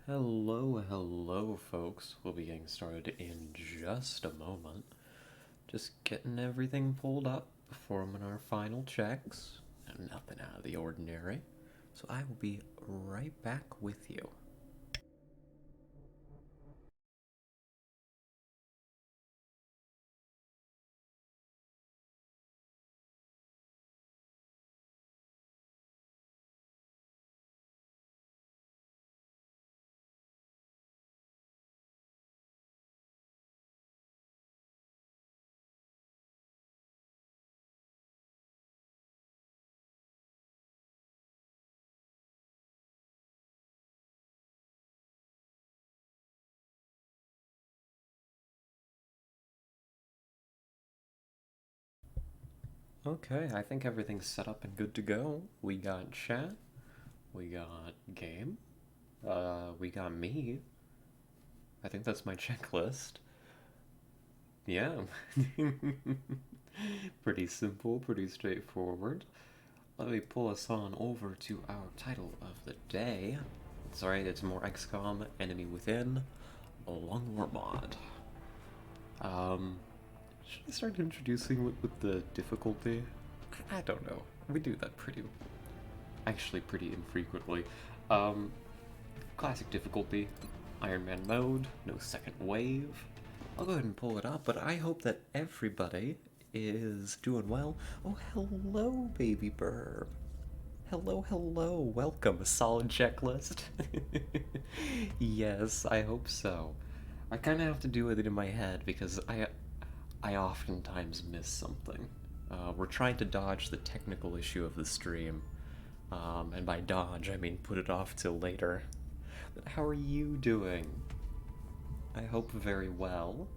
Hello, folks. We'll be getting started in just a moment. Just getting everything pulled up, performing our final checks. Nothing out of the ordinary. So I will be right back with you. Okay, I think everything's set up and good to go. We got chat, we got game, we got me. I think that's my checklist. Yeah. Pretty simple, pretty straightforward. Let me pull us on over to our title of the day. Sorry, it's more XCOM, Enemy Within, a Long War mod. Should I start introducing with the difficulty? I don't know. We do that pretty infrequently. Um, Classic difficulty, Iron Man mode, no second wave. I'll go ahead and pull it up, but I hope that everybody is doing well. Oh, hello, baby burr. Hello, welcome. A solid checklist. Yes, I hope so. I kind of have to do it in my head because I oftentimes miss something. We're trying to dodge the technical issue of the stream. And by dodge, I mean put it off till later. But how are you doing? I hope very well.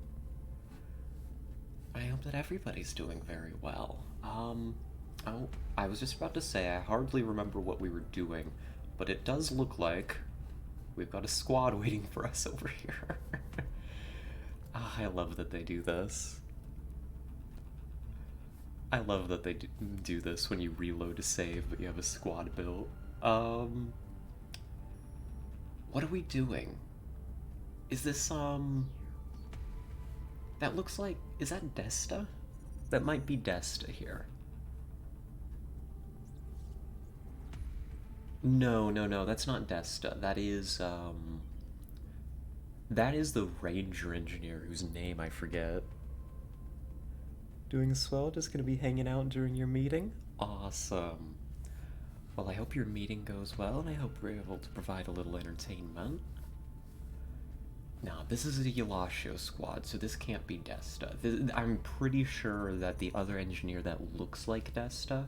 I hope that everybody's doing very well. Oh, I was just about to say, I hardly remember what we were doing, but it does look like we've got a squad waiting for us over here. I love that they do this. I love that they do this when you reload to save, but you have a squad built. What are we doing? Is this, that looks like, is that Desta? That might be Desta here. No, that's not Desta. That is the ranger engineer whose name I forget. Doing swell, just gonna be hanging out during your meeting? Awesome. Well, I hope your meeting goes well, and I hope we're able to provide a little entertainment. Now, this is a Yalasho squad, so this can't be Desta. I'm pretty sure that the other engineer that looks like Desta,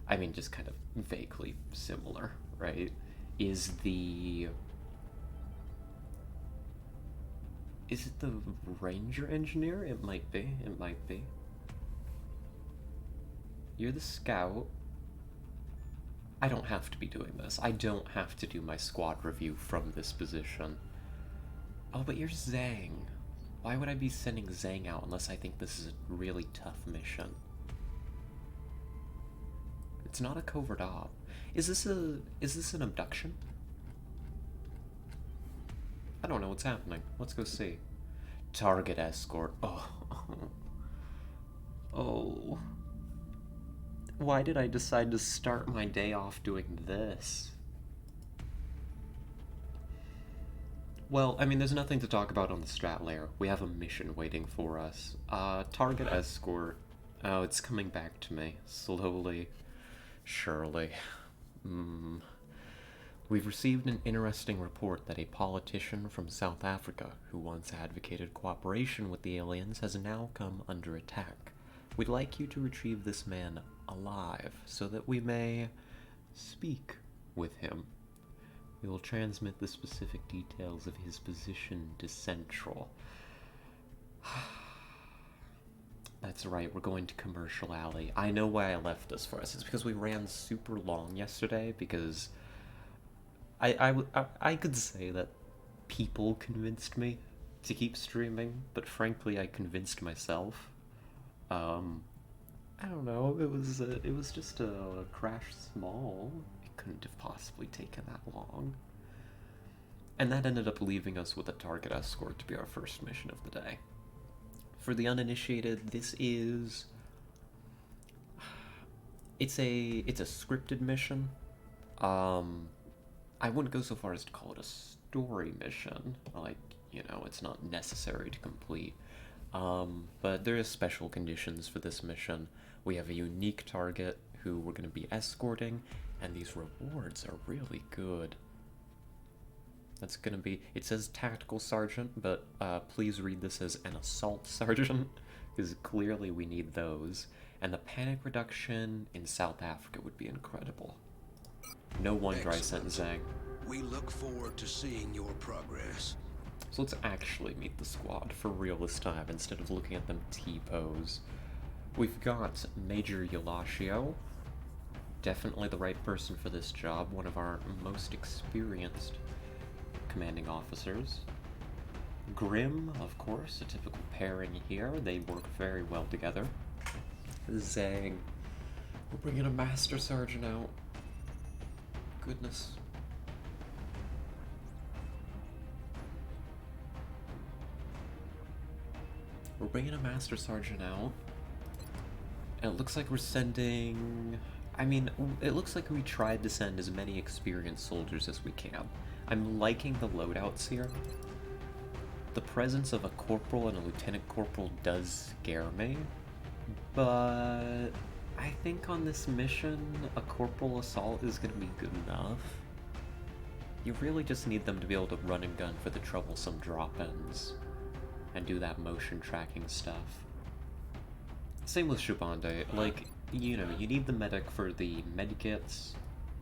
I mean, just kind of vaguely similar, right, is the... Is it the ranger engineer? It might be. It might be. You're the scout. I don't have to be doing this. I don't have to do my squad review from this position. Oh, but you're Zhang. Why would I be sending Zhang out unless I think this is a really tough mission? It's not a covert op. Is this an abduction? I don't know what's happening. Let's go see. Target escort. Oh. Oh. Why did I decide to start my day off doing this? Well, I mean, there's nothing to talk about on the strat layer. We have a mission waiting for us. Target escort. Oh, it's coming back to me. Slowly. Surely. We've received an interesting report that a politician from South Africa who once advocated cooperation with the aliens has now come under attack. We'd like you to retrieve this man alive so that we may speak with him. We will transmit the specific details of his position to Central. That's right, we're going to Commercial Alley. I know why I left this for us. It's because we ran super long yesterday because I could say that people convinced me to keep streaming, but frankly, I convinced myself. I don't know. It was just a crash small. It couldn't have possibly taken that long. And that ended up leaving us with a target escort to be our first mission of the day. For the uninitiated, this is... It's a scripted mission. I wouldn't go so far as to call it a story mission. Like, you know, it's not necessary to complete. But there is special conditions for this mission. We have a unique target who we're going to be escorting, and these rewards are really good. That's going to be... It says Tactical Sergeant, but please read this as an Assault Sergeant, because clearly we need those. And the panic reduction in South Africa would be incredible. No one dry sentencing. We look forward to seeing your progress. So let's actually meet the squad for real this time, instead of looking at them T-pose. We've got Major Eulachio. Definitely the right person for this job, one of our most experienced commanding officers. Grim, of course, a typical pairing here. They work very well together. Zang. We're bringing a Master Sergeant out. Goodness. We're bringing a Master Sergeant out. And it looks like we're sending... I mean, it looks like we tried to send as many experienced soldiers as we can. I'm liking the loadouts here. The presence of a corporal and a lieutenant corporal does scare me, but I think on this mission, a corporal assault is going to be good enough. You really just need them to be able to run and gun for the troublesome drop-ins and do that motion tracking stuff. Same with Shibande. Like, you know, you need the medic for the medkits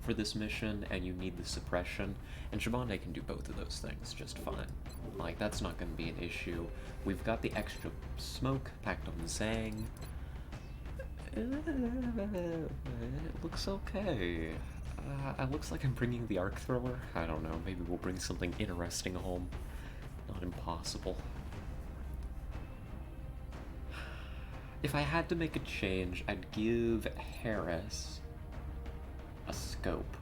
for this mission, and you need the suppression, and Shibande can do both of those things just fine. Like, that's not going to be an issue. We've got the extra smoke packed on Zang. It looks okay. It looks like I'm bringing the arc thrower. I don't know, maybe we'll bring something interesting home. Not impossible. If I had to make a change, I'd give Harris a scope.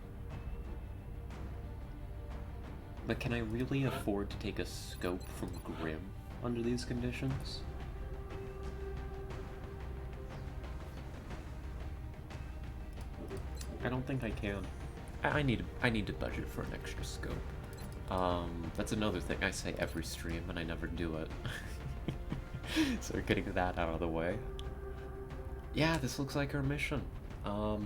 But can I really afford to take a scope from Grim under these conditions? I don't think I can. I need to budget for an extra scope. That's another thing I say every stream and I never do it. So we're getting that out of the way. Yeah, this looks like our mission. I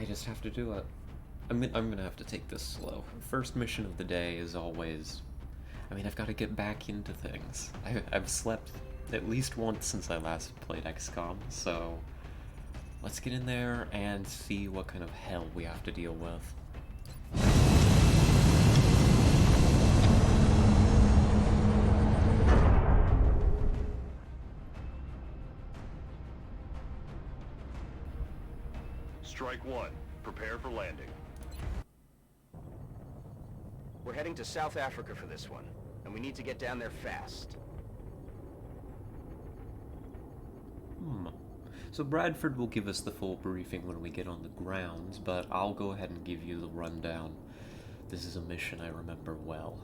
just have to do it. I'm gonna have to take this slow. First mission of the day is always... I mean, I've got to get back into things. I've slept at least once since I last played XCOM, so... Let's get in there and see what kind of hell we have to deal with. Strike one. Prepare for landing. We're heading to South Africa for this one, and we need to get down there fast. So Bradford will give us the full briefing when we get on the grounds, but I'll go ahead and give you the rundown. This is a mission I remember well.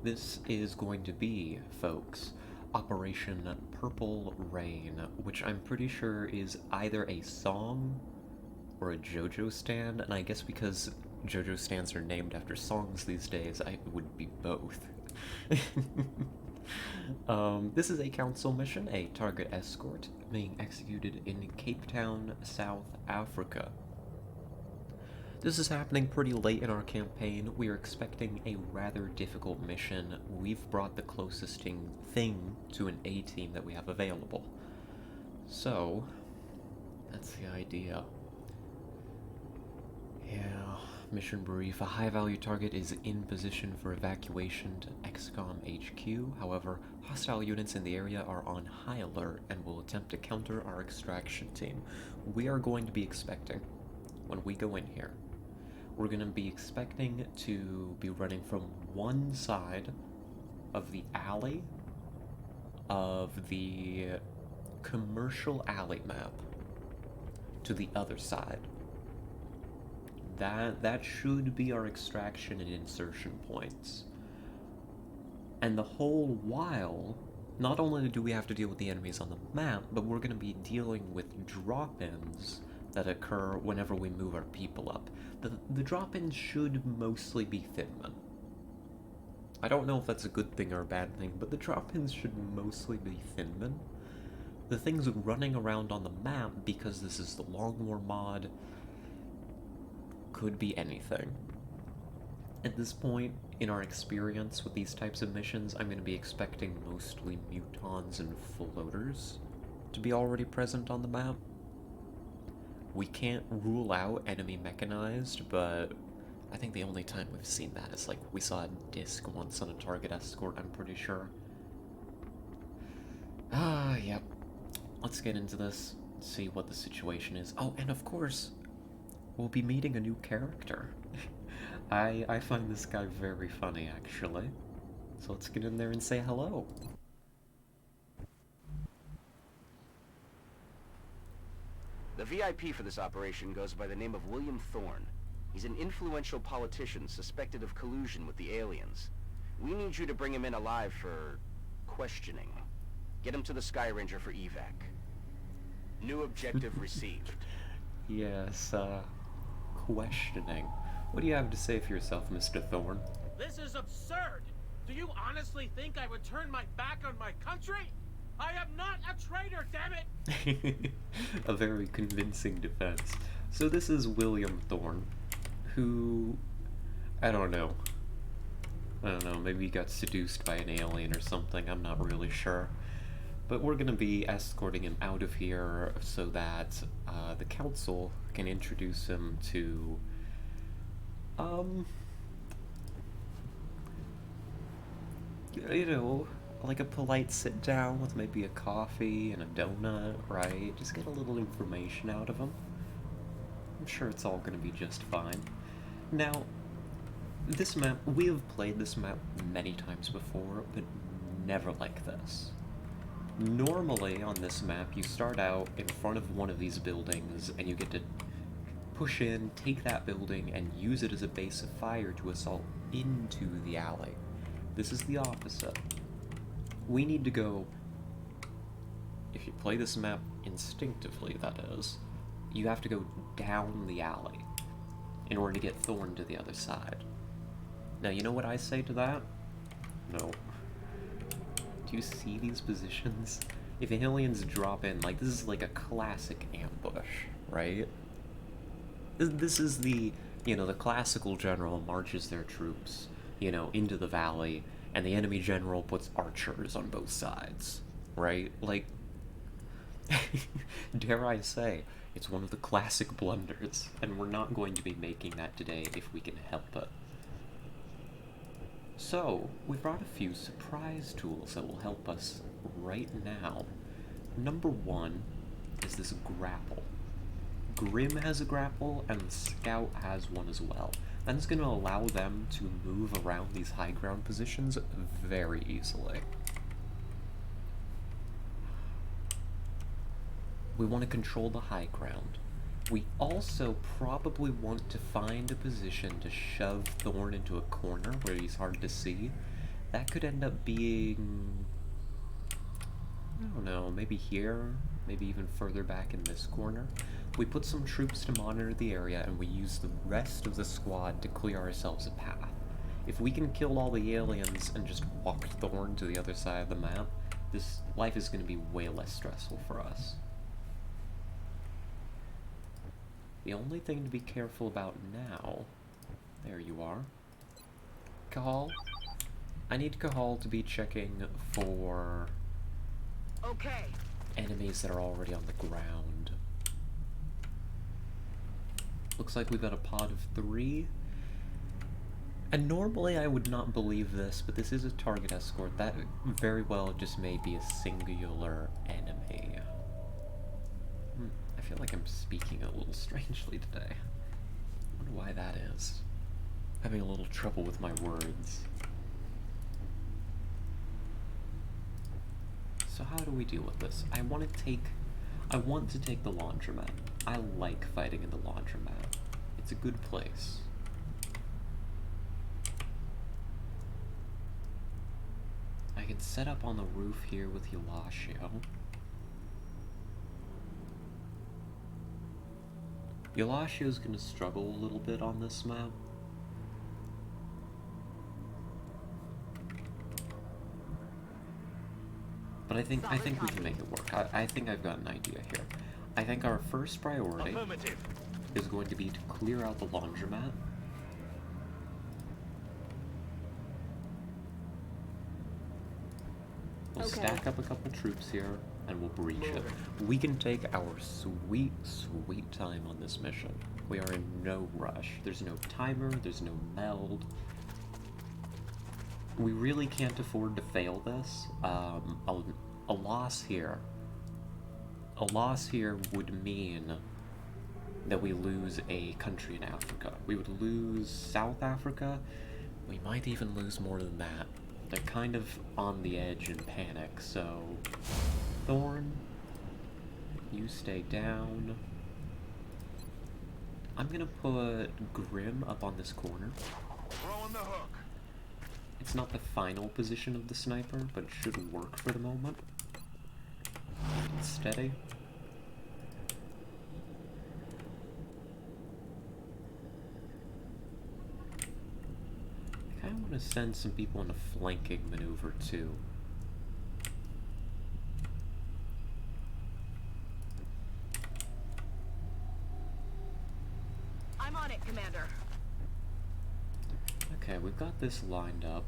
This is going to be, folks, Operation Purple Rain, which I'm pretty sure is either a song or a JoJo stand, and I guess because JoJo stands are named after songs these days, it would be both. This is a council mission, a target escort, being executed in Cape Town, South Africa. This is happening pretty late in our campaign. We are expecting a rather difficult mission. We've brought the closest thing to an A-team that we have available. So, that's the idea. Yeah, mission brief. A high-value target is in position for evacuation to XCOM HQ. However, hostile units in the area are on high alert and will attempt to counter our extraction team. We are going to be expecting, when we go in here, we're going to be expecting to be running from one side of the alley of the commercial alley map to the other side. That should be our extraction and insertion points. And the whole while, not only do we have to deal with the enemies on the map, but we're going to be dealing with drop-ins that occur whenever we move our people up. The drop-ins should mostly be Thinmen. I don't know if that's a good thing or a bad thing, but the drop-ins should mostly be Thinmen. The things running around on the map, because this is the Long War mod, could be anything. At this point, in our experience with these types of missions, I'm going to be expecting mostly mutons and full loaders to be already present on the map. We can't rule out enemy mechanized, but I think the only time we've seen that is like we saw a disc once on a target escort, I'm pretty sure. Yep. Let's get into this, see what the situation is. Oh, and of course, we'll be meeting a new character. I find this guy very funny, actually. So let's get in there and say hello. The VIP for this operation goes by the name of William Thorne. He's an influential politician suspected of collusion with the aliens. We need you to bring him in alive for questioning. Get him to the Sky Ranger for evac. New objective received. Yes, questioning. What do you have to say for yourself, Mr. Thorne? This is absurd! Do you honestly think I would turn my back on my country? I am not a traitor, damn it! A very convincing defense. So this is William Thorne, who... I don't know, maybe he got seduced by an alien or something, I'm not really sure. But we're gonna be escorting him out of here so that the council can introduce him to you know, like a polite sit down with maybe a coffee and a donut, right? Just get a little information out of him. I'm sure it's all gonna be just fine. Now, this map, we have played this map many times before, but never like this. Normally on this map, you start out in front of one of these buildings and you get to push in, take that building, and use it as a base of fire to assault into the alley. This is the opposite. We need to go... If you play this map instinctively, that is, you have to go down the alley in order to get Thorne to the other side. Now, you know what I say to that? No. Do you see these positions? If aliens drop in, like, this is like a classic ambush, right? This is the, you know, the classical general marches their troops, you know, into the valley, and the enemy general puts archers on both sides, right? Like, dare I say, it's one of the classic blunders, and we're not going to be making that today if we can help it. So, we brought a few surprise tools that will help us right now. Number one is this grapple. Grim has a grapple, and the Scout has one as well. That's going to allow them to move around these high ground positions very easily. We want to control the high ground. We also probably want to find a position to shove Thorne into a corner where he's hard to see. That could end up being... I don't know, maybe here, maybe even further back in this corner. We put some troops to monitor the area, and we use the rest of the squad to clear ourselves a path. If we can kill all the aliens and just walk Thorne to the other side of the map, this life is going to be way less stressful for us. The only thing to be careful about now... There you are. Cahal? I need Cahal to be checking for... Okay. Enemies that are already on the ground. Looks like we've got a pod of 3. And normally I would not believe this, but this is a target escort. That very well just may be a singular enemy. I feel like I'm speaking a little strangely today. I wonder why that is. Having a little trouble with my words. So how do we deal with this? I want to take the laundromat. I like fighting in the laundromat. It's a good place. I can set up on the roof here with Eulashio. Eulashio's gonna struggle a little bit on this map. But I think we can make it work. I think I've got an idea here. I think our first priority is going to be to clear out the laundromat. We'll stack up a couple troops here, and we'll breach it. We can take our sweet, sweet time on this mission. We are in no rush. There's no timer, there's no meld. We really can't afford to fail this. A loss here would mean that we lose a country in Africa. We would lose South Africa. We might even lose more than that. They're kind of on the edge and panic, so... Thorn, you stay down. I'm gonna put Grim up on this corner. Throwing the hook. It's not the final position of the sniper, but it should work for the moment. Steady. I kinda want to send some people on a flanking maneuver too. I'm on it, Commander. Okay, we've got this lined up.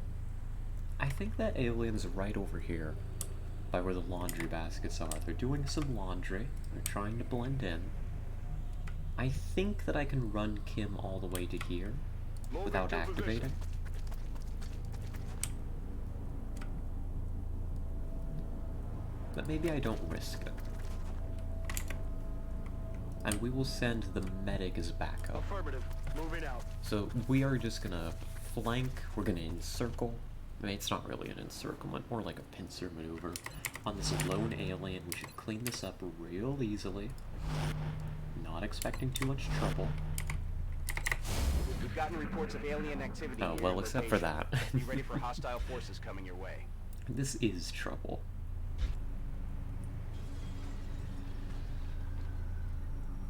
I think that alien's right over here, by where the laundry baskets are. They're doing some laundry. They're trying to blend in. I think that I can run Kim all the way to here without activating. But maybe I don't risk it. And we will send the medic as backup. Affirmative. Moving out. So we are just gonna flank, we're gonna encircle. I mean, it's not really an encirclement, more like a pincer maneuver. On this lone alien, we should clean this up real easily. Not expecting too much trouble. We've gotten reports of alien activity. Oh, near well, your except for location. that. Be ready for hostile forces coming your way. This is trouble.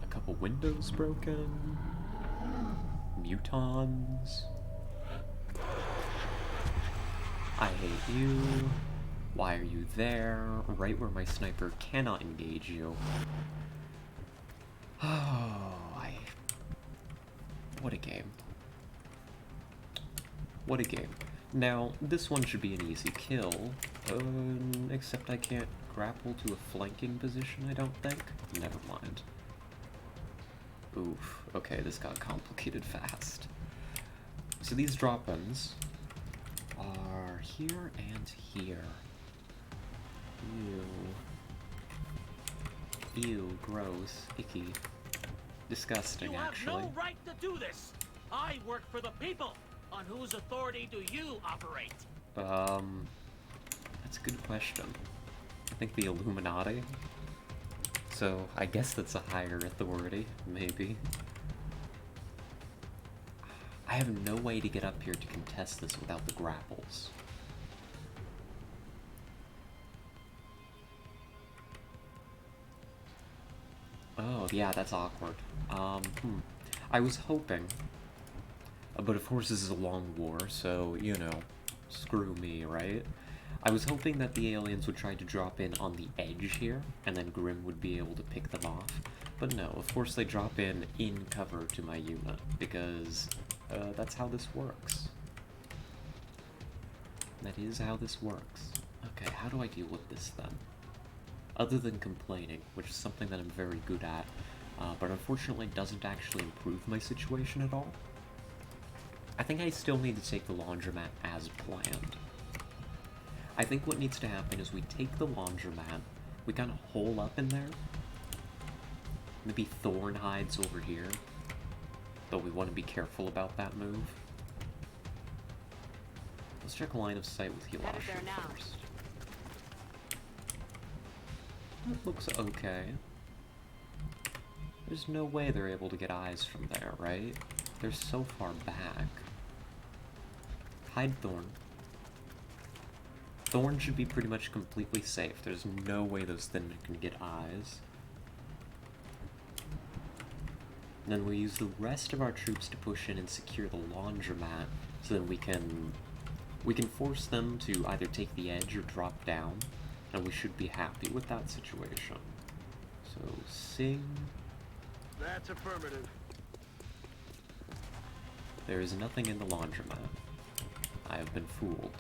A couple windows broken. Mutons. I hate you. Why are you there? Right where my sniper cannot engage you. Oh, what a game. What a game. Now, this one should be an easy kill, except I can't grapple to a flanking position, I don't think. Never mind. Oof, okay, this got complicated fast. So these drop-ins are here and here. Ew. Ew, gross, icky. Disgusting, actually. You have no right to do this! I work for the people! On whose authority do you operate? That's a good question. I think the Illuminati. So, I guess that's a higher authority, maybe. I have no way to get up here to contest this without the grapples. Oh, yeah, that's awkward. I was hoping, but of course this is a long war, so, you know, screw me, right? I was hoping that the aliens would try to drop in on the edge here, and then Grim would be able to pick them off. But no, of course they drop in cover to my unit, because that's how this works. That is how this works. Okay, how do I deal with this then? Other than complaining, which is something that I'm very good at, but unfortunately doesn't actually improve my situation at all. I think I still need to take the laundromat as planned. I think what needs to happen is we take the laundromat, we kind of hole up in there. Maybe Thorn hides over here, though we want to be careful about that move. Let's check line of sight with Eulashio first. It looks okay. There's no way they're able to get eyes from there, right? They're so far back. Hide Thorn. Thorn should be pretty much completely safe. There's no way those Thinmen can get eyes. And then we use the rest of our troops to push in and secure the laundromat, so that we can force them to either take the edge or drop down, and we should be happy with that situation. So, sing. That's affirmative. There is nothing in the laundromat. I have been fooled.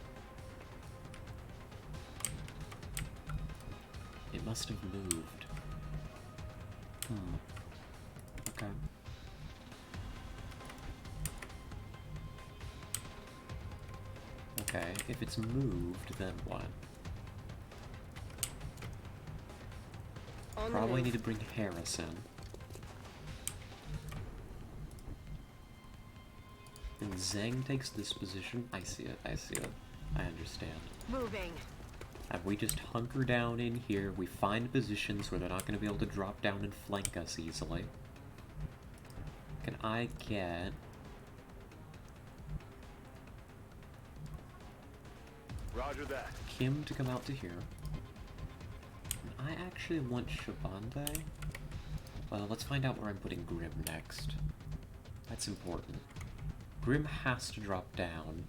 It must have moved. Okay. Okay, if it's moved, then what? Probably need to bring Harris in. And Zhang takes this position. I see it, I see it. I understand. Moving. And we just hunker down in here, we find positions where they're not going to be able to drop down and flank us easily. Can I get... Roger that. Kim to come out to here? And I actually want Shabande. Well, let's find out where I'm putting Grim next. That's important. Grim has to drop down.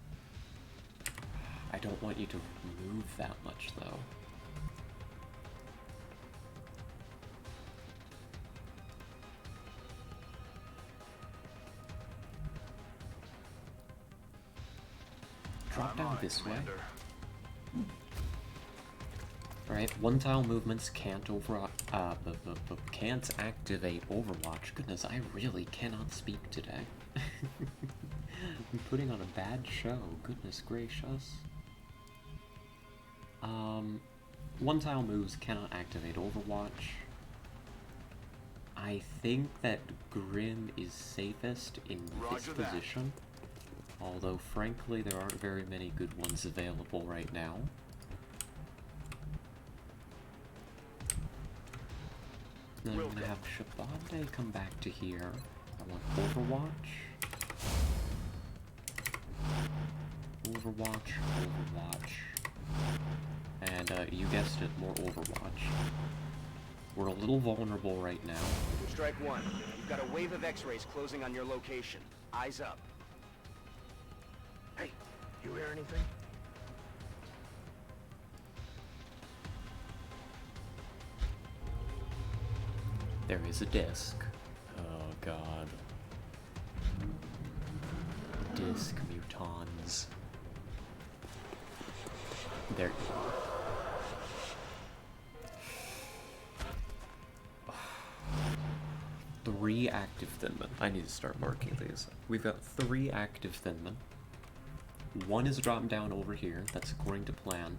I don't want you to move that much, though. Drop down this way. Alright, one-tile movements can't can't activate Overwatch. Goodness, I really cannot speak today. I'm putting on a bad show. Goodness gracious. One-tile moves cannot activate Overwatch. I think that Grim is safest in this position. Although, frankly, there aren't very many good ones available right now. Then I'm gonna have Shabande come back to here. I want Overwatch. Overwatch, Overwatch. And, you guessed it, more Overwatch. We're a little vulnerable right now. Strike one. You've got a wave of X-rays closing on your location. Eyes up. Hey, you hear anything? There is a disc. Oh god. Disc mutons. There. 3 active Thinmen. I need to start marking these. We've got 3 active Thinmen. 1 is dropping down over here. That's according to plan.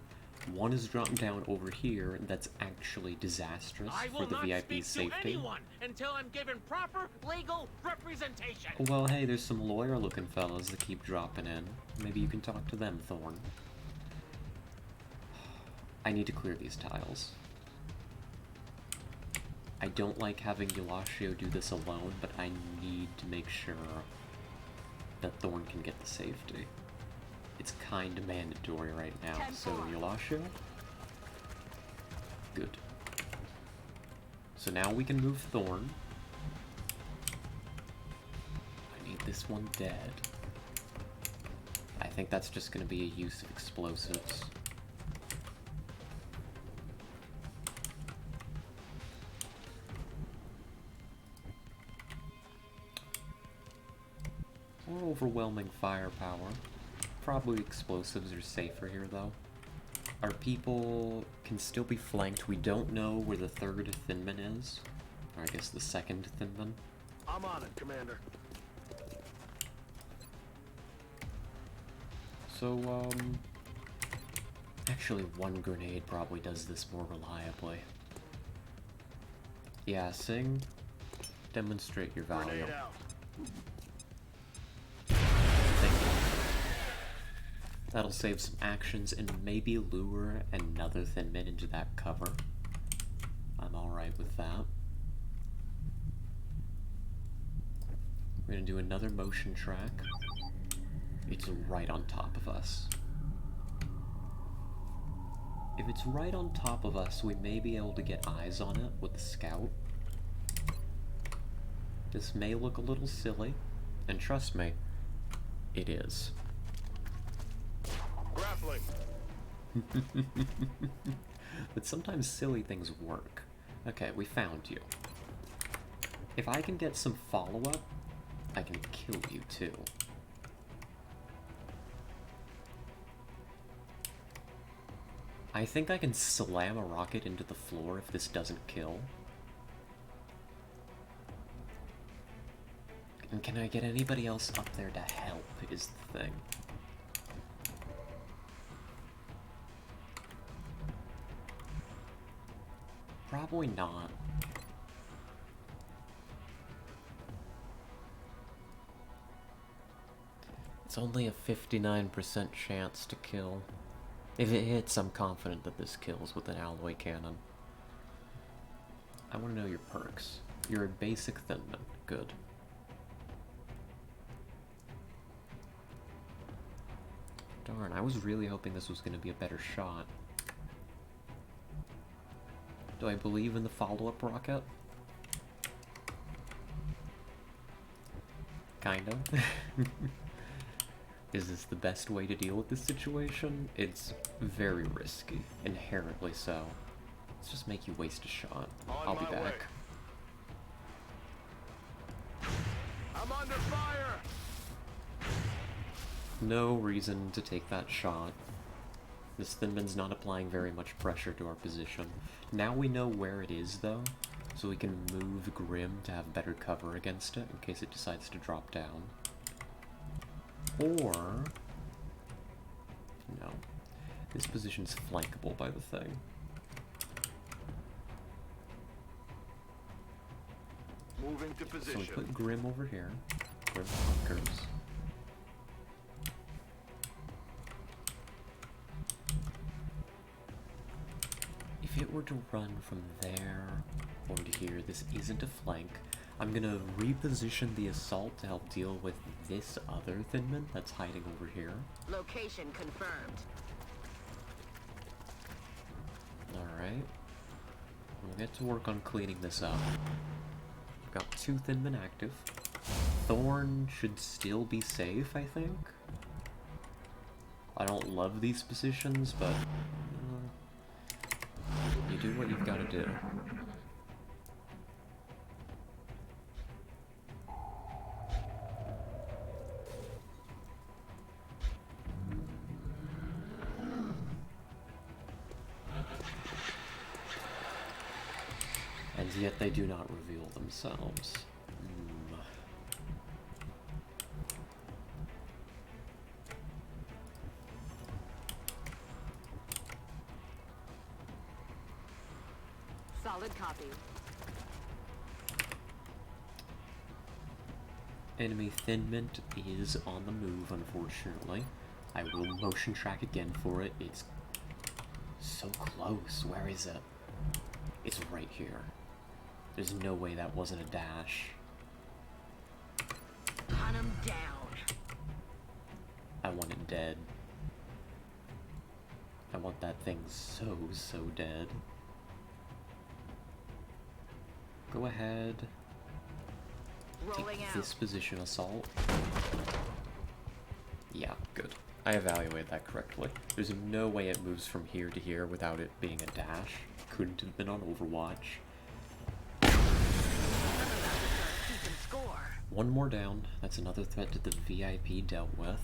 1 is dropping down over here. That's actually disastrous for the VIP's safety. I will not speak to anyone until I'm given proper legal representation. Well, hey, there's some lawyer-looking fellas that keep dropping in. Maybe you can talk to them, Thorn. I need to clear these tiles. I don't like having Eulachio do this alone, but I need to make sure that Thorn can get the safety. It's kind of mandatory right now. So, Eulachio? Good. So now we can move Thorn. I need this one dead. I think that's just going to be a use of explosives. Or overwhelming firepower. Probably explosives are safer here, though. Our people can still be flanked. We don't know where the 3rd Thinman is. Or I guess the 2nd Thinman. I'm on it, Commander. So, actually, 1 grenade probably does this more reliably. Yeah, Sing, demonstrate your value. Grenade out. Thank you. That'll save some actions and maybe lure another Thinman into that cover. I'm alright with that. We're gonna do another motion track. It's right on top of us. If it's right on top of us, we may be able to get eyes on it with the scout. This may look a little silly, and trust me, it is. Grappling. But sometimes silly things work. Okay, we found you. If I can get some follow-up, I can kill you too. I think I can slam a rocket into the floor if this doesn't kill. And can I get anybody else up there to help is the thing. Probably not. It's only a 59% chance to kill. If it hits, I'm confident that this kills with an alloy cannon. I want to know your perks. You're a basic Thinman. Good. Darn, I was really hoping this was going to be a better shot. Do I believe in the follow-up rocket? Kind of. Is this the best way to deal with this situation? It's very risky, inherently so. Let's just make you waste a shot. I'll be back. I'm under fire. No reason to take that shot. This Thinman's not applying very much pressure to our position. Now we know where it is, though, so we can move Grim to have better cover against it in case it decides to drop down. Or... no. This position's flankable by the thing. Moving to So position. we put Grim over here. Grim bunkers. If it were to run from there or to here, this isn't a flank. I'm gonna reposition the assault to help deal with this other Thinman that's hiding over here. Location confirmed. Alright. We'll get to work on cleaning this up. We've got 2 Thinmen active. Thorn should still be safe, I think. I don't love these positions, but... you do what you've got to do. And yet they do not reveal themselves. Solid copy. Enemy Thinman is on the move, unfortunately. I will motion track again for it. It's so close. Where is it? It's right here. There's no way that wasn't a dash. Hunt him down. I want it dead. I want that thing so, so dead. Go ahead. Rolling Take out. this position assault. Yeah, good. I evaluated that correctly. There's no way it moves from here to here without it being a dash. Couldn't have been on Overwatch. Keeping score. One more down. That's another threat that the VIP dealt with.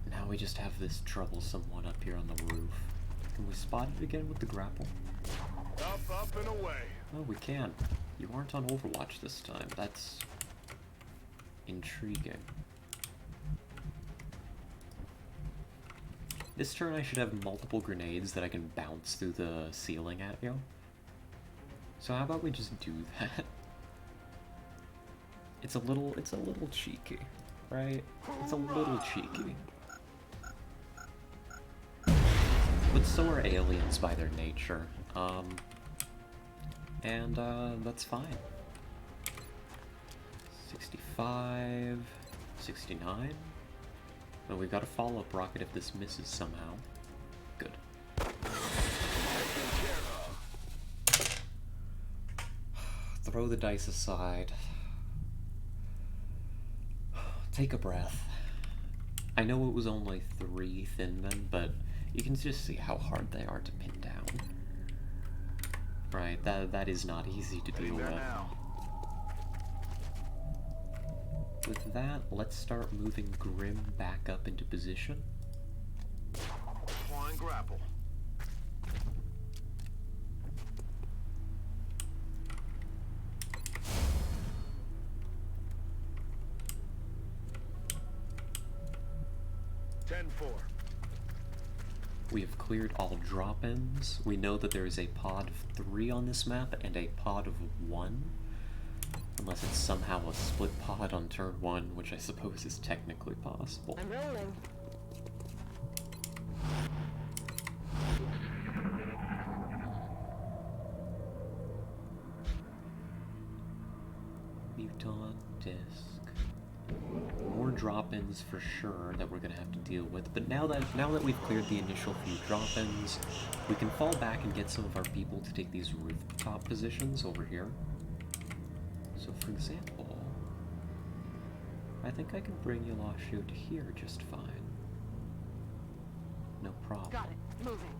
Now we just have this troublesome one up here on the roof. Can we spot it again with the grapple? Up and away. Oh, we can. You aren't on Overwatch this time. That's intriguing. This turn I should have multiple grenades that I can bounce through the ceiling at you. So how about we just do that? It's a little cheeky, right? It's a little cheeky. But so are aliens by their nature. And that's fine. 65, 69. Well, we've got a follow-up rocket if this misses somehow. Good. Throw the dice aside. Take a breath. I know it was only 3 thin men, but you can just see how hard they are to pin down. Right, that is not easy to deal with. With that, let's start moving Grim back up into position. Flying grapple. We have cleared all drop-ins. We know that there is a pod of 3 on this map and a pod of 1. Unless it's somehow a split pod on turn 1, which I suppose is technically possible. I'm rolling. Muton disc. More drop-ins for sure that we're gonna have to deal with, but now that we've cleared the initial few drop-ins, we can fall back and get some of our people to take these rooftop positions over here. So for example, I think I can bring Yelashio to here just fine. No problem. Got it. Moving.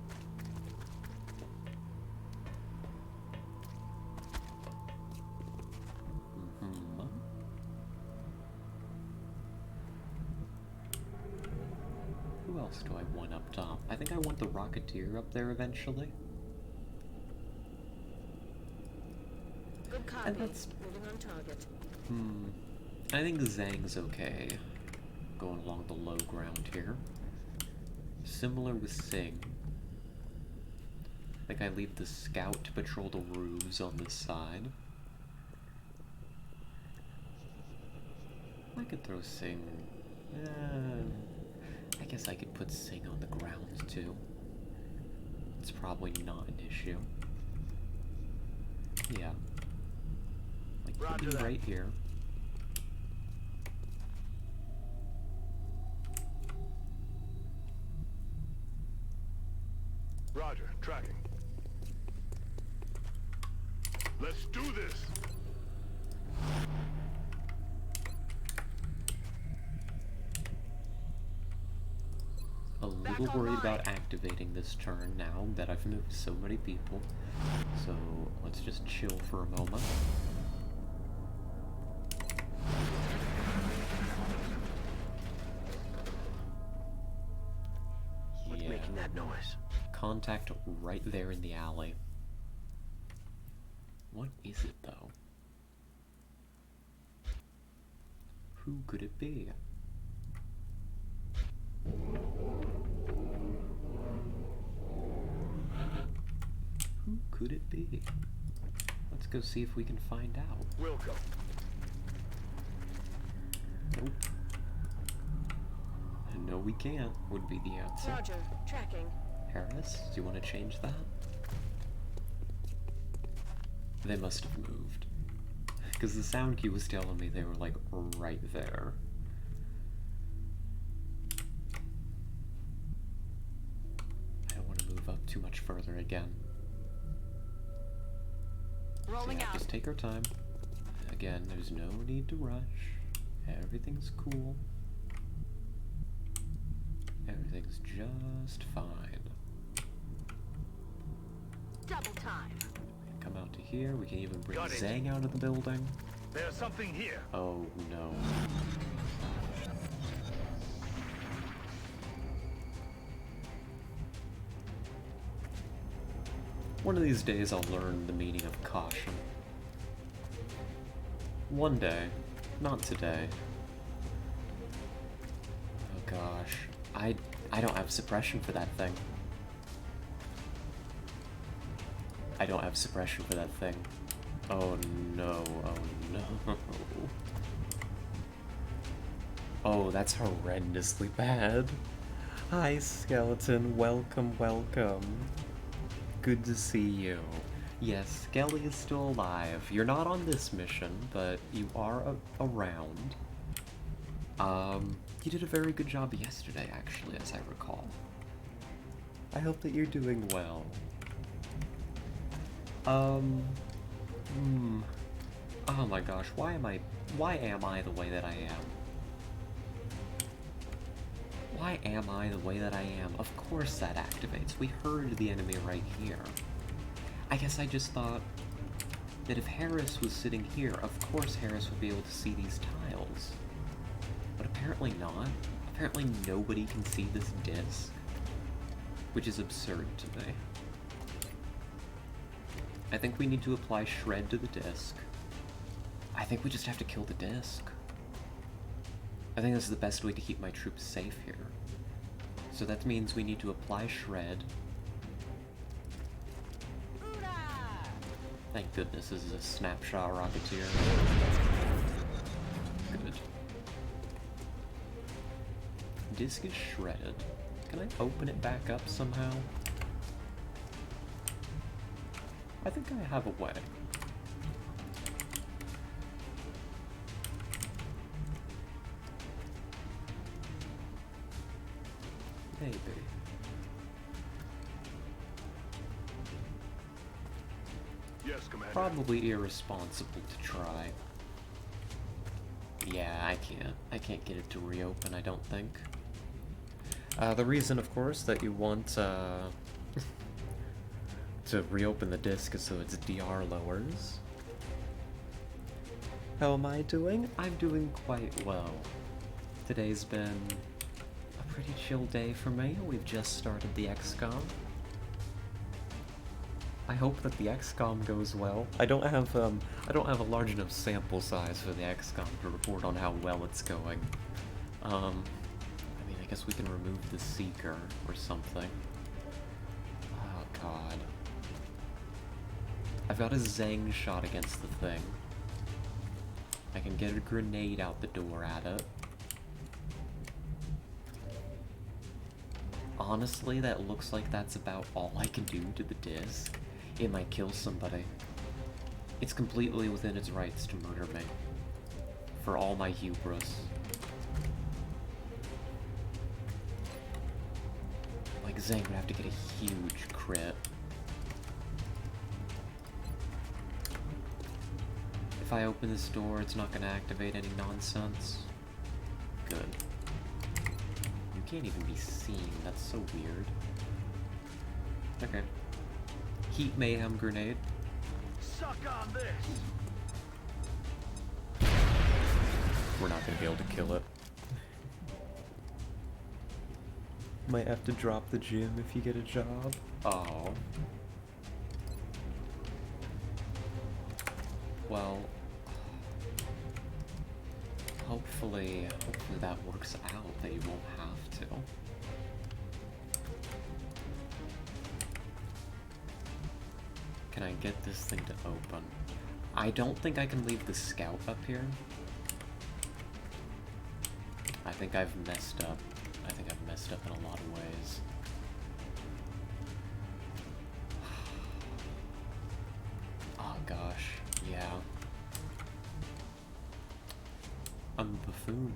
Who else do I want up top? I think I want the Rocketeer up there eventually. Good copy. And that's... Moving on target. I think Zhang's okay. Going along the low ground here. Similar with Singh. I think I leave the Scout to patrol the roofs on this side. I could throw Singh... I guess I could put Singh on the ground too. It's probably not an issue. Yeah. Like, put him right here. Roger, tracking. Let's do this. A little worried about activating this turn now that I've moved so many people. So let's just chill for a moment. What's making that noise? Contact right there in the alley. What is it though? Who could it be? Who could it be? Let's go see if we can find out. Wilco. Nope. No, we can't, would be the answer. Roger. Tracking. Harris, do you want to change that? They must have moved. Because the sound cue was telling me they were, like, right there. I don't want to move up too much further again. Rolling out. Just take our time. Again, there's no need to rush. Everything's cool. Everything's just fine. Double time. Come out to here. We can even bring Got it. Zhang out of the building. There's something here. Oh no. One of these days I'll learn the meaning of caution. One day. Not today. Oh gosh. I don't have suppression for that thing. I don't have suppression for that thing. Oh no, oh no. Oh, that's horrendously bad. Hi, Skeleton. Welcome, welcome. Good to see you. Yes, Skelly is still alive. You're not on this mission, but you are around. You did a very good job yesterday, actually, as I recall. I hope that you're doing well. Oh my gosh, why am I the way that I am? Why am I the way that I am? Of course that activates. We heard the enemy right here. I guess I just thought that if Harris was sitting here, of course Harris would be able to see these tiles. But apparently not. Apparently nobody can see this disc. Which is absurd to me. I think we need to apply shred to the disc. I think we just have to kill the disc. I think this is the best way to keep my troops safe here. So that means we need to apply shred. Thank goodness this is a snapshot rocketeer. Good. Disc is shredded. Can I open it back up somehow? I think I have a way. Maybe. Yes, Commander. Probably irresponsible to try. Yeah, I can't get it to reopen, I don't think. The reason, of course, that you want to reopen the disk is so its DR lowers. How am I doing? I'm doing quite well. Today's been a pretty chill day for me. We've just started the XCOM. I hope that the XCOM goes well. I don't have a large enough sample size for the XCOM to report on how well it's going. I mean, I guess we can remove the Seeker or something. Oh god. I've got a Zang shot against the thing. I can get a grenade out the door at it. Honestly, that looks like that's about all I can do to the disc. It might kill somebody. It's completely within its rights to murder me. For all my hubris. Like, Zang would have to get a huge crit. If I open this door, it's not gonna activate any nonsense. Good. You can't even be seen, that's so weird. Okay. Heat Mayhem Grenade. Suck on this. We're not gonna be able to kill it. Might have to drop the gym if you get a job. Oh. Well, hopefully that works out, that you won't have to. Can I get this thing to open? I don't think I can leave the scout up here. I think I've messed up. I think I've messed up in a lot of ways. Oh gosh, yeah. I'm a buffoon.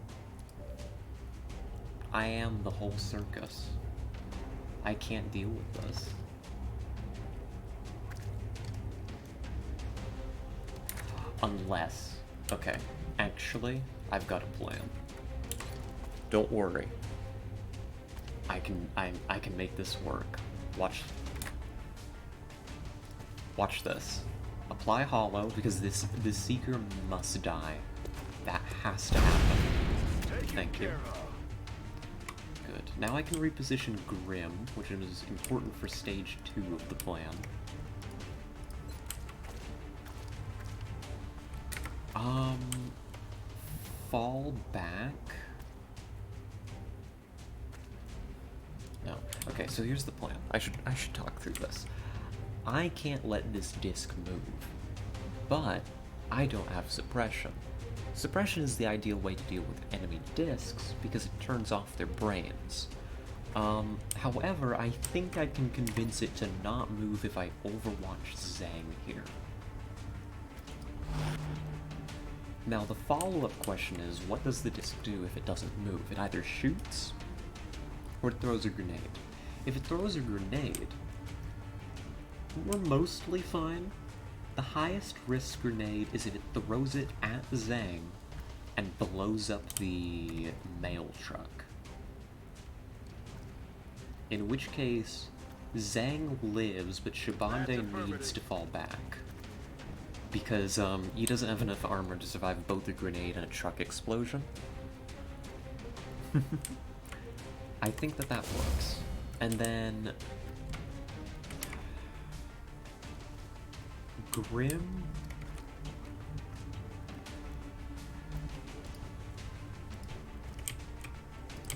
I am the whole circus. I can't deal with this. Unless, okay, actually, I've got a plan. Don't worry. I can make this work. Watch this. Apply hollow because this Seeker must die. That has to happen. Thank you. Good. Now I can reposition Grim, which is important for stage 2 of the plan. Fall back? No. Okay, so here's the plan. I should talk through this. I can't let this disc move, but I don't have suppression. Suppression is the ideal way to deal with enemy discs because it turns off their brains. However, I think I can convince it to not move if I overwatch Zhang here. Now, the follow-up question is, what does the disc do if it doesn't move? It either shoots, or it throws a grenade. If it throws a grenade, we're mostly fine. The highest risk grenade is if it throws it at Zhang and blows up the mail truck. In which case, Zhang lives, but Shabande needs to fall back. Because, he doesn't have enough armor to survive both a grenade and a truck explosion. I think that that works. And then... Grim?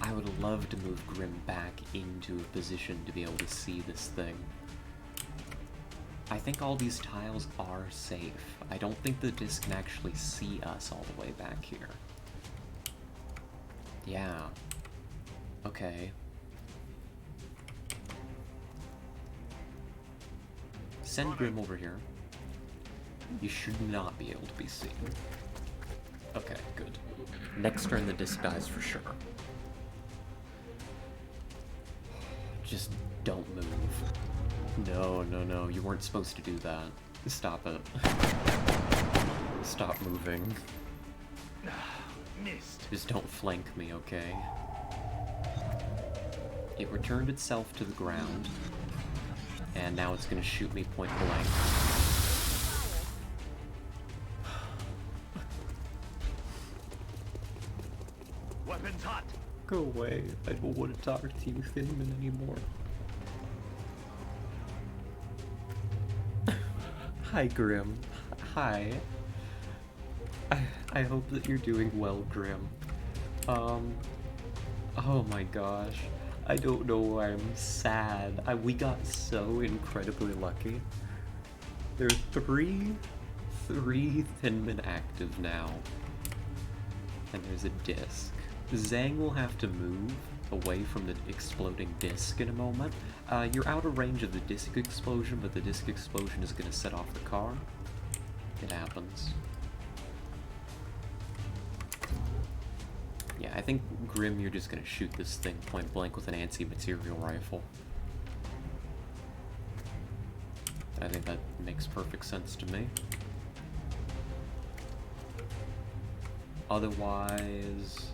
I would love to move Grim back into a position to be able to see this thing. I think all these tiles are safe. I don't think the disc can actually see us all the way back here. Yeah. Okay. Send Grim over here. You should not be able to be seen. Okay, good. Next turn the disc dies for sure. Just don't move. No, no, no, you weren't supposed to do that. Stop it. Stop moving. Missed. Just don't flank me, okay? It returned itself to the ground, and now it's gonna shoot me point blank. Weapons hot. Go away. I don't want to talk to you, Thinman, anymore. Hi, Grim. Hi. I hope that you're doing well, Grim. Oh my gosh. I don't know why I'm sad. We got so incredibly lucky. There are three Thinmen active now. And there's a disc. Zhang will have to move away from the exploding disc in a moment. You're out of range of the disc explosion, but the disc explosion is going to set off the car. It happens. Yeah, I think, Grim, you're just going to shoot this thing point blank with an anti-material rifle. I think that makes perfect sense to me. Otherwise...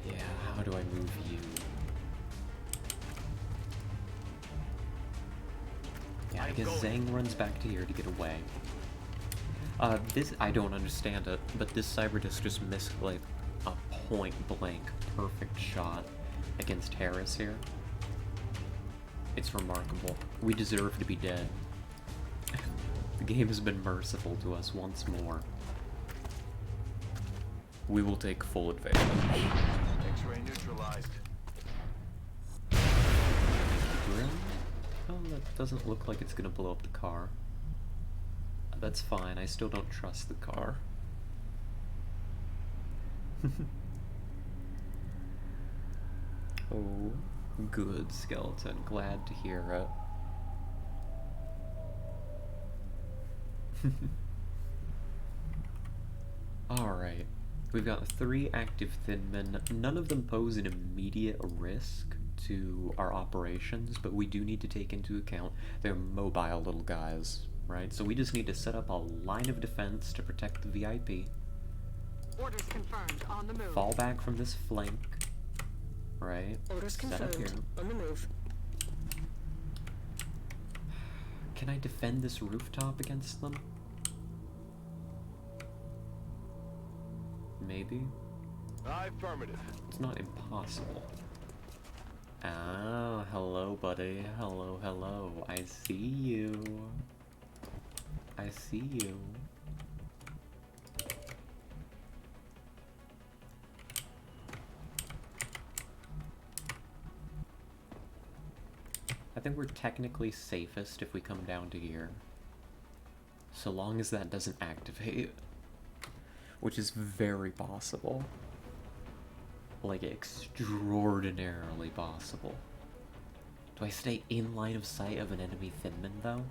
yeah, how do I move you? Yeah, I guess Zhang runs back to here to get away. This, I don't understand it, but this Cyberdisc just missed, like, a point-blank perfect shot against Harris here. It's remarkable. We deserve to be dead. The game has been merciful to us once more. We will take full advantage. X-ray neutralized. Grim? Oh, that doesn't look like it's gonna blow up the car. That's fine, I still don't trust the car. Oh, good, Skeleton. Glad to hear it. Alright. We've got 3 active Thinmen. None of them pose an immediate risk to our operations, but we do need to take into account they're mobile little guys, right? So we just need to set up a line of defense to protect the VIP. Orders confirmed. On the move. Fall back from this flank, right? Orders Set up confirmed. here. On the move. Can I defend this rooftop against them? Maybe? Affirmative. It's not impossible. Ah, hello, buddy. Hello, hello. I see you. I see you. I think we're technically safest if we come down to here. So long as that doesn't activate. which is very possible. Like, extraordinarily possible. Do I stay in line of sight of an enemy Thinman, though?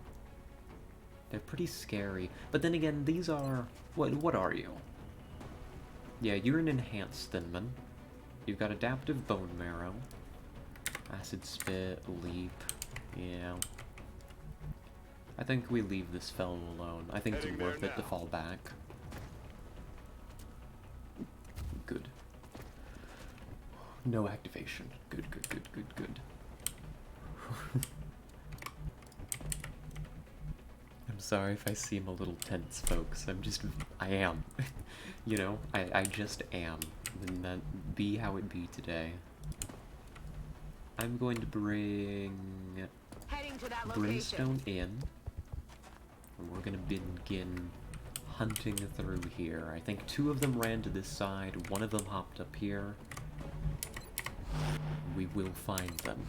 They're pretty scary. But then again, these are... What are you? Yeah, you're an enhanced Thinman. You've got adaptive bone marrow. Acid spit, leap. Yeah. I think we leave this fellow alone. I think it's worth it to fall back. Good. No activation. Good, good, good, good, good. I'm sorry if I seem a little tense, folks. I am. You know, I just am. And that be how it be today. I'm going to bring Heading to that Brimstone location. in. And we're gonna begin hunting through here. I think 2 of them ran to this side, 1 of them hopped up here. We will find them.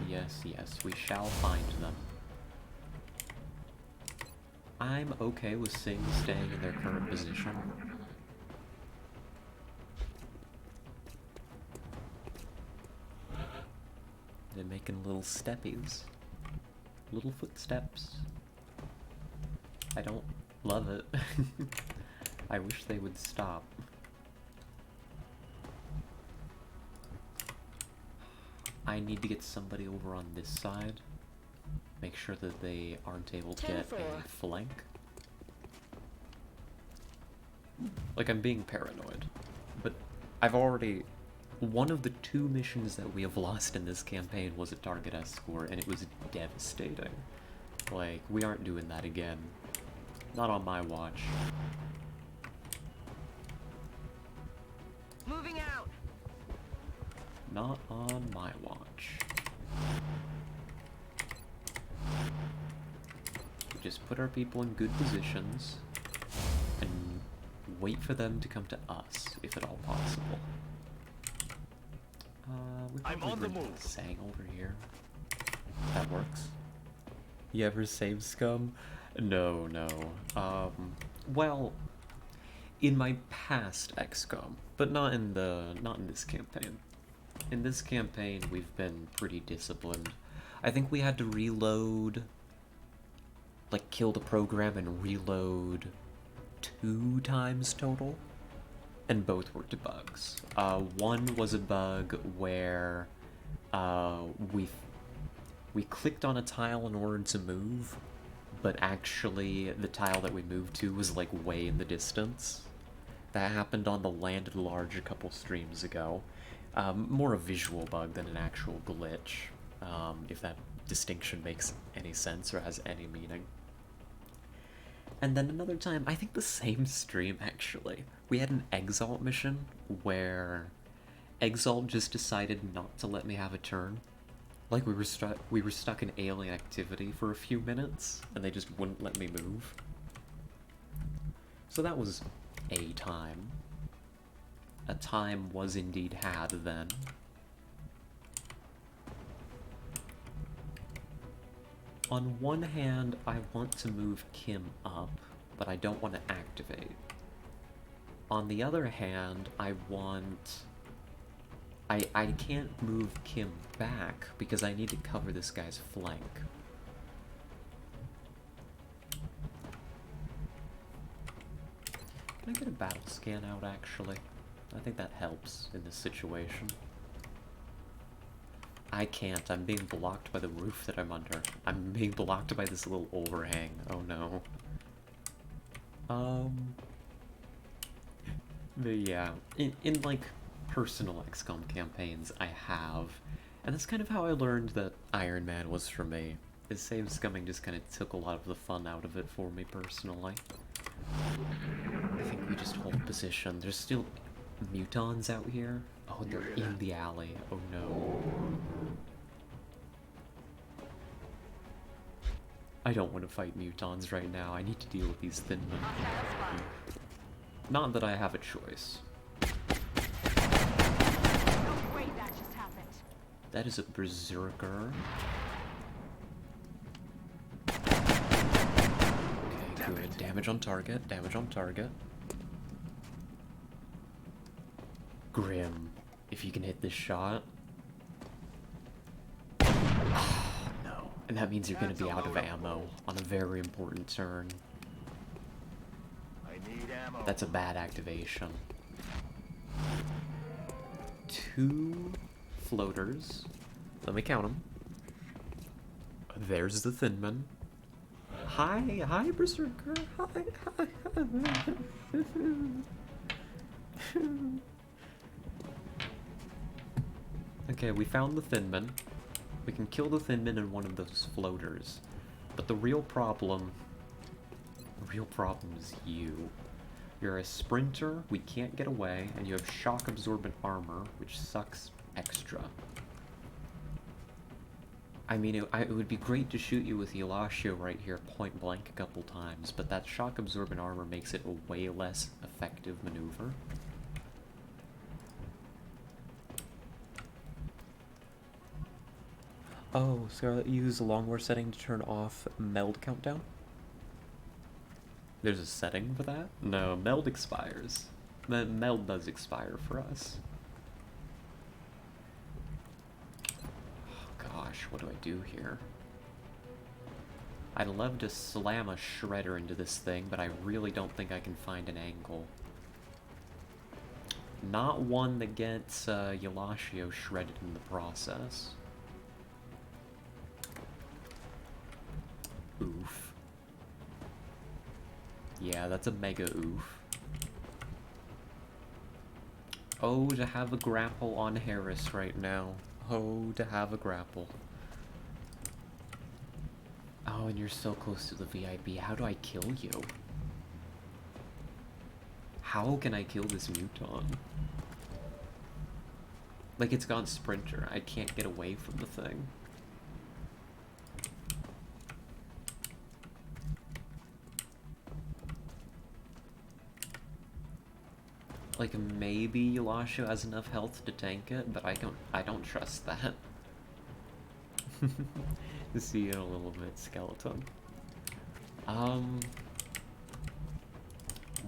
Yes, yes, we shall find them. I'm okay with Sing staying in their current position. They're making little steppies. Little footsteps. I don't love it. I wish they would stop. I need to get somebody over on this side. Make sure that they aren't able to get a flank. Like, I'm being paranoid. But I've already... One of the 2 missions that we have lost in this campaign was a target escort, and it was devastating. Like, we aren't doing that again. Not on my watch. Moving out. Not on my watch. We just put our people in good positions and wait for them to come to us, if at all possible. We I'm on the move. Sang over here. That works. You ever save scum? No, no. Well, in my past XCOM, but not in this campaign. In this campaign, we've been pretty disciplined. I think we had to reload, like, kill the program and reload 2 times total, and both were bugs. One was a bug where we clicked on a tile in order to move, but actually the tile that we moved to was like way in the distance. That happened on the Landed Large a couple streams ago. More a visual bug than an actual glitch, if that distinction makes any sense or has any meaning. And then another time, I think the same stream actually, we had an Exalt mission where Exalt just decided not to let me have a turn. Like, we were stuck in alien activity for a few minutes, and they just wouldn't let me move. So that was a time. A time was indeed had then. On one hand, I want to move Kim up, but I don't want to activate. On the other hand, I can't move Kim back because I need to cover this guy's flank. Can I get a battle scan out, actually? I think that helps in this situation. I can't. I'm being blocked by the roof that I'm under. I'm being blocked by this little overhang. Oh no. But yeah, in like personal XCOM campaigns I have, and that's kind of how I learned that Iron Man was for me. Is Save Scumming just kind of took a lot of the fun out of it for me personally. I think we just hold position. There's still mutons out here. Oh, they're in the alley. Oh no. I don't want to fight mutons right now. I need to deal with these thin men. Not that I have a choice. Oh, wait, that just happened. That is a berserker. good. Damage on target. Damage on target. Grim. If you can hit this shot. No. And that means you're going to be out of ammo on a very important turn. I need ammo. That's a bad activation. 2 floaters. Let me count them. There's the Thinman. Hi, Berserker. Hi. Okay, we found the Thinman. We can kill the Thinman in one of those floaters. But the real problem is you. You're a sprinter, we can't get away, and you have shock absorbent armor, which sucks extra. I mean, it would be great to shoot you with Elasio right here point blank a couple times, but that shock absorbent armor makes it a way less effective maneuver. Oh, Scarlet, use the long war setting to turn off meld countdown? There's a setting for that? No, meld expires. Meld does expire for us. Oh gosh, what do I do here? I'd love to slam a shredder into this thing, but I really don't think I can find an angle. Not one that gets Elasio shredded in the process. Oof. Yeah, that's a mega oof. Oh, to have a grapple on Harris right now. Oh, to have a grapple. Oh, and you're so close to the VIP. How do I kill you? How can I kill this Muton? Like, it's gone Sprinter. I can't get away from the thing. Like, maybe Elasio has enough health to tank it, but I don't trust that. See you in a little bit, Skeleton.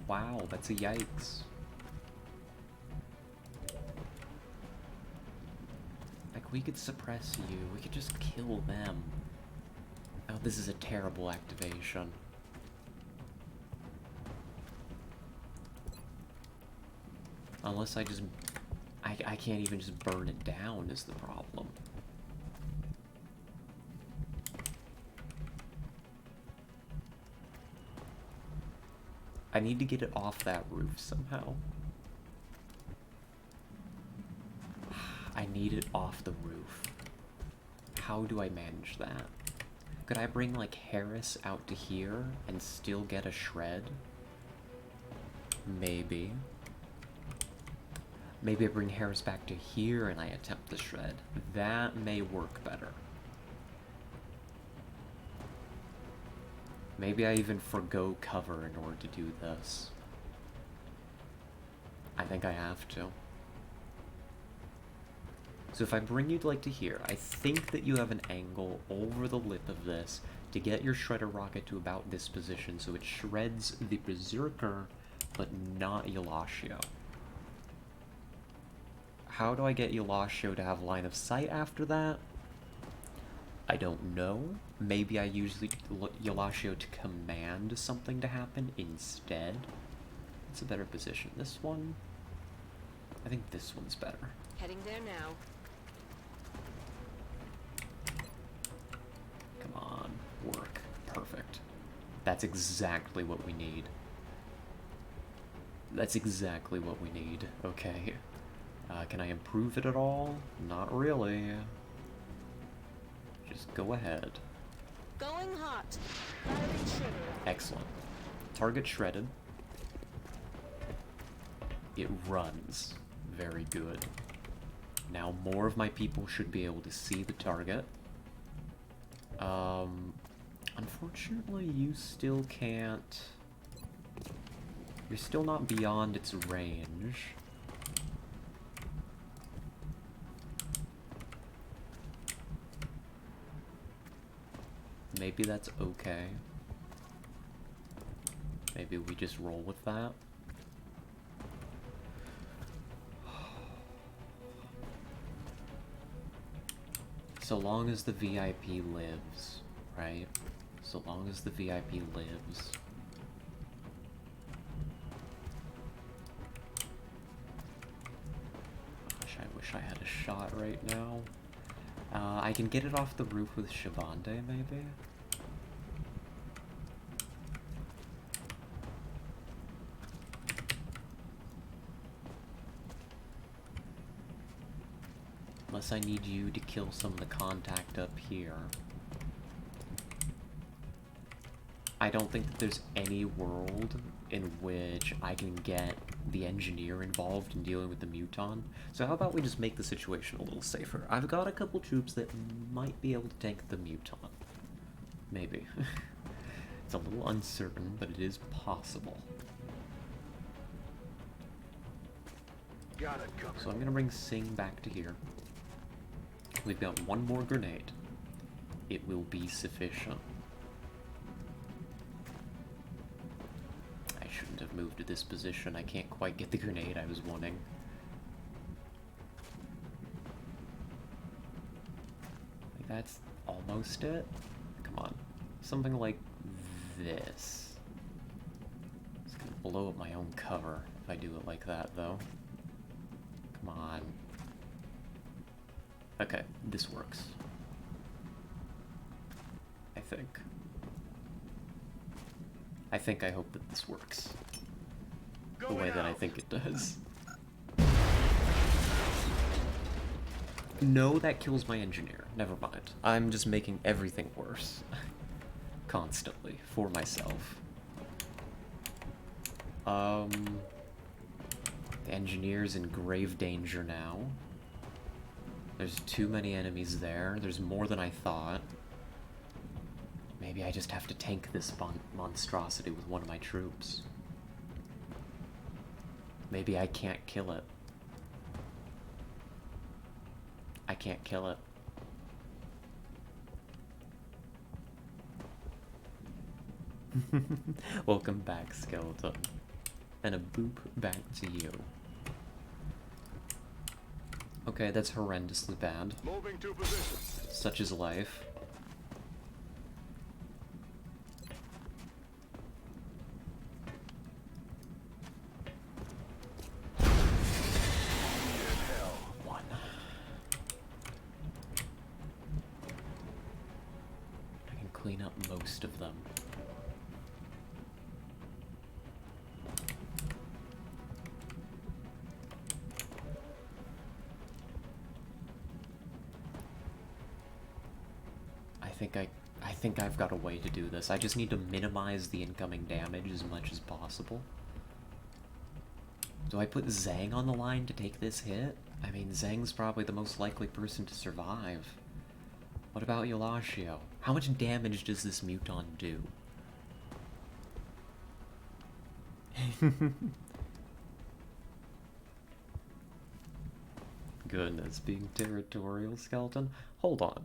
Wow, that's a yikes. Like, we could suppress you, we could just kill them. Oh, this is a terrible activation. Unless I just... I can't even just burn it down is the problem. I need to get it off that roof somehow. I need it off the roof. How do I manage that? Could I bring, like, Harris out to here and still get a shred? Maybe. Maybe I bring Harris back to here and I attempt the shred. That may work better. Maybe I even forgo cover in order to do this. I think I have to. So if I bring you like to here, I think that you have an angle over the lip of this to get your shredder rocket to about this position so it shreds the Berserker, but not Elasio. How do I get Elasio to have line of sight after that? I don't know. Maybe I use Elasio to command something to happen instead. It's a better position. This one? I think this one's better. Heading there now. Come on. Work. Perfect. That's exactly what we need. That's exactly what we need. Okay. Can I improve it at all? Not really. Just go ahead. Going hot. Firing shredder. Excellent. Target shredded. It runs. Very good. Now more of my people should be able to see the target. Unfortunately, you still can't... You're still not beyond its range. Maybe that's okay. Maybe we just roll with that. So long as the VIP lives, right? So long as the VIP lives. Gosh, I wish I had a shot right now. I can get it off the roof with Shavande, maybe? Unless I need you to kill some of the contact up here. I don't think that there's any world in which I can get the engineer involved in dealing with the muton. So how about we just make the situation a little safer? I've got a couple troops that might be able to tank the muton. Maybe. It's a little uncertain, but it is possible. Got it covered. So I'm gonna bring Sing back to here. We've got one more grenade. It will be sufficient. I shouldn't have moved to this position. I can't quite get the grenade I was wanting. Like, that's almost it. Come on. Something like this. It's gonna blow up my own cover if I do it like that, though. Come on. Okay, this works. I hope that this works. The way that I think it does. No, that kills my engineer. Never mind. I'm just making everything worse. Constantly. For myself. The engineer's in grave danger now. There's too many enemies there. There's more than I thought. Maybe I just have to tank this monstrosity with one of my troops. Maybe I can't kill it. I can't kill it. Welcome back, Skeleton. And a boop back to you. Okay, that's horrendously bad. Moving to position. Such is life. One. I can clean up most of them. I think I've got a way to do this. I just need to minimize the incoming damage as much as possible. Do I put Zhang on the line to take this hit? I mean, Zhang's probably the most likely person to survive. What about Yolashio? How much damage does this muton do? Goodness, being territorial, Skeleton. Hold on.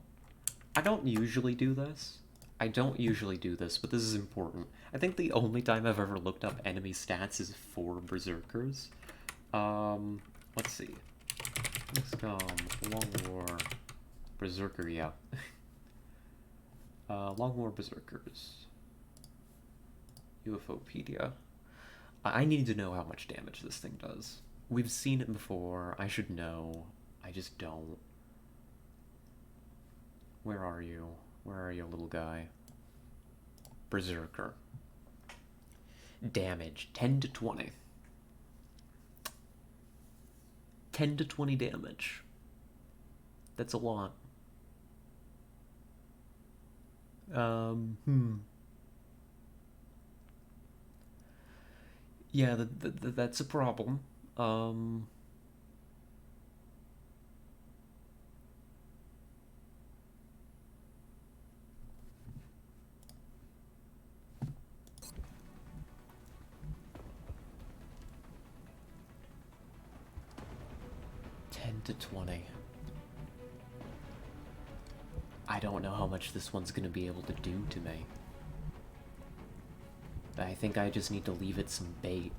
I don't usually do this. But this is important. I think the only time I've ever looked up enemy stats is for Berserkers. Let's see. XCOM, Long War, Berserker, yeah. Long War Berserkers. UFOpedia. I need to know how much damage this thing does. We've seen it before. I should know. I just don't. Where are you? Where are you, little guy? Berserker. Damage, 10 to 20. 10 to 20 damage. That's a lot. Yeah, that's a problem. 10 to 20. I don't know how much this one's gonna be able to do to me. I think I just need to leave it some bait.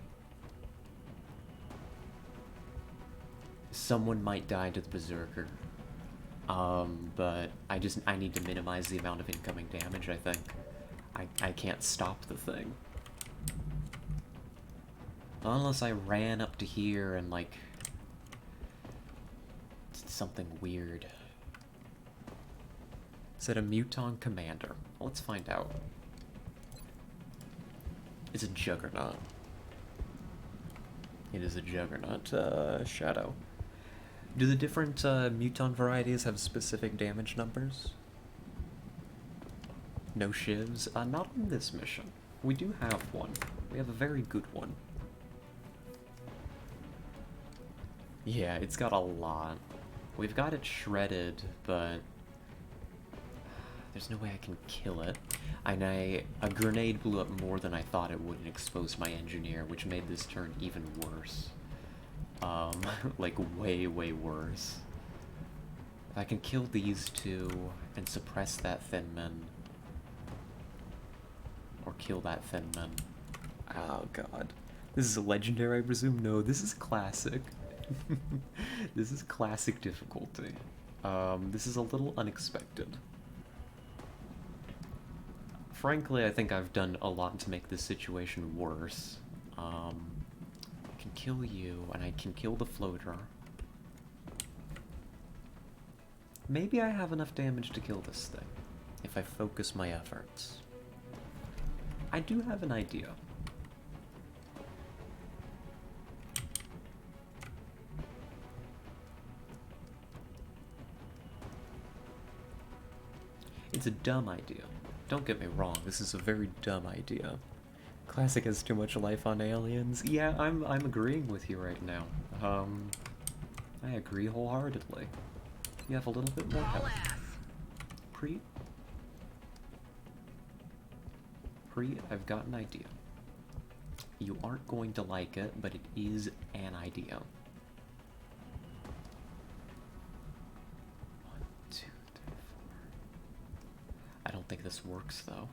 Someone might die to the Berserker. But I need to minimize the amount of incoming damage, I think. I can't stop the thing. Unless I ran up to here and, like, did something weird. Is it a Muton Commander? Let's find out. It's a Juggernaut. It is a Juggernaut, Shadow. Do the different Muton varieties have specific damage numbers? No shivs? Not on this mission. We do have one. We have a very good one. Yeah, it's got a lot. We've got it shredded, but there's no way I can kill it. And a grenade blew up more than I thought it would and exposed my engineer, which made this turn even worse. Like way, way worse. If I can kill these two and suppress that Thinman, or kill that Thinman. Oh god. This is a legendary, I presume? No, this is classic. This is classic difficulty. This is a little unexpected. Frankly, I think I've done a lot to make this situation worse. I can kill you, and I can kill the floater. Maybe I have enough damage to kill this thing, if I focus my efforts. I do have an idea. It's a dumb idea. Don't get me wrong, this is a very dumb idea. Classic has too much life on aliens. Yeah, I'm agreeing with you right now. I agree wholeheartedly. You have a little bit more health. Preet, I've got an idea. You aren't going to like it, but it is an idea. 1, 2, 3, 4. I don't think this works, though.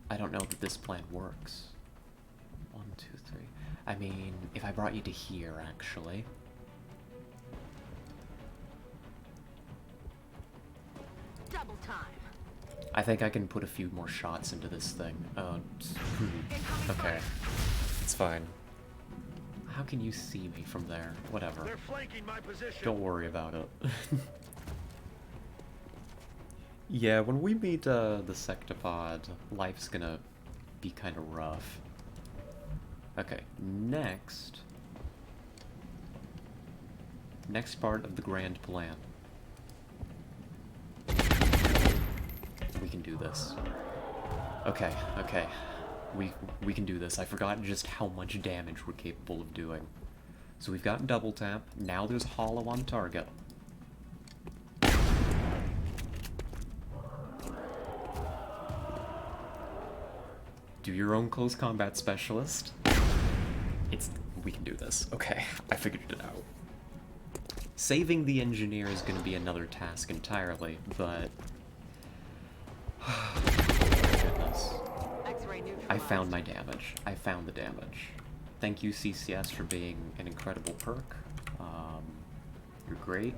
I don't know that this plan works. 1, 2, 3. I mean, if I brought you to here, actually. Double time. I think I can put a few more shots into this thing. Okay. It's fine. How can you see me from there? Whatever. They're flanking my position. Don't worry about it. Yeah, when we meet the Sectopod, life's gonna be kind of rough. Okay, next part of the grand plan. We can do this. Okay. We can do this. I forgot just how much damage we're capable of doing. So we've got double tap. Now there's hollow on target. Do your own close combat specialist. We can do this. Okay, I figured it out. Saving the engineer is going to be another task entirely, but goodness. I found my damage. I found the damage. Thank you, CCS, for being an incredible perk. You're great.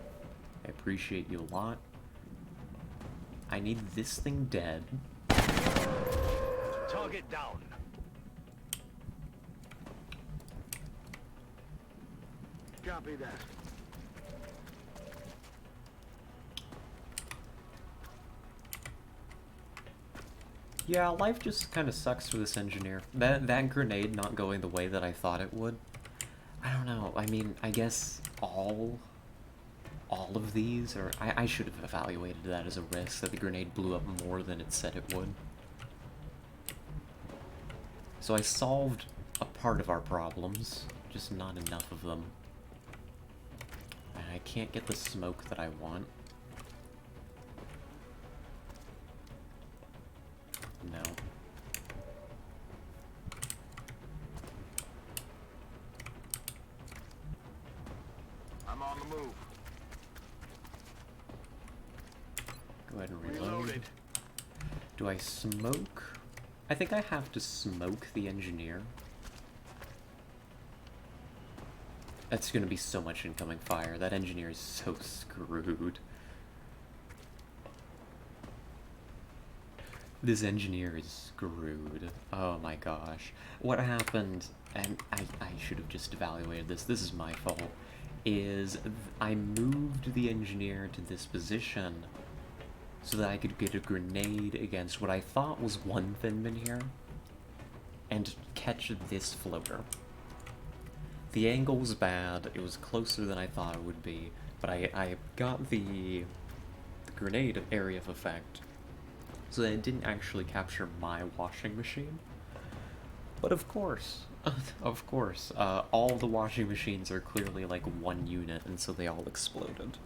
I appreciate you a lot. I need this thing dead. Target down. Copy that. Yeah, life just kind of sucks for this engineer. That grenade not going the way that I thought it would. I don't know. I mean, I guess all of these, or I should have evaluated that as a risk, that the grenade blew up more than it said it would. So I solved a part of our problems, just not enough of them. And I can't get the smoke that I want. No. I'm on the move. Go ahead and reload. Reloaded. Do I smoke? I think I have to smoke the engineer. That's gonna be so much incoming fire. That engineer is so screwed. This engineer is screwed. Oh my gosh. What happened, and I should have just evaluated this, this is my fault, is I moved the engineer to this position so that I could get a grenade against what I thought was one Thinman here, and catch this floater. The angle was bad, it was closer than I thought it would be, but I got the grenade area of effect so that it didn't actually capture my washing machine. But of course, all the washing machines are clearly like one unit, and so they all exploded.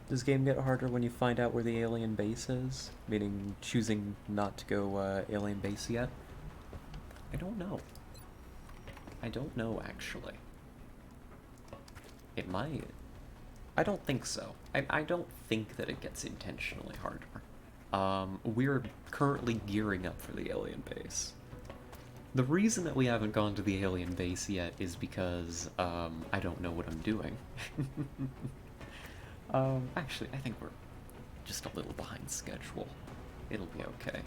Does game get harder when you find out where the alien base is? Meaning choosing not to go alien base yet? I don't know. I don't know, actually. It might. I don't think so. I don't think that it gets intentionally harder. We're currently gearing up for the alien base. The reason that we haven't gone to the alien base yet is because, I don't know what I'm doing. Actually, I think we're just a little behind schedule. It'll be okay.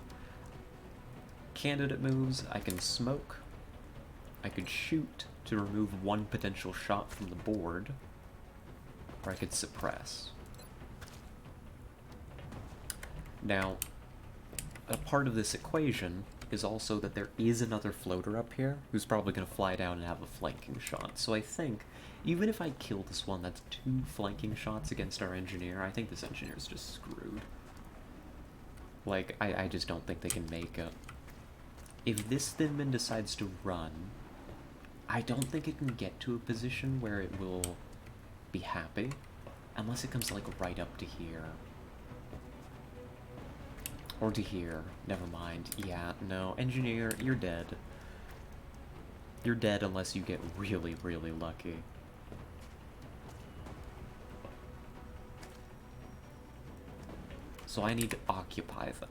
Candidate moves, I can smoke. I could shoot to remove one potential shot from the board, or I could suppress. Now, a part of this equation is also that there is another floater up here who's probably going to fly down and have a flanking shot. So I think, even if I kill this one, that's 2 flanking shots against our engineer. I think this engineer's just screwed. Like, I just don't think they can make it. If this Thinman decides to run, I don't think it can get to a position where it will be happy, unless it comes like right up to here. Or to here. Never mind. Yeah, no. Engineer, you're dead. You're dead unless you get really, really lucky. So I need to occupy them.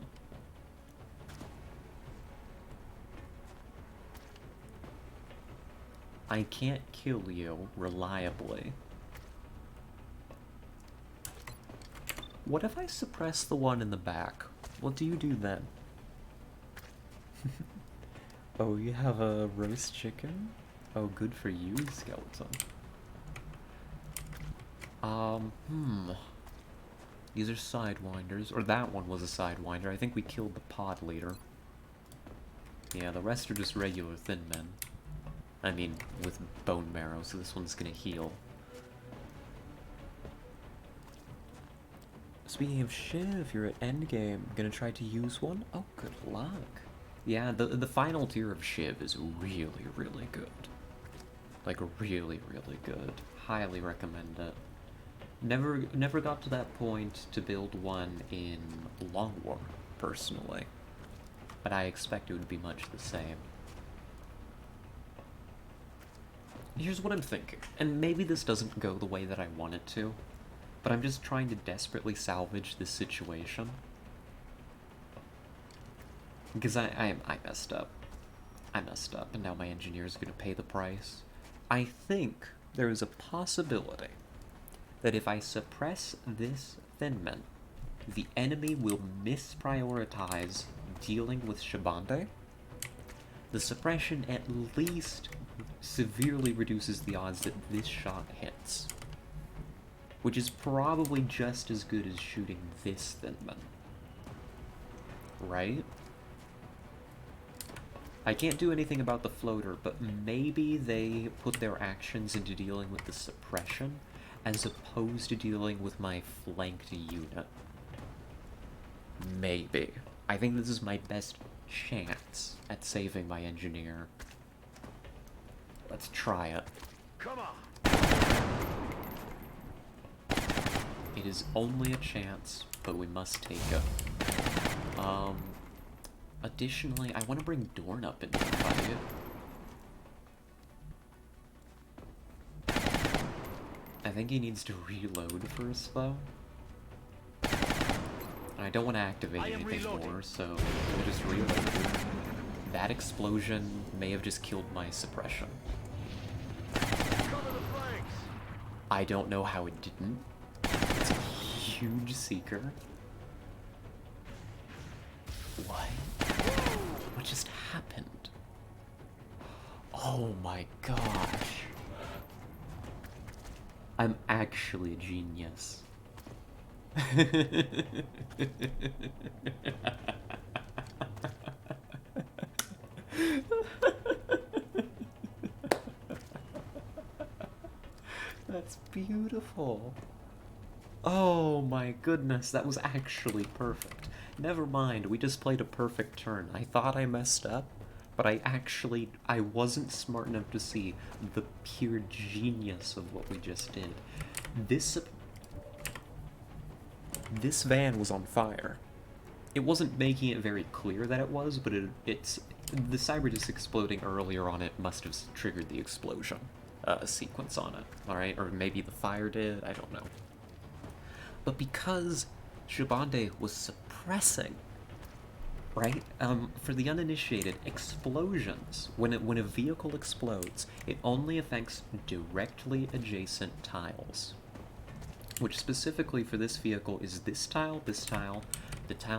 I can't kill you reliably. What if I suppress the one in the back? What do you do then? Oh, you have a roast chicken? Oh, good for you, skeleton. These are sidewinders, or that one was a sidewinder. I think we killed the pod leader. Yeah, the rest are just regular thin men. I mean, with bone marrow, so this one's gonna heal. Speaking of Shiv, you're at endgame. Gonna try to use one? Oh, good luck. Yeah, the final tier of Shiv is really, really good. Like, really, really good. Highly recommend it. Never got to that point to build one in Long War, personally. But I expect it would be much the same. Here's what I'm thinking, and maybe this doesn't go the way that I want it to, but I'm just trying to desperately salvage this situation. Because I messed up. I messed up, and now my engineer's gonna pay the price. I think there is a possibility that if I suppress this Thinman, the enemy will misprioritize dealing with Shabande. The suppression at least severely reduces the odds that this shot hits, which is probably just as good as shooting this Thinman. Right? I can't do anything about the floater, but maybe they put their actions into dealing with the suppression as opposed to dealing with my flanked unit. Maybe. I think this is my best chance at saving my engineer. Let's try it. Come on. It is only a chance, but we must take it. Additionally, I want to bring Dorn up into the fight. I think he needs to reload first, though. And I don't want to activate I am anything reloading. more, so we'll just reload. That explosion may have just killed my suppression. Cover the flanks. I don't know how it didn't. It's a huge seeker. What? What just happened? Oh my gosh. I'm actually a genius. That's beautiful. Oh my goodness, that was actually perfect. Never mind, we just played a perfect turn. I thought I messed up, but I wasn't smart enough to see the pure genius of what we just did. This van was on fire. It wasn't making it very clear that it was, but it's the cyber disc exploding earlier on it must have triggered the explosion sequence on it, alright? Or maybe the fire did, I don't know. But because Shibande was suppressing, right? For the uninitiated, explosions, when a vehicle explodes, it only affects directly adjacent tiles. Which specifically for this vehicle is this tile, the tile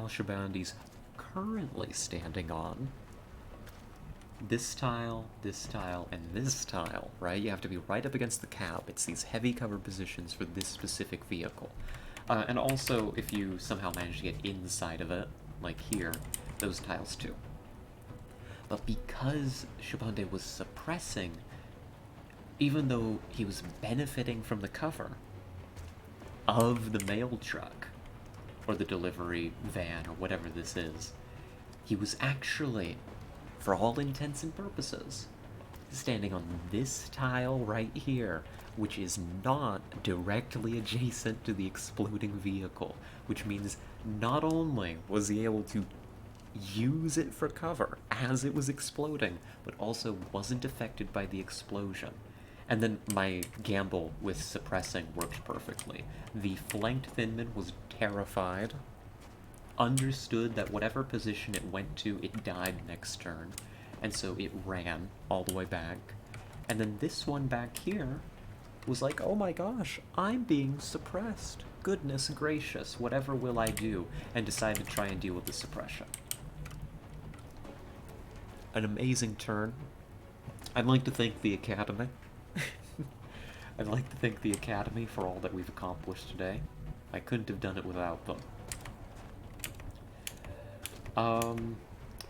Shibande's currently standing on, this tile, and this tile, right? You have to be right up against the cab. It's these heavy cover positions for this specific vehicle. And also, if you somehow manage to get inside of it, like here, those tiles too. But because Shibande was suppressing, even though he was benefiting from the cover of the mail truck, or the delivery van, or whatever this is, he was actually, for all intents and purposes, standing on this tile right here, which is not directly adjacent to the exploding vehicle, which means not only was he able to use it for cover as it was exploding, but also wasn't affected by the explosion. And then my gamble with suppressing worked perfectly. The flanked Thinman was terrified, understood that whatever position it went to, it died next turn, and so it ran all the way back. And then this one back here was like, oh my gosh, I'm being suppressed. Goodness gracious, whatever will I do? And decided to try and deal with the suppression. An amazing turn. I'd like to thank the Academy. I'd like to thank the Academy for all that we've accomplished today. I couldn't have done it without them.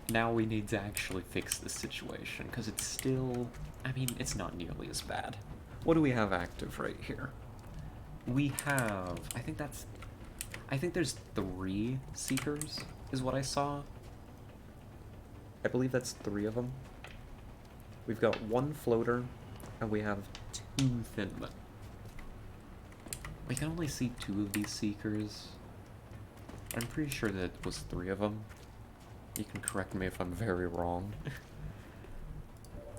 Now we need to actually fix this situation, because it's still... I mean, it's not nearly as bad. What do we have active right here? We have... I think there's 3 Seekers, is what I saw. I believe that's 3 of them. We've got 1 floater, and we have 2 Thinmen. We can only see 2 of these Seekers. I'm pretty sure that it was 3 of them. You can correct me if I'm very wrong.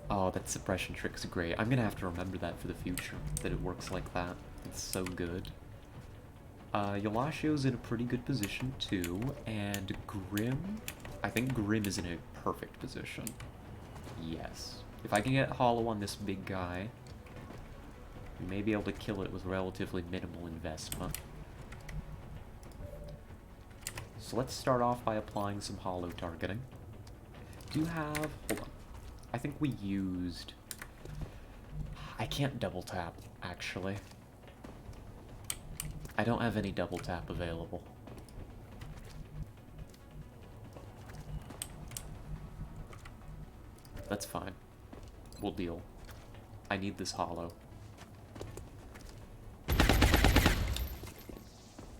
Oh, that suppression trick's great. I'm gonna have to remember that for the future, that it works like that. It's so good. Yolashio's in a pretty good position too, and Grim... I think Grim is in a perfect position. Yes. If I can get Hollow on this big guy, we may be able to kill it with relatively minimal investment. So let's start off by applying some Hollow targeting. Do you have... hold on. I think we used... I can't double tap, actually. I don't have any double tap available. That's fine. We'll deal. I need this Hollow.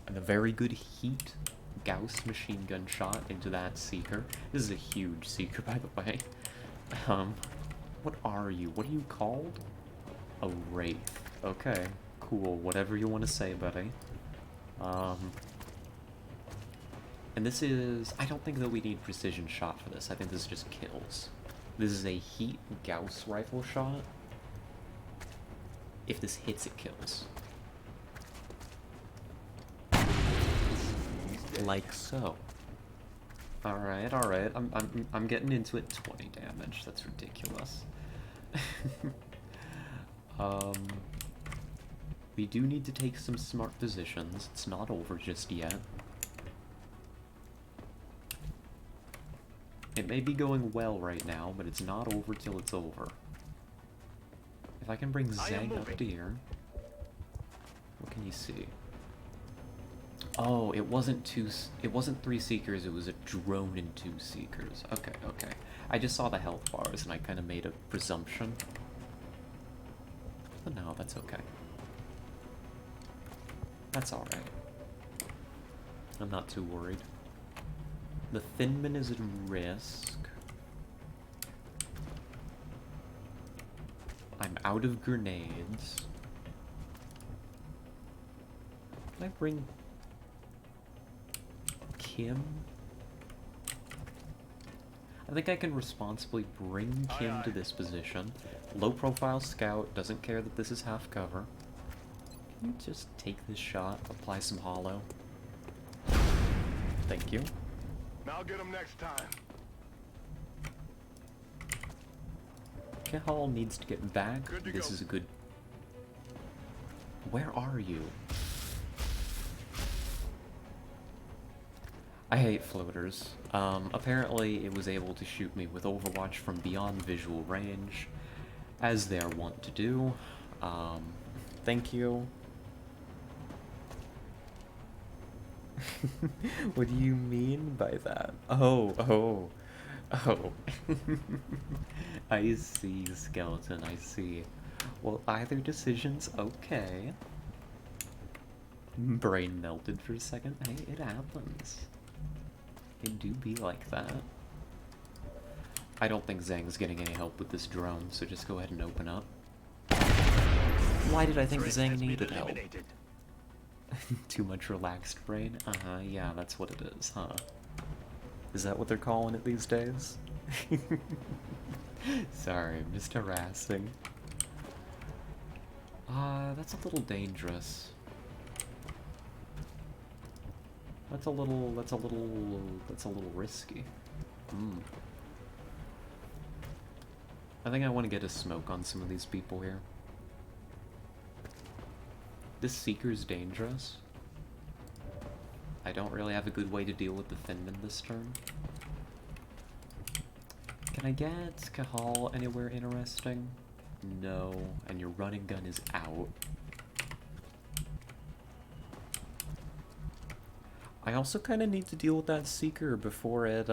And a very good heat Gauss machine gun shot into that Seeker. This is a huge Seeker, by the way. What are you? What are you called? A Wraith. Okay, cool. Whatever you want to say, buddy. And this is... I don't think that we need precision shot for this. I think this is just kills. This is a heat Gauss rifle shot. If this hits, it kills. Like so. Alright, alright. I'm getting into it. 20 damage. That's ridiculous. We do need to take some smart positions. It's not over just yet. It may be going well right now, but it's not over till it's over. If I can bring Zang up to here. What can you see? Oh, it wasn't 3 Seekers, it was a drone and 2 Seekers. Okay, okay. I just saw the health bars and I kind of made a presumption. But no, that's okay. That's alright. I'm not too worried. The Thinman is at risk. I'm out of grenades. Can I bring Kim? I think I can responsibly bring Kim to this position. Low profile scout, doesn't care that this is half cover. Can you just take this shot, apply some hollow? Thank you. I'll get him next time. Kehal needs to get back. Good to This go. is a good... Where are you? I hate floaters. Apparently it was able to shoot me with Overwatch from beyond visual range, as they are wont to do. Thank you. What do you mean by that? Oh. I see, Skeleton, I see. Well, either decision's okay. Brain melted for a second. Hey, it happens. It do be like that. I don't think Zhang's getting any help with this drone, so just go ahead and open up. Why did I think Zhang needed help? Too much relaxed brain? Uh-huh, yeah, that's what it is, huh? Is that what they're calling it these days? Sorry, I'm just harassing. That's a little dangerous. That's a little risky. I think I want to get a smoke on some of these people here. This Seeker's dangerous. I don't really have a good way to deal with the Thinman this turn. Can I get Kahal anywhere interesting? No, and your running gun is out. I also kind of need to deal with that Seeker before it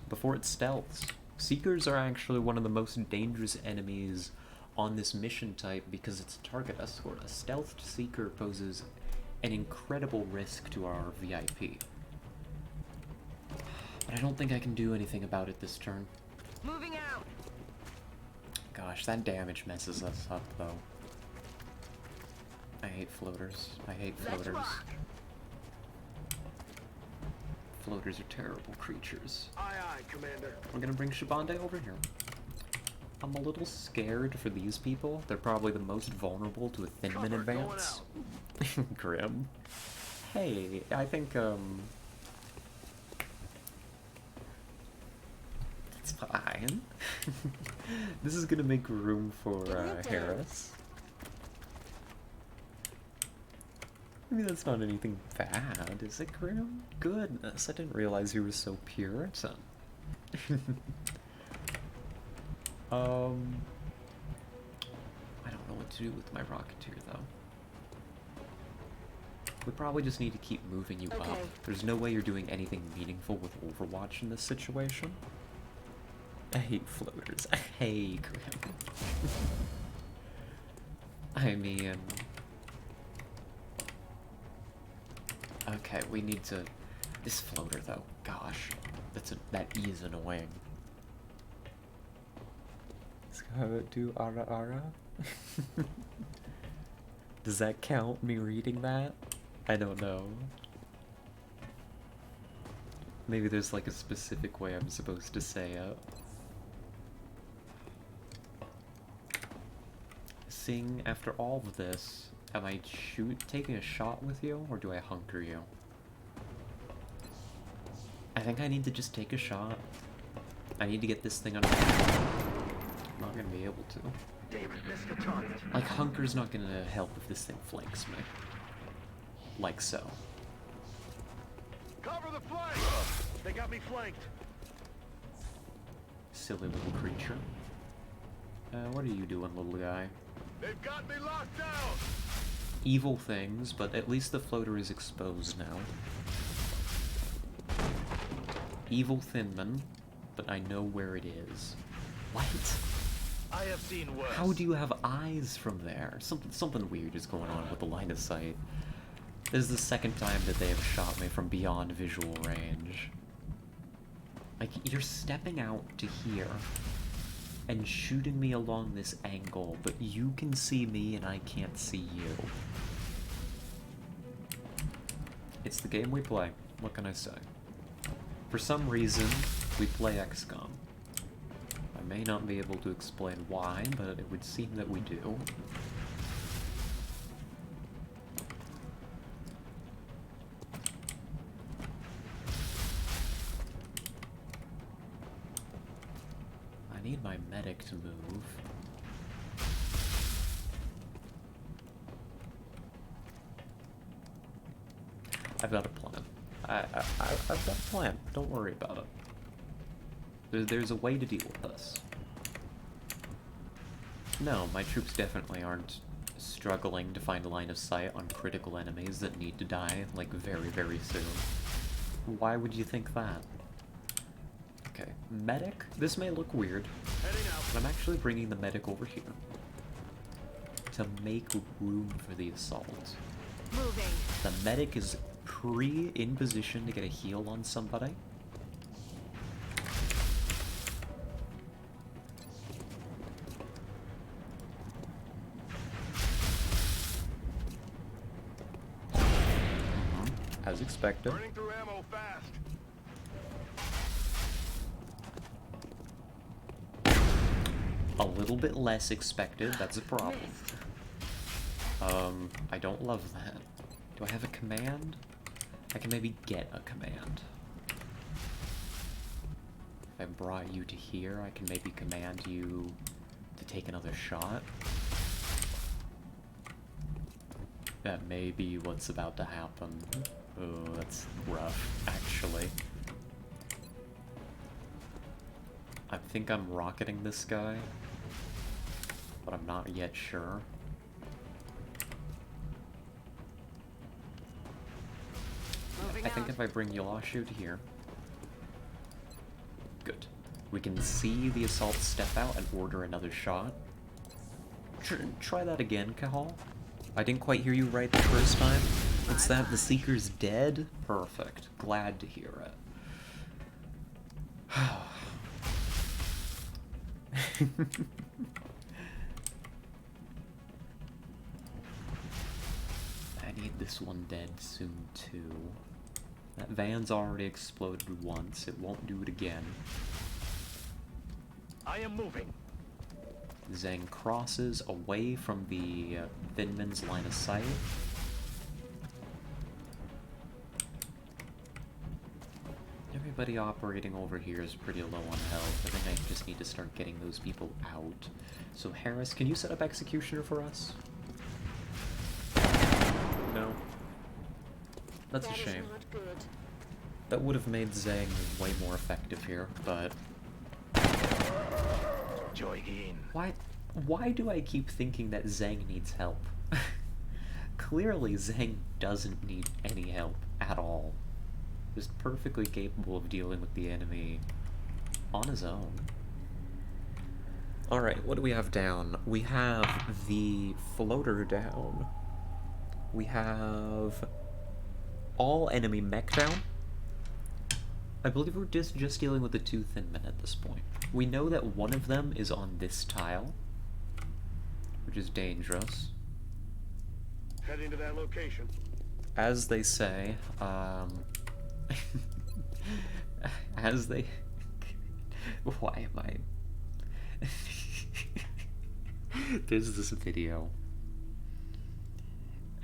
stealths. Seekers are actually one of the most dangerous enemies on this mission type because it's a target escort. A stealthed Seeker poses an incredible risk to our VIP. But I don't think I can do anything about it this turn. Moving out. Gosh, that damage messes us up, though. I hate floaters. I hate floaters. Let's rock. Floaters are terrible creatures. Aye, aye, Commander. We're gonna bring Shabande over here. I'm a little scared for these people. They're probably the most vulnerable to a Thinman Cover going advance. Grim. Hey, I think, it's fine. This is gonna make room for, Harris. I mean, that's not anything bad, is it, Grim? Goodness, I didn't realize you were so Puritan. I don't know what to do with my Rocketeer, though. We probably just need to keep moving you up. There's no way you're doing anything meaningful with Overwatch in this situation. I hate floaters. I hate Grim. I mean... Okay, we need to... This floater, though, gosh, that E is annoying. Do ara ara? Does that count, me reading that? I don't know. Maybe there's like a specific way I'm supposed to say it. Seeing after all of this, Am I taking a shot with you, or do I hunker you? I think I need to just take a shot. I need to get this thing under control. I'm not gonna be able to. David missed the target. Like, hunker's not gonna help if this thing flanks me. Like so. Cover the flank! They got me flanked. Silly little creature. What are you doing, little guy? They've got me locked down! Evil things, but at least the floater is exposed now. Evil Thinman, but I know where it is. What? I have seen worse. How do you have eyes from there? Something weird is going on with the line of sight. This is the second time that they have shot me from beyond visual range. Like, you're stepping out to here and shooting me along this angle, but you can see me and I can't see you. It's the game we play. What can I say? For some reason, we play XCOM. I may not be able to explain why, but it would seem that we do. I need my medic to move. I've got a plan. I've got a plan. Don't worry about it. There's a way to deal with this. No, my troops definitely aren't struggling to find a line of sight on critical enemies that need to die, like, very, very soon. Why would you think that? Okay, medic? This may look weird, but I'm actually bringing the medic over here to make room for the assault. Moving. The medic is in position to get a heal on somebody. As expected. Burning through ammo fast. A little bit less expected, that's a problem. I don't love that. Do I have a command? I can maybe get a command. If I brought you to here, I can maybe command you to take another shot. That may be what's about to happen. Oh, that's rough, actually. I think I'm rocketing this guy, but I'm not yet sure. I think if I bring Yolashu to here... Good. We can see the assault step out and order another shot. Try that again, Cahal. I didn't quite hear you right the first time. What's that? The Seeker's dead? Perfect. Glad to hear it. I need this one dead soon, too. That van's already exploded once. It won't do it again. I am moving. Zhang crosses away from the Thinman's line of sight. Everybody operating over here is pretty low on health. I think I just need to start getting those people out. So Harris, can you set up Executioner for us? No. That's a shame. Not good. That would have made Zhang way more effective here, but... Join. Why do I keep thinking that Zhang needs help? Clearly Zhang doesn't need any help at all. He's perfectly capable of dealing with the enemy on his own. Alright, what do we have down? We have the floater down. We have all enemy mech down. I believe we're just dealing with the two Thinmen at this point. We know that one of them is on this tile, which is dangerous. Heading to that location. As they say, as they... Why am I... There's this video.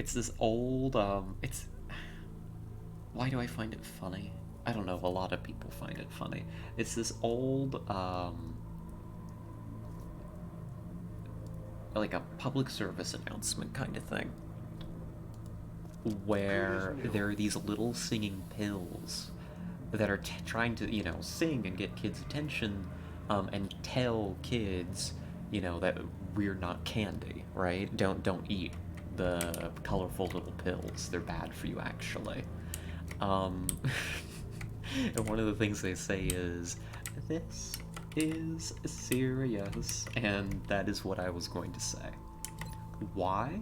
It's this old, it's... Why do I find it funny? I don't know, a lot of people find it funny. It's this old, like a public service announcement kind of thing, where there are these little singing pills that are trying to, you know, sing and get kids' attention, and tell kids, you know, that we're not candy, right? Don't eat the colorful little pills. They're bad for you, actually. And one of the things they say is, this is serious, and that is what I was going to say. Why?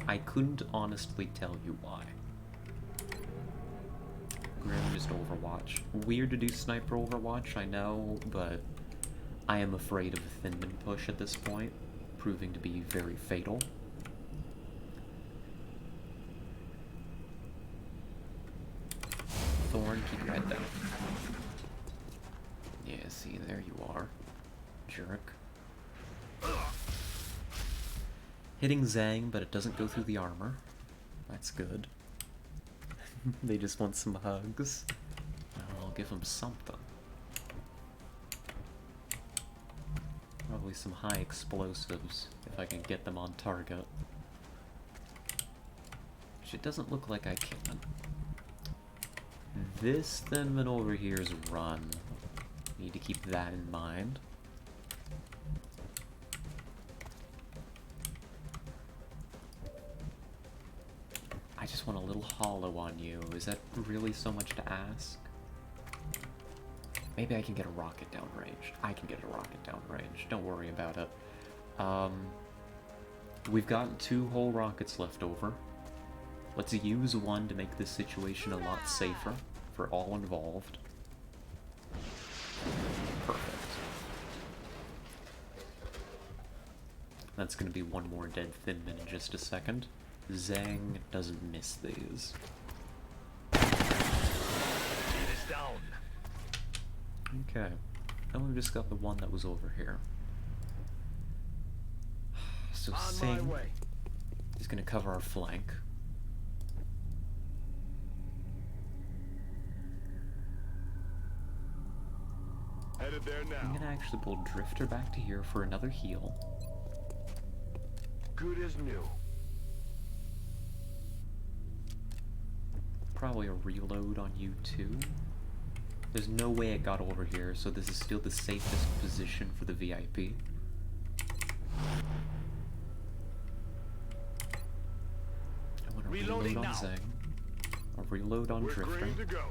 I couldn't honestly tell you why. Grim, just Overwatch. Weird to do sniper Overwatch, I know, but I am afraid of a Thinman push at this point, proving to be very fatal. Thorn, keep your head down. Yeah, see, there you are. Jerk. Hitting Zhang, but it doesn't go through the armor. That's good. They just want some hugs. I'll give them something. Probably some high explosives, if I can get them on target. Which it doesn't look like I can. This Thinman over here is run. Need to keep that in mind. I just want a little hollow on you. Is that really so much to ask? Maybe I can get a rocket downrange. I can get a rocket downrange. Don't worry about it. We've got 2 whole rockets left over. Let's use one to make this situation a lot safer for all involved. Perfect. That's gonna be one more dead Thinman in just a second. Zhang doesn't miss these. Okay. Then we've just got the one that was over here. So Sing is gonna cover our flank. Headed there now. I'm gonna actually pull Drifter back to here for another heal. Good as new. Probably a reload on you too. There's no way it got over here, so this is still the safest position for the VIP. I want to reload on Zhang. A reload on We're Drifter. green to go.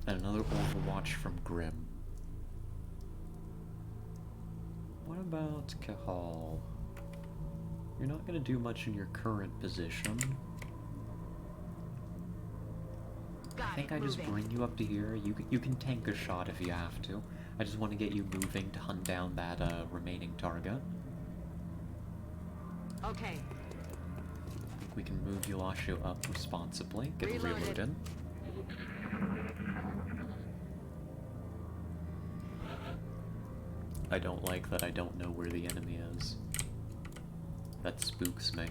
And another Overwatch from Grim. What about Cahal? You're not going to do much in your current position. I think I just bring you up to here. You can tank a shot if you have to. I just want to get you moving to hunt down that remaining target. Okay. I think we can move Yulashu up responsibly. Get the reload in. I don't like that I don't know where the enemy is. That spooks me.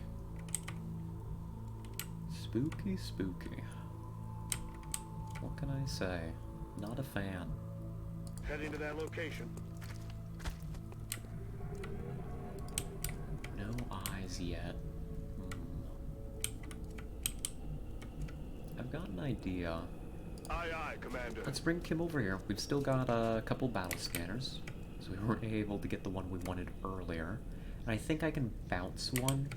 Spooky, spooky. What can I say? Not a fan. Heading to that location. No eyes yet. I've got an idea. Aye, aye, Commander. Let's bring Kim over here. We've still got a couple battle scanners, so we weren't able to get the one we wanted earlier. And I think I can bounce one.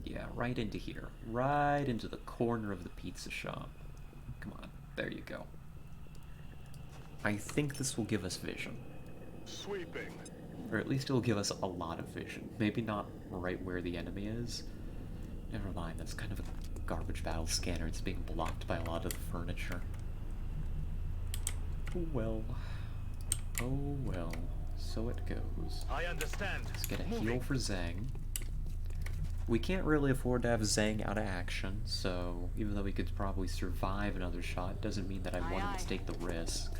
Yeah, right into here. Right into the corner of the pizza shop. Come on, there you go. I think this will give us vision. Sweeping. Or at least it'll give us a lot of vision. Maybe not right where the enemy is. Never mind, that's kind of a garbage battle scanner. It's being blocked by a lot of the furniture. Oh well. Oh well. So it goes. I understand. Let's get a heal for Zhang. We can't really afford to have Zhang out of action, so even though we could probably survive another shot, doesn't mean that I wanted to take the risk.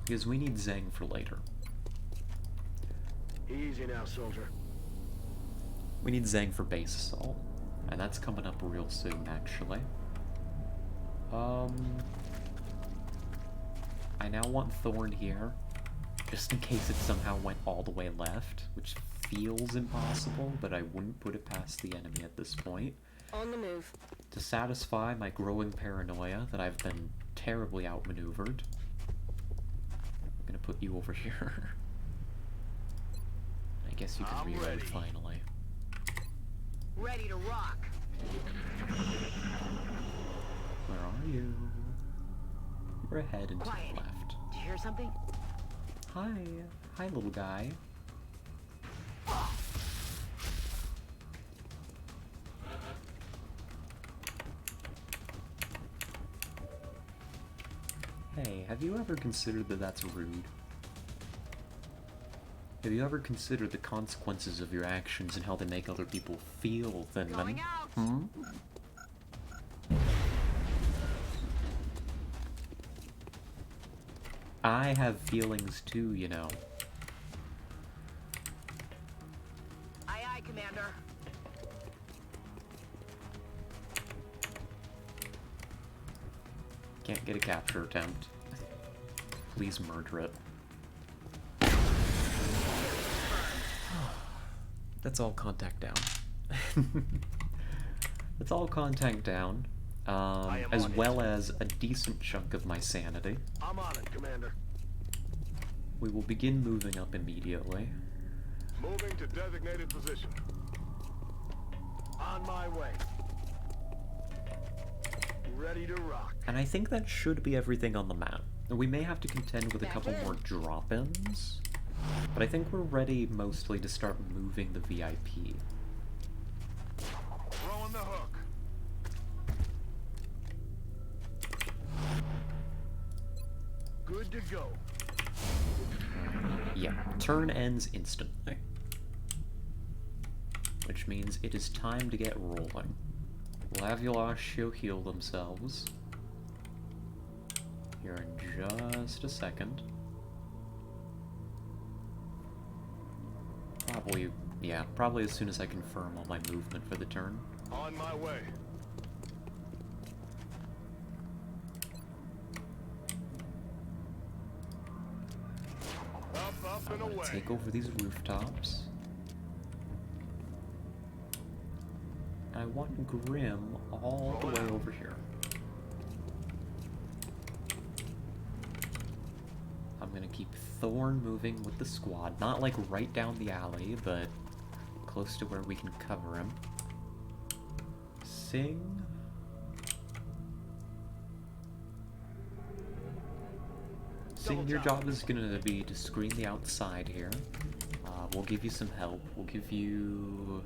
Because we need Zhang for later. Easy now, soldier. We need Zhang for base assault. And that's coming up real soon, actually. I now want Thorn here, just in case it somehow went all the way left, which feels impossible, but I wouldn't put it past the enemy at this point. On the move. To satisfy my growing paranoia that I've been terribly outmaneuvered, I'm gonna put you over here. I guess you can I'm reload ready. finally. Ready to rock. Where are you? You're ahead and to Quiet. the left. Did you hear something? Hi. Hi, little guy. Hey, have you ever considered that that's rude? Have you ever considered the consequences of your actions and how they make other people feel, Thinman? Going out. Hmm? I have feelings too, you know. Aye, aye, Commander. Can't get a capture attempt. Please murder it. That's all contact down. That's all contact down. As well as a decent chunk of my sanity. I'm on it, Commander. We will begin moving up immediately. Moving to designated position. On my way. Ready to rock. And I think that should be everything on the map. We may have to contend with a Back couple in. more drop-ins, but I think we're ready mostly to start moving the VIP. Throwing the hook. Good to go. Yeah, turn ends instantly. Which means it is time to get rolling. We'll have Yolashio heal themselves. Here in just a second. Probably as soon as I confirm all my movement for the turn. On my way. Up I'm and gonna away. take over these rooftops. I want Grim all the way over here. I'm gonna keep Thorn moving with the squad. Not like right down the alley, but close to where we can cover him. Sing. Sing, your job is gonna be to screen the outside here. We'll give you some help. We'll give you...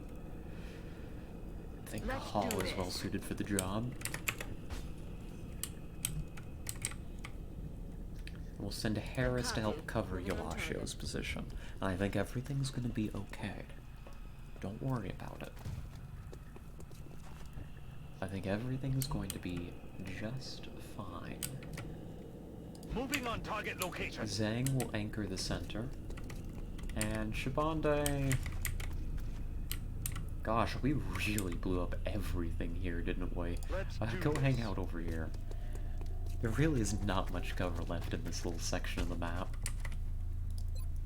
I think Let's Hall do is well this. suited for the job. We'll send Harris to help cover Yolashio's position. And I think everything's gonna be okay. Don't worry about it. I think everything's going to be just fine. Moving on target location. Zhang will anchor the center. And Shabande... Gosh, we really blew up everything here, didn't we? Let's do Go hang this. out over here. There really is not much cover left in this little section of the map.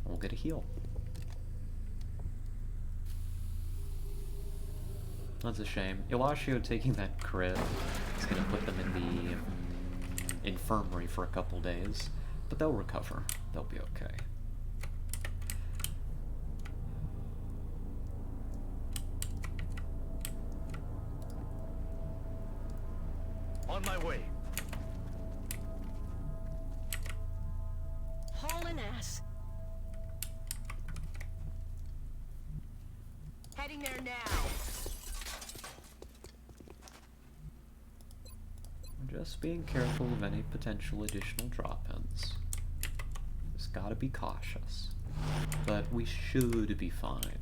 We'll get a heal. That's a shame. Yolashio taking that crit is gonna put them in the infirmary for a couple days, but they'll recover. They'll be okay. On my way. Hauling ass. Heading there now. Just being careful of any potential additional drop-ins. Just gotta be cautious. But we should be fine.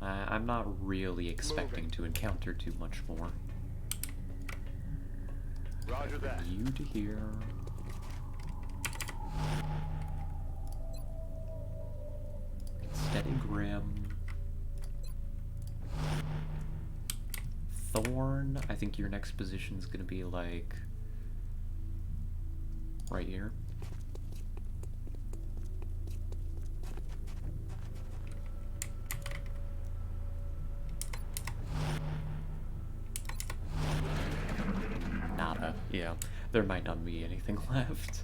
I'm not really expecting to encounter too much more. Roger that. You to here. Thorn, I think your next position is gonna be like right here. Nada. Yeah, there might not be anything left.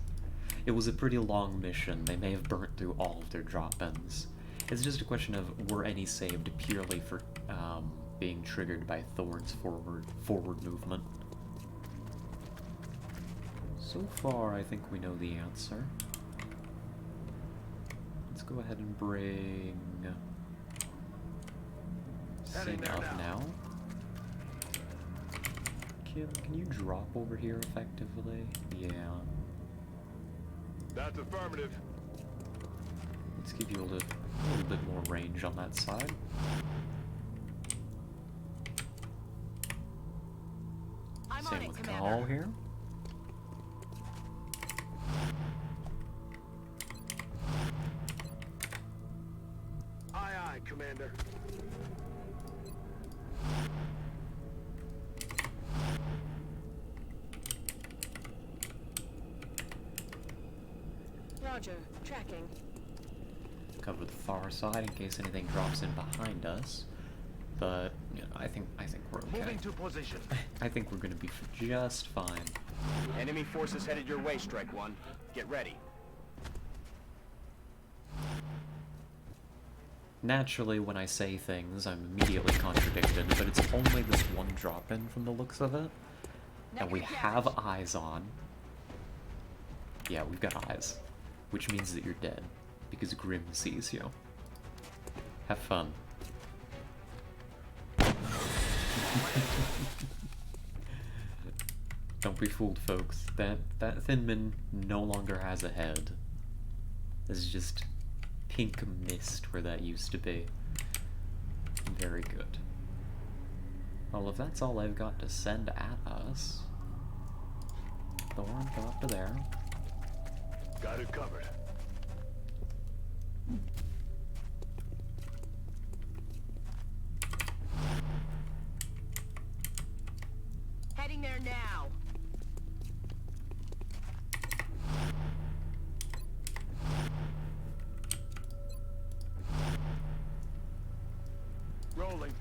It was a pretty long mission. They may have burnt through all of their drop-ins. It's just a question of were any saved purely for being triggered by Thorn's forward movement. So far, I think we know the answer. Let's go ahead and bring Heading Sing there up now. now. Kim, can you drop over here effectively? Yeah. That's affirmative. Let's give you a little bit more range on that side. I'm on Same it, with Commander. Call here. Aye, aye, Commander. Roger. Tracking. Cover the far side in case anything drops in behind us. But you know, I think we're okay. Moving to position. I think we're gonna be just fine. Enemy forces headed your way, Strike One. Get ready. Naturally, when I say things, I'm immediately contradicted, but it's only this one drop-in from the looks of it. And we Negative have damage. eyes on. Yeah, we've got eyes. Which means that you're dead. Because Grim sees you. Have fun. Don't be fooled, folks. That Thinman no longer has a head. There's just pink mist where that used to be. Very good. Well, if that's all I've got to send at us... Thorn, go up to there. Got it covered. Heading there now. Rolling.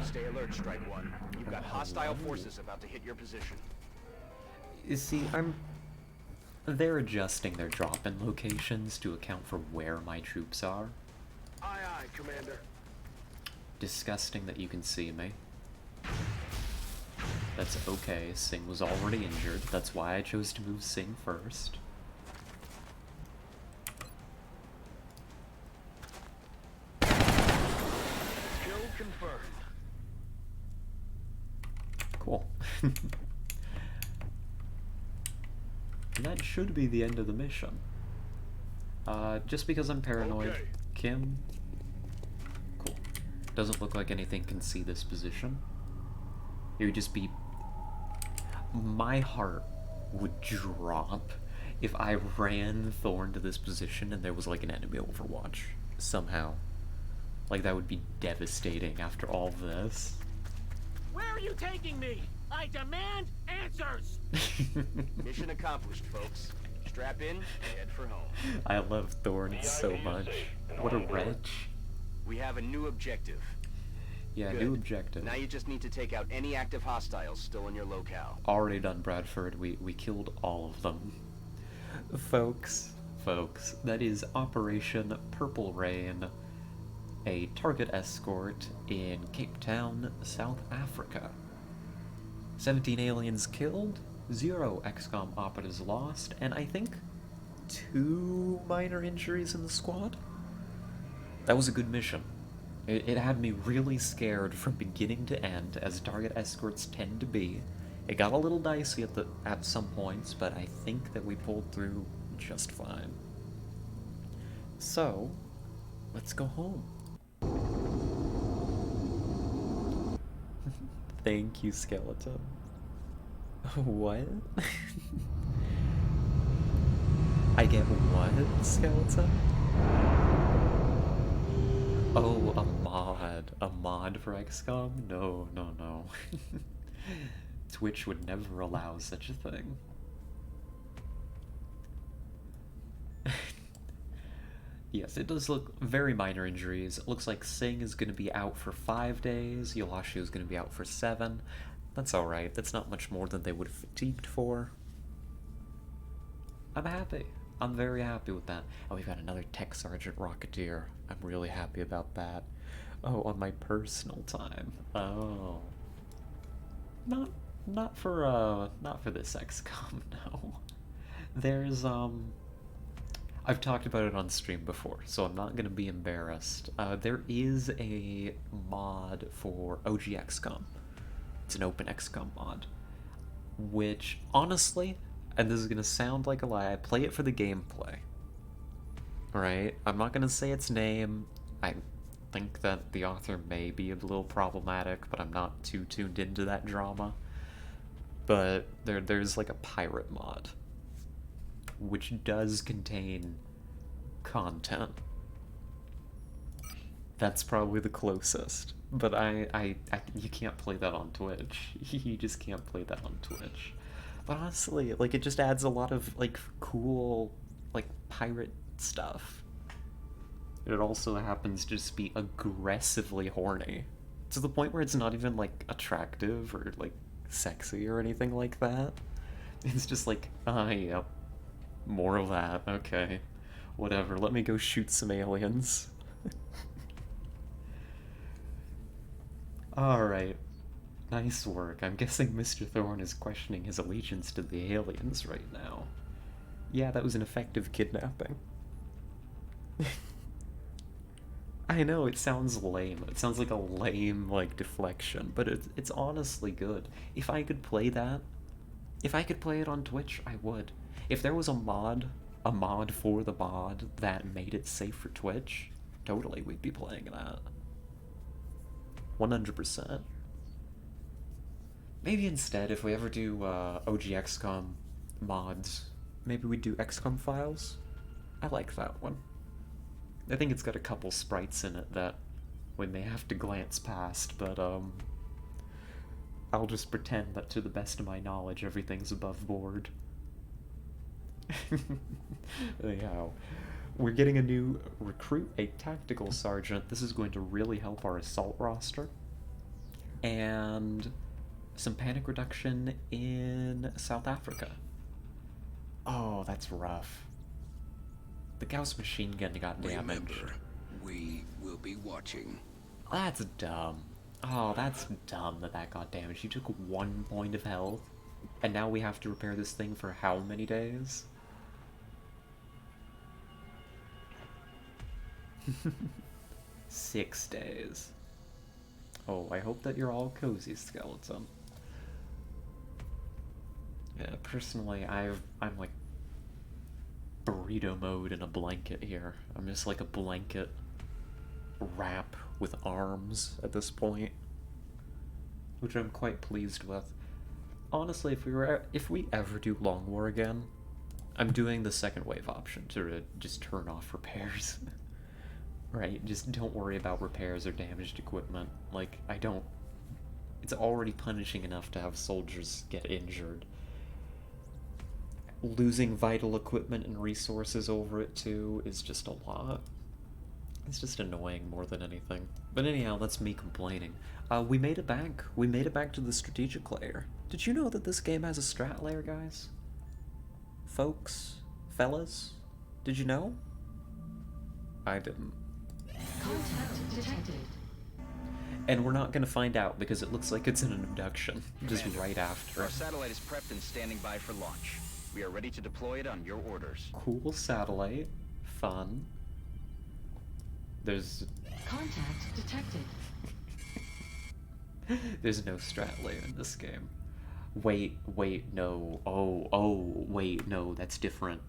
Stay alert, Strike One. You've got hostile forces about to hit your position. You see, they're adjusting their drop-in locations to account for where my troops are. Aye, aye, Commander. Disgusting that you can see me. That's okay, Sing was already injured. That's why I chose to move Sing first. Kill confirmed. Cool. And that should be the end of the mission. Just because I'm paranoid, Okay. Kim... Cool. Doesn't look like anything can see this position. It would just be... My heart would drop if I ran Thorn to this position and there was like an enemy Overwatch. Somehow. Like, that would be devastating after all this. Where are you taking me? I demand answers! Mission accomplished, folks. Strap in and head for home. I love Thorn so much. What a wretch. We have a new objective. Yeah, Good. new objective. Now you just need to take out any active hostiles still in your locale. Already done, Bradford. We killed all of them. Folks, that is Operation Purple Rain, a target escort in Cape Town, South Africa. 17 aliens killed, 0 XCOM operatives lost, and I think 2 minor injuries in the squad? That was a good mission. It had me really scared from beginning to end, as target escorts tend to be. It got a little dicey at some points, but I think that we pulled through just fine. So, let's go home. Thank you, Skeleton. What? I get what, Skeleton? Oh, a mod. A mod for XCOM? No, no, no. Twitch would never allow such a thing. Yes, it does look very minor injuries. It looks like Singh is going to be out for 5 days, Yolashu is going to be out for 7. That's alright, that's not much more than they would have fatigued for. I'm happy. I'm very happy with that. And we've got another Tech Sergeant Rocketeer. I'm really happy about that. Oh, on my personal time. Oh. Not for this XCOM, no. There's, I've talked about it on stream before, so I'm not gonna be embarrassed. There is a mod for OG XCOM. It's an open XCOM mod. Which, honestly, and this is gonna sound like a lie, I play it for the gameplay. Alright? I'm not gonna say its name. I think that the author may be a little problematic, but I'm not too tuned into that drama. But there's like a pirate mod, which does contain content. That's probably the closest. But you can't play that on Twitch. You just can't play that on Twitch. But honestly, like, it just adds a lot of, like, cool, like, pirate stuff. It also happens to just be aggressively horny. To the point where it's not even, like, attractive or, like, sexy or anything like that. It's just like, yep. More of that, okay. Whatever, let me go shoot some aliens. Alright. Nice work. I'm guessing Mr. Thorne is questioning his allegiance to the aliens right now. Yeah, that was an effective kidnapping. I know, it sounds lame. It sounds like a lame, like, deflection, but it's honestly good. If I could play that, if I could play it on Twitch, I would. If there was a mod for the mod that made it safe for Twitch, totally we'd be playing that. 100%. Maybe instead, if we ever do OG XCOM mods, maybe we do XCOM files? I like that one. I think it's got a couple sprites in it that we may have to glance past, but I'll just pretend that to the best of my knowledge everything's above board. Anyhow, we're getting a new recruit, a tactical sergeant. This is going to really help our assault roster. And some panic reduction in South Africa. Oh, that's rough. The Gauss machine gun got damaged. Remember, we will be watching. That's dumb. Oh, that's dumb that got damaged. You took 1 point of health, and now we have to repair this thing for how many days? Six days. Oh, I hope that you're all cozy, skeleton. Yeah, personally, I'm like burrito mode in a blanket here. I'm just like a blanket wrap with arms at this point, which I'm quite pleased with. Honestly, if we ever do Long War again, I'm doing the second wave option to just turn off repairs. Right, just don't worry about repairs or damaged equipment. Like, it's already punishing enough to have soldiers get injured. Losing vital equipment and resources over it too is just a lot. It's just annoying more than anything. But anyhow, that's me complaining. We made it back. We made it back to the strategic layer. Did you know that this game has a strat layer, guys? Folks? Fellas? Did you know? I didn't. Contact detected. And we're not gonna find out because it looks like it's an abduction. Just right after. Our satellite is prepped and standing by for launch. We are ready to deploy it on your orders. Cool satellite. Fun. There's Contact detected. There's no strat layer in this game. Wait, no. Wait, no, that's different.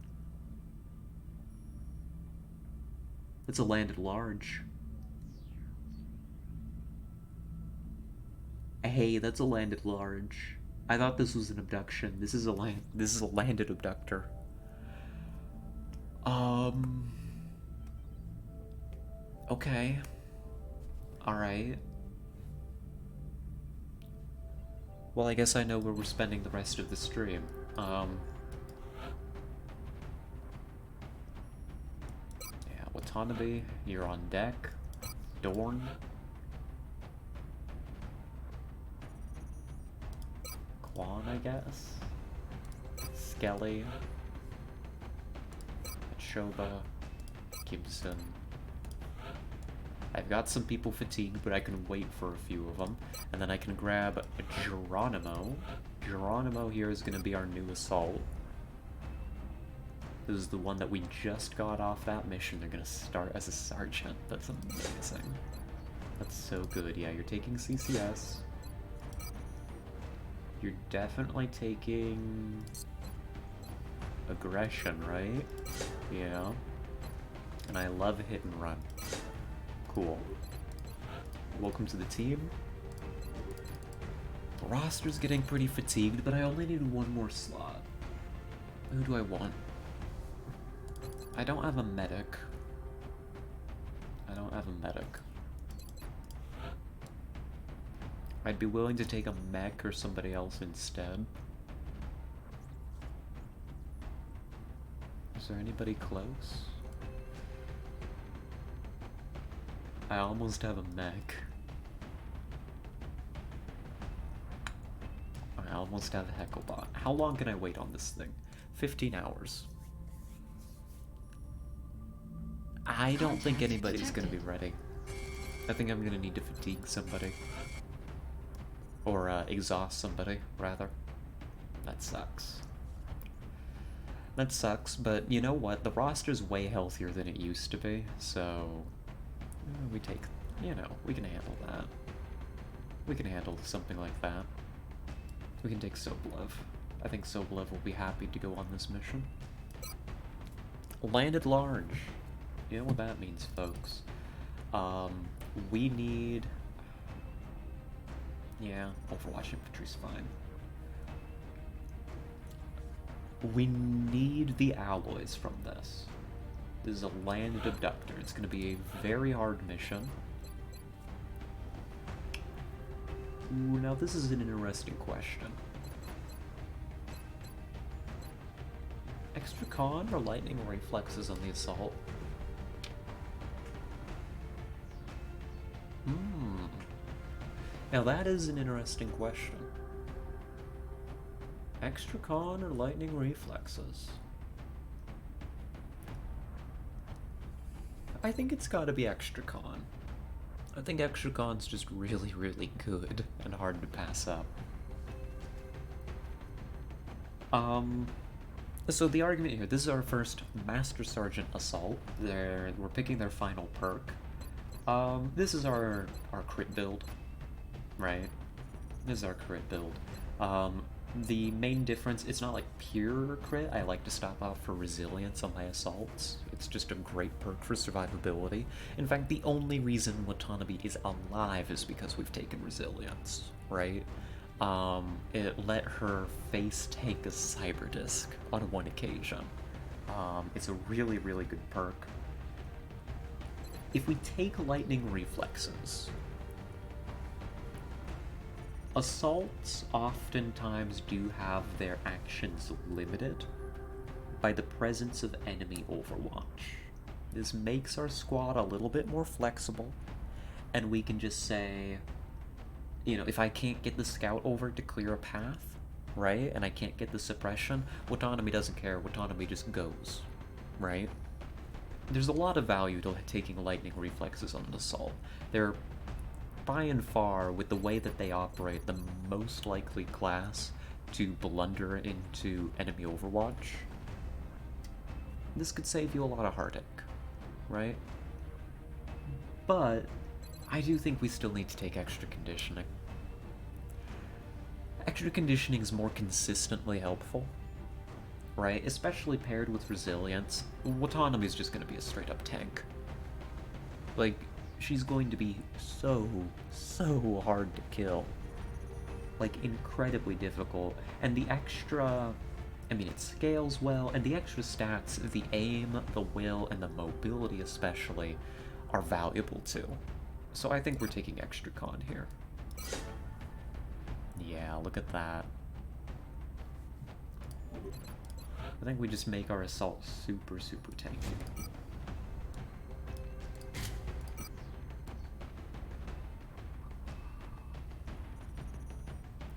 It's a landed large. Hey, that's a landed large. I thought this was an abduction. This is a landed abductor. Okay. Alright. Well, I guess I know where we're spending the rest of the stream. Yeah, Watanabe, you're on deck. Dorn. Quan, I guess. Skelly. Shoba. Gibson. I've got some people fatigued, but I can wait for a few of them. And then I can grab Geronimo. Geronimo here is going to be our new assault. This is the one that we just got off that mission. They're going to start as a sergeant. That's amazing. That's so good. Yeah, you're taking CCS. You're definitely taking aggression, right? Yeah. And I love hit and run. Cool. Welcome to the team. The roster's getting pretty fatigued, but I only need one more slot. Who do I want? I don't have a medic. I don't have a medic. I'd be willing to take a mech or somebody else instead. Is there anybody close? I almost have a mech. I almost have a Hecklebot. How long can I wait on this thing? 15 hours. I don't think anybody's gonna be ready. I think I'm gonna need to fatigue somebody. Or exhaust somebody, rather. That sucks. That sucks, but you know what? The roster's way healthier than it used to be, so... we take... you know, we can handle that. We can handle something like that. We can take Soblev. I think Soblev will be happy to go on this mission. Landed large. You know what that means, folks. We need... yeah, Overwatch Infantry's fine. We need the alloys from this. This is a landed abductor. It's going to be a very hard mission. Ooh, now this is an interesting question. Extra con or lightning reflexes on the assault? Now that is an interesting question. Extra con or lightning reflexes? I think it's gotta be extra con. I think extra con's just really, really good and hard to pass up. So the argument here, this is our first Master Sergeant Assault. We're picking their final perk. This is our crit build, right? This is our crit build. The main difference, it's not like pure crit. I like to stop out for resilience on my assaults. It's just a great perk for survivability. In fact, the only reason Watanabe is alive is because we've taken resilience, right? It let her face take a cyber disc on one occasion. It's a really, really good perk. If we take lightning reflexes, assaults oftentimes do have their actions limited by the presence of enemy overwatch. This makes our squad a little bit more flexible, and we can just say, you know, if I can't get the scout over to clear a path, right, and I can't get the suppression, Watanabe doesn't care, Watanabe just goes, right? There's a lot of value to taking lightning reflexes on an assault. They're by and far, with the way that they operate, the most likely class to blunder into enemy overwatch. This could save you a lot of heartache, right? But I do think we still need to take extra conditioning. Extra conditioning is more consistently helpful, right? Especially paired with resilience. Watanabe is just going to be a straight up tank. Like, she's going to be so hard to kill. Like, incredibly difficult. And the extra... I mean, it scales well, and the extra stats, the aim, the will, and the mobility especially, are valuable too. So I think we're taking extra con here. Yeah, look at that. I think we just make our assault super, super tanky.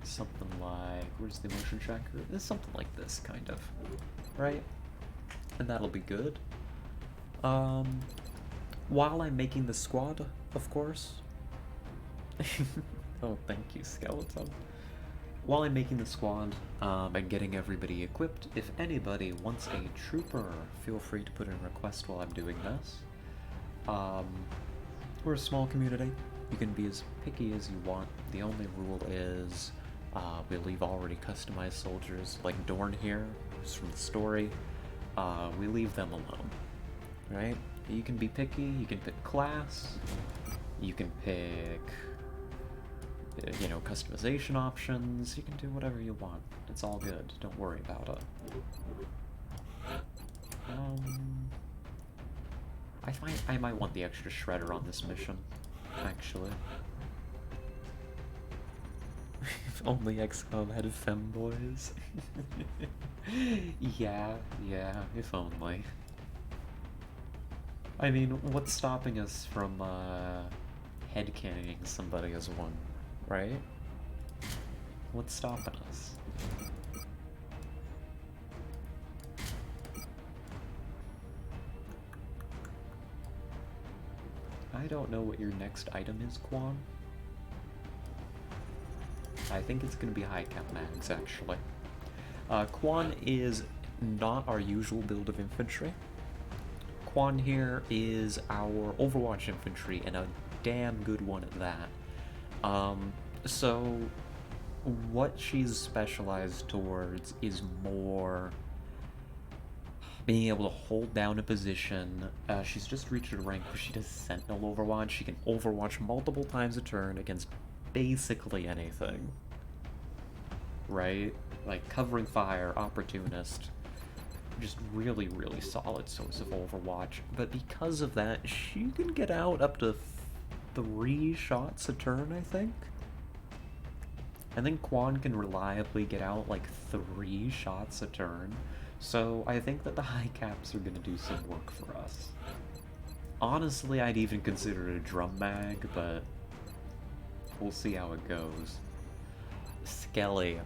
Something like, where's the motion tracker? It's something like this, kind of, right? And that'll be good. While I'm making the squad, of course. Oh, thank you, Skeleton. While I'm making the squad, and getting everybody equipped, if anybody wants a trooper, feel free to put in a request while I'm doing this. We're a small community. You can be as picky as you want. The only rule is, we leave already customized soldiers, like Dorn here, who's from the story. We leave them alone, right? You can be picky, you can pick class, you can pick, you know, customization options, you can do whatever you want. It's all good, don't worry about it. I might want the extra shredder on this mission, actually. If only XCOM had femboys. Yeah, if only. I mean, what's stopping us from, headcanoning somebody as one, right? What's stopping us? I don't know what your next item is, Quan. I think it's gonna be high cap mags, actually. Quan is not our usual build of infantry. Quan here is our Overwatch infantry, and a damn good one at that. So what she's specialized towards is more being able to hold down a position. She's just reached a rank where she does Sentinel Overwatch. She can Overwatch multiple times a turn against basically anything. Right? Like covering fire, opportunist. Just really, really solid source of Overwatch. But because of that, she can get out up to 3 shots a turn, I think. I think Quan can reliably get out like 3 shots a turn. So I think that the high caps are gonna do some work for us. Honestly, I'd even consider it a drum mag, but we'll see how it goes. Skelly.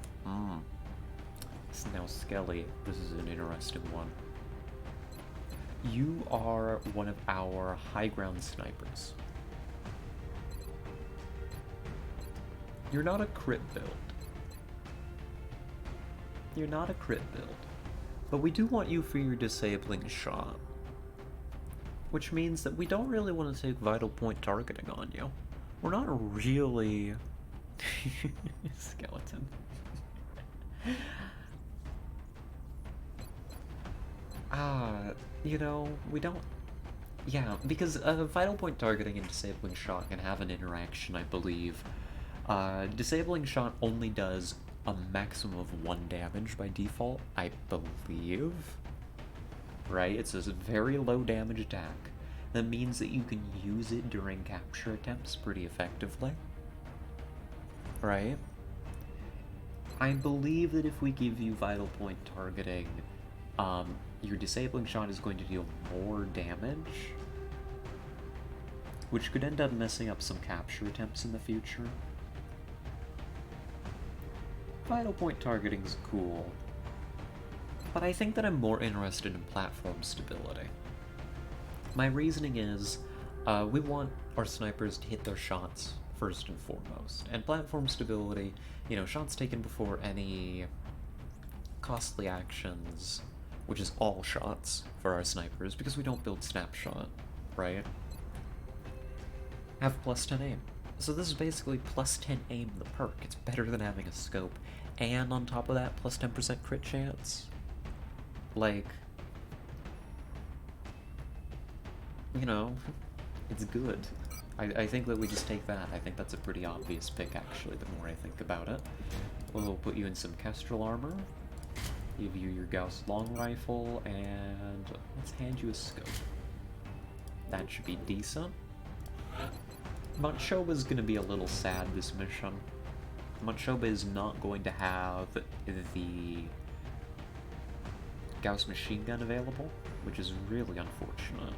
Now Skelly, this is an interesting one. You are one of our high ground snipers. You're not a crit build. You're not a crit build. But we do want you for your disabling shot. Which means that we don't really want to take vital point targeting on you. We're not really... Skeleton. You know, we don't... Yeah, because vital point targeting and disabling shot can have an interaction, I believe. Disabling shot only does a maximum of 1 damage by default, I believe. Right? It's a very low damage attack. That means that you can use it during capture attempts pretty effectively. Right? I believe that if we give you vital point targeting, your disabling shot is going to deal more damage, which could end up messing up some capture attempts in the future. Vital point targeting is cool, but I think that I'm more interested in platform stability. My reasoning is, we want our snipers to hit their shots first and foremost, and platform stability, you know, shots taken before any costly actions, which is all shots for our snipers, because we don't build snapshot, right? Have plus 10 aim. So this is basically plus 10 aim the perk. It's better than having a scope. And on top of that, plus 10% crit chance. Like, you know, it's good. I think that we just take that. I think that's a pretty obvious pick, actually, the more I think about it. We'll put you in some Kestrel armor, give you your Gauss long rifle, and let's hand you a scope. That should be decent. Machoba is going to be a little sad this mission. Machoba is not going to have the Gauss machine gun available, which is really unfortunate.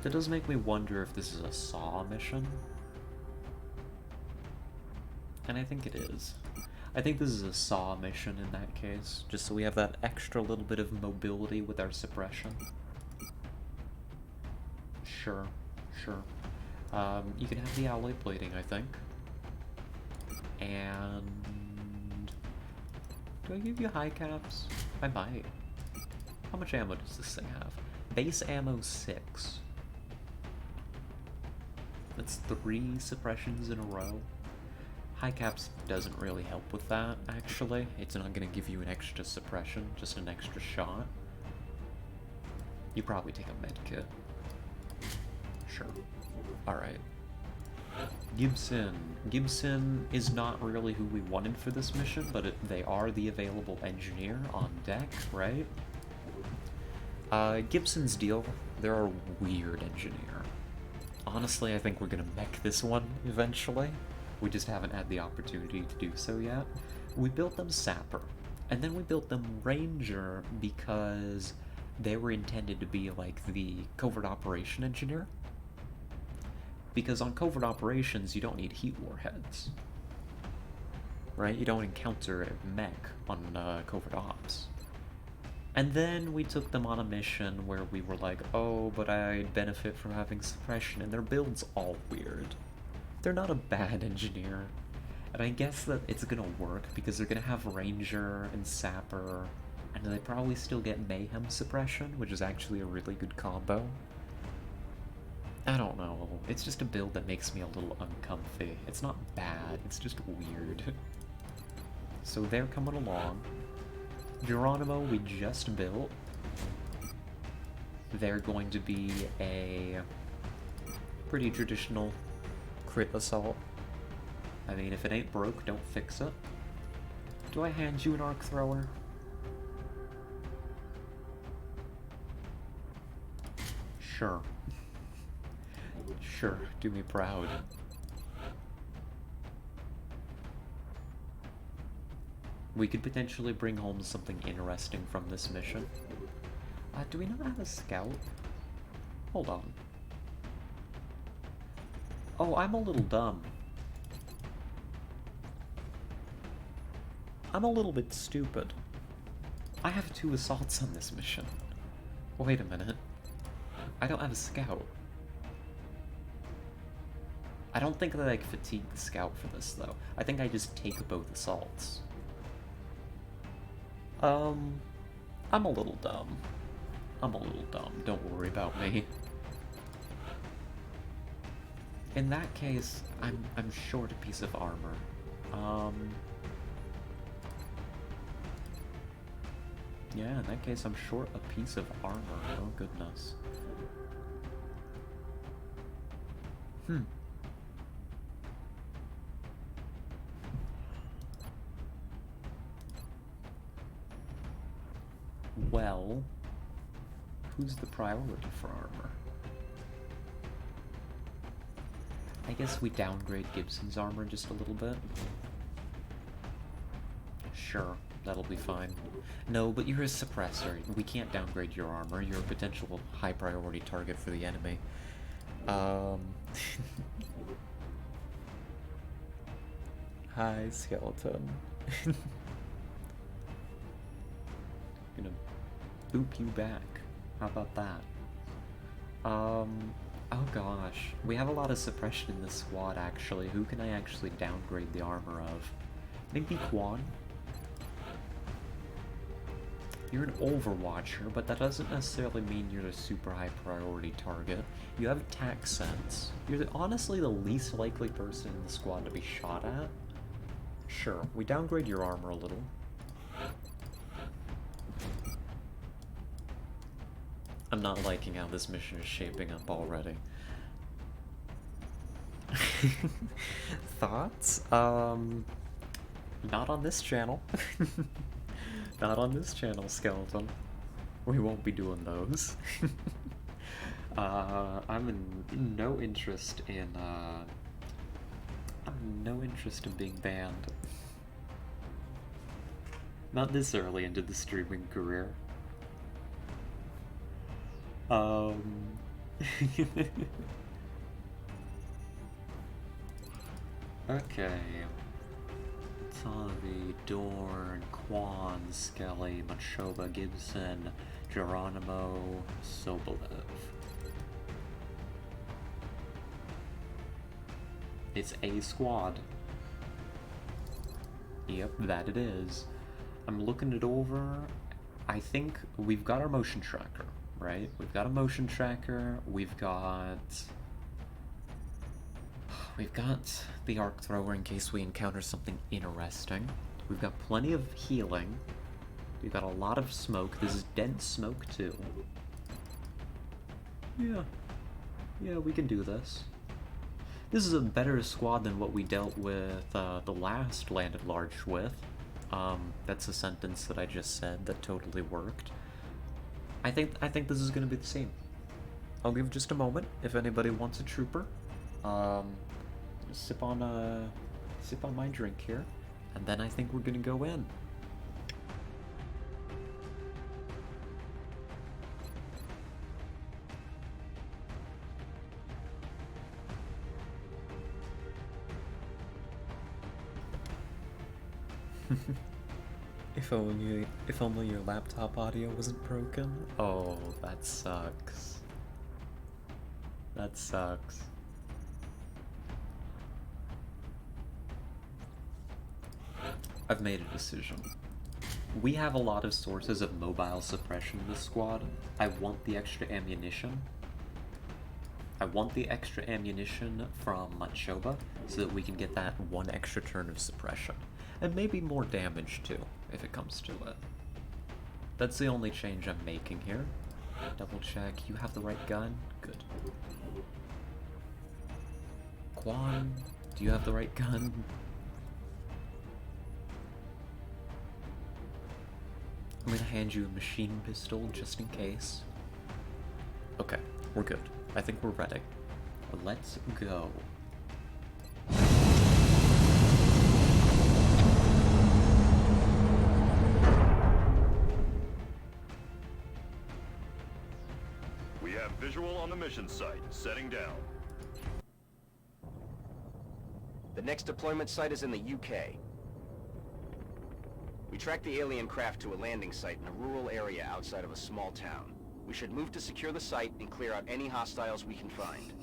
That does make me wonder if this is a Saw mission. And I think it is. I think this is a Saw mission in that case, just so we have that extra little bit of mobility with our suppression. Sure, sure. You can have the alloy plating, I think. And... do I give you high caps? I might. How much ammo does this thing have? Base ammo 6. That's 3 suppressions in a row. High caps doesn't really help with that, actually. It's not going to give you an extra suppression, just an extra shot. You probably take a med kit. Sure. Alright. Gibson. Gibson is not really who we wanted for this mission, but they are the available engineer on deck, right? Gibson's deal, they're a weird engineer. Honestly, I think we're gonna mech this one eventually. We just haven't had the opportunity to do so yet. We built them Sapper, and then we built them Ranger because they were intended to be like the covert operation engineer. Because on covert operations, you don't need heat warheads. Right? You don't encounter a mech on covert ops. And then we took them on a mission where we were like, oh, but I'd benefit from having suppression, and their build's all weird. They're not a bad engineer. And I guess that it's gonna work because they're gonna have Ranger and Sapper, and they probably still get Mayhem suppression, which is actually a really good combo. I don't know. It's just a build that makes me a little uncomfy. It's not bad, it's just weird. So they're coming along. Geronimo we just built. They're going to be a pretty traditional crit assault. I mean, if it ain't broke, don't fix it. Do I hand you an arc thrower? Sure. Sure, do me proud. We could potentially bring home something interesting from this mission. Do we not have a scout? Hold on. Oh, I'm a little dumb. I'm a little bit stupid. I have 2 assaults on this mission. Wait a minute. I don't have a scout. I don't think that I can fatigue the scout for this, though. I think I just take both assaults. I'm a little dumb. I'm a little dumb. Don't worry about me. In that case, I'm short a piece of armor. Yeah, in that case, I'm short a piece of armor. Oh, goodness. Well, who's the priority for armor? I guess we downgrade Gibson's armor just a little bit. Sure, that'll be fine. No, but you're a suppressor. We can't downgrade your armor. You're a potential high priority target for the enemy. Hi, skeleton. Gonna boop you back. How about that? Oh gosh. We have a lot of suppression in this squad, actually. Who can I actually downgrade the armor of? Maybe Quan? You're an Overwatcher, but that doesn't necessarily mean you're a super high priority target. You have attack sense. You're honestly the least likely person in the squad to be shot at. Sure, we downgrade your armor a little. I'm not liking how this mission is shaping up already. Thoughts? Not on this channel. Not on this channel, skeleton. We won't be doing those. I'm in no interest in, I'm no interest in being banned. Not this early into the streaming career. Okay. Tavi, Dorn, Quan, Skelly, Machoba, Gibson, Geronimo, Sobolev. It's a squad. Yep, that it is. I'm looking it over. I think we've got our motion tracker, right? We've got a motion tracker. We've got the arc thrower in case we encounter something interesting. We've got plenty of healing. We've got a lot of smoke. This is dense smoke too. Yeah, we can do this. This is a better squad than what we dealt with the last Land at Large with. That's a sentence that I just said that totally worked. I think this is gonna be the same. I'll give just a moment if anybody wants a trooper. Sip on my drink here, and then I think we're gonna go in. If only your laptop audio wasn't broken. Oh, that sucks. That sucks. I've made a decision. We have a lot of sources of mobile suppression in this squad. I want the extra ammunition. I want the extra ammunition from Machoba so that we can get that one extra turn of suppression. And maybe more damage too, if it comes to it. That's the only change I'm making here. Double check, you have the right gun? Good. Quan, do you have the right gun? I'm gonna hand you a machine pistol just in case. Okay, we're good. I think we're ready. Let's go. We have visual on the mission site. Setting down. The next deployment site is in the UK. We tracked the alien craft to a landing site in a rural area outside of a small town. We should move to secure the site and clear out any hostiles we can find.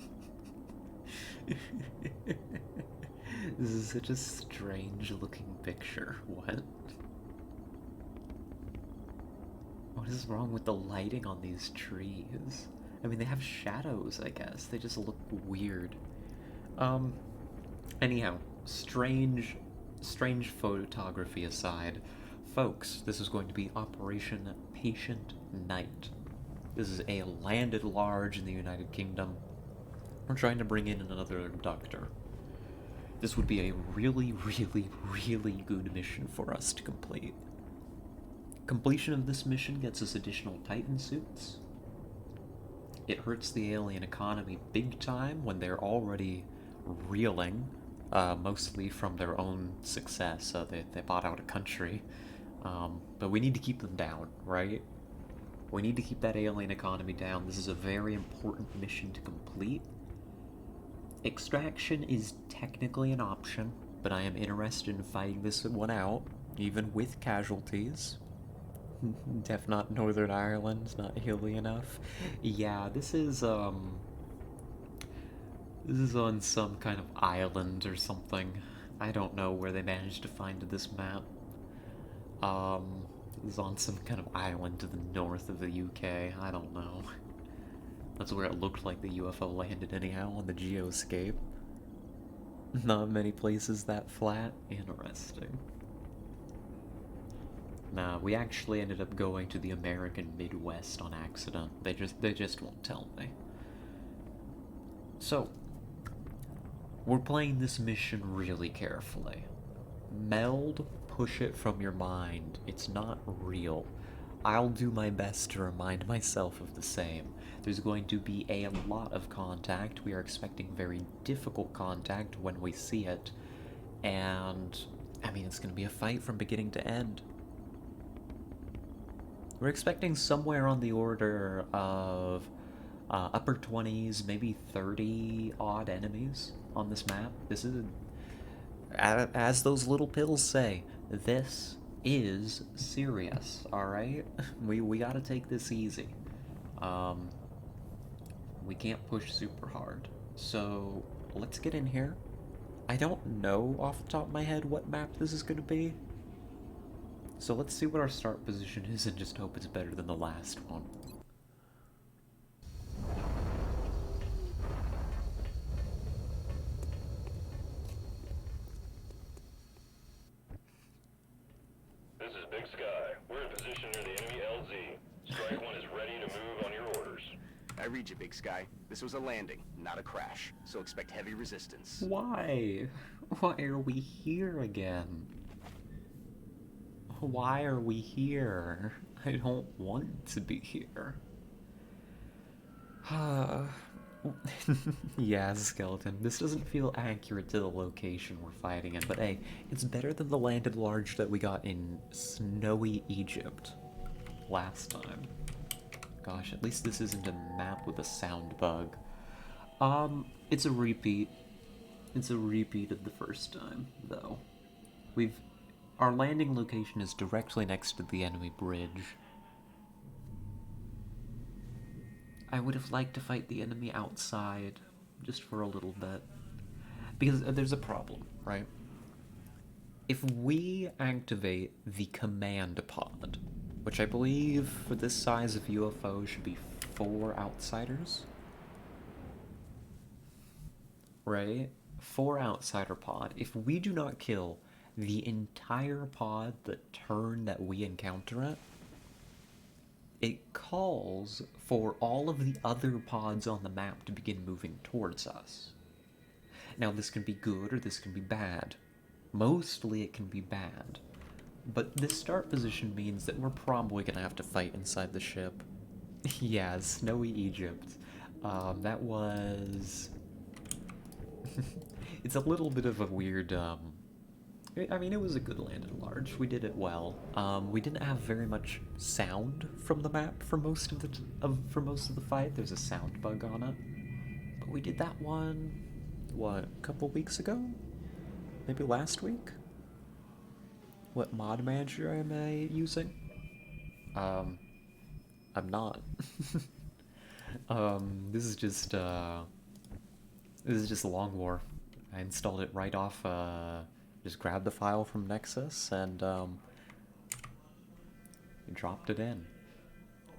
This is such a strange looking picture. What? What is wrong with the lighting on these trees? I mean, they have shadows, I guess. They just look weird. Anyhow, strange photography aside, folks, this is going to be Operation Patient Night. This is a land at large in the United Kingdom. We're trying to bring in another abductor. This would be a really, really, really good mission for us to complete. Completion of this mission gets us additional Titan suits. It hurts the alien economy big time when they're already reeling, mostly from their own success. They bought out a country. But we need to keep them down, right? We need to keep that alien economy down. This is a very important mission to complete. Extraction is technically an option, but I am interested in fighting this one out, even with casualties. Def not Northern Ireland, not hilly enough. Yeah, this is on some kind of island or something. I don't know where they managed to find this map. This is on some kind of island to the north of the UK. I don't know. That's where it looked like the UFO landed anyhow, on the geoscape. Not many places that flat. Interesting. Nah, we actually ended up going to the American Midwest on accident. They just won't tell me. So, we're playing this mission really carefully. Meld, push it from your mind. It's not real. I'll do my best to remind myself of the same. There's going to be a lot of contact. We are expecting very difficult contact when we see it. And, I mean, it's going to be a fight from beginning to end. We're expecting somewhere on the order of upper 20s, maybe 30 odd enemies on this map. This is, as those little pills say, this is serious, alright? We gotta take this easy. We can't push super hard. So, let's get in here. I don't know off the top of my head what map this is gonna be. So let's see what our start position is and just hope it's better than the last one. This is Big Sky. We're in position near the enemy LZ. Strike One is ready to move on your orders. I read you, Big Sky. This was a landing, not a crash, so expect heavy resistance. Why? Why are we here again? Why are we here? I don't want to be here. Yeah, skeleton. This doesn't feel accurate to the location we're fighting in, but hey, it's better than the land at large that we got in snowy Egypt last time. Gosh, at least this isn't a map with a sound bug. It's a repeat. It's a repeat of the first time, though. Our landing location is directly next to the enemy bridge. I would have liked to fight the enemy outside, just for a little bit. Because there's a problem, right? If we activate the command pod, which I believe for this size of UFO should be 4 outsiders, right? 4 outsider pod. If we do not kill the entire pod the turn that we encounter it, it calls for all of the other pods on the map to begin moving towards us. Now, this can be good or this can be bad. Mostly it can be bad. But this start position means that we're probably gonna have to fight inside the ship. Yeah, snowy Egypt. That was... It's a little bit of a weird, I mean, it was a good land at large. We did it well. We didn't have very much sound from the map for most of the fight. There's a sound bug on it, but we did that one. What, a couple weeks ago? Maybe last week. What mod manager am I using? I'm not. This is just Long War. I installed it right off. Just grabbed the file from Nexus and dropped it in.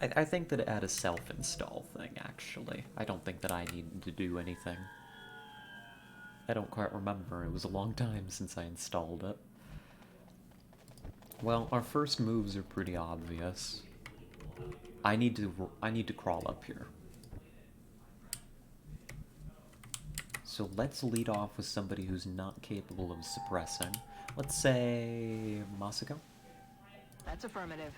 I think that it had a self-install thing, actually. I don't think that I needed to do anything. I don't quite remember. It was a long time since I installed it. Well, our first moves are pretty obvious. I need to crawl up here. So let's lead off with somebody who's not capable of suppressing. Let's say Masako. That's affirmative.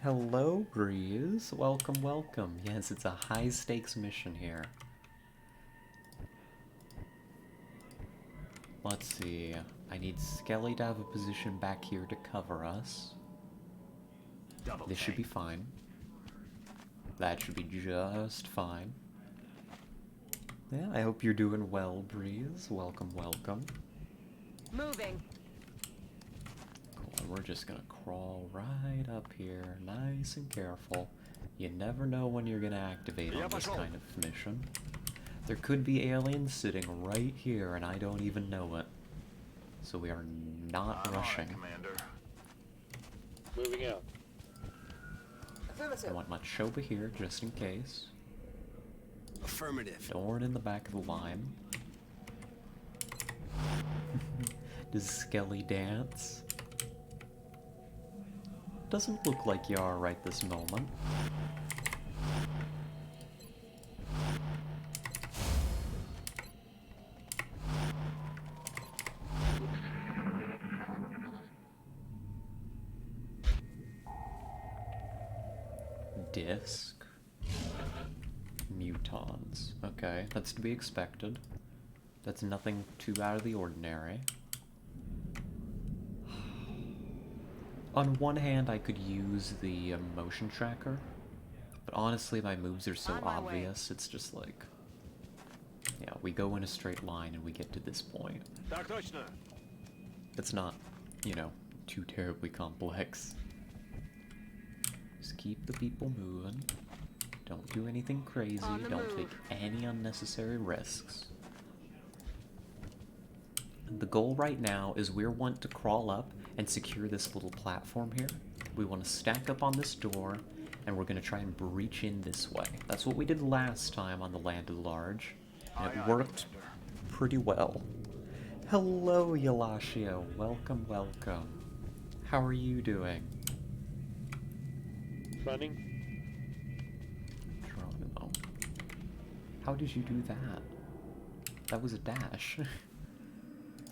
Hello, Breeze. Welcome, welcome. Yes, it's a high-stakes mission here. Let's see. I need Skelly to have a position back here to cover us. This should be fine. That should be just fine. Yeah, I hope you're doing well, Breeze. Welcome, welcome. Moving. Cool, and we're just gonna crawl right up here, nice and careful. You never know when you're gonna activate on this kind of mission. There could be aliens sitting right here, and I don't even know it. So we are not rushing. Commander. Moving out. I want my Shoba here, just in case. Affirmative. Thorn in the back of the line. Does Skelly dance? Doesn't look like you are right this moment. disc. Mutons. Okay, that's to be expected. That's nothing too out of the ordinary. On one hand, I could use the motion tracker, but honestly, my moves are so On my way. obvious, it's just like... Yeah, we go in a straight line and we get to this point. Так точно. It's not, you know, too terribly complex. Just keep the people moving. Don't do anything crazy. On the Don't move. take any unnecessary risks. The goal right now is we want to crawl up and secure this little platform here. We want to stack up on this door, and we're going to try and breach in this way. That's what we did last time on the Landed Large, and it worked pretty well. Hello, Yalashio. Welcome, welcome. How are you doing? Running. Geronimo. How did you do that? That was a dash.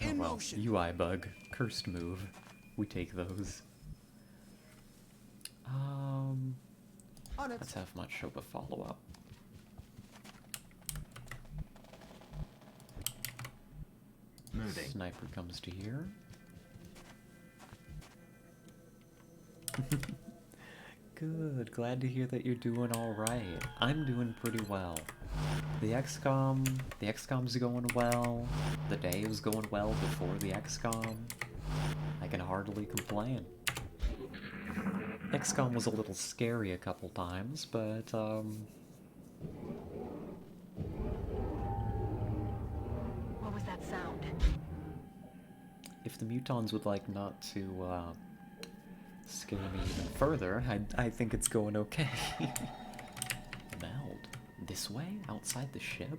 In Oh well, motion. UI bug. Cursed move. We take those. On it. Let's have much of a follow-up. Moving. Sniper comes to here. Good. Glad to hear that you're doing all right. I'm doing pretty well. The XCOM's going well. The day was going well before the XCOM. I can hardly complain. XCOM was a little scary a couple times, but What was that sound? if the mutons would like not to scare me even further, I think it's going okay. Meld. This way? Outside the ship?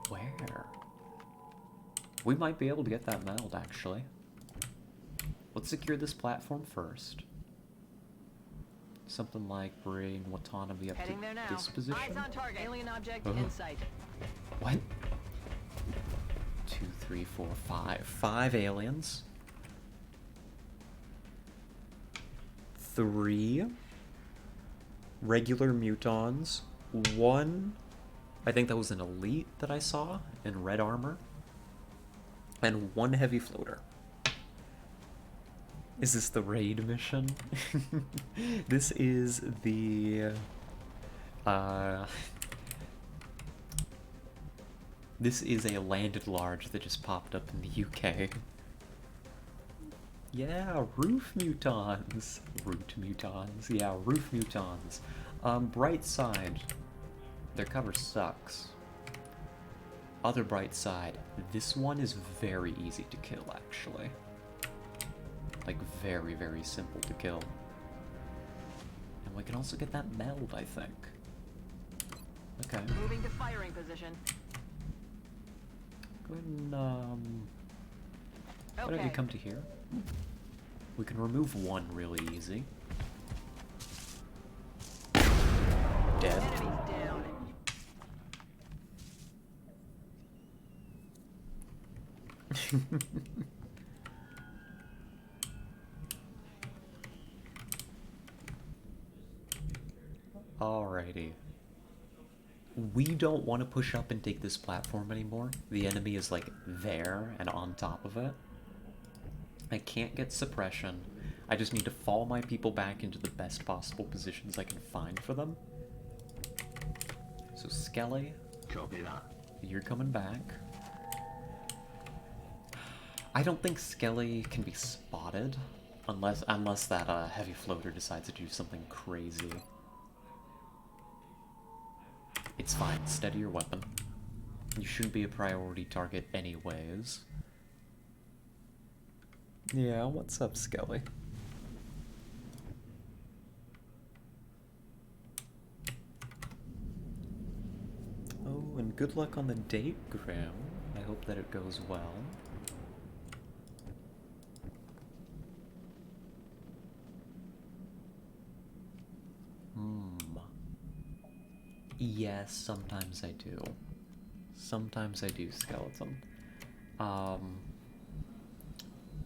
Where? We might be able to get that meld, actually. Let's secure this platform first. Something like bring autonomy up Heading to there now. this position. Eyes on target. Alien object Oh. in sight. What? 2, 3, 4, 5. 5 aliens. 3 regular mutons. 1, I think that was an elite that I saw in red armor. And 1 heavy floater. Is this the raid mission? This is the... This is a landed large that just popped up in the UK. Yeah, roof mutons. Root mutons. Yeah, roof mutons. Bright side. Their cover sucks. Other bright side. This one is very easy to kill, actually. Like, very, very simple to kill. And we can also get that meld, I think. Okay. Moving to firing position. Go ahead and, why don't you Okay. come to here? We can remove 1 really easy. Dead. Enemies down. Alrighty. We don't want to push up and take this platform anymore. The enemy is like there and on top of it. I can't get suppression. I just need to fall my people back into the best possible positions I can find for them. So Skelly, Copy that. you're coming back. I don't think Skelly can be spotted unless that heavy floater decides to do something crazy. It's fine. Steady your weapon. You shouldn't be a priority target anyways. Yeah, what's up, Skelly? Oh, and good luck on the date, Graham. I hope that it goes well. Yes, sometimes I do. Sometimes I do, Skeleton.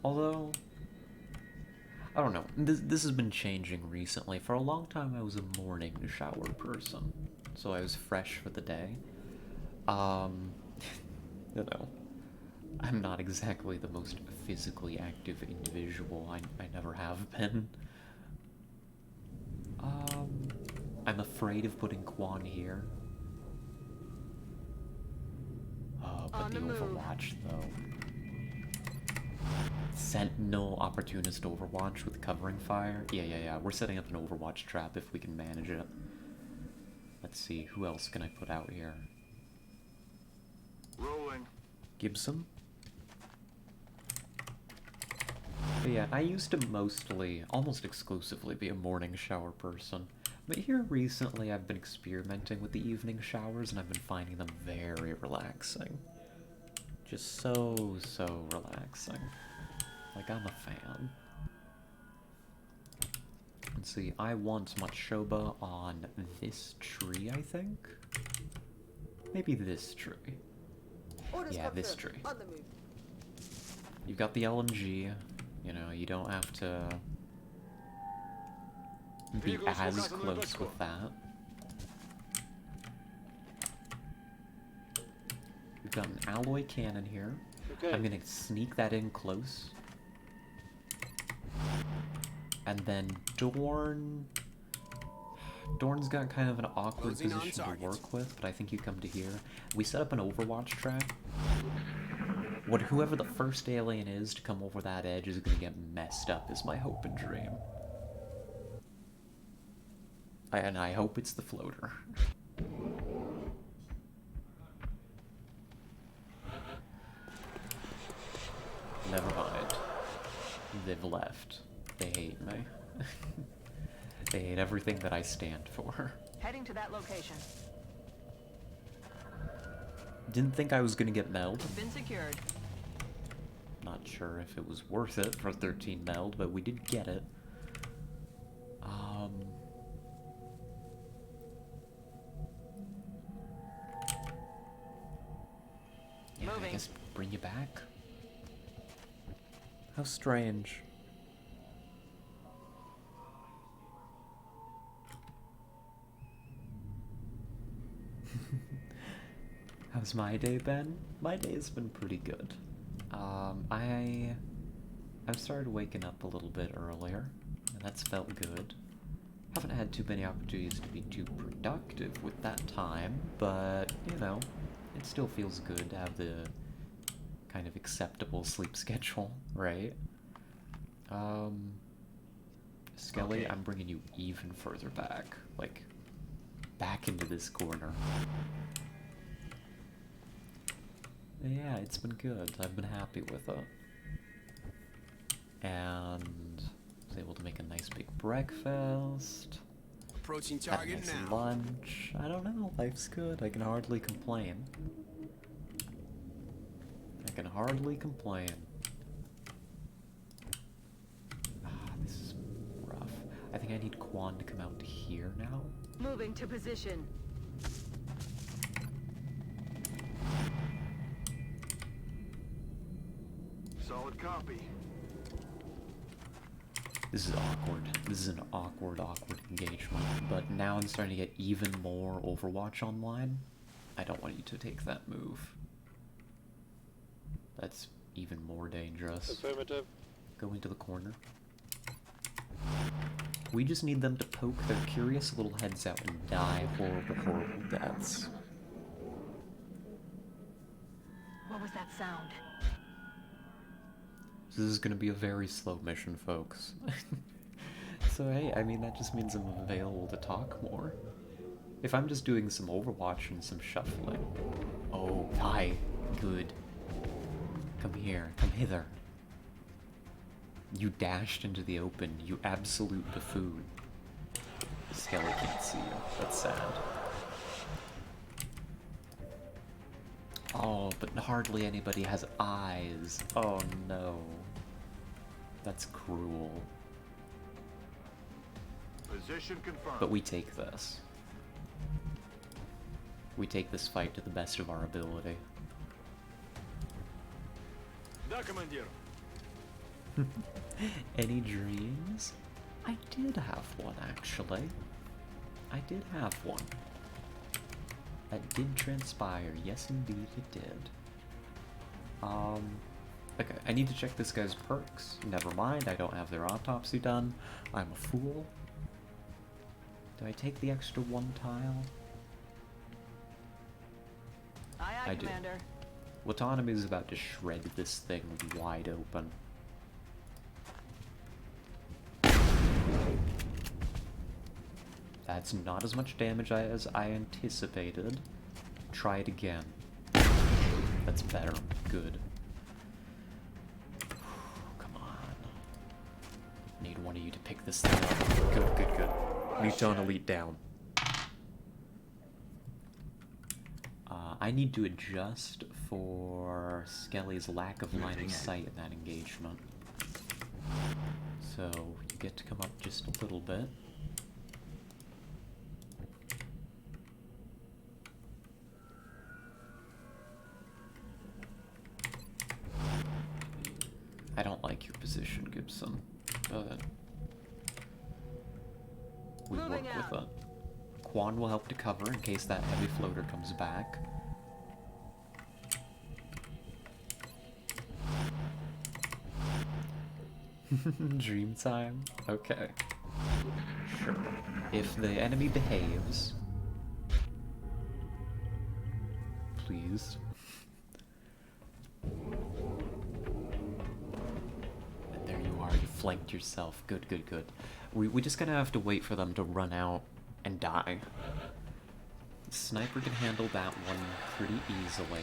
Although, I don't know. This has been changing recently. For a long time, I was a morning shower person, so I was fresh for the day. You know, I'm not exactly the most physically active individual. I never have been. I'm afraid of putting Quan here. But the Overwatch, though. Sentinel Opportunist Overwatch with covering fire. Yeah. We're setting up an Overwatch trap if we can manage it. Let's see, who else can I put out here? Rolling. Gibson? But yeah, I used to mostly, almost exclusively, be a morning shower person. But here recently I've been experimenting with the evening showers and I've been finding them very relaxing. Just so relaxing. Like, I'm a fan. Let's see, I want Matshoba on this tree, I think? Maybe this tree. Yeah, this tree. You've got the LMG, you know, you don't have to be as close with that. We've got an alloy cannon here. I'm gonna sneak that in close. And then Dorn's got kind of an awkward position to work with, but I think you come to here. We set up an Overwatch trap. Whoever the first alien is to come over that edge is gonna get messed up, is my hope and dream. And I hope it's the floater. Never mind. They've left. They hate me. They hate everything that I stand for. Heading to that location. Didn't think I was gonna get meld. Been secured. Not sure if it was worth it for 13 meld, but we did get it. Yeah, I guess bring you back. How strange. How's my day been? My day has been pretty good. I've started waking up a little bit earlier, and that's felt good. Haven't had too many opportunities to be too productive with that time, but, you know, it still feels good to have the kind of acceptable sleep schedule, right? Skelly, okay. I'm bringing you even further back, like, back into this corner. Yeah, it's been good. I've been happy with it. And was able to make a nice big breakfast. Approaching Had a target nice now. lunch. I don't know, life's good. I can hardly complain. I can hardly complain. This is rough. I think I need Quan to come out to here now. Moving to position. Solid copy. This is awkward. This is an awkward engagement. But now I'm starting to get even more Overwatch online. I don't want you to take that move. That's even more dangerous. Affirmative. Go into the corner. We just need them to poke their curious little heads out and die horrible deaths. What was that sound? This is gonna be a very slow mission, folks. So hey, I mean, that just means I'm available to talk more. If I'm just doing some Overwatch and some shuffling... Oh, hi. Good. Come here. Come hither. You dashed into the open, you absolute buffoon. Skelly can't see you. That's sad. Oh, but hardly anybody has eyes. Oh no. That's cruel. Position confirmed. But we take this. We take this fight to the best of our ability. Da, commandeer. Any dreams? I did have one, actually. I did have one. That did transpire. Yes, indeed, it did. Okay, I need to check this guy's perks. Never mind, I don't have their autopsy done. I'm a fool. Do I take the extra one tile? Aye, aye, I do. Commander. Autonomy is about to shred this thing wide open. That's not as much damage as I anticipated. Try it again. That's better. Good. Come on. Need one of you to pick this thing up. Good, good, good. Muton Elite down. I need to adjust for Skelly's lack of line of sight in that engagement. So, you get to come up just a little bit. I don't like your position, Gibson, but we work with it. Quan will help to cover in case that heavy floater comes back. Dream time? Okay. Sure. If the enemy behaves... Please. And there you are, you flanked yourself. Good, good, good. We just gonna have to wait for them to run out and die. Sniper can handle that one pretty easily.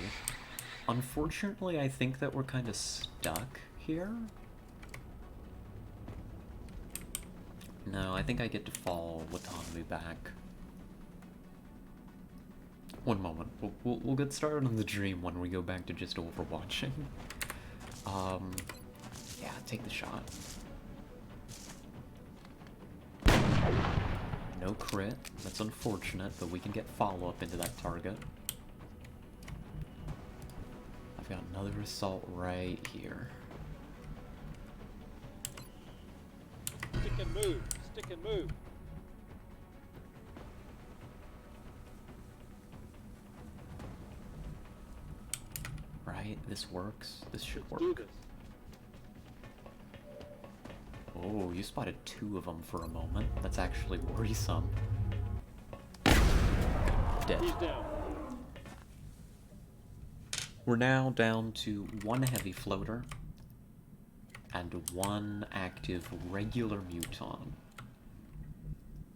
Unfortunately, I think that we're kind of stuck here. No, I think I get to fall with Autonomy back. One moment. We'll get started on the dream when we go back to just overwatching. Yeah, take the shot. No crit. That's unfortunate, but we can get follow-up into that target. I've got another assault right here. Stick and move. Stick and move. Right, this works. This should Do work. this. Oh, you spotted two of them for a moment. That's actually worrisome. Dead. He's down. We're now down to one heavy floater and one active regular muton.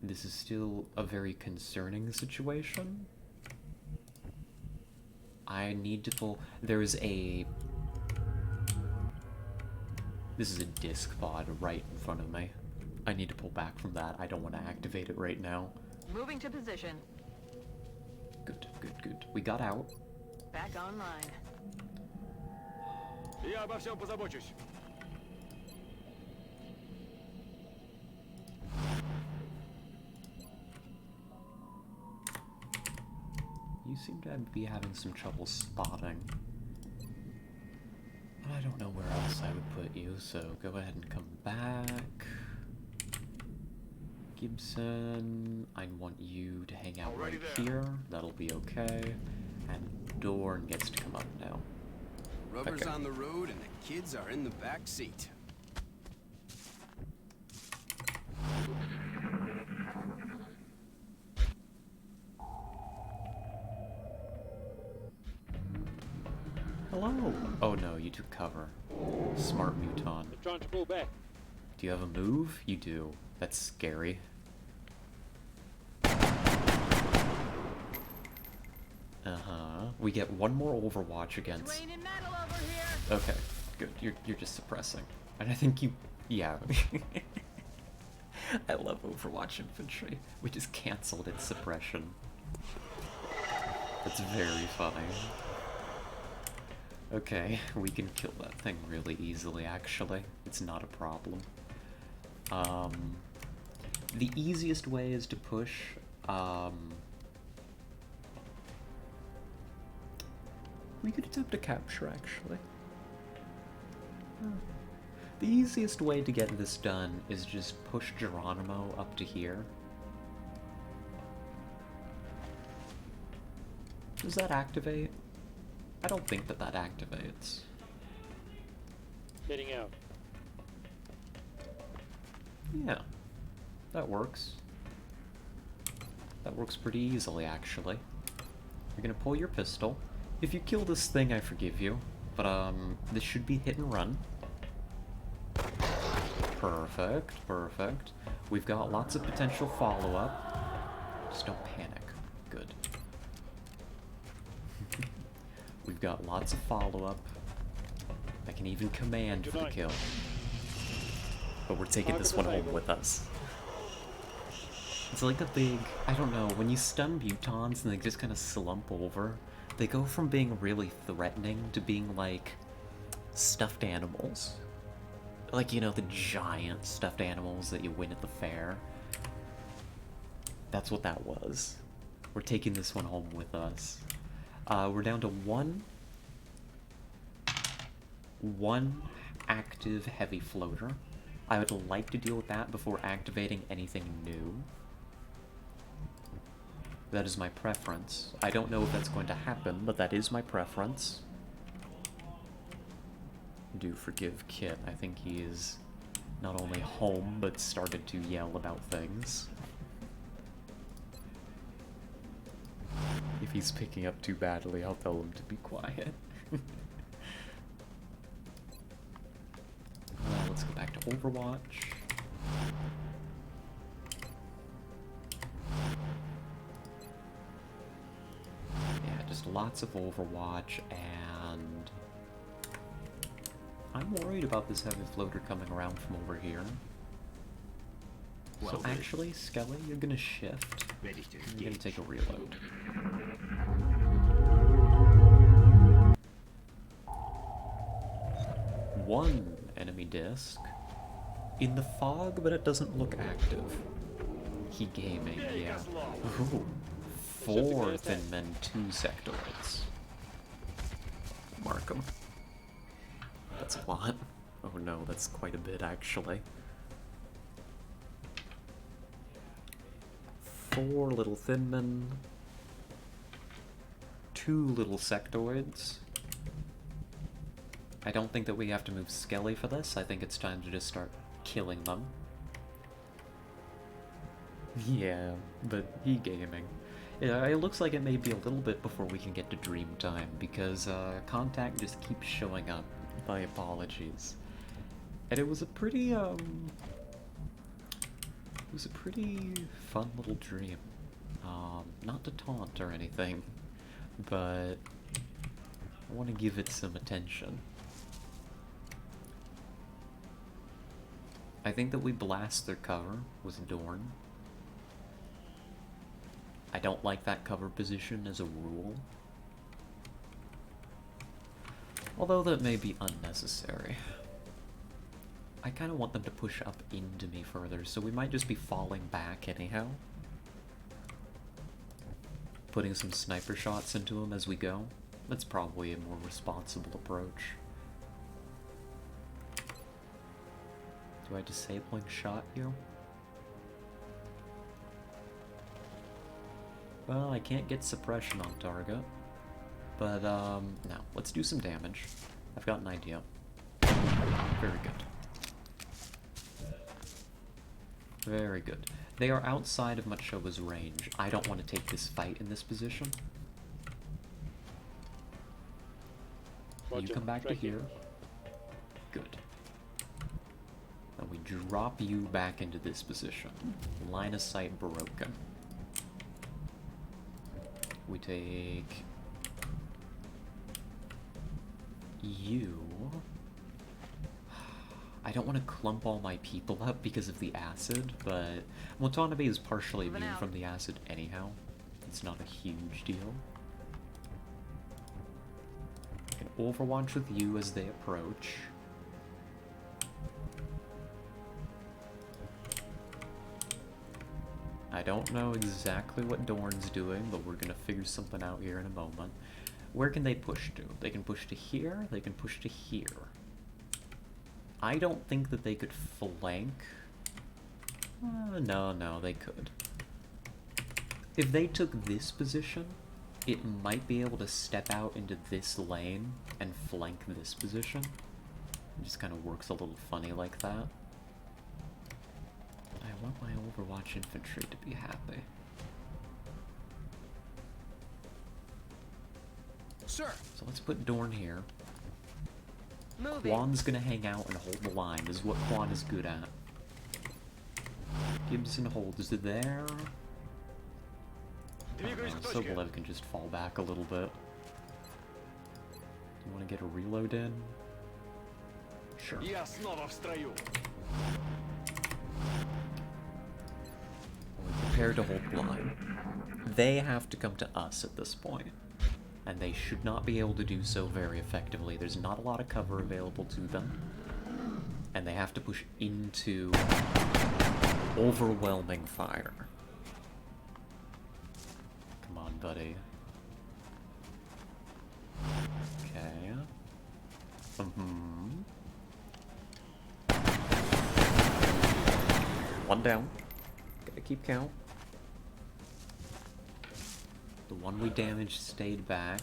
This is still a very concerning situation. I need to pull... There's a... This is a disc pod right in front of me. I need to pull back from that. I don't want to activate it right now. Moving to position. Good, good, good. We got out. Back online. Я обо всем позабочусь. You seem to be having some trouble spotting. I don't know where else I would put you, so go ahead and come back. Gibson, I want you to hang out right here. That'll be okay. And Dorn gets to come up now. Rubber's Okay. on the road and the kids are in the back seat. Hello! Oh no, you took cover. Smart muton. They're trying to pull back. Do you have a move? You do. That's scary. Uh-huh. We get one more Overwatch against... Raining metal over here. Okay, good. You're just suppressing. And I think you... Yeah. I love Overwatch Infantry. We just cancelled its suppression. That's very funny. Okay, we can kill that thing really easily, actually. It's not a problem. The easiest way is to push, we could attempt a capture, actually. The easiest way to get this done is just push Geronimo up to here. Does that activate? I don't think that that activates. Getting out. Yeah, that works. That works pretty easily, actually. You're gonna pull your pistol. If you kill this thing, I forgive you. But, this should be hit and run. Perfect, perfect. We've got lots of potential follow-up. Just don't panic. Good. We've got lots of follow-up. I can even command for the kill. But we're taking this one home with us. It's like a big, I don't know, when you stun mutons and they just kind of slump over, they go from being really threatening to being like stuffed animals. Like, you know, the giant stuffed animals that you win at the fair. That's what that was. We're taking this one home with us. We're down to one active heavy floater. I would like to deal with that before activating anything new. That is my preference. I don't know if that's going to happen, but that is my preference. Do forgive Kit. I think he is not only home, but started to yell about things. If he's picking up too badly, I'll tell him to be quiet. Let's go back to Overwatch. Yeah, just lots of Overwatch, and I'm worried about this heavy floater coming around from over here. So actually, Skelly, you're gonna shift. You're gonna take a reload. One enemy disc in the fog, but it doesn't look active. He gaming, yeah. Ooh. 4 Thin Men, 2 Sectoids. Mark 'em. That's a lot. Oh no, that's quite a bit actually. 4 little Thin Men, 2 little Sectoids. I don't think that we have to move Skelly for this. I think it's time to just start killing them. Yeah, but he gaming. Yeah, it looks like it may be a little bit before we can get to Dream Time, because Contact just keeps showing up. My apologies. And it was a pretty, fun little dream. Not to taunt or anything, but I want to give it some attention. I think that we blast their cover with Dorn. I don't like that cover position as a rule. Although that may be unnecessary. I kind of want them to push up into me further, so we might just be falling back anyhow. Putting some sniper shots into them as we go. That's probably a more responsible approach. Do I disabling shot you? Well, I can't get suppression on target. But, no, let's do some damage. I've got an idea. Very good. Very good. They are outside of Machova's range. I don't want to take this fight in this position. You come back to here. Good. Then we drop you back into this position. Line of sight broken. We take you. I don't want to clump all my people up because of the acid, but Watanabe is partially immune from the acid anyhow. It's not a huge deal. I can overwatch with you as they approach. I don't know exactly what Dorn's doing, but we're gonna figure something out here in a moment. Where can they push to? They can push to here, they can push to here. I don't think that they could flank. No, they could. If they took this position, it might be able to step out into this lane and flank this position. It just kind of works a little funny like that. I want my Overwatch infantry to be happy. Sir. So let's put Dorn here. Moving. Quan's gonna hang out and hold the line. This is what Quan is good at. Gibson holds there. Sobolev can just fall back a little bit. You want to get a reload in? Sure. We're prepared to hold the line. They have to come to us at this point. And they should not be able to do so very effectively. There's not a lot of cover available to them. And they have to push into overwhelming fire. Come on, buddy. Okay. One down. Gotta keep count. The one we damaged stayed back.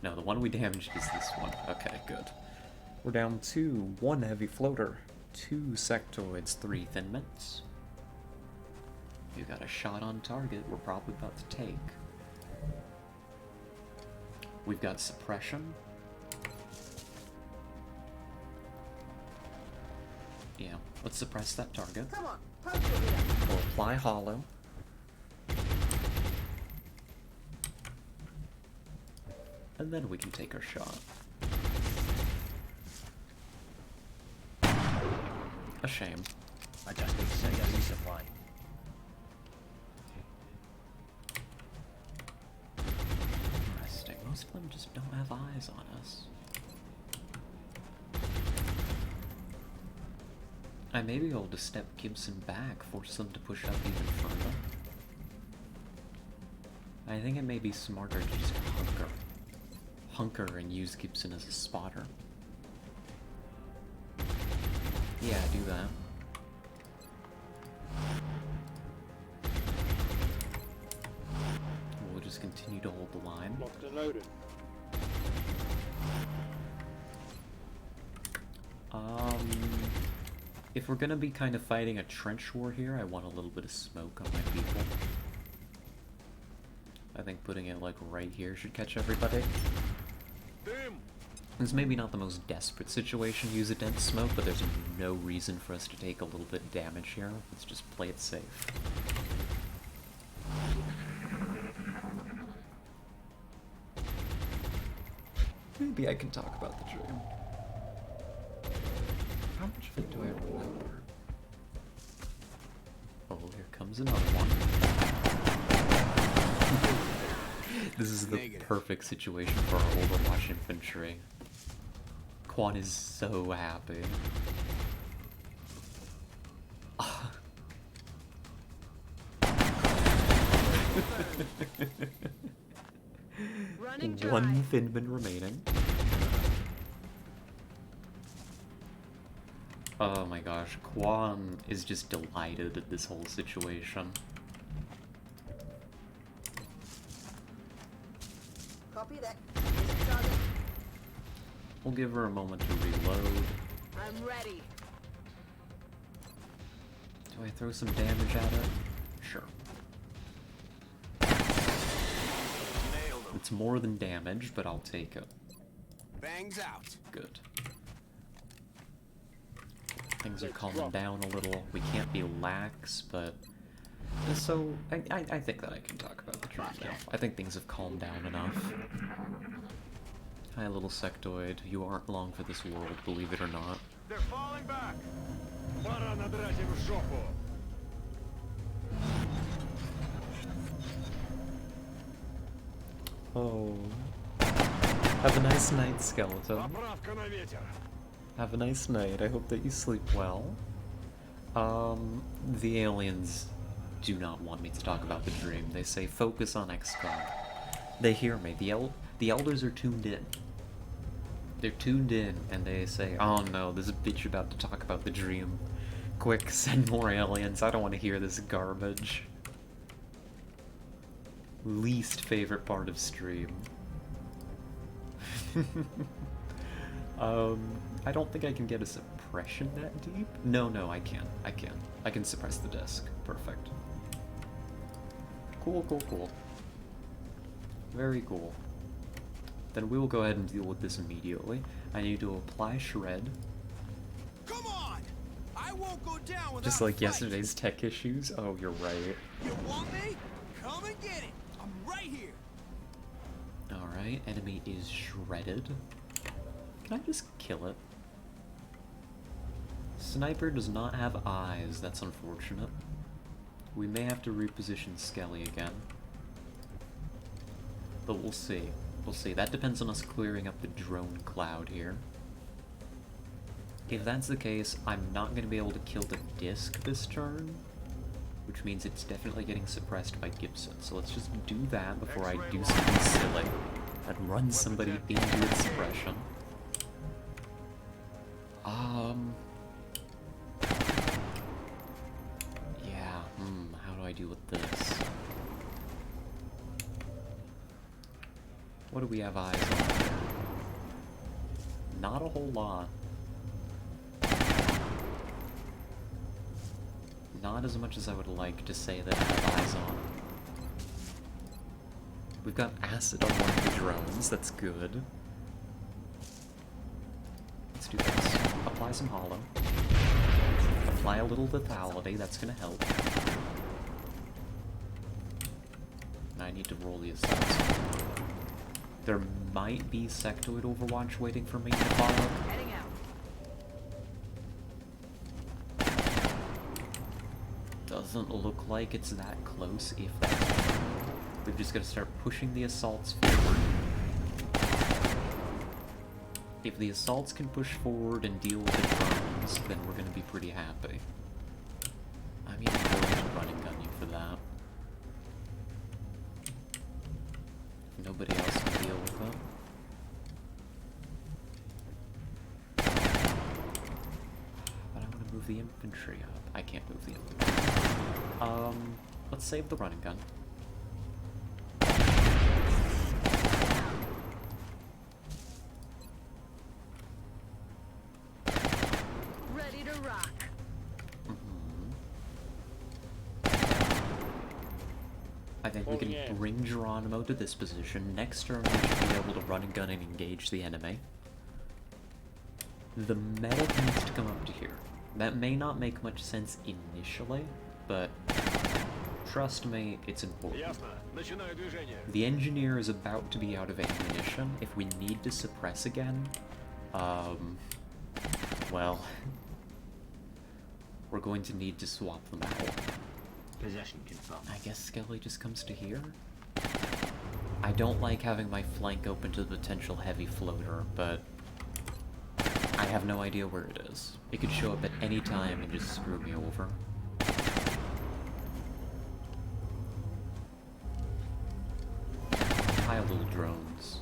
No, the one we damaged is this one. Okay, good. We're down to 1 heavy floater, 2 sectoids, 3 thin mints. You got a shot on target we're probably about to take. We've got suppression. Yeah, let's suppress that target. Come on, punch it here. We'll apply hollow. And then we can take our shot. A shame. I just need to send a resupply. Interesting. Most of them just don't have eyes on us. I may be able to step Gibson back, force them to push up even further. I think it may be smarter to just hunker and use Gibson as a spotter. Yeah, do that. We'll just continue to hold the line. Locked and loaded. If we're gonna be kind of fighting a trench war here, I want a little bit of smoke on my people. I think putting it like right here should catch everybody. It's maybe not the most desperate situation to use a dense smoke, but there's no reason for us to take a little bit of damage here. Let's just play it safe. Maybe I can talk about the dream. How much of it do I remember? Oh, here comes another one. This is the perfect situation for our Overwatch infantry. Quan is so happy. Running dry. One Finman remaining. Oh my gosh, Quan is just delighted at this whole situation. Copy that. We'll give her a moment to reload. I'm ready. Do I throw some damage at it? Sure. It's more than damage, but I'll take it. Bangs out. Good. Things are calming down a little. We can't be lax, but... So, I think that I can talk about the dream now. I think things have calmed down enough. Hi, little sectoid. You aren't long for this world, believe it or not. They're falling back. Пора надрать им в жопу. Oh. Have a nice night, skeleton. Поправка на ветер. Have a nice night. I hope that you sleep well. The aliens do not want me to talk about the dream. They say focus on XCOM. They hear me. The elders are tuned in. They're tuned in and they say, oh no, this bitch about to talk about the dream. Quick, send more aliens. I don't want to hear this garbage. Least favorite part of stream. I don't think I can get a suppression that deep. No, I can. I can suppress the disc. Perfect. Cool. Very cool. Then we will go ahead and deal with this immediately. I need to apply shred. Come on! I won't go down without Just a like fight. yesterday's tech issues. Oh, you're right. You want me? Come and get it. I'm right here. Alright, enemy is shredded. Can I just kill it? Sniper does not have eyes, that's unfortunate. We may have to reposition Skelly again. But we'll see. We'll see. That depends on us clearing up the drone cloud here. If that's the case, I'm not going to be able to kill the disc this turn, which means it's definitely getting suppressed by Gibson. So let's just do that before I do something silly and run somebody into its suppression. Yeah, how do I deal with this? What do we have eyes on here? Not a whole lot. Not as much as I would like to say that I have eyes on. We've got acid on one of the drones, that's good. Let's do this. Apply some hollow. Apply a little lethality, that's gonna help. And I need to roll the assaults. There might be sectoid overwatch waiting for me to follow. Heading out. Doesn't look like it's that close, if that. We've just got to start pushing the assaults forward. If the assaults can push forward and deal with the drones, then we're going to be pretty happy. I'm even willing to run and gun you for that. If nobody else can deal with it. But I want to move the infantry up. I can't move the infantry. Let's save the run and gun. Ready to rock. I think we can bring Geronimo to this position. Next turn, we should be able to run and gun and engage the enemy. The medic needs to come up to here. That may not make much sense initially, but trust me, it's important. Ясно. Начинаю движение. The engineer is about to be out of ammunition. If we need to suppress again, well, we're going to need to swap them out. Possession confirmed. I guess Skelly just comes to here? I don't like having my flank open to the potential heavy floater, but I have no idea where it is. It could show up at any time and just screw me over. Hi, little drones.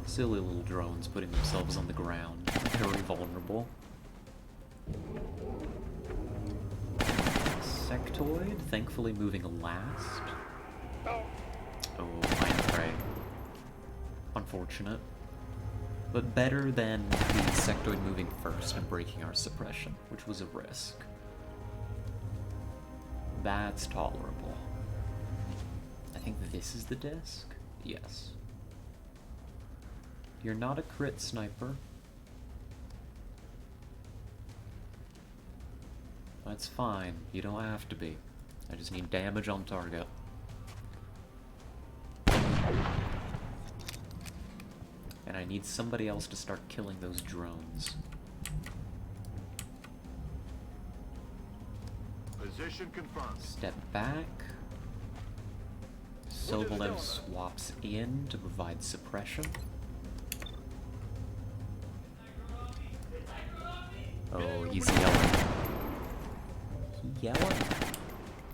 Silly little drones putting themselves on the ground. Very vulnerable. Sectoid, thankfully moving last. Oh, mind fray. Unfortunate. But better than the sectoid moving first and breaking our suppression, which was a risk. That's tolerable. I think this is the disc? Yes. You're not a crit sniper. That's fine. You don't have to be. I just need damage on target. And I need somebody else to start killing those drones. Position confirmed. Step back. Sobolev swaps in to provide suppression. Oh, he's yelling. He yelling?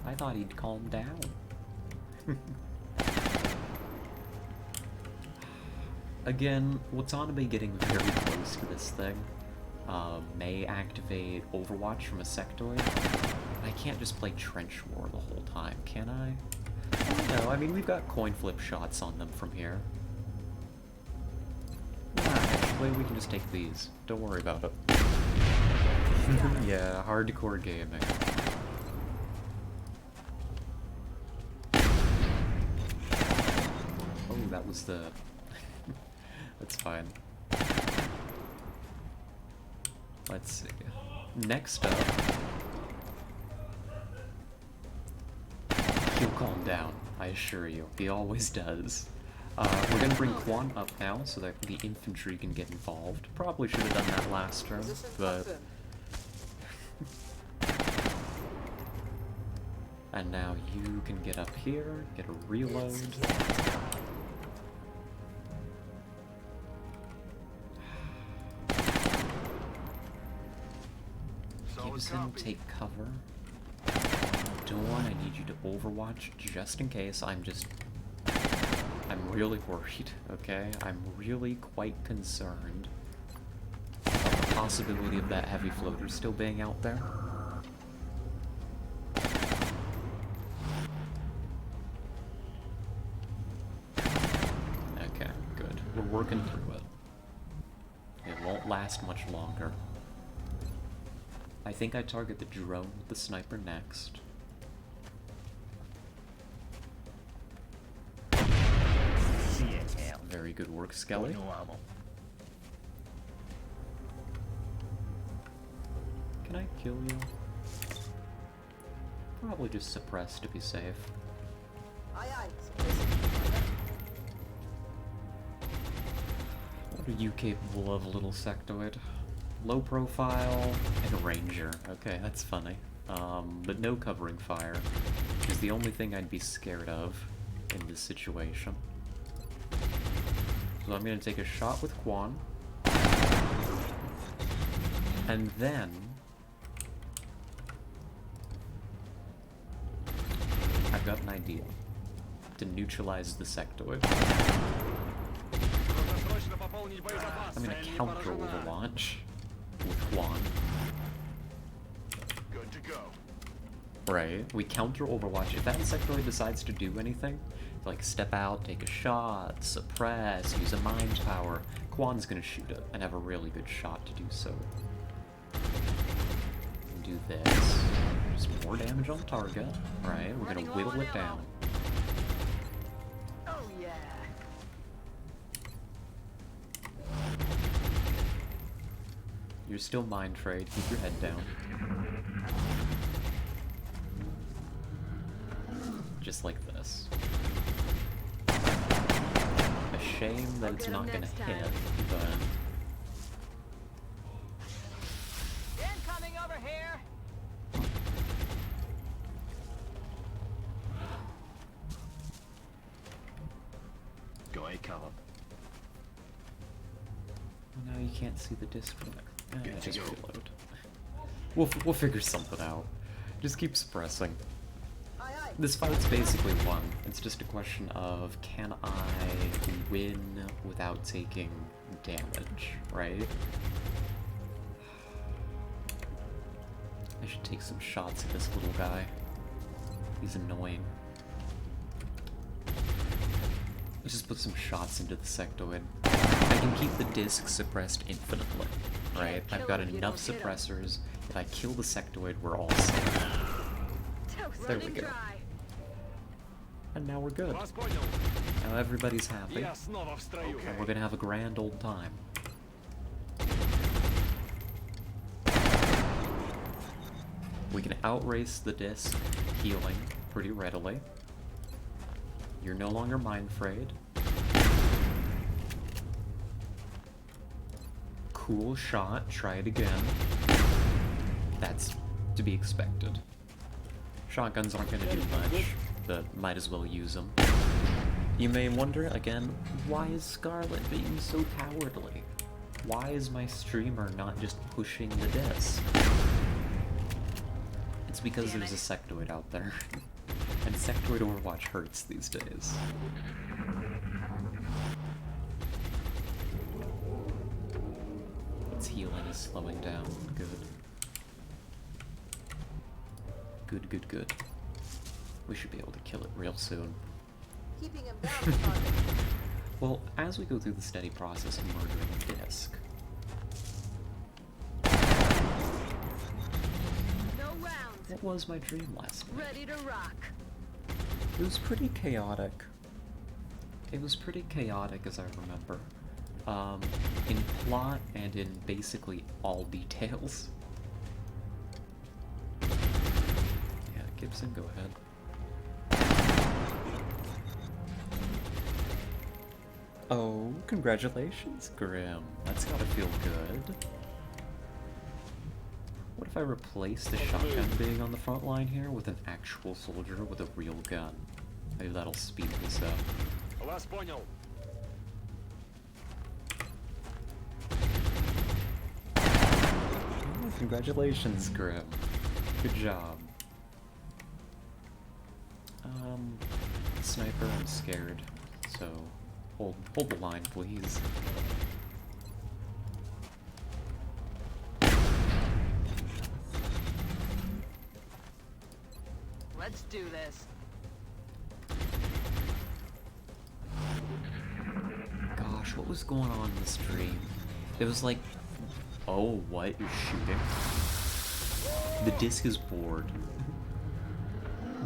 I thought he'd calm down. Again, Watanabe getting very close to this thing may activate Overwatch from a sectoid. I can't just play Trench War the whole time, can I? No, I mean, we've got coin flip shots on them from here. Actually, we can just take these. Don't worry about it. Yeah, hardcore gaming. Oh, that was the... That's fine. Let's see. Next up... He'll calm down, I assure you. He always does. We're gonna bring Quan up now so that the infantry can get involved. Probably should have done that last turn, but... And now you can get up here, get a reload. Gibson, take cover. Dawn, I need you to overwatch just in case. I'm really worried, okay? I'm really quite concerned about the possibility of that heavy floater still being out there. Okay, good. We're working through it. It won't last much longer. I think I target the drone with the sniper next. Very good work, Skelly. Can I kill you? Probably just suppress to be safe. What are you capable of, little sectoid? Low profile and a ranger. Okay, that's funny. But no covering fire is the only thing I'd be scared of in this situation. So I'm gonna take a shot with Quan. And then... I've got an idea. To neutralize the sectoid. I'm gonna counter Overwatch with Quan. Good to go. Right, we counter Overwatch. If that sectoid decides to do anything, like step out, take a shot, suppress, use a mind power, Quan's gonna shoot it and have a really good shot to do so. Do this. Just more damage on target. Right, we're gonna whittle it down. Oh yeah. You're still mind frayed. Keep your head down. Just like this. A shame that it's not gonna hit, but... Incoming over here! Go ahead, cover. Well, now you can't see the disc from there. Good to Just go. reload. We'll figure something out. Just keep suppressing. This fight's basically won. It's just a question of, can I win without taking damage, right? I should take some shots at this little guy. He's annoying. Let's just put some shots into the sectoid. I can keep the disc suppressed infinitely, right? I've got enough suppressors. If I kill the sectoid, we're all safe. There we go. And now we're good. Now everybody's happy. And we're gonna have a grand old time. We can outrace the disc healing pretty readily. You're no longer mind frayed. Cool shot, try it again. That's to be expected. Shotguns aren't gonna do much, but might as well use them. You may wonder, again, why is Scarlet being so cowardly? Why is my streamer not just pushing the disc? It's because there's a sectoid out there. And sectoid Overwatch hurts these days. healing is slowing down. Good. Good, good, good. We should be able to kill it real soon. Keeping him down, target. Well, as we go through the steady process of murdering a disc, No rounds. what was my dream last night? Ready to rock. It was pretty chaotic. It was pretty chaotic, as I remember. In plot and in basically all details. Yeah, Gibson, go ahead. Oh, congratulations, Grim. That's gotta feel good. What if I replace the shotgun being on the front line here with an actual soldier with a real gun? Maybe that'll speed this up. Вас понял. Oh, congratulations, Grim. Good job. Sniper, I'm scared, so hold the line, please. Let's do this. Gosh, what was going on in the stream? It was like, oh, what? You're shooting? The disc is bored.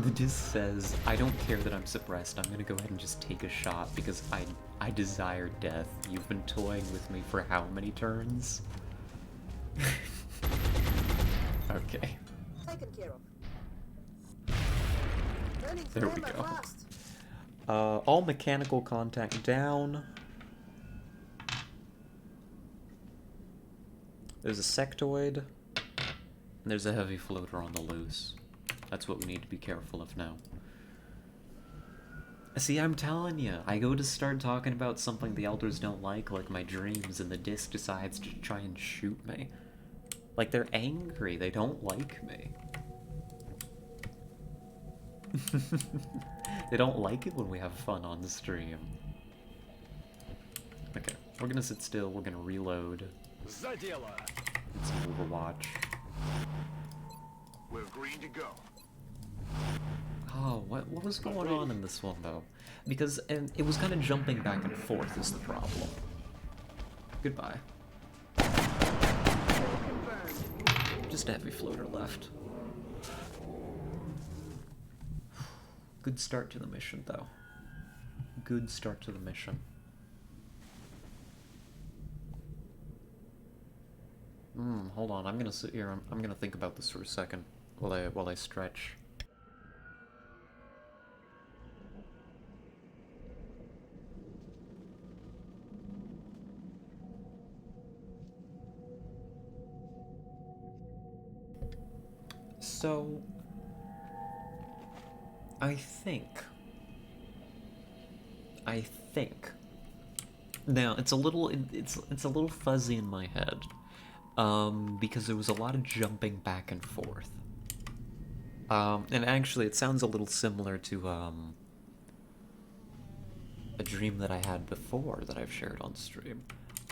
The disc says, I don't care that I'm suppressed, I'm gonna go ahead and just take a shot because I desire death. You've been toying with me for how many turns? Okay. Taken care of. There we go. All mechanical contact down. There's a sectoid, and there's a heavy floater on the loose. That's what we need to be careful of now. See, I'm telling you, I go to start talking about something the elders don't like my dreams, and the disc decides to try and shoot me. Like, they're angry, they don't like me. They don't like it when we have fun on the stream. Okay, we're gonna sit still, we're gonna reload. За дело. It's Overwatch. We're green to go. Oh, what was going on in this one, though? Because it was kind of jumping back and forth is the problem. Goodbye. Confirmed. Just a heavy floater left. Good start to the mission, though. Good start to the mission. Hold on. I'm gonna sit here. I'm gonna think about this for a second while I stretch. So, I think. Now it's a little fuzzy in my head, because there was a lot of jumping back and forth. And actually, it sounds a little similar to a dream that I had before that I've shared on stream.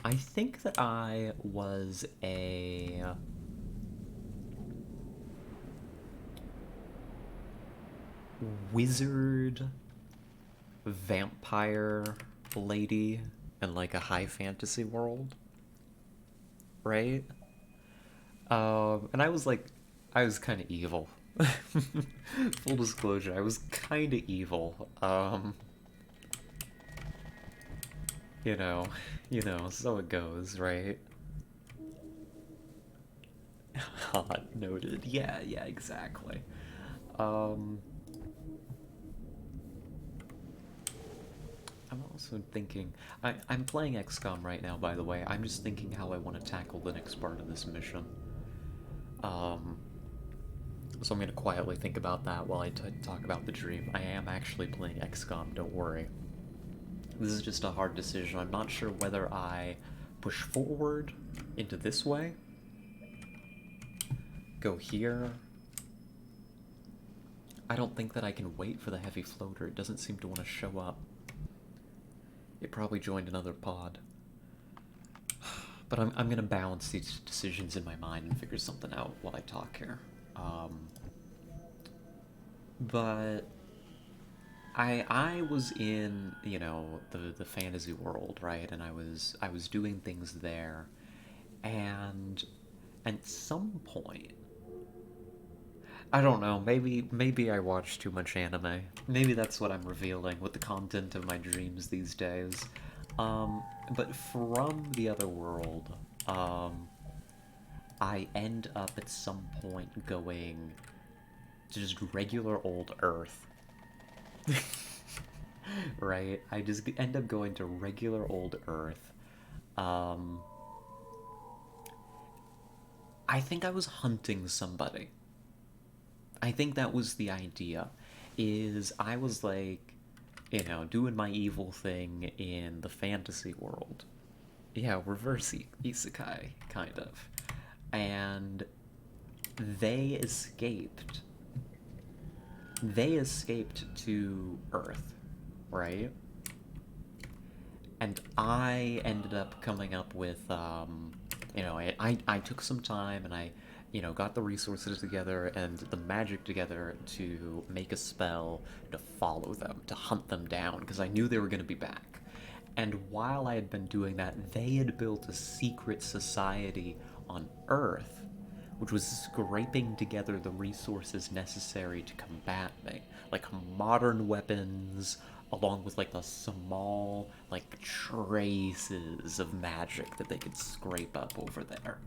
I think that I was a wizard vampire lady in like a high fantasy world, right? And I was kind of evil. Full disclosure, I was kind of evil. You know, so it goes, right? Hot noted. Yeah, exactly. I'm also thinking, I'm playing XCOM right now, by the way. I'm just thinking how I want to tackle the next part of this mission. So I'm going to quietly think about that while I talk about the dream. I am actually playing XCOM, don't worry. This is just a hard decision. I'm not sure whether I push forward into this way, go here. I don't think that I can wait for the heavy floater. It doesn't seem to want to show up. It probably joined another pod. But I'm gonna balance these decisions in my mind and figure something out while I talk here. But I was in, you know, the fantasy world, right? And I was doing things there, and at some point, I don't know, maybe I watch too much anime. Maybe that's what I'm revealing with the content of my dreams these days. But from the other world, I end up at some point going to just regular old Earth. Right? I just end up going to regular old Earth. I think I was hunting somebody. I think that was the idea, is I was like, you know, doing my evil thing in the fantasy world. Yeah, reverse isekai, kind of. And they escaped. They escaped to Earth, right? And I ended up coming up with, you know, I took some time and I, you know, got the resources together and the magic together to make a spell to follow them, to hunt them down, because I knew they were going to be back. And while I had been doing that, they had built a secret society on Earth, which was scraping together the resources necessary to combat me. Like modern weapons, along with like the small, like, traces of magic that they could scrape up over there.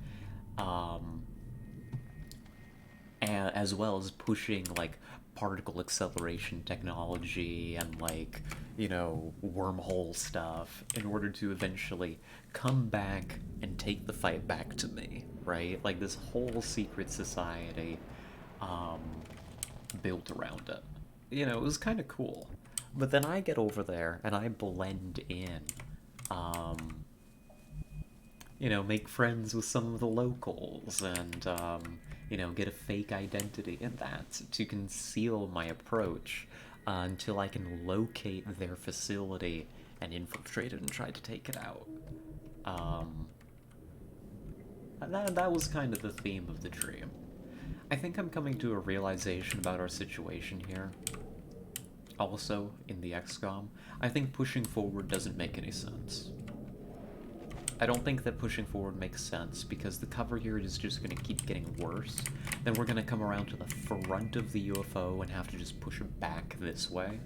And as well as pushing, like, particle acceleration technology and, like, you know, wormhole stuff in order to eventually come back and take the fight back to me, right? Like, this whole secret society, built around it. You know, it was kind of cool. But then I get over there and I blend in, you know, make friends with some of the locals and, you know, get a fake identity in that to conceal my approach until I can locate their facility and infiltrate it and try to take it out. That was kind of the theme of the dream. I think I'm coming to a realization about our situation here. Also, in the XCOM, I think pushing forward doesn't make any sense. I don't think that pushing forward makes sense, because the cover here is just going to keep getting worse. Then we're going to come around to the front of the UFO and have to just push it back this way.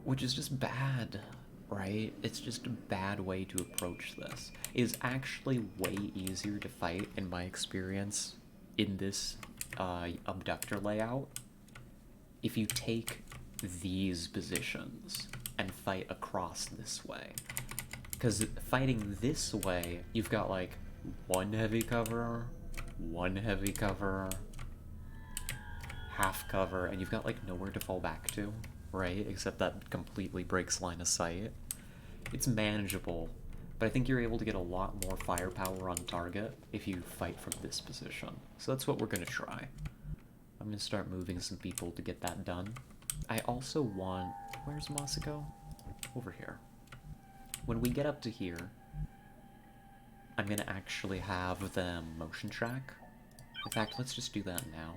Which is just bad, right? It's just a bad way to approach this. It is actually way easier to fight, in my experience, in this abductor layout, if you take these positions and fight across this way. Because fighting this way, you've got like one heavy cover, half cover, and you've got like nowhere to fall back to, right? Except that completely breaks line of sight. It's manageable, but I think you're able to get a lot more firepower on target if you fight from this position. So that's what we're gonna try. I'm gonna start moving some people to get that done. I also want... Where's Masako? Over here. When we get up to here, I'm gonna actually have them motion track. In fact, let's just do that now.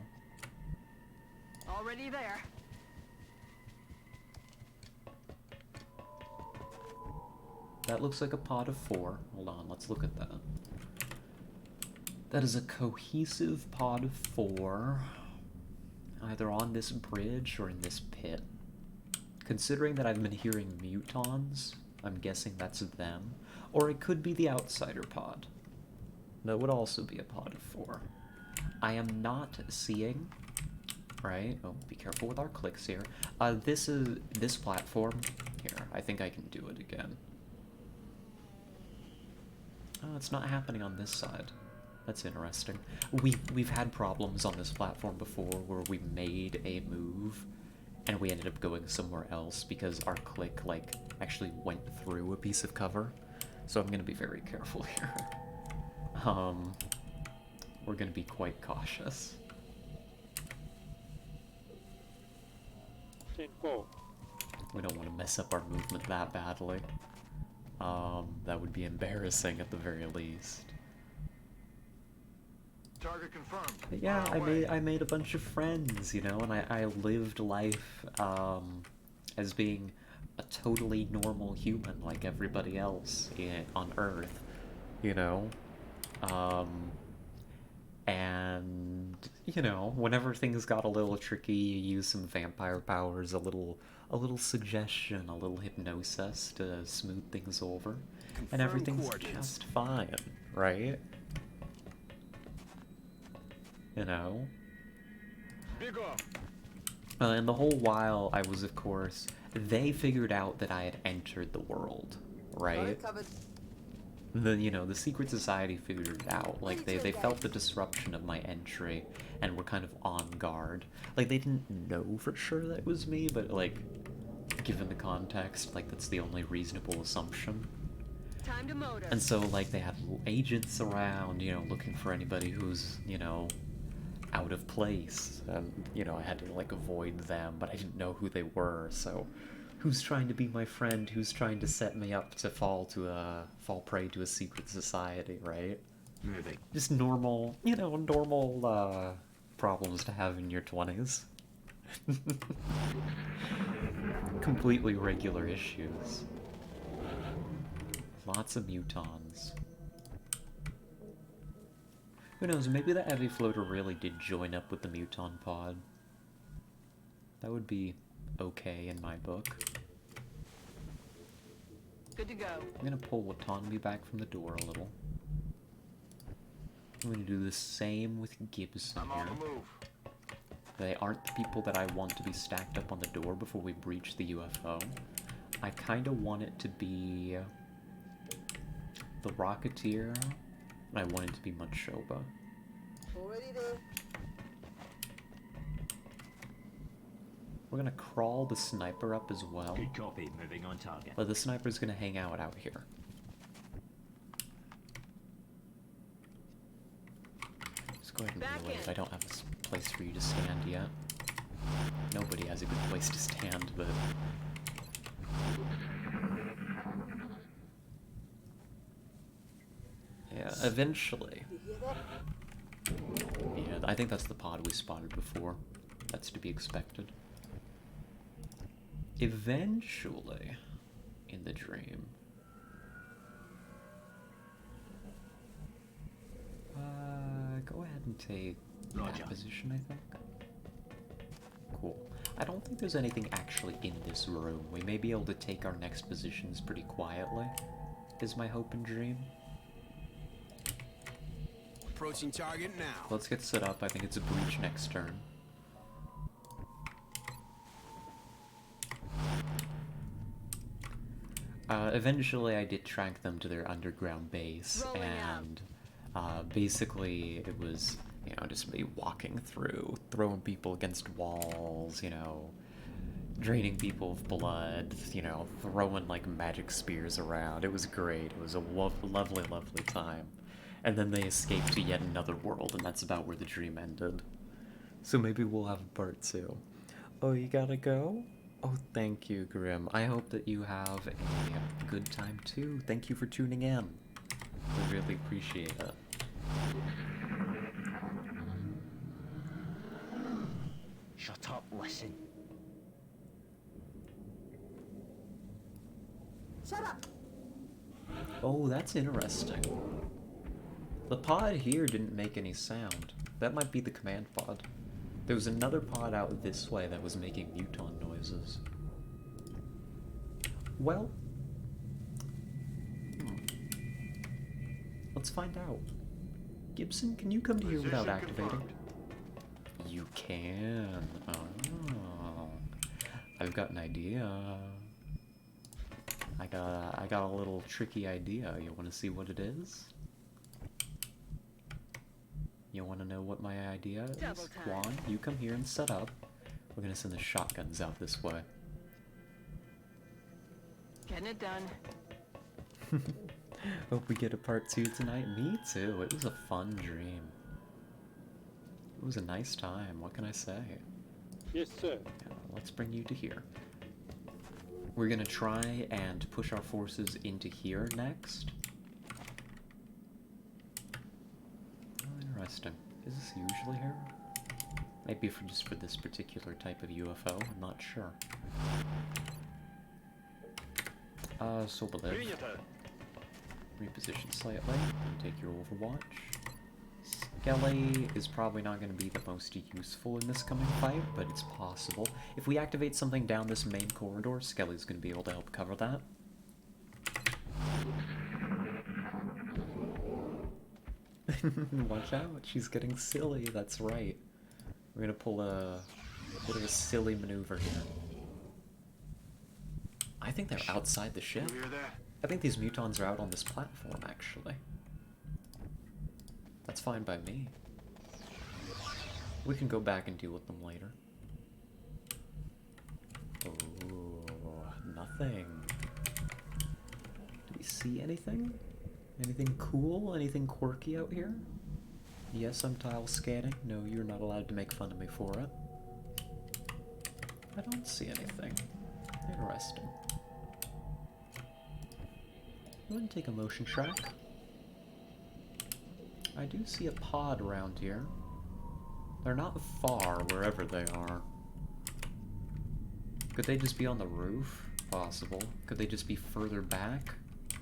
Already there. That looks like a pod of 4. Hold on, let's look at that. That is a cohesive pod of 4. Either on this bridge or in this pit. Considering that I've been hearing mutons, I'm guessing that's them. Or it could be the outsider pod. That would also be a pod of 4. I am not seeing... Right? Oh, be careful with our clicks here. This platform. Here, I think I can do it again. Oh, it's not happening on this side. That's interesting. We've had problems on this platform before where we made a move and we ended up going somewhere else because our click, like, actually went through a piece of cover. So I'm gonna be very careful here. We're gonna be quite cautious. We don't want to mess up our movement that badly. That would be embarrassing at the very least. Target confirmed. But yeah, Fire away. I made a bunch of friends, you know, and I lived life as being a totally normal human like everybody else on Earth, you know. And you know, whenever things got a little tricky, you use some vampire powers, a little suggestion, a little hypnosis to smooth things over, and everything's just fine, right? You know? Big off. And the whole while I was, of course, they figured out that I had entered the world, right? Covered. You know, the secret society figured it out. Like, they felt the disruption of my entry and were kind of on guard. Like, they didn't know for sure that it was me, but, like, given the context, like, that's the only reasonable assumption. Time to motor. And so, like, they had agents around, you know, looking for anybody who's, you know, out of place. And, you know, I had to, like, avoid them, but I didn't know who they were, so... Who's trying to be my friend? Who's trying to set me up to fall prey to a secret society, right? Moving. Just normal, you know, normal, problems to have in your 20s. Completely regular issues. Lots of mutons. Who knows, maybe the heavy floater really did join up with the muton pod. That would be okay in my book. Good to go. I'm gonna pull autonomy back from the door a little. I'm gonna do the same with Gibson I'm on the here. move. They aren't the people that I want to be stacked up on the door before we breach the UFO. I kinda want it to be the Rocketeer. I want it to be Machoba. Already there. We're gonna crawl the sniper up as well. Good copy. Moving on target. But the sniper's gonna hang out here. Just go ahead and reload. I don't have a place for you to stand yet. Nobody has a good place to stand, but... Yeah, eventually. You hear that? Yeah, I think that's the pod we spotted before. That's to be expected. Eventually, in the dream. Go ahead and take Roger. that position, I think. Cool. I don't think there's anything actually in this room. We may be able to take our next positions pretty quietly, is my hope and dream. Approaching target now. Let's get set up. I think it's a breach next turn. Eventually I did track them to their underground base, Rolling and basically it was, you know, just me walking through, throwing people against walls, you know, draining people of blood, you know, throwing like magic spears around. It was great. It was a lovely, lovely time. And then they escaped to yet another world, and that's about where the dream ended. So maybe we'll have a part 2. Oh, you gotta go? Oh, thank you, Grim. I hope that you have a good time too. Thank you for tuning in. I really appreciate it. Shut up, listen. Shut up. Oh, that's interesting. The pod here didn't make any sound. That might be the command pod. There was another pod out this way that was making muton noises. Well, let's find out. Gibson, can you come to here without Position activating? confirmed. You can. Oh, I've got an idea. I got a little tricky idea. You want to see what it is? You want to know what my idea is? Double time. Quan, you come here and set up. We're gonna send the shotguns out this way. Getting it done. Hope we get a part 2 tonight. Me too. It was a fun dream. It was a nice time. What can I say? Yes, sir. Yeah, let's bring you to here. We're gonna try and push our forces into here next. Oh, interesting. Is this usually here? Maybe just for this particular type of UFO, I'm not sure. Sobolev. Reposition slightly, and take your Overwatch. Skelly is probably not going to be the most useful in this coming fight, but it's possible. If we activate something down this main corridor, Skelly's going to be able to help cover that. Watch out, she's getting silly, that's right. We're going to pull a bit of a silly maneuver here. I think they're outside the ship. I think these mutons are out on this platform, actually. That's fine by me. We can go back and deal with them later. Oh, nothing. Do we see anything? Anything cool? Anything quirky out here? Yes, I'm tile scanning. No, you're not allowed to make fun of me for it. I don't see anything. Interesting. Go ahead and take a motion track. I do see a pod around here. They're not far, wherever they are. Could they just be on the roof? Possible. Could they just be further back?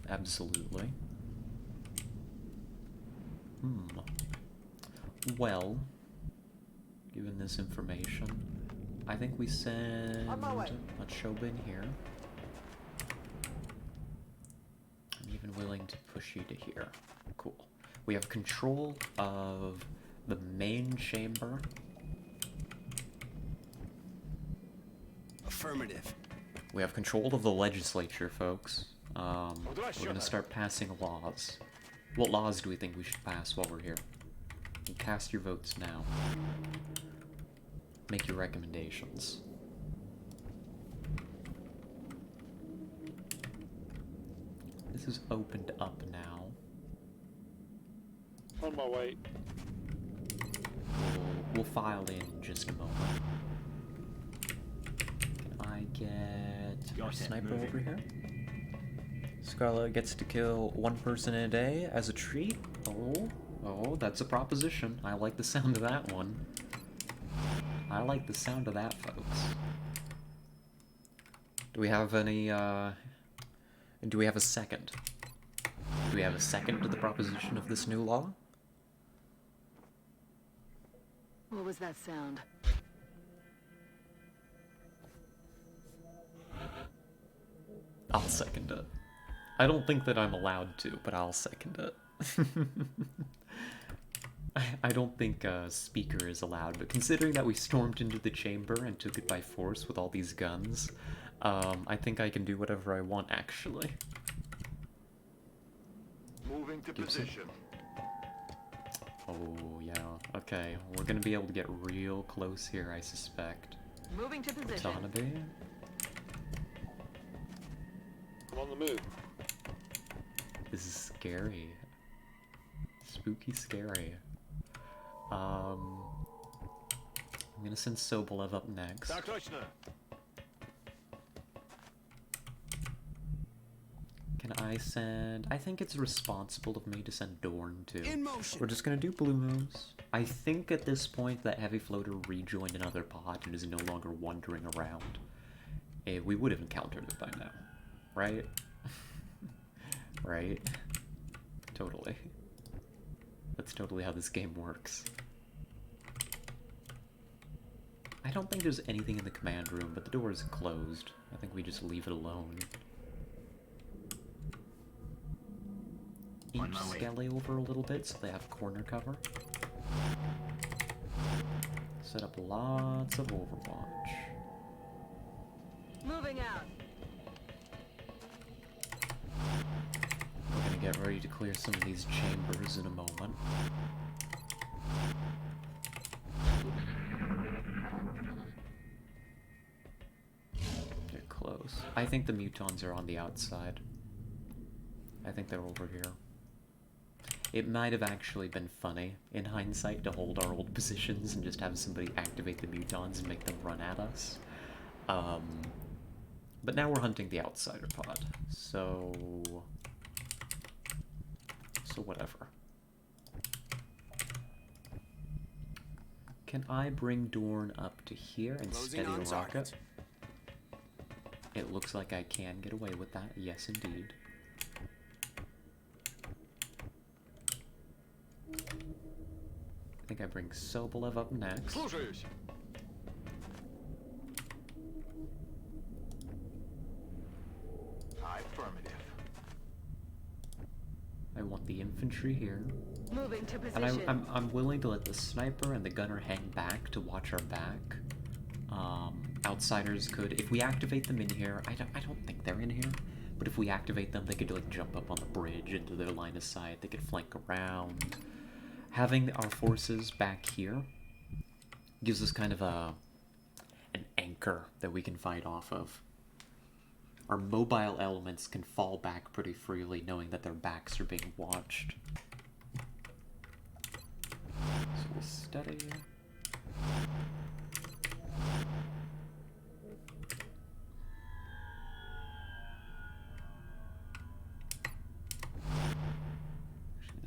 Absolutely. Well, given this information, I think we send a Chobin here. I'm even willing to push you to here. Cool. We have control of the main chamber. Affirmative. We have control of the legislature, folks. We're gonna start passing laws. What laws do we think we should pass while we're here? And cast your votes now. Make your recommendations. This is opened up now. On my way. We'll file in just a moment. Can I get a sniper over here? Scarlet gets to kill one person in a day as a treat. Oh, that's a proposition. I like the sound of that one. I like the sound of that, folks. Do we have any, do we have a second? Do we have a second to the proposition of this new law? What was that sound? I'll second it. I don't think that I'm allowed to, but I'll second it. I don't think speaker is allowed, but considering that we stormed into the chamber and took it by force with all these guns, I think I can do whatever I want, actually. Moving to position. Oh, yeah. Okay, we're gonna be able to get real close here, I suspect. Moving to position. Watanabe? I'm on the move. This is scary. Spooky scary. I'm gonna send Sobolev up next. Так точно. Can I send... I think it's responsible of me to send Dorn too. In motion. We're just gonna do blue moves. I think at this point that Heavy Floater rejoined another pod and is no longer wandering around. We would have encountered it by now. Right? Right? Totally. That's totally how this game works. I don't think there's anything in the command room, but the door is closed. I think we just leave it alone. Inch Skelly over a little bit so they have corner cover. Set up lots of Overwatch. Moving out. We're gonna get ready to clear some of these chambers in a moment. Get close. I think the mutons are on the outside. I think they're over here. It might have actually been funny, in hindsight, to hold our old positions and just have somebody activate the mutons and make them run at us. But now we're hunting the outsider pod, so whatever. Can I bring Dorn up to here and steady a rocket? It looks like I can get away with that. Yes, indeed. I think I bring Sobolev up next. Affirmative. I want the infantry here. Moving to position. And I'm willing to let the sniper and the gunner hang back to watch our back. Outsiders could, if we activate them in here, I don't think they're in here, but if we activate them, they could like jump up on the bridge into their line of sight. They could flank around. Having our forces back here gives us kind of an anchor that we can fight off of. Our mobile elements can fall back pretty freely, knowing that their backs are being watched. So we'll steady.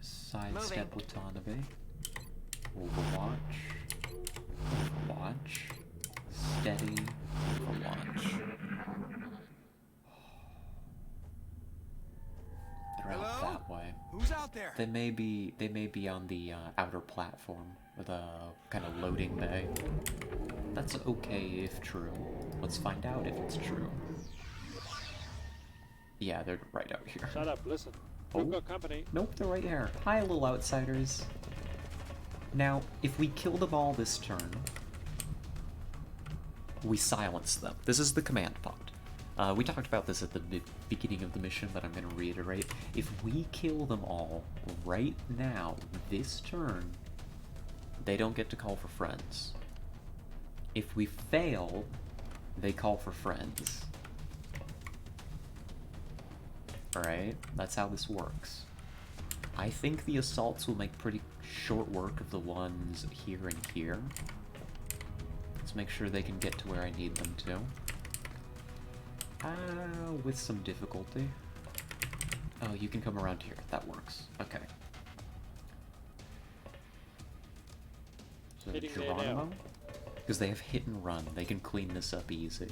Sidestep Watanabe. Overwatch. Overwatch. Steady. Overwatch. They're out that way. Who's out there? They may be on the outer platform with a kind of loading bay. That's okay if true. Let's find out if it's true. Yeah, they're right out here. Shut up, listen. Oh. We've got company. Nope, they're right here. Hi, little outsiders. Now, if we kill them all this turn, we silence them. This is the command pod. We talked about this at the beginning of the mission, but I'm going to reiterate. If we kill them all right now, this turn, they don't get to call for friends. If we fail, they call for friends. Alright, that's how this works. I think the assaults will make pretty short work of the ones here and here. Let's make sure they can get to where I need them to. With some difficulty. Oh, you can come around here. That works. Okay. So Hitting there Geronimo? now. Because they have hit and run. They can clean this up easy.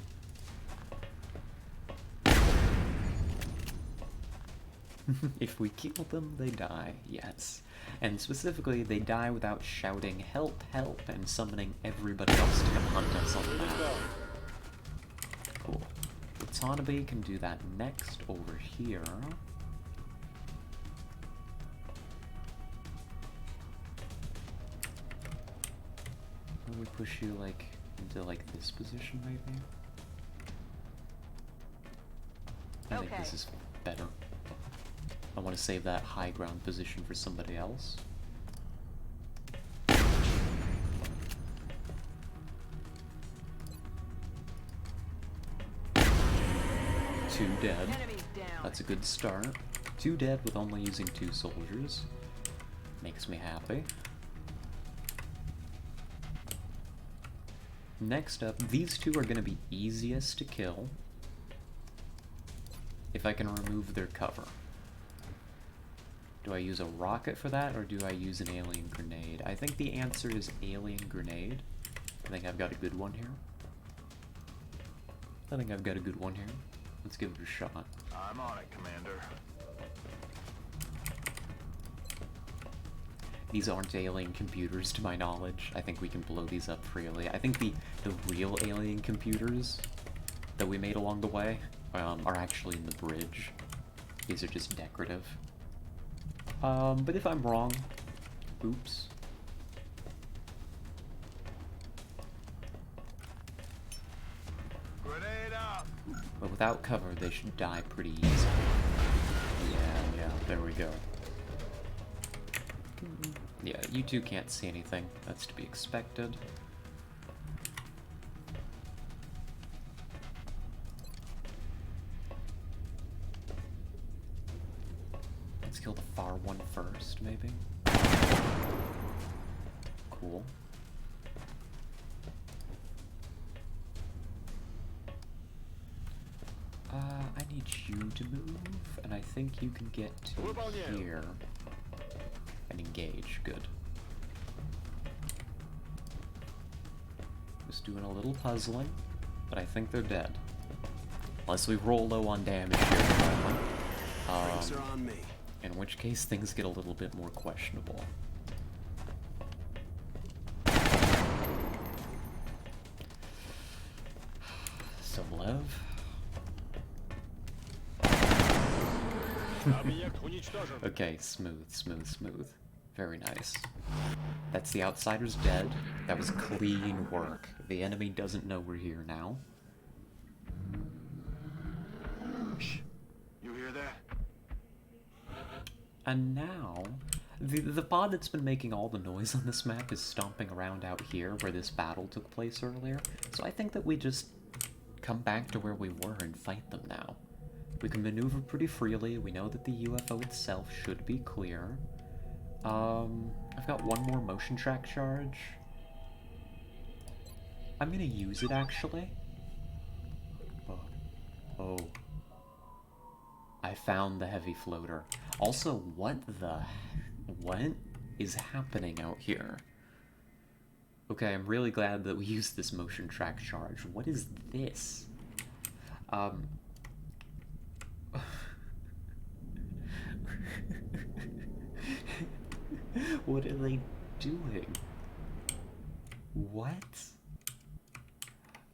If we kill them, they die, yes. And specifically, they die without shouting, "Help, help," and summoning everybody else to come hunt us on the map. Cool. Watanabe can do that next over here. Can we push you, like, into, like, this position, maybe? I think this is better. I want to save that high ground position for somebody else. Two dead. That's a good start. 2 dead with only using 2 soldiers. Makes me happy. Next up, these 2 are going to be easiest to kill if I can remove their cover. Do I use a rocket for that, or do I use an alien grenade? I think the answer is alien grenade. I think I've got a good one here. Let's give it a shot. I'm on it, Commander. These aren't alien computers to my knowledge. I think we can blow these up freely. I think the real alien computers that we made along the way are actually in the bridge. These are just decorative. But if I'm wrong, oops. Grenade out. But without cover, they should die pretty easily. Yeah, there we go. Yeah, you 2 can't see anything. That's to be expected. Let's kill the far one first, maybe? Cool. I need you to move, and I think you can get to here and engage. Good. Just doing a little puzzling, but I think they're dead. Unless we roll low on damage here at the moment. Drinks are on me. In which case things get a little bit more questionable. So Lev. Объект уничтожен. Okay, smooth, smooth, smooth. Very nice. That's the outsiders dead. That was clean work. The enemy doesn't know we're here now. Shh. You hear that? And now, the pod that's been making all the noise on this map is stomping around out here where this battle took place earlier. So I think that we just come back to where we were and fight them now. We can maneuver pretty freely. We know that the UFO itself should be clear. I've got one more motion track charge. I'm gonna use it actually. Oh. I found the heavy floater. Also, what is happening out here? Okay, I'm really glad that we used this motion track charge. What is this? What are they doing? What?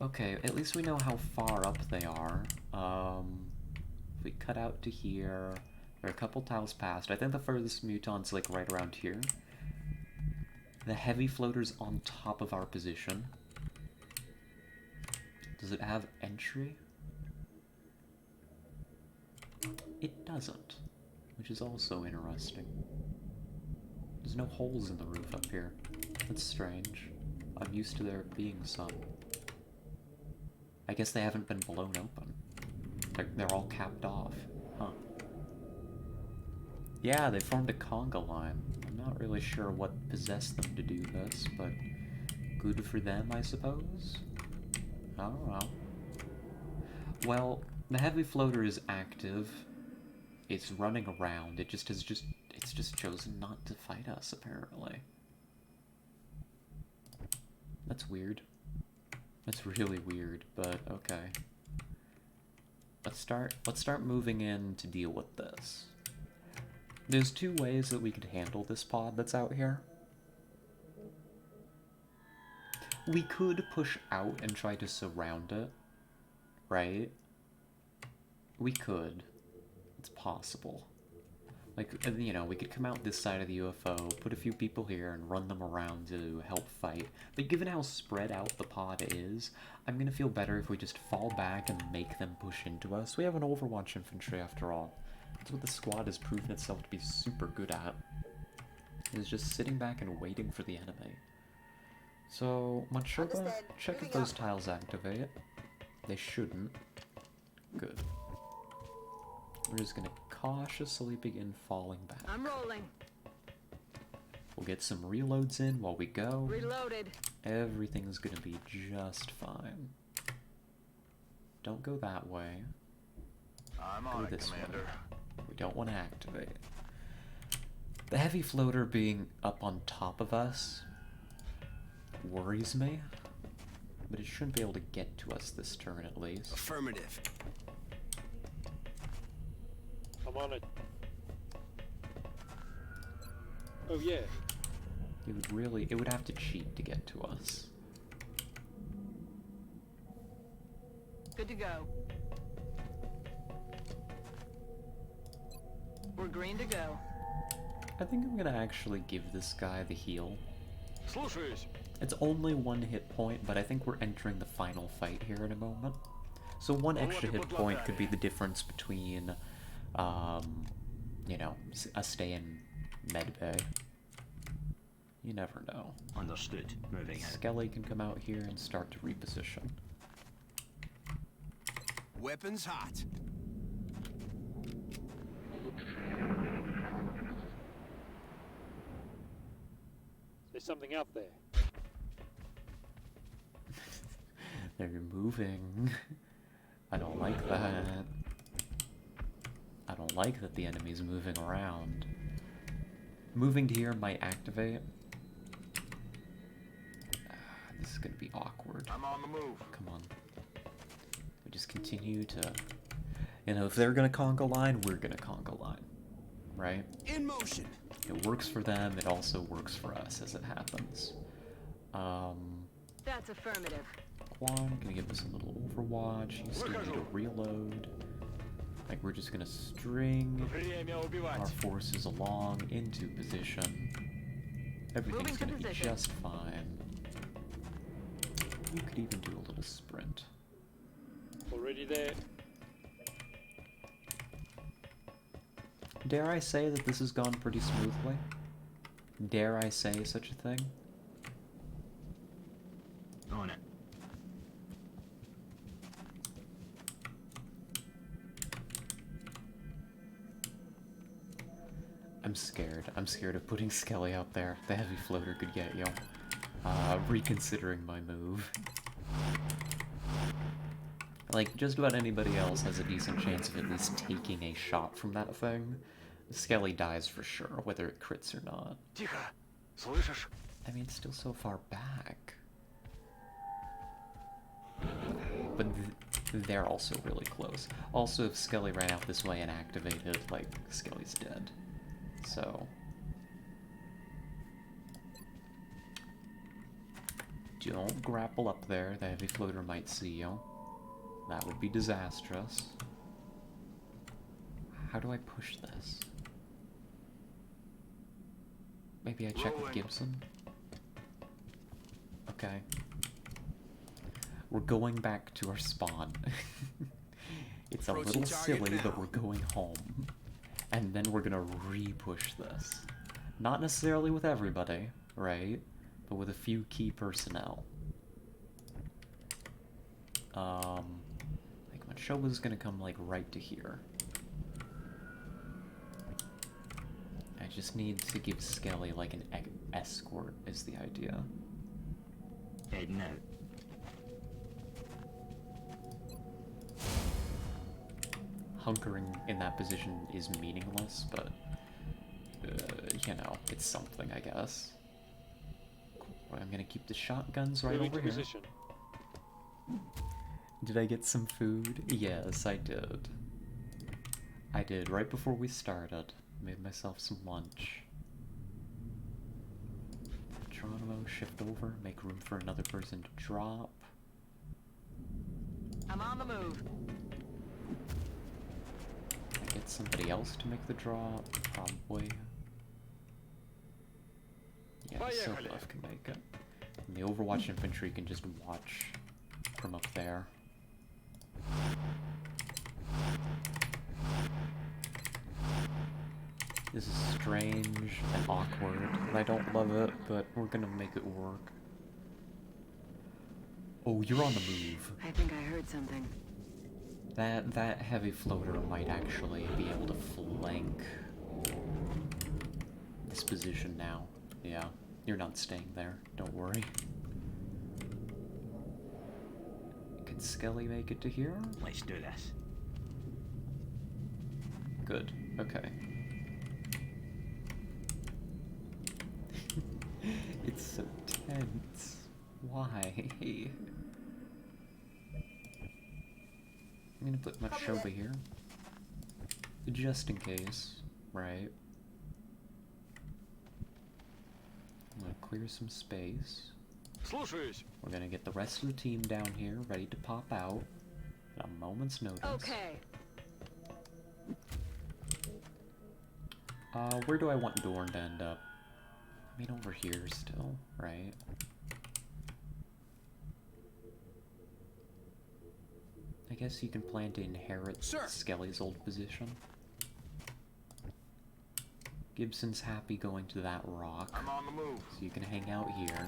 Okay, at least we know how far up they are. If we cut out to here, they're a couple tiles past. I think the furthest muton's like right around here. The heavy floater's on top of our position. Does it have entry? It doesn't, which is also interesting. There's no holes in the roof up here. That's strange. I'm used to there being some. I guess they haven't been blown open. They're all capped off. Huh. Yeah, they formed a conga line. I'm not really sure what possessed them to do this, but good for them, I suppose? I don't know. Well, the heavy floater is active. It's running around. It's just chosen not to fight us, apparently. That's weird. That's really weird, but okay. Let's start moving in to deal with this. There's two ways that we could handle this pod that's out here. We could push out and try to surround it, right? We could. It's possible. Like, you know, we could come out this side of the UFO, put a few people here, and run them around to help fight. But given how spread out the pod is, I'm gonna feel better if we just fall back and make them push into us. We have an Overwatch infantry after all. That's what the squad has proven itself to be super good at. Is just sitting back and waiting for the enemy. So, Machuga, check if those tiles activate. They shouldn't. Good. We're just gonna cautiously begin falling back. I'm rolling. We'll get some reloads in while we go. Reloaded. Everything's gonna be just fine. Don't go that way. I'm Go on it, this Commander. way. We don't want to activate. The heavy floater being up on top of us worries me, but it shouldn't be able to get to us this turn at least. Affirmative. I'm on it. Oh yeah. It would have to cheat to get to us. Good to go. We're green to go. I think I'm gonna actually give this guy the heal. Слушаюсь. It's only one hit point, but I think we're entering the final fight here in a moment. So one extra hit point could be the difference between, you know, a stay in medbay. You never know. Understood. Moving out. Skelly can come out here and start to reposition. Weapons hot. There's something out there. They're moving. I don't like that. like that the enemy's moving around. Moving to here might activate. This is gonna be awkward. I'm on the move. Come on. We just continue to... You know, if they're gonna conga line, we're gonna conga line. Right? In motion. It works for them, it also works for us as it happens. That's affirmative. Quan, gonna give us a little overwatch. You still need to reload. Like, we're just gonna string Время our убивать. forces along into position. Everything's Moving to gonna be position. just fine. You could even do a little sprint. Already there. Dare I say that this has gone pretty smoothly? Dare I say such a thing? On it. I'm scared. I'm scared of putting Skelly out there. The heavy floater could get you. Reconsidering my move. Like, just about anybody else has a decent chance of at least taking a shot from that thing. Skelly dies for sure, whether it crits or not. Тихо. Слышишь? I mean, it's still so far back. But they're also really close. Also, if Skelly ran out this way and activated, like, Skelly's dead. So... don't grapple up there, the heavy floater might see you. That would be disastrous. How do I push this? Maybe I check with Gibson? Okay. We're going back to our spawn. It's a little silly, but we're going home. And then we're gonna re-push this. Not necessarily with everybody, right? But with a few key personnel. Like, Machoba's gonna come, like, right to here. I just need to give Skelly, like, an escort, is the idea. Heading out. Hunkering in that position is meaningless, but, you know, it's something, I guess. Cool. I'm gonna keep the shotguns right Moving over to here. position. Did I get some food? Yes, I did. I did, right before we started. Made myself some lunch. Geronimo, shift over, make room for another person to drop. I'm on the move. Get somebody else to make the drop, probably. Yeah, Sokolov can make it. And the Overwatch infantry can just watch from up there. This is strange and awkward, and I don't love it, but we're gonna make it work. Oh, you're on the move. I think I heard something. That heavy floater might actually be able to flank this position now. Yeah, you're not staying there. Don't worry. Can Skelly make it to here? Let's do this. Good. Okay. It's so tense. Why? I'm gonna put my Shoba here. Just in case, right? I'm gonna clear some space. Слушаюсь. We're gonna get the rest of the team down here ready to pop out at a moment's notice. Okay. Where do I want Dorn to end up? I mean, over here still, right? I guess you can plan to inherit Skelly's old position. Gibson's happy going to that rock. I'm on the move. So you can hang out here.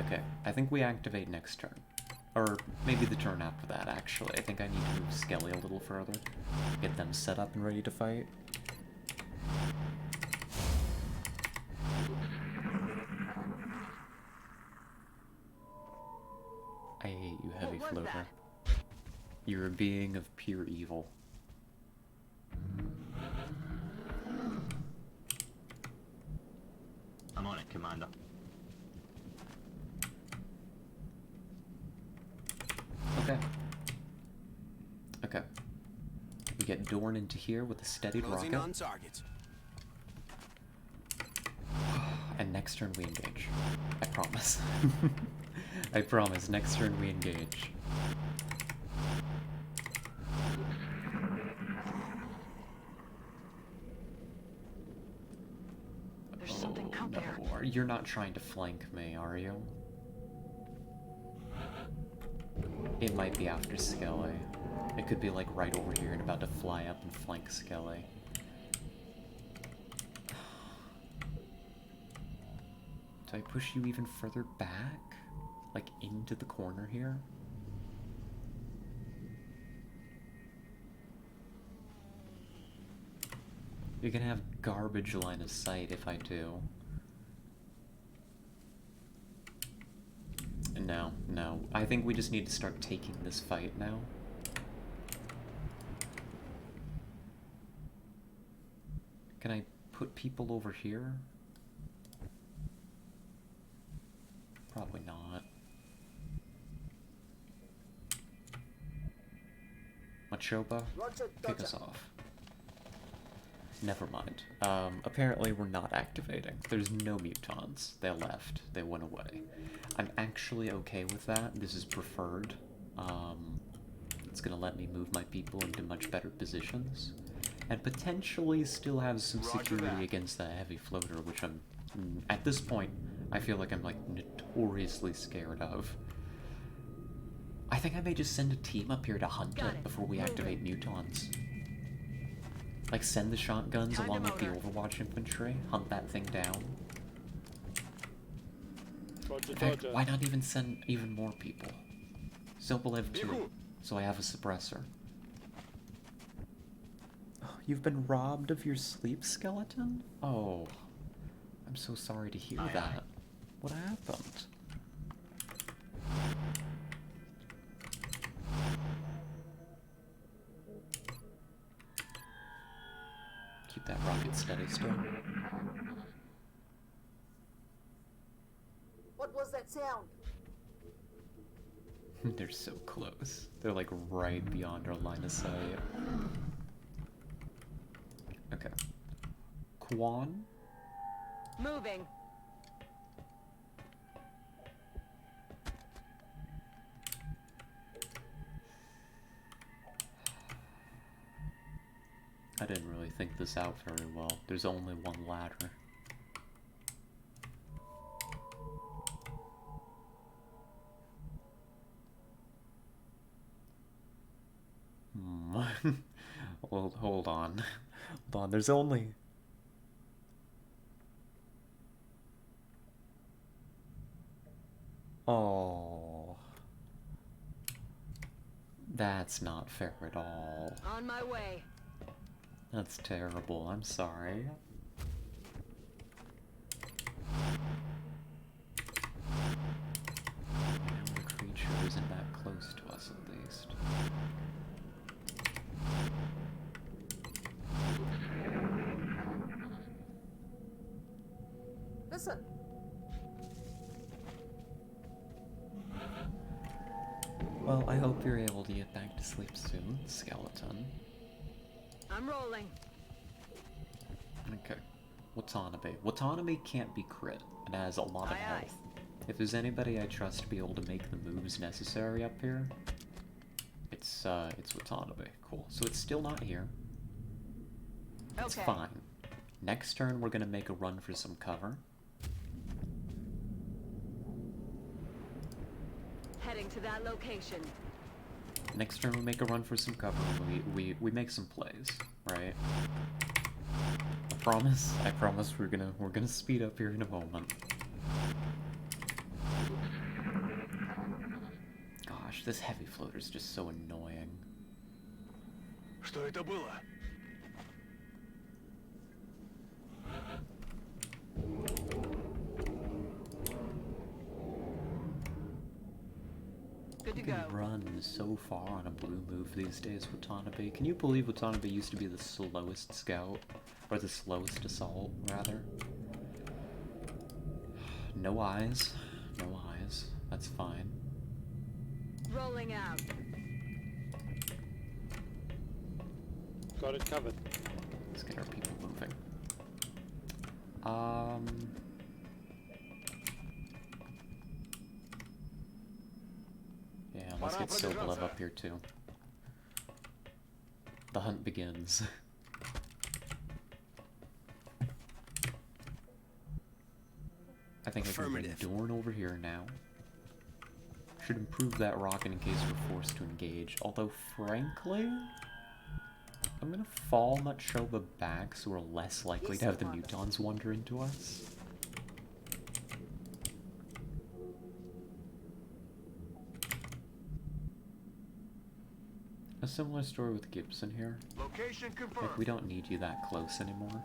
Okay, I think we activate next turn. Or maybe the turn after that, actually. I think I need to move Skelly a little further. Get them set up and ready to fight. I hate you, heavy What was floater. that? You're a being of pure evil. Commander. Okay. Okay. We get Dorn into here with a steadied Closing rocket. on target. And next turn we engage. I promise. I promise, next turn we engage. There's something out no. there. You're not trying to flank me, are you? It might be after Skelly. It could be like right over here and about to fly up and flank Skelly. Do I push you even further back? Like into the corner here? You're gonna have garbage line of sight if I do. No, no. I think we just need to start taking this fight now. Can I put people over here? Probably not. Machoba, kick us off. Never mind. Apparently we're not activating. There's no mutons. They left. They went away. I'm actually okay with that. This is preferred. It's gonna let me move my people into much better positions. And potentially still have some security against that heavy floater, which I'm... At this point, I feel like I'm, like, notoriously scared of. I think I may just send a team up here to hunt it before we activate mutons. Like, send the shotguns along with the Overwatch infantry, hunt that thing down. In fact, why not even send even more people? Sobolev 2, so I have a suppressor. Oh, you've been robbed of your sleep, skeleton? Oh, I'm so sorry to hear that. What happened? Keep that rocket steady still. What was that sound? They're so close. They're like right beyond our line of sight. Okay. Quan? Moving. I didn't really think this out very well. There's only one ladder. Well, hold on. Hold on, there's only... Oh... That's not fair at all. On my way. That's terrible, I'm sorry. Now the creature isn't that close to us, at least. Listen. Well, I hope you're able to get back to sleep soon, skeleton. I'm rolling. Okay. Watanabe. Watanabe can't be crit. It has a lot of Aye, health. aye. If there's anybody I trust to be able to make the moves necessary up here, it's Watanabe. Cool. So it's still not here. It's Okay. fine. Next turn, we're gonna make a run for some cover. Heading to that location. Next turn, we make a run for some cover. We make some plays, right? I promise we're gonna speed up here in a moment. Gosh, this heavy floater's just so annoying. Что это было? Good to You can go. run so far on a blue move these days, Watanabe. Can you believe Watanabe used to be the slowest scout? Or the slowest assault, rather? No eyes. No eyes. That's fine. Rolling out. Got it covered. Let's get our people moving. Yeah, let's get Sobolev up here too. The hunt begins. I think I can bring Dorn over here now. Should improve that rocket in case we're forced to engage. Although, frankly, I'm gonna fall Matshoba back so we're less likely to have the mutons wander into us. A similar story with Gibson here. Location confirmed. Like, we don't need you that close anymore.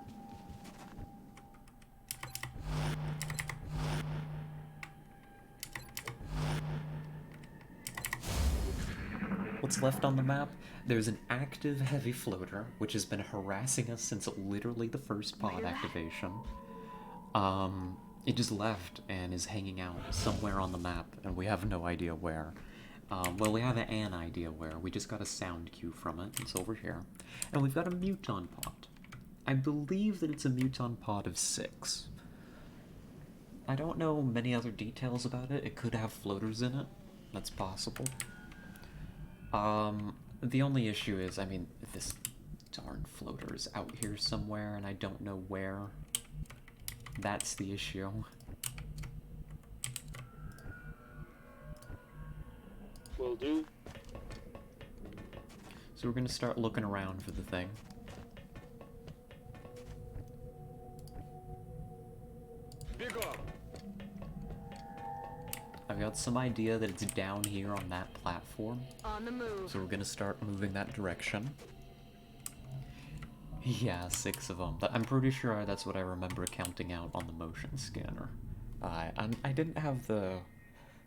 What's left on the map? There's an active heavy floater, which has been harassing us since literally the first pod activation. It just left and is hanging out somewhere on the map, and we have no idea where. Well, we have an idea where. We just got a sound cue from it. It's over here. And we've got a muton pod. I believe that it's a muton pod of 6. I don't know many other details about it. It could have floaters in it. That's possible. The only issue is, I mean, this darn floater is out here somewhere, and I don't know where. That's the issue. Will do. So we're gonna start looking around for the thing. Big up. I've got some idea that it's down here on that platform. On the move. So we're gonna start moving that direction. Yeah, 6 of them. I'm pretty sure that's what I remember counting out on the motion scanner. I didn't have the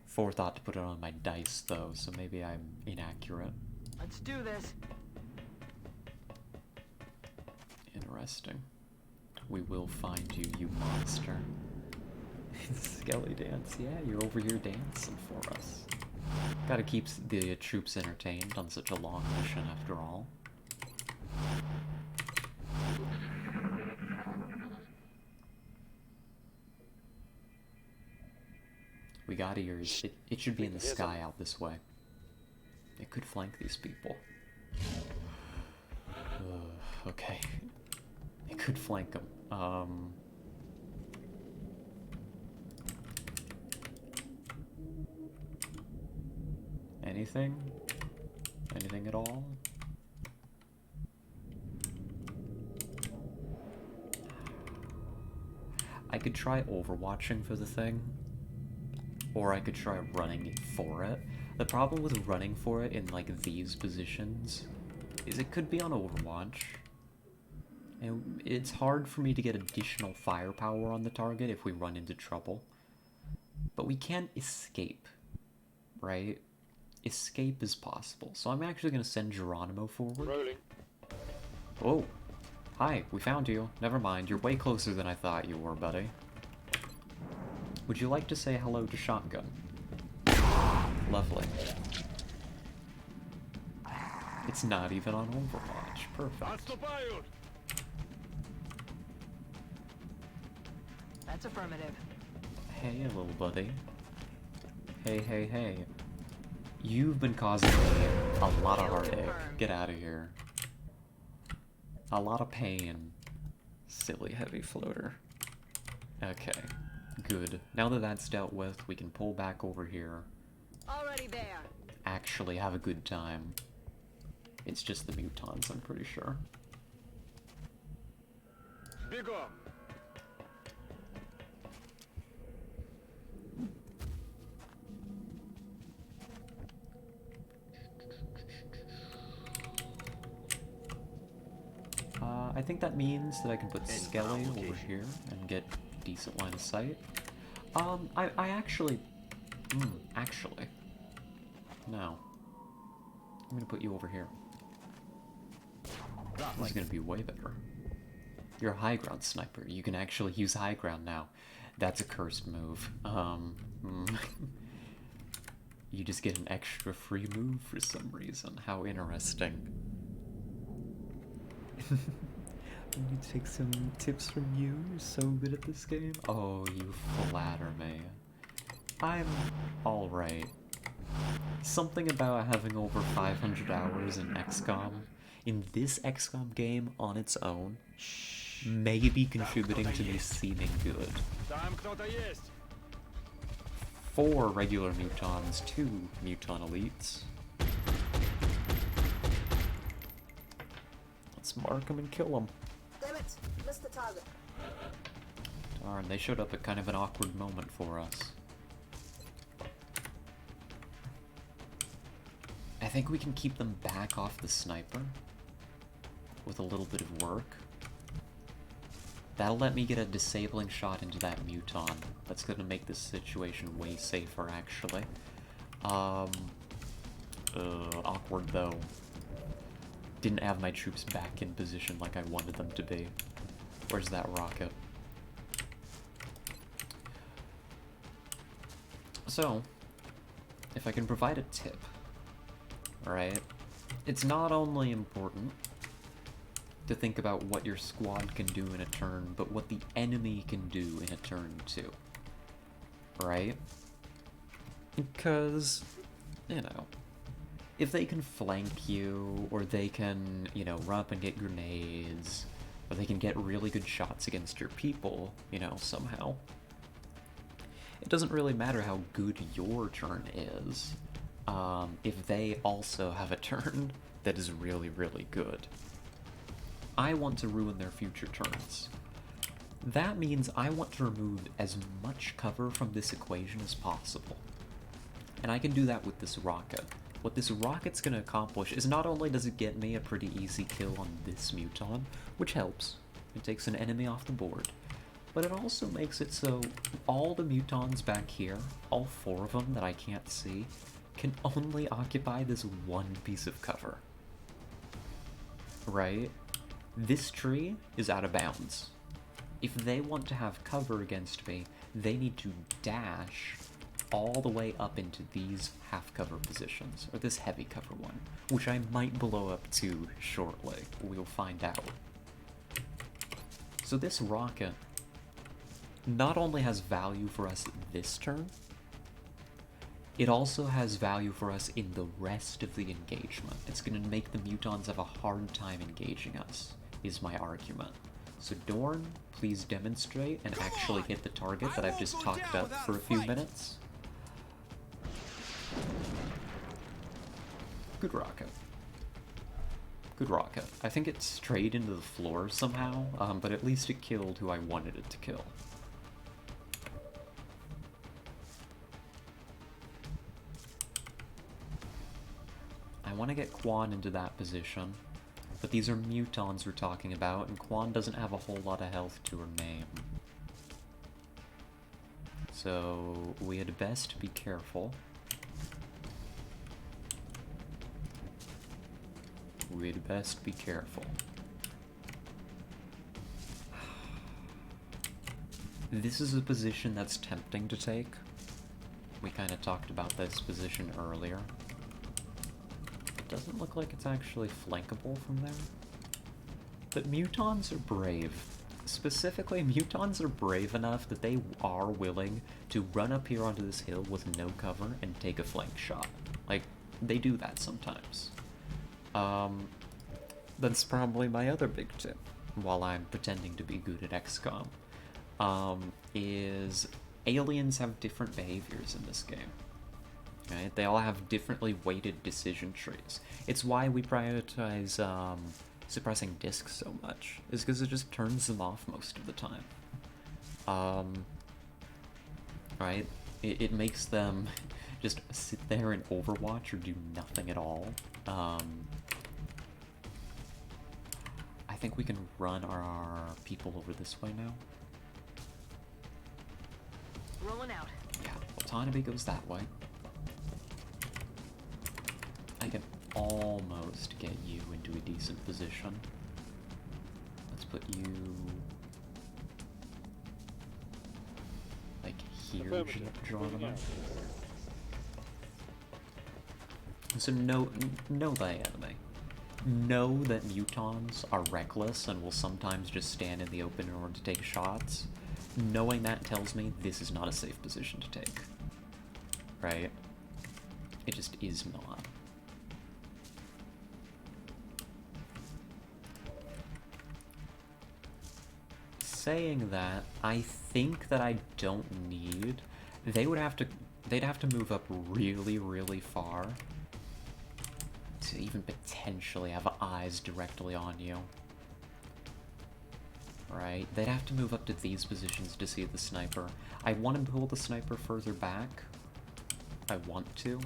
forethought to put it on my dice, though, so maybe I'm inaccurate. Let's do this. Interesting. We will find you, you monster. Skelly dance. Yeah, you're over here dancing for us. Gotta keep the troops entertained on such a long mission, after all. We got ears. It should be in the sky out this way. It could flank these people. Okay. It could flank them. Anything? Anything at all? I could try overwatching for the thing. Or I could try running for it. The problem with running for it in, like, these positions is it could be on Overwatch. And it's hard for me to get additional firepower on the target if we run into trouble. But we can't escape, right? Escape is possible. So I'm actually going to send Geronimo forward. Rolling. Oh, hi, we found you. Never mind, you're way closer than I thought you were, buddy. Would you like to say hello to Shotgun? Lovely. It's not even on Overwatch. Perfect. That's affirmative. Hey, little buddy. Hey, hey, hey. You've been causing me a lot of heartache. Get out of here. A lot of pain. Silly heavy floater. Okay. Good. Now that that's dealt with, we can pull back over here. Already there. Actually have a good time. It's just the mutons, I'm pretty sure. Big up. I think that means that I can put Skelly over here and get decent line of sight. I actually... actually... No. I'm gonna put you over here. This is gonna be way better. You're a high ground sniper. You can actually use high ground now. That's a cursed move. You just get an extra free move for some reason. How interesting. I need to take some tips from you. You're so good at this game. Oh, you flatter me. I'm alright. Something about having over 500 hours in XCOM, in this XCOM game on its own, may be contributing to me seeming good. Там кто-то есть. 4 regular mutons, 2 muton elites. Let's mark them and kill them. Damn it! Missed the target. Darn, they showed up at kind of an awkward moment for us. I think we can keep them back off the sniper with a little bit of work. That'll let me get a disabling shot into that muton. That's gonna make this situation way safer, actually. Awkward though. Didn't have my troops back in position like I wanted them to be. Where's that rocket? So, if I can provide a tip, right? It's not only important to think about what your squad can do in a turn, but what the enemy can do in a turn too. Right? Because, you know, if they can flank you, or they can, you know, run up and get grenades, or they can get really good shots against your people, you know, somehow, it doesn't really matter how good your turn is, if they also have a turn that is really, really good. I want to ruin their future turns. That means I want to remove as much cover from this equation as possible. And I can do that with this rocket. What this rocket's gonna accomplish is not only does it get me a pretty easy kill on this muton, which helps, it takes an enemy off the board, but it also makes it so all the mutons back here, all 4 of them that I can't see, can only occupy this one piece of cover. Right? This tree is out of bounds. If they want to have cover against me, they need to dash all the way up into these half-cover positions, or this heavy cover one, which I might blow up too shortly. We'll find out. So this rocket not only has value for us this turn, it also has value for us in the rest of the engagement. It's going to make the mutons have a hard time engaging us, is my argument. So Dorn, please demonstrate and actually hit the target that I've just talked up for a few minutes. Good rocket. Good rocket. I think it strayed into the floor somehow, but at least it killed who I wanted it to kill. I want to get Quan into that position, but these are mutons we're talking about, and Quan doesn't have a whole lot of health to her name. So we had best be careful. We'd best be careful. This is a position that's tempting to take. We kind of talked about this position earlier. It doesn't look like it's actually flankable from there. But mutons are brave. Specifically, mutons are brave enough that they are willing to run up here onto this hill with no cover and take a flank shot. Like, they do that sometimes. That's probably my other big tip, while I'm pretending to be good at XCOM, is aliens have different behaviors in this game. Right? They all have differently weighted decision trees. It's why we prioritize suppressing discs so much, is because it just turns them off most of the time. Right? It makes them just sit there and overwatch or do nothing at all. I think we can run our people over this way now. Rolling out. Yeah, Watanabe goes that way. I can almost get you into a decent position. Let's put you huge Affirmative. Moving Geronimo. out. So know thy enemy. Know that mutons are reckless and will sometimes just stand in the open in order to take shots. Knowing that tells me this is not a safe position to take. Right? It just is not. Saying that, I think that I don't need... They'd have to move up really, really far to even potentially have eyes directly on you. Right? They'd have to move up to these positions to see the sniper. I want to pull the sniper further back. I want to.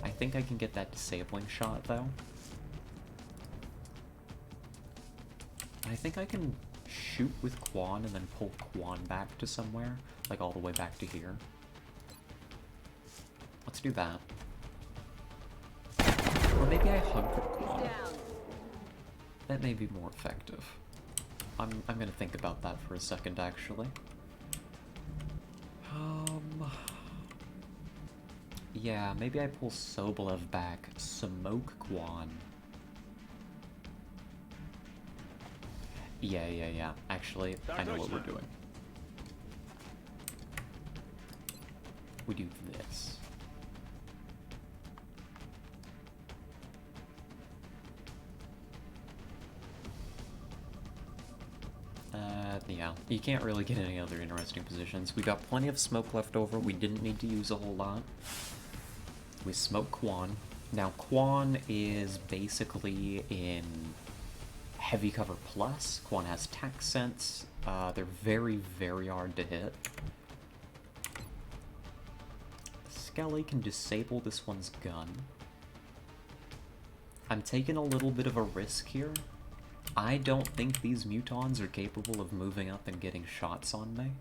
I think I can get that disabling shot, though. I think I can shoot with Quan and then pull Quan back to somewhere, like all the way back to here. Let's do that. Or maybe I hug for Quan. That may be more effective. I'm gonna think about that for a second, actually. Yeah, maybe I pull Sobolev back, smoke Quan. Yeah. Actually, I know what we're doing. We do this. Yeah, you can't really get any other interesting positions. We got plenty of smoke left over. We didn't need to use a whole lot. We smoke Quan. Now, Quan is basically in heavy cover plus. Quan has tac sense. They're very, very hard to hit. Skelly can disable this one's gun. I'm taking a little bit of a risk here. I don't think these mutons are capable of moving up and getting shots on me.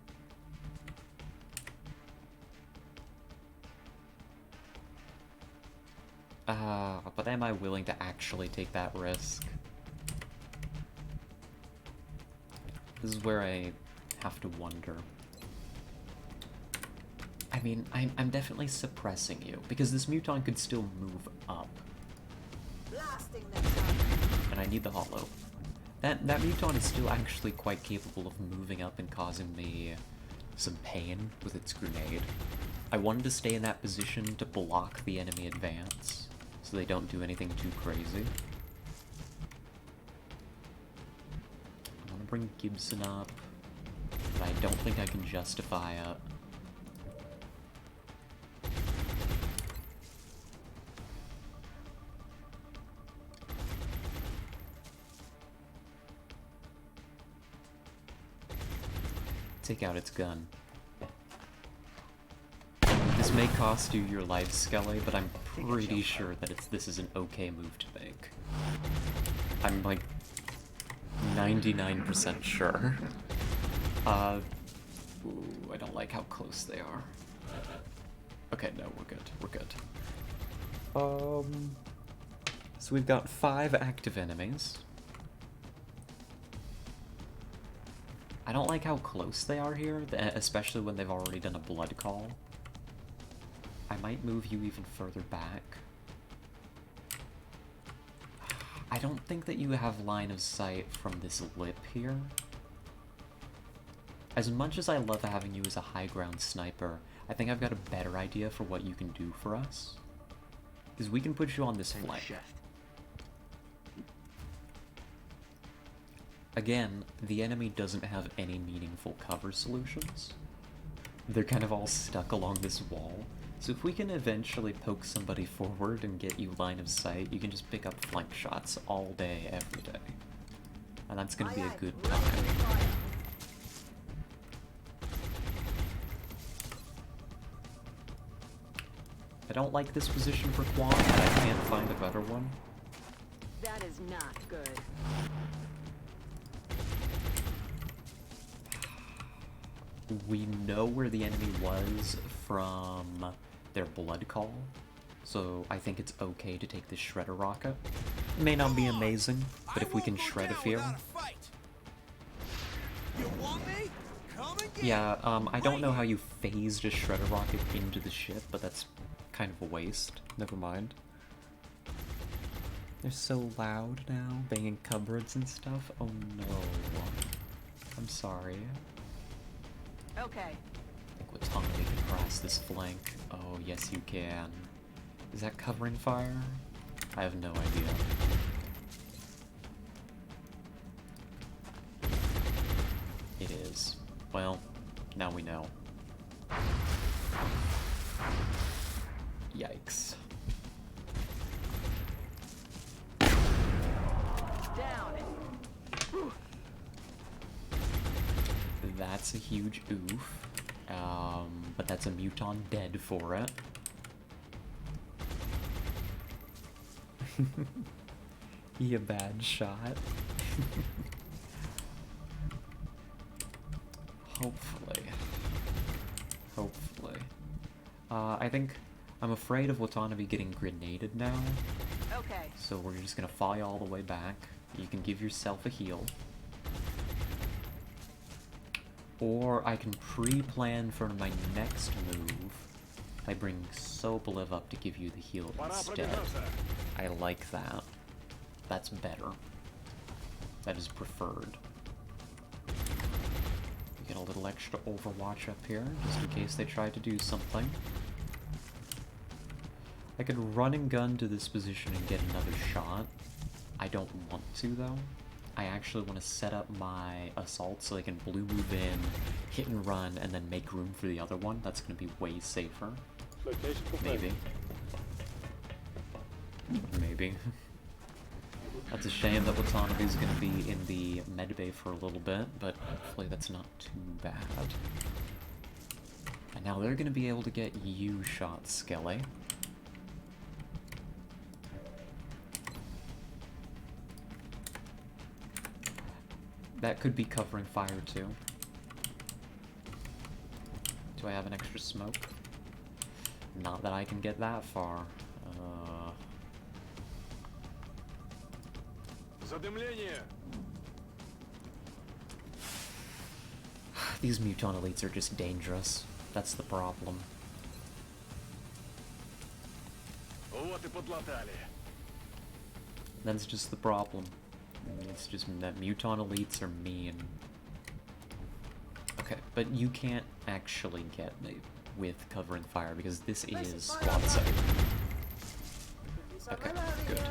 But am I willing to actually take that risk? This is where I have to wonder. I mean, I'm definitely suppressing you, because this muton could still move up. Blasting them. And I need the holo. That muton is still actually quite capable of moving up and causing me some pain with its grenade. I wanted to stay in that position to block the enemy advance, so they don't do anything too crazy. I want to bring Gibson up, but I don't think I can justify it. Take out its gun. This may cost you your life, Skelly, but I'm pretty sure that this is an okay move to make. I'm like 99% sure. Ooh, I don't like how close they are. Okay, no, we're good. We're good. So we've got 5 active enemies. I don't like how close they are here, especially when they've already done a blood call. I might move you even further back. I don't think that you have line of sight from this lip here. As much as I love having you as a high ground sniper, I think I've got a better idea for what you can do for us. Because we can put you on this flank. Again, the enemy doesn't have any meaningful cover solutions. They're kind of all stuck along this wall. So if we can eventually poke somebody forward and get you line of sight, you can just pick up flank shots all day, every day. And that's gonna be a good time. I don't like this position for Quan, but I can't find a better one. That is not good. We know where the enemy was from their blood call, so I think it's okay to take this shredder rocket. It may not be amazing, but if we can shred a fear... You want me? Come Yeah, I don't know how you phased a shredder rocket into the ship, but that's kind of a waste. Never mind. They're so loud now, banging cupboards and stuff. Oh no. I'm sorry. Okay. I think Watanabe can harass this flank. Oh, yes you can. Is that covering fire? I have no idea. It is. Well, now we know. Yikes. Down. That's a huge oof. But that's a Muton dead for it. He a bad shot. Hopefully. Hopefully. I'm afraid of Watanabe getting grenaded now. Okay. So we're just gonna fly all the way back. You can give yourself a heal. Or I can pre-plan for my next move by bringing Sobolev up to give you the heal instead. I like that. That's better. That is preferred. You get a little extra overwatch up here, just in case they try to do something. I could run and gun to this position and get another shot. I don't want to, though. I actually want to set up my assault so they can blue move in, hit and run, and then make room for the other one. That's going to be way safer. Maybe. Maybe. That's a shame that Watanabe's going to be in the medbay for a little bit, but hopefully that's not too bad. And now they're going to be able to get you shot, Skelly. That could be covering fire too. Do I have an extra smoke? Not that I can get that far. These Muton elites are just dangerous. That's the problem. That's just the problem. It's just that Muton elites are mean. Okay, but you can't actually get me with covering fire because this is squad site. Okay, good.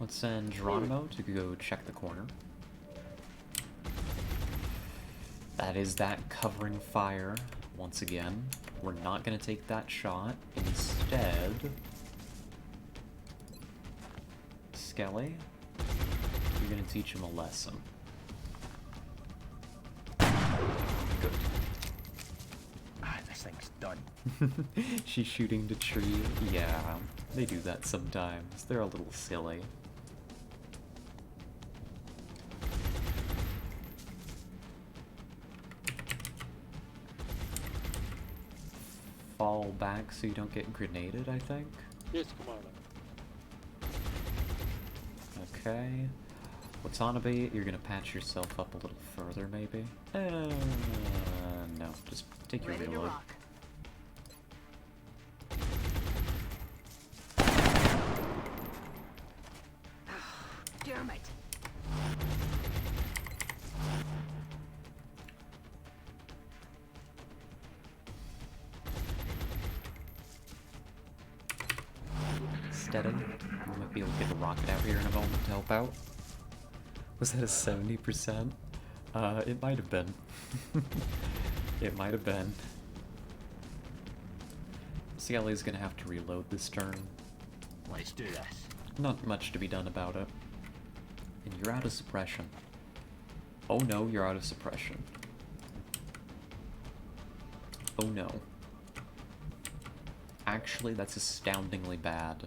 Let's send Geronimo to go check the corner. That is that covering fire once again. We're not going to take that shot. Instead, Skelly, you're going to teach him a lesson. Good. Ah, this thing's done. She's shooting the tree. Yeah, they do that sometimes. They're a little silly. Fall back so you don't get grenaded, I think. Yes, Commander. Okay. Watanabe, you're gonna patch yourself up a little further, maybe? No. Just take your Ready to reload. rock. Damn it. Steady. We might be able to get a rocket out here in a moment to help out. Was that a 70%? It might have been. It might have been. Skelly's gonna have to reload this turn. Let's do this. Not much to be done about it. And you're out of suppression. Oh no, you're out of suppression. Oh no. Actually, that's astoundingly bad.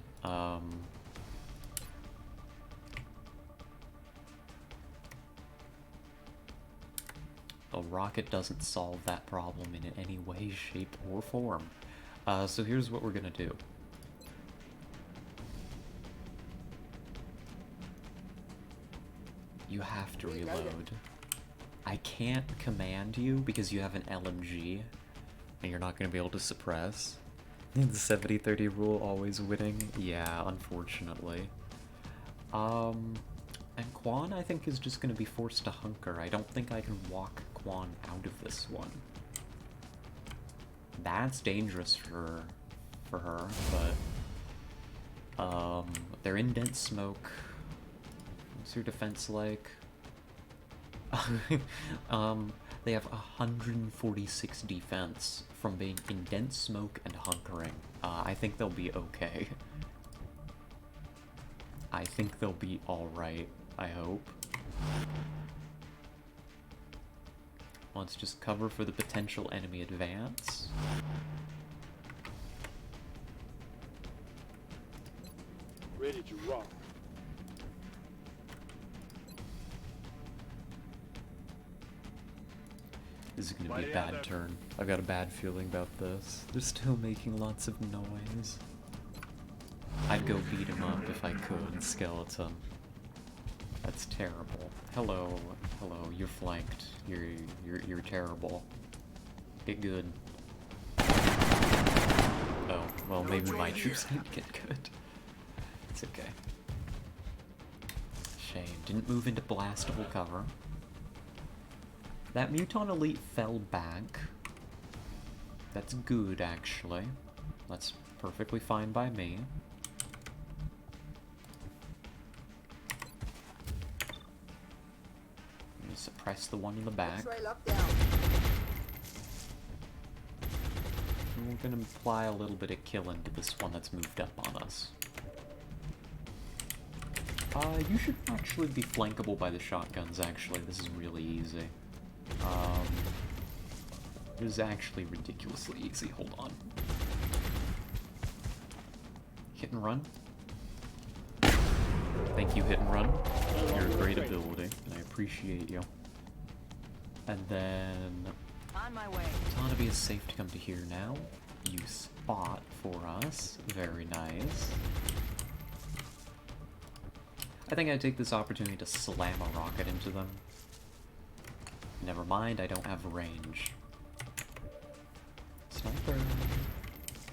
A rocket doesn't solve that problem in any way, shape, or form. So here's what we're gonna do. You have to reload. I can't command you because you have an LMG and you're not going to be able to suppress. The 70-30 rule, always winning? Yeah, unfortunately. And Quan, I think, is just going to be forced to hunker. I don't think I can walk Quan out of this one. That's dangerous for her, but they're in dense smoke. What's your defense like? They have 146 defense from being in dense smoke and hunkering. I think they'll be okay. I think they'll be alright, I hope. Let's just cover for the potential enemy advance. Ready to rock. This is gonna be a bad turn. I've got a bad feeling about this. They're still making lots of noise. I'd go beat him up if I could, skeleton. That's terrible. Hello, you're flanked. You're terrible. Get good. Oh, well, maybe my troops didn't get good. It's okay. Shame. Didn't move into blastable cover. That Muton Elite fell back. That's good, actually. That's perfectly fine by me. Let me suppress the one in the back. And we're gonna apply a little bit of killing to this one that's moved up on us. You should actually be flankable by the shotguns, actually. This is really easy. It is actually ridiculously easy. Hold on. Hit and run. Thank you, hit and run. You're a great ability, and I appreciate you. And then... On my way. Tanabe is safe to come to here now. You spot for us. Very nice. I think I'd take this opportunity to slam a rocket into them. Never mind, I don't have range. Sniper.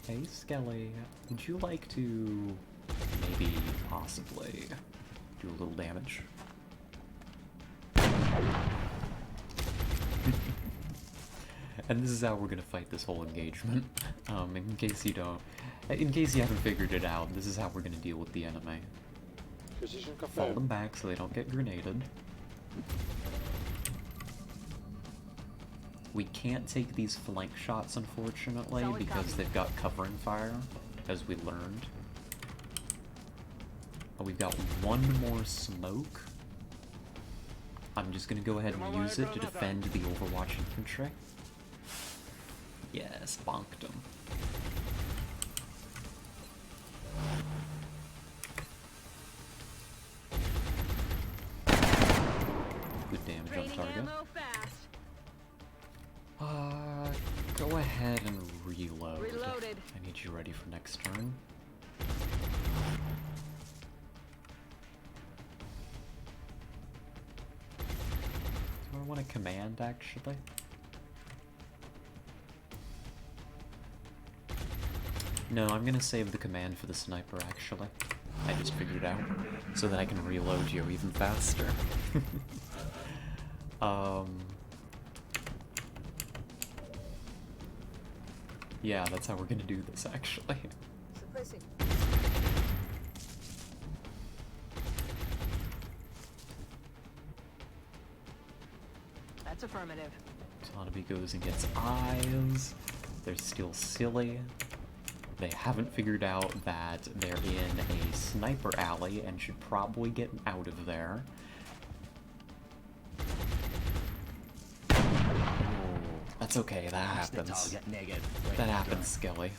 Hey, Skelly. Would you like to maybe, possibly, do a little damage? And this is how we're gonna fight this whole engagement. In case you haven't figured it out, this is how we're gonna deal with the enemy. Fall them back so they don't get grenaded. We can't take these flank shots, unfortunately, because they've got covering fire, as we learned. But we've got one more smoke. I'm just gonna go ahead and use it to defend the Overwatch infantry. Yes, bonked him. Good damage on target. Go ahead and reload. Reloaded. I need you ready for next turn. Do I want to command, actually? No, I'm gonna save the command for the sniper, actually. I just figured it out, so that I can reload you even faster. Yeah, that's how we're gonna do this, actually. Suppressing. That's affirmative. Tanabe goes and gets eyes. They're still silly. They haven't figured out that they're in a sniper alley and should probably get out of there. That's okay, that happens. That happens, Skelly.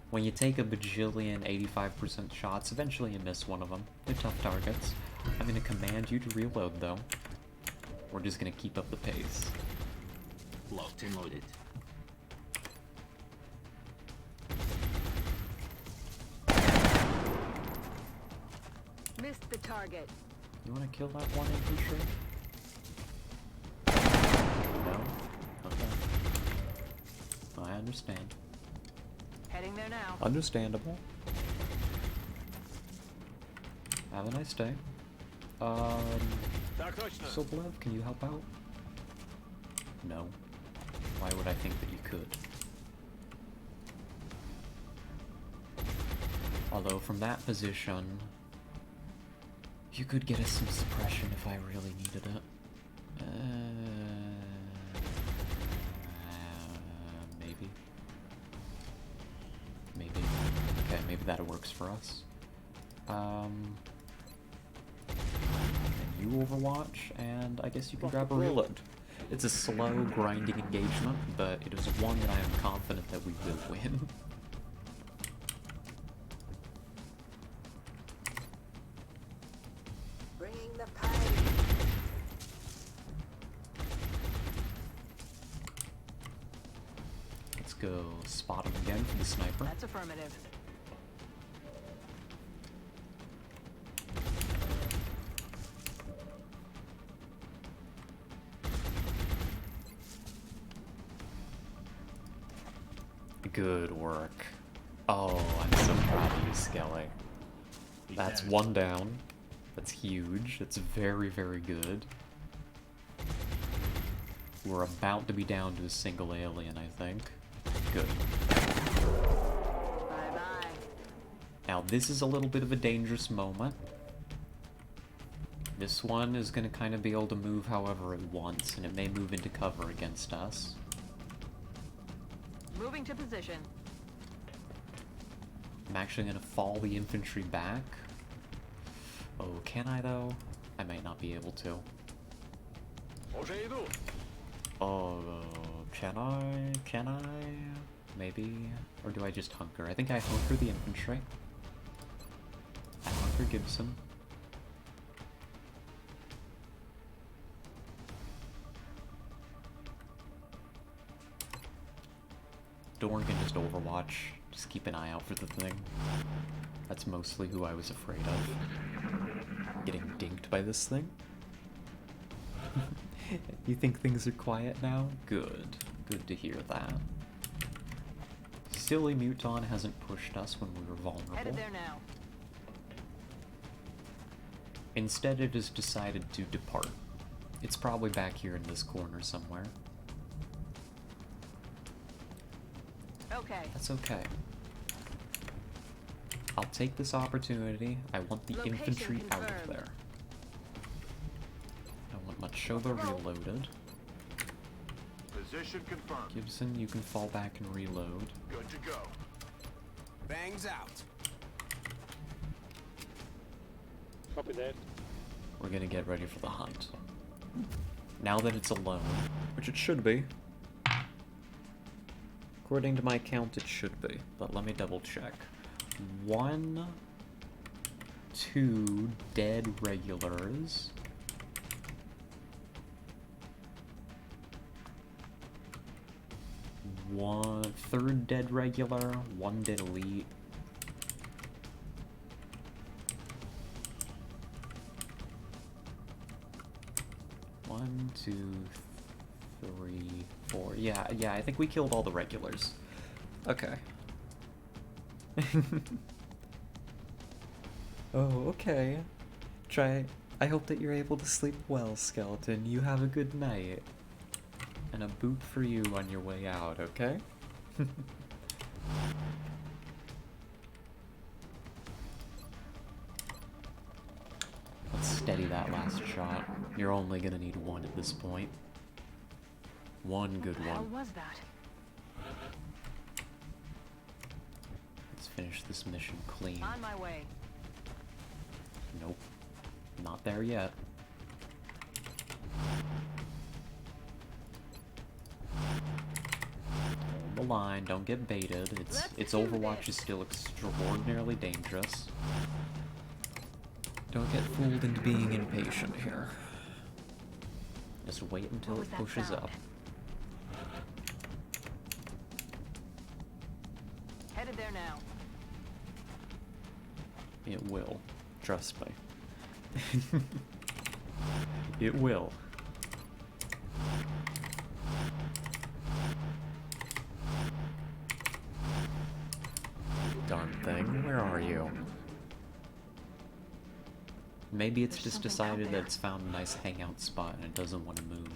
When you take a bajillion 85% shots, eventually you miss one of them. They're tough targets. I'm gonna command you to reload, though. We're just gonna keep up the pace. Locked and loaded. Missed the target. You wanna kill that one infantry? No? Okay. I understand. Heading there now. Understandable. Have a nice day. Так точно. Soblev, can you help out? No. Why would I think that you could? Although from that position, you could get us some suppression if I really needed it. Maybe. Maybe. Okay, maybe that works for us. And you Overwatch, and I guess you can grab a reload. It's a slow, grinding engagement, but it is one that I am confident that we will win. Bringing the pain. Let's go spot him again for the sniper. That's affirmative. Good work. Oh, I'm so proud of you, Skelly. That's one down. That's huge. That's very, very good. We're about to be down to a single alien, I think. Good. Bye-bye. Now, this is a little bit of a dangerous moment. This one is going to kind of be able to move however it wants, and it may move into cover against us. Moving to position. I'm actually going to fall the infantry back. Oh, can I though? I might not be able to. Уже иду. Oh, can I? Can I? Maybe? Or do I just hunker? I think I hunker the infantry. I hunker Gibson. Dorn can just Overwatch. Just keep an eye out for the thing. That's mostly who I was afraid of. Getting dinked by this thing. You think things are quiet now? Good. Good to hear that. Silly Muton hasn't pushed us when we were vulnerable. Headed there now. Instead, it has decided to depart. It's probably back here in this corner somewhere. Okay. That's okay. I'll take this opportunity. I want the Location infantry out of confirmed. there. I want Machoba reloaded. Position confirmed. Gibson, you can fall back and reload. Good to go. Bangs out. Copy that. We're gonna get ready for the hunt. Now that it's alone, which it should be. According to my count, it should be, but let me double check. 1, 2 dead regulars. One third dead regular, 1 dead elite. One, 2, 3, 4. Yeah, I think we killed all the regulars. Okay. Oh, okay. I hope that you're able to sleep well, Skeleton. You have a good night. And a boot for you on your way out, okay? Let's steady that last shot. You're only gonna need one at this point. One good How one. was that? Let's finish this mission clean. On my way. Nope. Not there yet. Hold the line, don't get baited. Its do Overwatch this. is still extraordinarily dangerous. Don't get fooled into being impatient here. Just wait until What was it that pushes sound? up. Headed there now. It will. Trust me. It will. Darn thing, where are you? Maybe it's just decided that it's found a nice hangout spot and it doesn't want to move.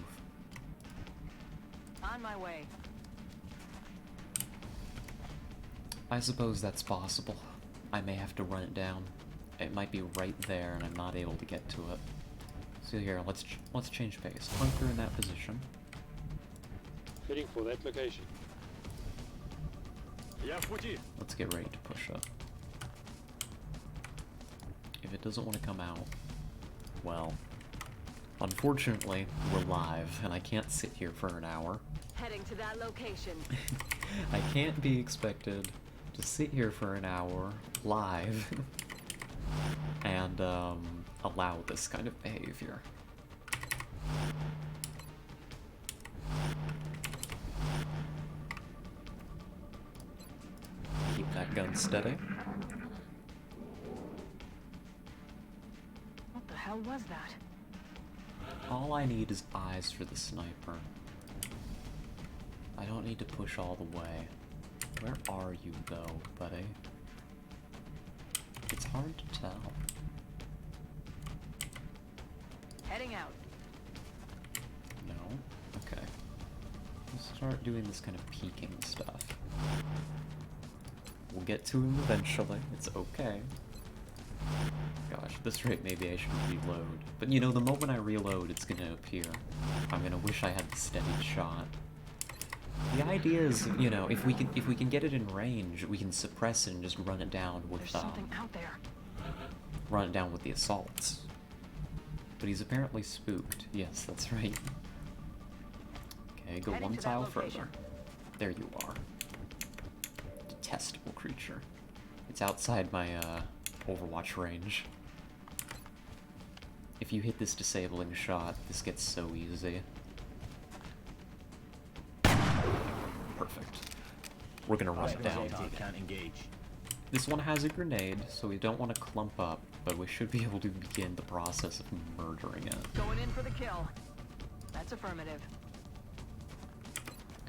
On my way. I suppose that's possible. I may have to run it down. It might be right there and I'm not able to get to it. So here, let's change pace. Hunker in that position. Heading for that location. Я в пути. Let's get ready to push up. If it doesn't want to come out, well, unfortunately, we're live, and I can't sit here for an hour. Heading to that location. I can't be expected to sit here for an hour, live, and, allow this kind of behavior. Keep that gun steady. What the hell was that? All I need is eyes for the sniper. I don't need to push all the way. Where are you, though, buddy? It's hard to tell. Heading out. No? Okay. We'll start doing this kind of peeking stuff. We'll get to him eventually. It's okay. Gosh, at this rate, maybe I should reload. But you know, the moment I reload, it's gonna appear. I'm gonna wish I had the steady shot. The idea is, you know, if we can get it in range, we can suppress it and just run it down with There's something out there. run it down with the assaults. But he's apparently spooked. Yes, that's right. Okay, go Heading one to that tile location. further. There you are. Detestable creature. It's outside my Overwatch range. If you hit this disabling shot, this gets so easy. Perfect. We're gonna run it down. Can't engage. This one has a grenade, so we don't want to clump up, but we should be able to begin the process of murdering it. Going in for the kill. That's affirmative.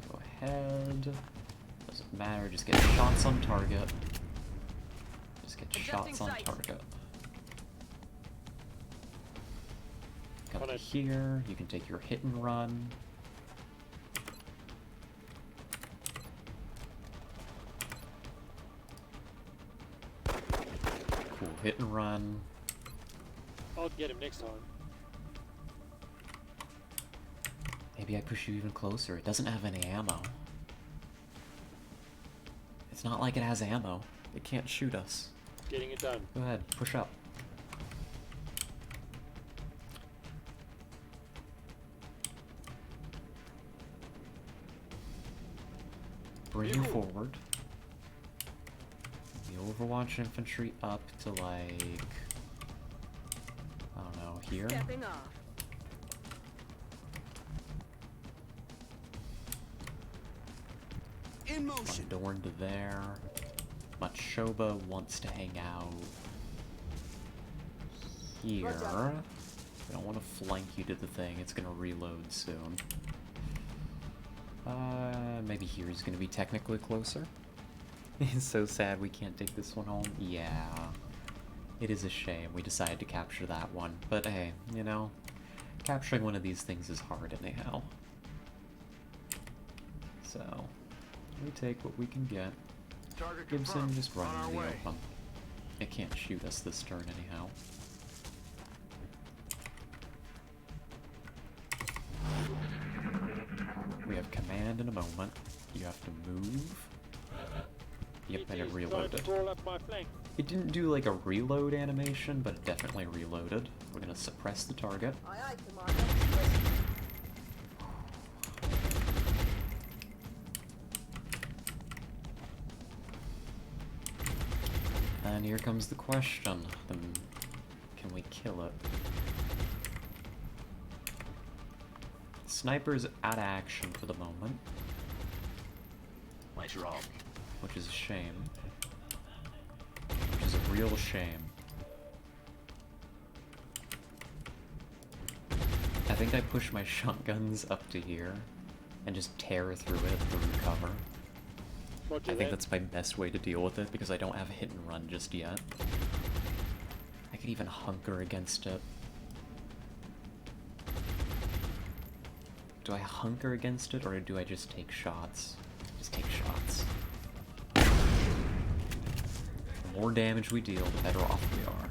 Go ahead. Doesn't matter, just get shots on target. Just get Adjusting shots on sight. target. Come Got to it. here, you can take your hit and run. Cool, hit and run. I'll get him next time. Maybe I push you even closer. It doesn't have any ammo. It's not like it has ammo. It can't shoot us. Getting it done. Go ahead, push up. Bring you forward. The Overwatch infantry up to like, I don't know, here? Stepping off. In motion. Dorn to there. Matshoba wants to hang out here. I don't want to flank you to the thing. It's gonna reload soon. Maybe here's gonna be technically closer. It's so sad we can't take this one home. Yeah. It is a shame we decided to capture that one. But hey, you know, capturing one of these things is hard anyhow. So, we take what we can get. Target Gibson confirmed. just On run our in the way. open. It can't shoot us this turn anyhow. We have command in a moment. You have to move. Yep, and it It is trying to reloaded. crawl up my flank. It didn't do like a reload animation, but it definitely reloaded. We're gonna suppress the target. Aye, aye, Commander. And here comes the question. Can we kill it? Sniper's out of action for the moment, Let's rock. which is a shame. Which is a real shame. think I push my shotguns up to here and just tear through it through cover. I think that's my best way to deal with it because I don't have a hit and run just yet. I could even hunker against it. Do I hunker against it or do I just take shots? Just take shots. The more damage we deal, the better off we are.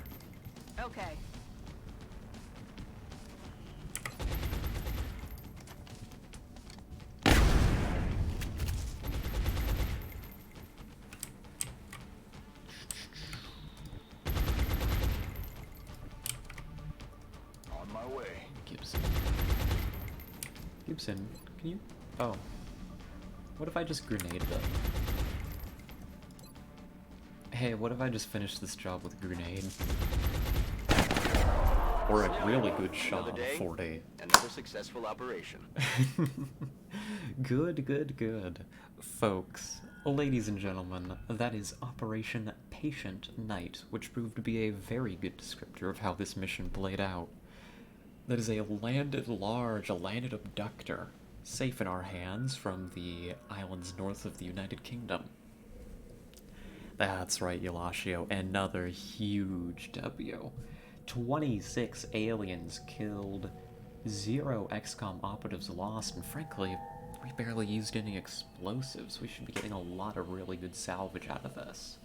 Okay. On my way. Gibson. Gibson, can you... Oh. What if I just grenaded it? Hey, what if I just finished this job with a grenade? Or a really good shot on 40. Another successful operation. Good, good, good. Folks, ladies and gentlemen, that is Operation Patient Night, which proved to be a very good descriptor of how this mission played out. That is a landed abductor, safe in our hands from the islands north of the United Kingdom. That's right, Eulashio, another huge W. 26 aliens killed, 0 XCOM operatives lost, and frankly, we barely used any explosives. We should be getting a lot of really good salvage out of this.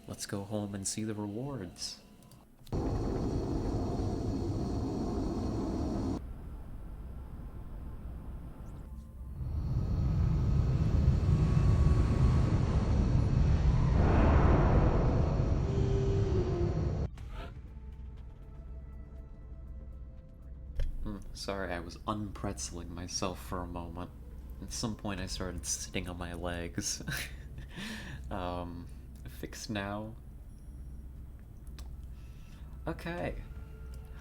Let's go home and see the rewards. Sorry, I was unpretzeling myself for a moment. At some point I started sitting on my legs. Fixed now. Okay.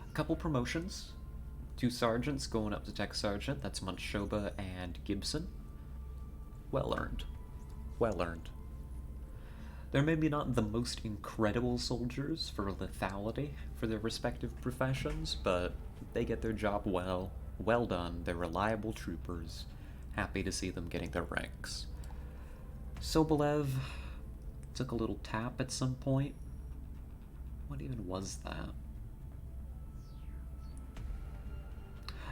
A couple promotions. 2 sergeants going up to tech sergeant. That's Munchoba and Gibson. Well earned. Well earned. They're maybe not the most incredible soldiers for lethality for their respective professions, but they get their job well. Well done. They're reliable troopers. Happy to see them getting their ranks. Sobolev took a little tap at some point. What even was that?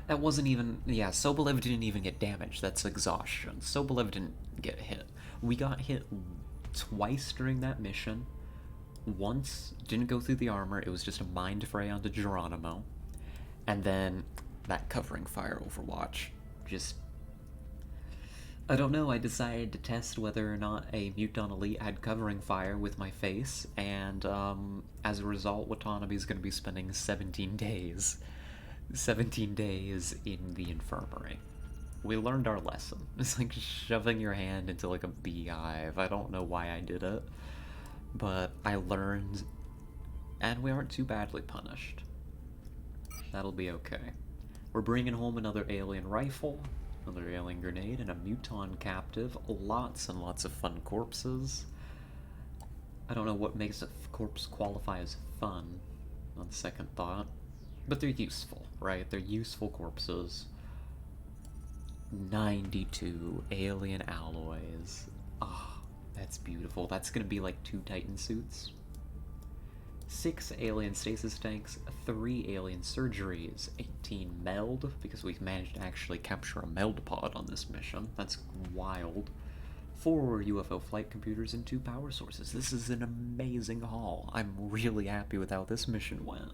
That wasn't even... Yeah, Sobolev didn't even get damaged. That's exhaustion. Sobolev didn't get hit. We got hit twice during that mission. Once didn't go through the armor. It was just a mind fray onto Geronimo. And then that covering fire Overwatch. Just... I don't know, I decided to test whether or not a Muton Elite had covering fire with my face, and as a result, Watanabe's going to be spending 17 days. 17 days in the infirmary. We learned our lesson. It's like shoving your hand into like a beehive. I don't know why I did it, but I learned, and we aren't too badly punished. That'll be okay. We're bringing home another alien rifle, another alien grenade, and a Muton captive. Lots and lots of fun corpses. I don't know what makes a corpse qualify as fun, on second thought. But they're useful, right? They're useful corpses. 92 alien alloys. Ah, that's beautiful. That's gonna be like 2 Titan suits. 6 alien stasis tanks, 3 alien surgeries, 18 meld, because we've managed to actually capture a meld pod on this mission. That's wild. 4 UFO flight computers and 2 power sources. This is an amazing haul. I'm really happy with how this mission went.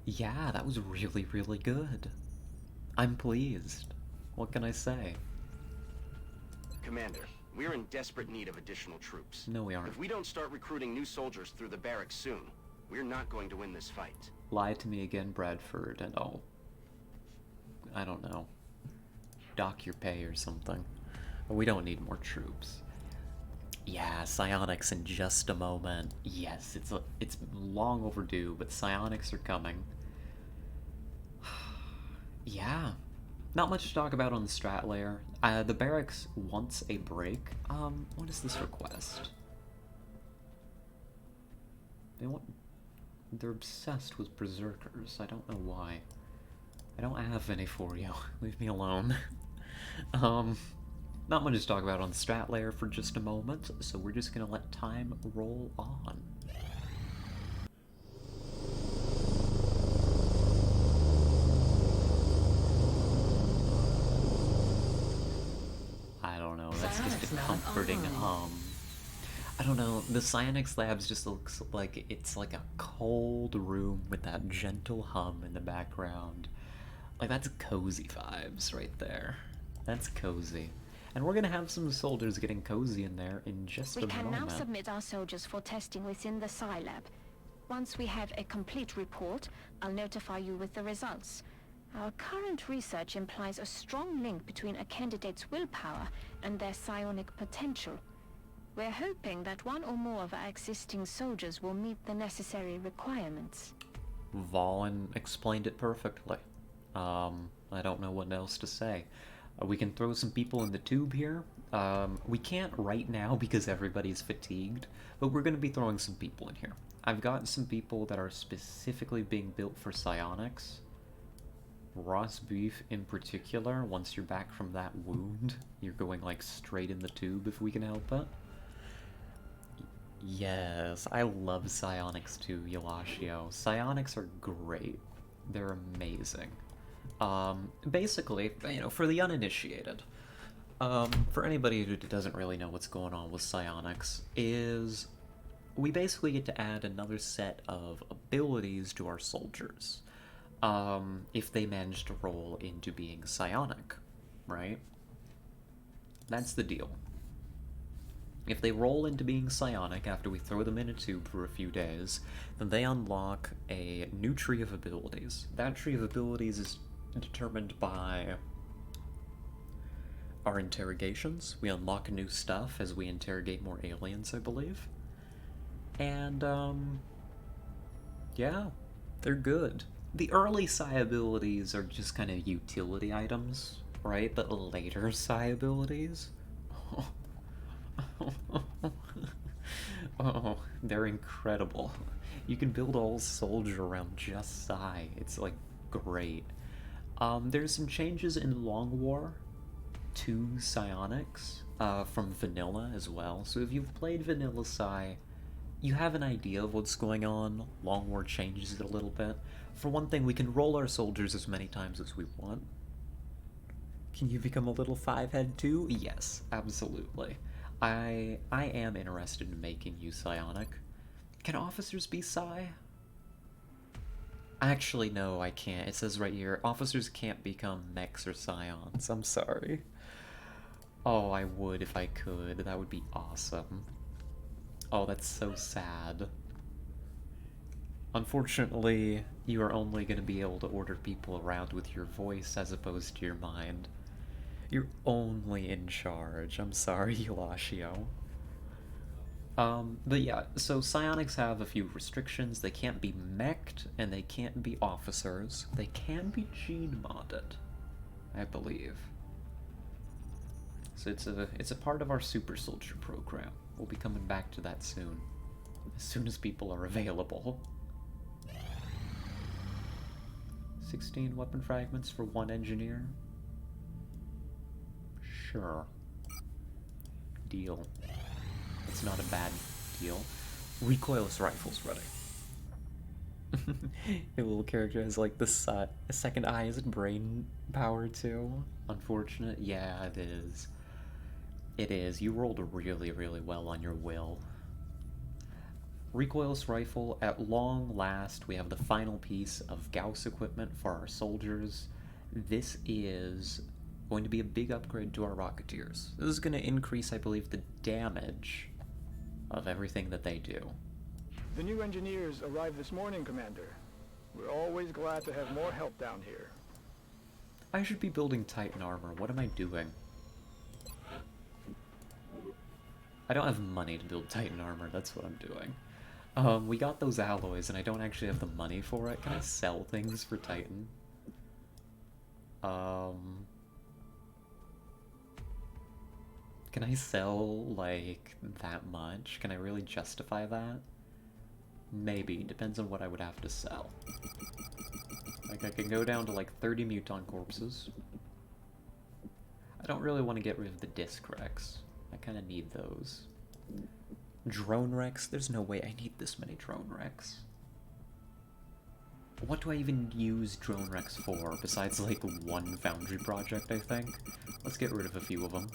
Yeah, that was really, really good. I'm pleased. What can I say? Commander, we're in desperate need of additional troops. No, we aren't. If we don't start recruiting new soldiers through the barracks soon, we're not going to win this fight. Lie to me again, Bradford, and I don't know, dock your pay or something. We don't need more troops. Yeah, psionics in just a moment. Yes, it's long overdue, but psionics are coming. Yeah, not much to talk about on the strat layer. The barracks wants a break. What is this request? They want They're obsessed with berserkers. I don't know why. I don't have any for you. Leave me alone. Not much to talk about on the strat layer for just a moment, so we're just gonna let time roll on. I don't know, that's just a comforting I don't know, the Psionics Labs just looks like it's like a cold room with that gentle hum in the background. Like, that's cozy vibes right there. That's cozy. And we're gonna have some soldiers getting cozy in there in just a moment. We can now submit our soldiers for testing within the Psi Lab. Once we have a complete report, I'll notify you with the results. Our current research implies a strong link between a candidate's willpower and their psionic potential. We're hoping that one or more of our existing soldiers will meet the necessary requirements. Vaughn explained it perfectly. I don't know what else to say. We can throw some people in the tube here. We can't right now because everybody's fatigued, but we're going to be throwing some people in here. I've got some people that are specifically being built for psionics. Roast beef in particular, once you're back from that wound, you're going like straight in the tube if we can help it. Yes, I love psionics too, Yelashio. Psionics are great. They're amazing. Basically, you know, for the uninitiated, for anybody who doesn't really know what's going on with psionics, is we basically get to add another set of abilities to our soldiers, if they manage to roll into being psionic, right? That's the deal. If they roll into being psionic after we throw them in a tube for a few days, then they unlock a new tree of abilities. That tree of abilities is determined by our interrogations. We unlock new stuff as we interrogate more aliens, I believe. And, yeah, they're good. The early psi abilities are just kind of utility items, right? But later psi abilities... Oh, they're incredible. You can build a whole soldier around just psi. It's, like, great. There's some changes in Long War to psionics, from vanilla as well. So if you've played vanilla psi, you have an idea of what's going on. Long War changes it a little bit. For one thing, we can roll our soldiers as many times as we want. Can you become a little five-head too? Yes, absolutely. I am interested in making you psionic. Can officers be psi? Actually, no, I can't. It says right here, officers can't become mechs or psions. I'm sorry. Oh, I would if I could. That would be awesome. Oh, that's so sad. Unfortunately, you are only going to be able to order people around with your voice as opposed to your mind. You're only in charge. I'm sorry, Yelashio. But yeah, so psionics have a few restrictions. They can't be mech'd, and they can't be officers. They can be gene modded, I believe. So it's a part of our super soldier program. We'll be coming back to that as soon as people are available. 16 weapon fragments for one engineer. Sure. Deal. It's not a bad deal. Recoilless rifles ready. Your little character has like a second eye. Is it brain power too? Unfortunate. Yeah, it is. It is. You rolled really, really well on your will. Recoilless rifle. At long last, we have the final piece of Gauss equipment for our soldiers. This is going to be a big upgrade to our Rocketeers. This is going to increase, I believe, the damage of everything that they do. The new engineers arrived this morning, Commander. We're always glad to have more help down here. I should be building Titan armor. What am I doing? I don't have money to build Titan armor. That's what I'm doing. We got those alloys, and I don't actually have the money for it. Can I sell things for Titan? Can I sell, like, that much? Can I really justify that? Maybe. Depends on what I would have to sell. Like, I can go down to, like, 30 muton corpses. I don't really want to get rid of the disc wrecks. I kind of need those. Drone wrecks? There's no way I need this many drone wrecks. What do I even use drone wrecks for, besides, like, one foundry project, I think? Let's get rid of a few of them.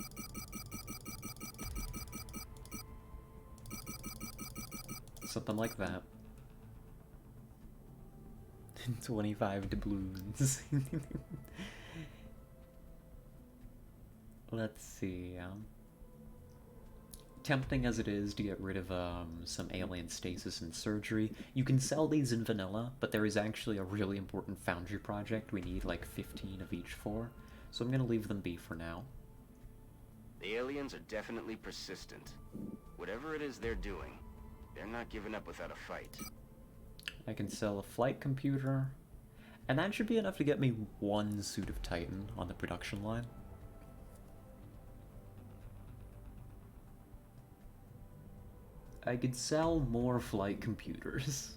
Something like that. 25 doubloons. Let's see. Tempting as it is to get rid of some alien stasis and surgery, you can sell these in vanilla, but there is actually a really important foundry project we need like 15 of each for, so I'm gonna leave them be for now. The aliens are definitely persistent. Whatever it is they're doing, they're not giving up without a fight. I can sell a flight computer, and that should be enough to get me one suit of Titan on the production line. I could sell more flight computers.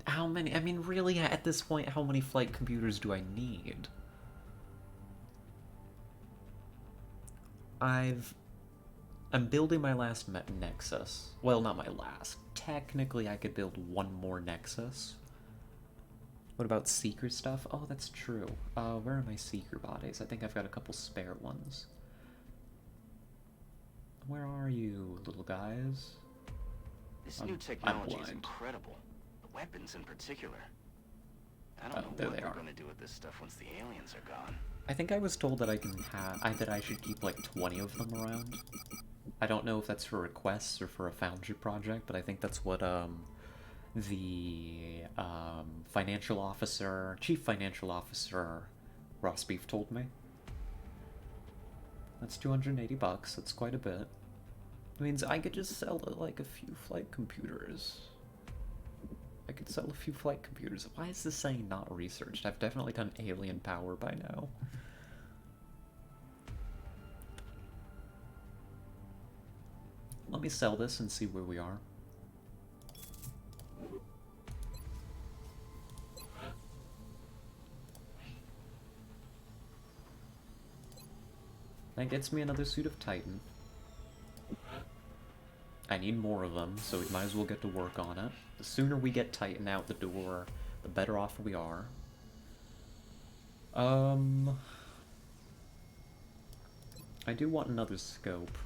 How many? I mean, really, at this point, how many flight computers do I need? I'm building my last Nexus. Well, not my last. Technically, I could build one more Nexus. What about Seeker stuff? Oh, that's true. Where are my Seeker bodies? I think I've got a couple spare ones. Where are you, little guys? This new technology is incredible. The weapons in particular. I don't know what we're gonna do with this stuff once the aliens are gone. I think I was told that I can have that I should keep like 20 of them around. I don't know if that's for requests or for a foundry project, but I think that's what the financial officer, chief financial officer, Ross Beef told me. That's 280 bucks. That's quite a bit. It means I could just sell like a few flight computers. I could sell a few flight computers. Why is this saying not researched? I've definitely done alien power by now. Let me sell this and see where we are. That gets me another suit of Titan. I need more of them, so we might as well get to work on it. The sooner we get Titan out the door, the better off we are. I do want another scope.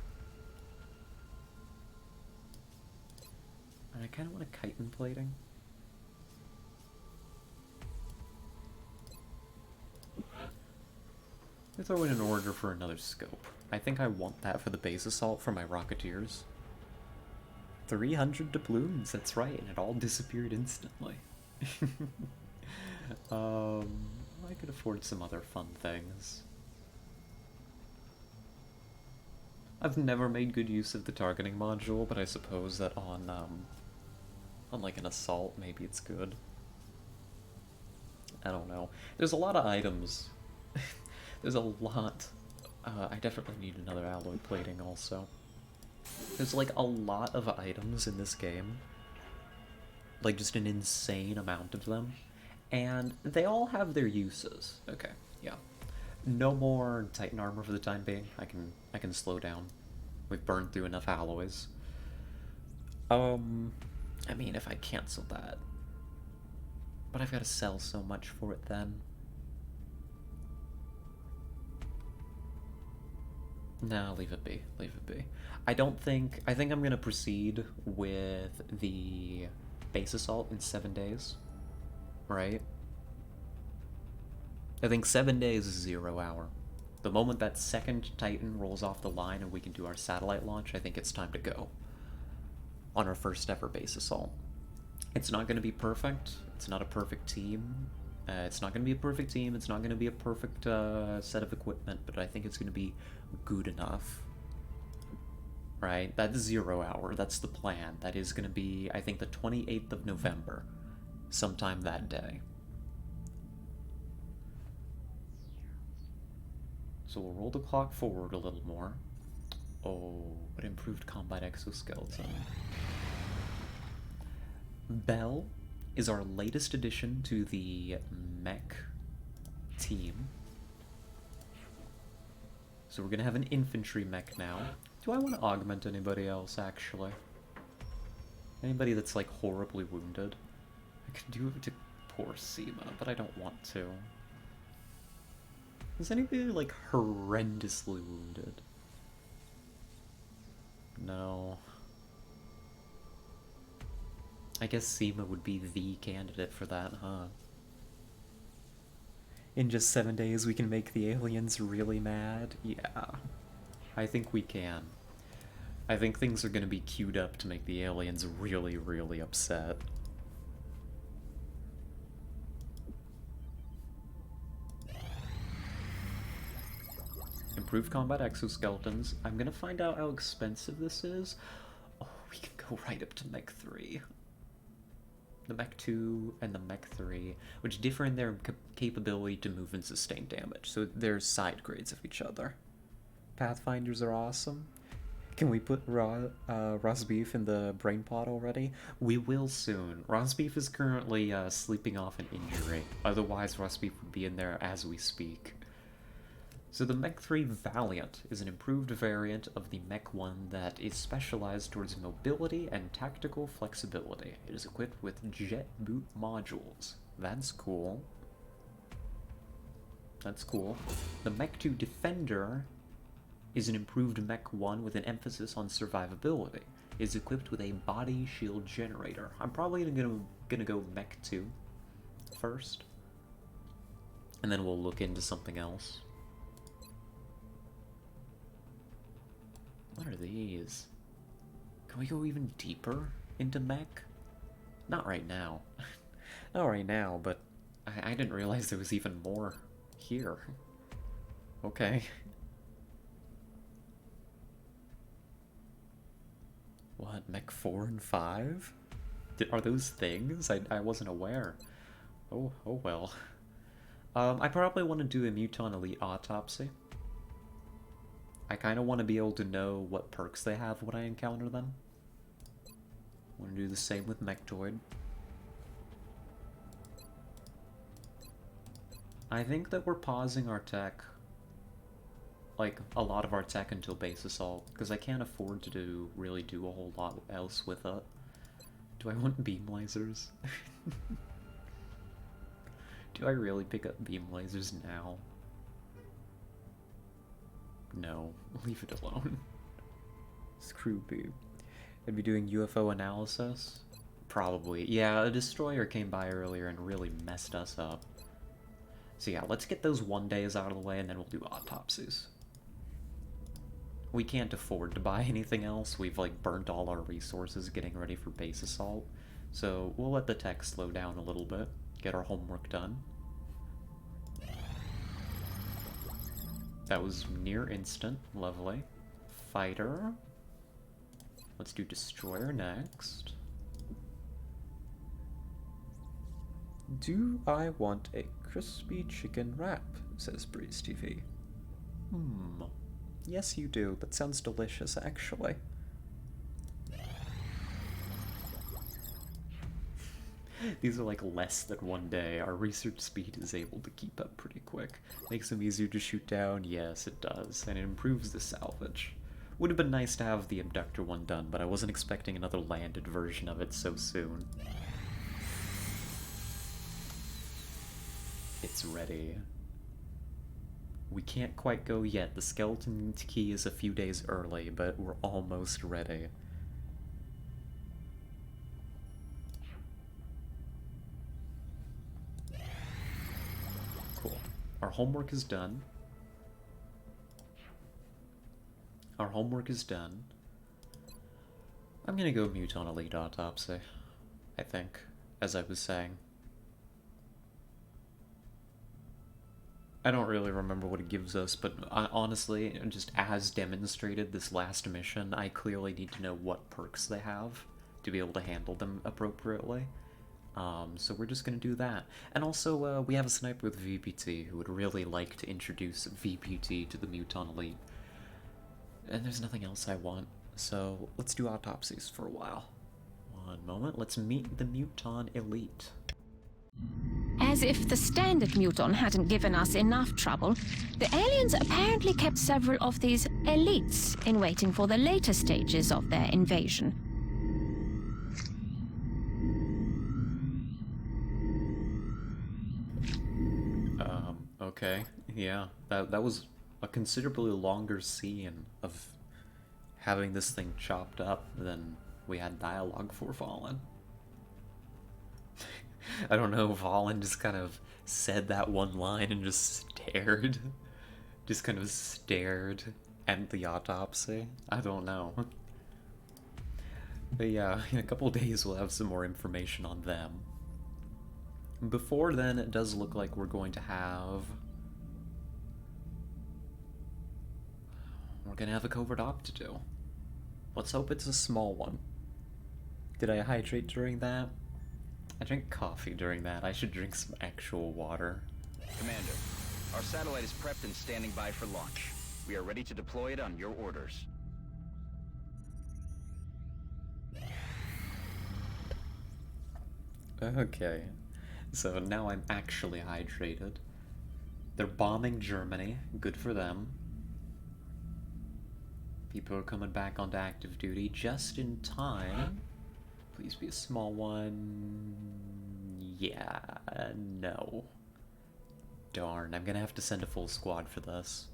And I kind of want a chitin plating. I throw in an order for another scope. I think I want that for the base assault for my Rocketeers. 300 doubloons, that's right, and it all disappeared instantly. I could afford some other fun things. I've never made good use of the targeting module, but I suppose that on like an assault, maybe it's good. I don't know. There's a lot of items. There's a lot. I definitely need another alloy plating also. There's like a lot of items in this game. Like just an insane amount of them. And they all have their uses. Okay, yeah. No more Titan armor for the time being. I can slow down. We've burned through enough alloys. I mean, if I cancel that. But I've got to sell so much for it then. No, leave it be. Leave it be. I think I'm gonna proceed with the base assault in 7 days. Right? I think 7 days is 0 hour. The moment that second Titan rolls off the line and we can do our satellite launch, I think it's time to go. On our first ever base assault. It's not gonna be perfect. It's not a perfect team. It's not going to be a perfect team, it's not going to be a perfect set of equipment, but I think it's going to be good enough. Right? That's 0 hour, that's the plan. That is going to be, I think, the 28th of November. Sometime that day. So we'll roll the clock forward a little more. Oh, but improved combat exoskeleton. Bell is our latest addition to the mech team. So we're gonna have an infantry mech now. Do I want to augment anybody else, actually? Anybody that's, like, horribly wounded? I could do it to poor Seema, but I don't want to. Is anybody, like, horrendously wounded? No. I guess Seema would be the candidate for that, huh? In just 7 days we can make the aliens really mad? Yeah. I think we can. I think things are gonna be queued up to make the aliens really, really upset. Improved combat exoskeletons. I'm gonna find out how expensive this is. Oh, we can go right up to Mech 3. The Mech 2 and the Mech 3, which differ in their capability to move and sustain damage, so they're side grades of each other. Pathfinders are awesome. Can we put Rosbeef in the brain pod already? We will soon. Rosbeef is currently sleeping off an injury, otherwise Rosbeef would be in there as we speak. So the Mech 3 Valiant is an improved variant of the Mech 1 that is specialized towards mobility and tactical flexibility. It is equipped with jet boot modules. That's cool. That's cool. The Mech 2 Defender is an improved Mech 1 with an emphasis on survivability. It is equipped with a body shield generator. I'm probably gonna go Mech 2 first, and then we'll look into something else. What are these? Can we go even deeper into mech? Not right now. Not right now, but I didn't realize there was even more here. Okay. What, mech 4 and 5? Are those things? I wasn't aware. Oh well. I probably want to do a Muton Elite autopsy. I kind of want to be able to know what perks they have when I encounter them. I want to do the same with Mechtoid. I think that we're pausing our tech, like a lot of our tech, until base assault, because I can't afford to really do a whole lot else with it. Do I want beam lasers? Do I really pick up beam lasers now? No, leave it alone. Screw beam. I'd be doing UFO analysis? Probably. Yeah, a destroyer came by earlier and really messed us up. So yeah, let's get those 1 days out of the way and then we'll do autopsies. We can't afford to buy anything else. We've like burnt all our resources getting ready for base assault. So we'll let the tech slow down a little bit, get our homework done. That was near instant. Lovely. Fighter. Let's do destroyer next. Do I want a crispy chicken wrap? Says Breeze TV. Yes, you do. That sounds delicious, actually. These are like less than 1 day. Our research speed is able to keep up pretty quick. Makes them easier to shoot down? Yes, it does. And it improves the salvage. Would have been nice to have the abductor one done, but I wasn't expecting another landed version of it so soon. It's ready. We can't quite go yet. The skeleton key is a few days early, but we're almost ready. Cool. Our homework is done. Our homework is done. I'm gonna go Muton Elite Autopsy, I think, as I was saying. I don't really remember what it gives us, but honestly, just as demonstrated this last mission, I clearly need to know what perks they have to be able to handle them appropriately. So we're just gonna do that. And also, we have a sniper with VPT who would really like to introduce VPT to the Muton Elite. And there's nothing else I want, so let's do autopsies for a while. One moment, let's meet the Muton Elite. As if the standard Muton hadn't given us enough trouble, the aliens apparently kept several of these elites in waiting for the later stages of their invasion. Okay, yeah, that was a considerably longer scene of having this thing chopped up than we had dialogue for Fallen. I don't know, Fallen just kind of said that one line and just stared. Just kind of stared at the autopsy. I don't know. But yeah, in a couple of days we'll have some more information on them. Before then, it does look like we're going to have... We're gonna have a covert op to do. Let's hope it's a small one. Did I hydrate during that? I drank coffee during that. I should drink some actual water. Commander, our satellite is prepped and standing by for launch. We are ready to deploy it on your orders. Okay, so now I'm actually hydrated. They're bombing Germany. Good for them. People are coming back onto active duty just in time. Please be a small one. Yeah, no. Darn, I'm gonna have to send a full squad for this.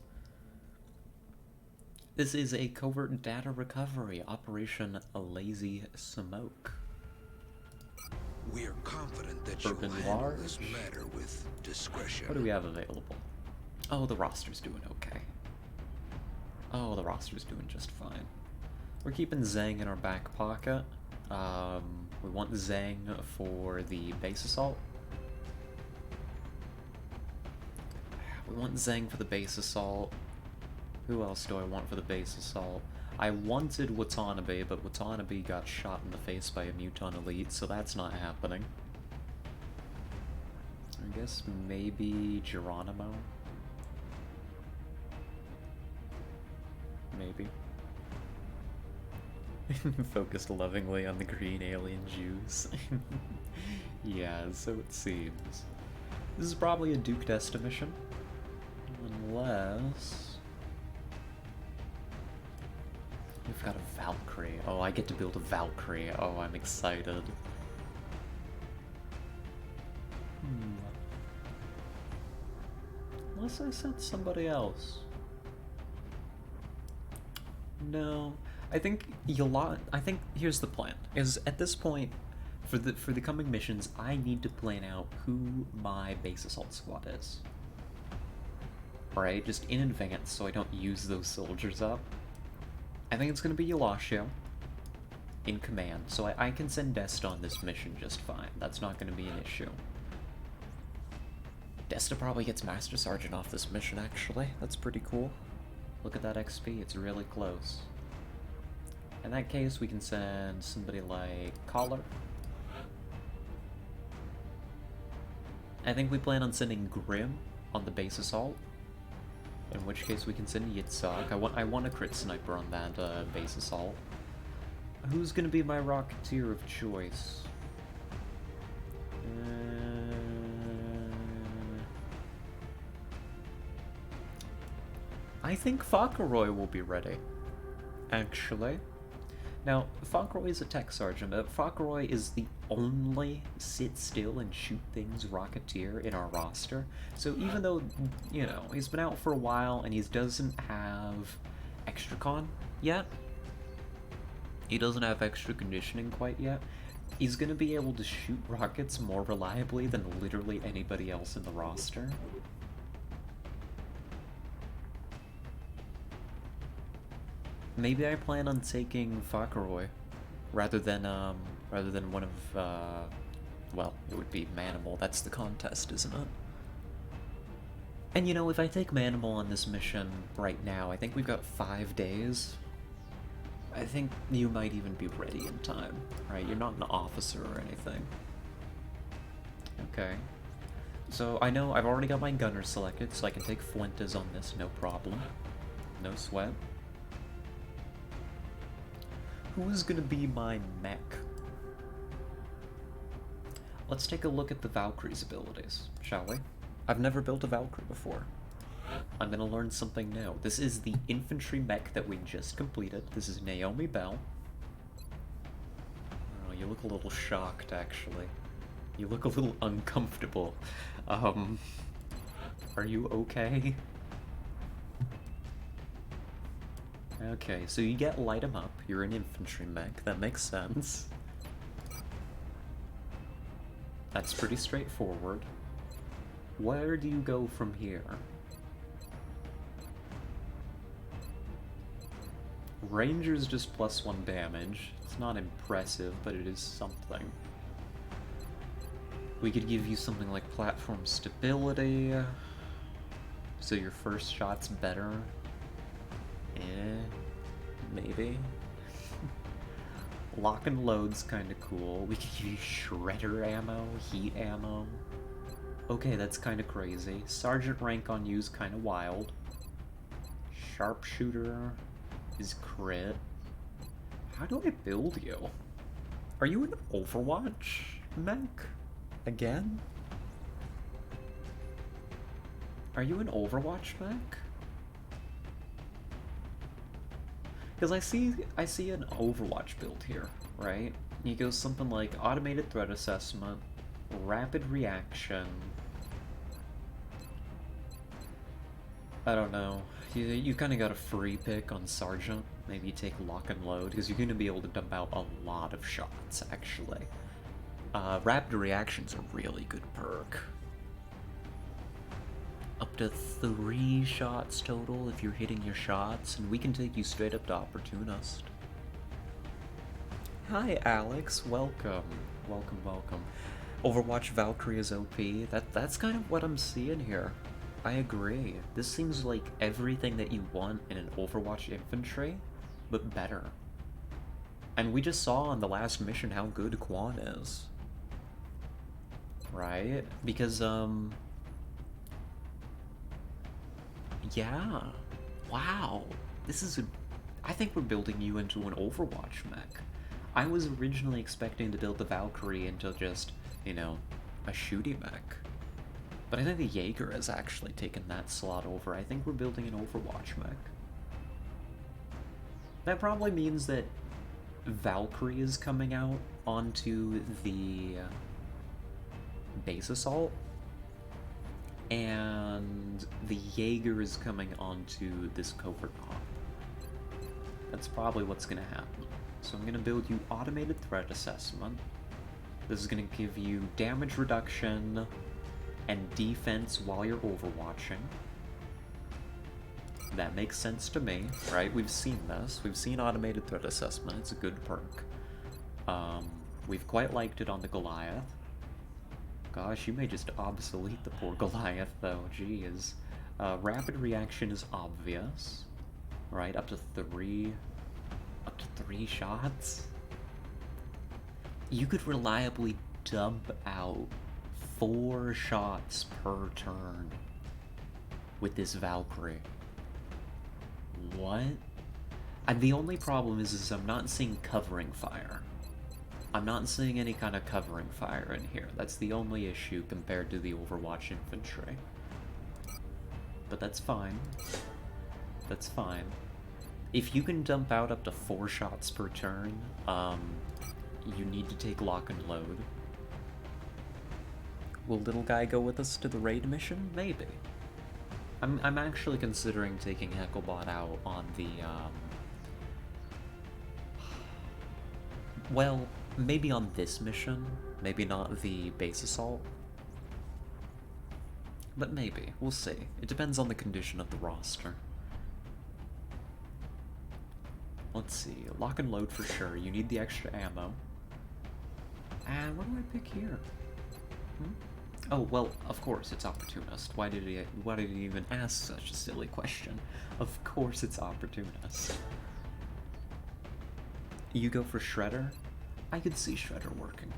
This is a covert data recovery, Operation Lazy Smoke. We're confident that Urban you'll handle Large. this matter with discretion. What do we have available? Oh, the roster's doing okay. Oh, the roster's doing just fine. We're keeping Zhang in our back pocket. We want Zhang for the base assault. We want Zhang for the base assault. Who else do I want for the base assault? I wanted Watanabe, but Watanabe got shot in the face by a Muton Elite, so that's not happening. I guess maybe Geronimo? Maybe. Focused lovingly on the green alien Jews. Yeah, so it seems. This is probably a Duke Desta mission. Unless... We've got a Valkyrie. Oh, I get to build a Valkyrie. Oh, I'm excited. Unless I sent somebody else. No. I think here's the plan. Is at this point, for the coming missions, I need to plan out who my base assault squad is. Alright, just in advance so I don't use those soldiers up. I think it's gonna be Eulashio in command, so I can send Desta on this mission just fine. That's not gonna be an issue. Desta probably gets Master Sergeant off this mission, actually. That's pretty cool. Look at that XP, it's really close. In that case, we can send somebody like Collar. I think we plan on sending Grim on the base assault. In which case we can send Yitzhak. I want a crit sniper on that base assault. Who's gonna be my Rocketeer of choice? I think Fauntleroy will be ready, actually. Now, Fauntleroy is a tech sergeant, but Fauntleroy is the only sit still and shoot things Rocketeer in our roster. So even though, you know, he's been out for a while and he doesn't have extra con yet, he doesn't have extra conditioning quite yet, he's gonna be able to shoot rockets more reliably than literally anybody else in the roster. Maybe I plan on taking Fauntleroy rather than one of well, it would be Manimal. That's the contest, isn't it? And you know, if I take Manimal on this mission right now, I think we've got 5 days. I think you might even be ready in time, right? You're not an officer or anything. Okay. So I know I've already got my gunner selected, so I can take Fuentes on this, no problem. No sweat. Who's gonna be my mech? Let's take a look at the Valkyrie's abilities, shall we? I've never built a Valkyrie before. I'm gonna learn something new. This is the infantry mech that we just completed. This is Naomi Bell. Oh, you look a little shocked, actually. You look a little uncomfortable. Are you okay? Okay, so you get light 'em up. You're an infantry mech. That makes sense. That's pretty straightforward. Where do you go from here? Ranger's just +1 damage. It's not impressive, but it is something. We could give you something like platform stability, so your first shot's better. Maybe. Lock and load's kinda cool. We could give you shredder ammo, heat ammo. Okay, that's kinda crazy. Sergeant rank on you's kinda wild. Sharpshooter is crit. How do I build you? Are you an Overwatch mech? Again? Are you an Overwatch mech? Because I see an Overwatch build here, right? You go something like automated threat assessment, rapid reaction. I don't know. You kind of got a free pick on Sergeant. Maybe you take lock and load, because you're going to be able to dump out a lot of shots, actually. Rapid reaction's a really good perk. Up to 3 shots total if you're hitting your shots, and we can take you straight up to Opportunist. Hi Alex, welcome. Welcome. Overwatch Valkyrie is OP. That's kind of what I'm seeing here. I agree. This seems like everything that you want in an Overwatch infantry, but better. And we just saw on the last mission how good Quan is. Right? Because, yeah. Wow. I think we're building you into an Overwatch mech. I was originally expecting to build the Valkyrie into just, you know, a shooty mech. But I think the Jaeger has actually taken that slot over. I think we're building an Overwatch mech. That probably means that Valkyrie is coming out onto the base assault, and the Jaeger is coming onto this covert op. That's probably what's gonna happen. So I'm gonna build you automated threat assessment. This is gonna give you damage reduction and defense while you're overwatching. That makes sense to me, right? We've seen this. We've seen automated threat assessment. It's a good perk. We've quite liked it on the Goliath. Gosh, you may just obsolete the poor Goliath, though. Jeez. Rapid reaction is obvious, right? Up to 3 shots. You could reliably dump out 4 shots per turn with this Valkyrie. What? And the only problem is I'm not seeing covering fire. I'm not seeing any kind of covering fire in here. That's the only issue compared to the Overwatch infantry. But that's fine. That's fine. If you can dump out up to 4 shots per turn, you need to take lock and load. Will little guy go with us to the raid mission? Maybe. I'm actually considering taking Hecklebot out on the, well, maybe on this mission, maybe not the base assault. But maybe, we'll see. It depends on the condition of the roster. Let's see, lock and load for sure. You need the extra ammo. And what do I pick here? Oh, well, of course, it's Opportunist. Why did he even ask such a silly question? Of course it's Opportunist. You go for Shredder? I could see Shredder working.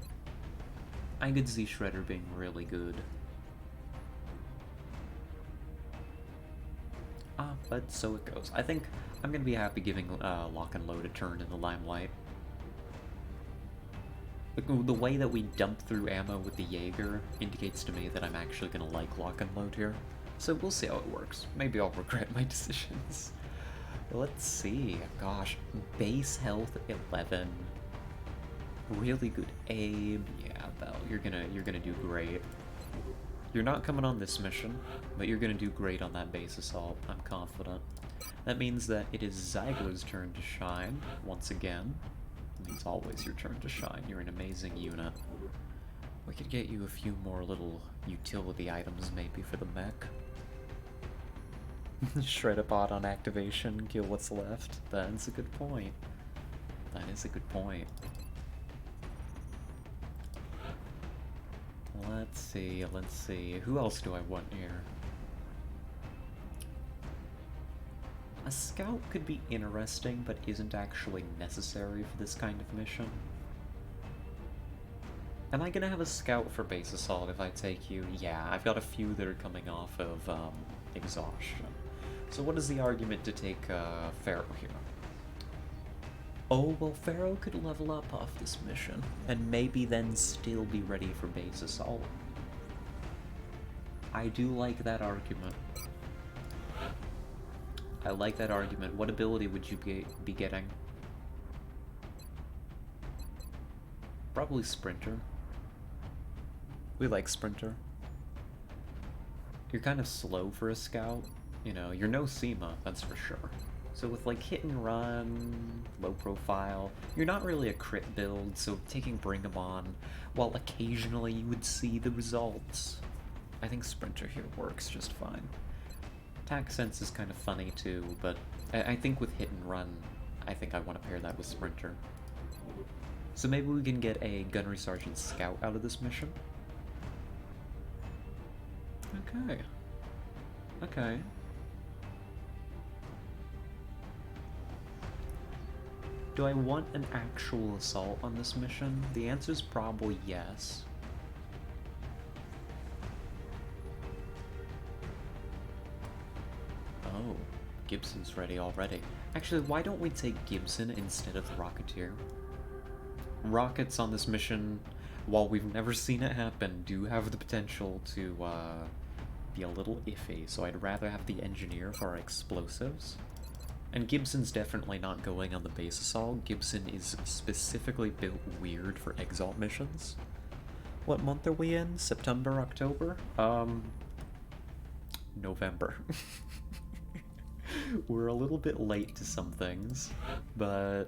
I could see Shredder being really good. But so it goes. I think I'm gonna be happy giving Lock and Load a turn in the Limelight. The way that we dump through ammo with the Jaeger indicates to me that I'm actually gonna like lock and load here. So we'll see how it works. Maybe I'll regret my decisions. Let's see. Gosh, base health 11. Really good aim. Yeah, Belle, you're gonna do great. You're not coming on this mission, but you're gonna do great on that base assault. I'm confident. That means that it is Ziegler's turn to shine once again. It's always your turn to shine. You're an amazing unit. We could get you a few more little utility items maybe for the mech. Shred a bot on activation, kill what's left. That's a good point. That is a good point. Let's see. Who else do I want here? A scout could be interesting, but isn't actually necessary for this kind of mission. Am I gonna have a scout for base assault if I take you? Yeah, I've got a few that are coming off of exhaustion. So what is the argument to take Pharaoh here? Oh, well, Pharaoh could level up off this mission, and maybe then still be ready for base assault. I do like that argument. I like that argument. What ability would you be getting? Probably Sprinter. We like Sprinter. You're kind of slow for a scout. You know, you're no SEMA, that's for sure. So with like hit and run, low profile, you're not really a crit build, so taking Bring 'em On, while occasionally you would see the results, I think Sprinter here works just fine. Attack sense is kind of funny too, but I think with hit and run, I think I want to pair that with Sprinter. So maybe we can get a Gunnery Sergeant Scout out of this mission. Okay. Okay. Do I want an actual assault on this mission? The answer is probably yes. Oh, Gibson's ready already. Actually, why don't we take Gibson instead of the Rocketeer? Rockets on this mission, while we've never seen it happen, do have the potential to be a little iffy, so I'd rather have the Engineer for our explosives. And Gibson's definitely not going on the base assault. Gibson is specifically built weird for Exalt missions. What month are we in? September, October? November. We're a little bit late to some things, but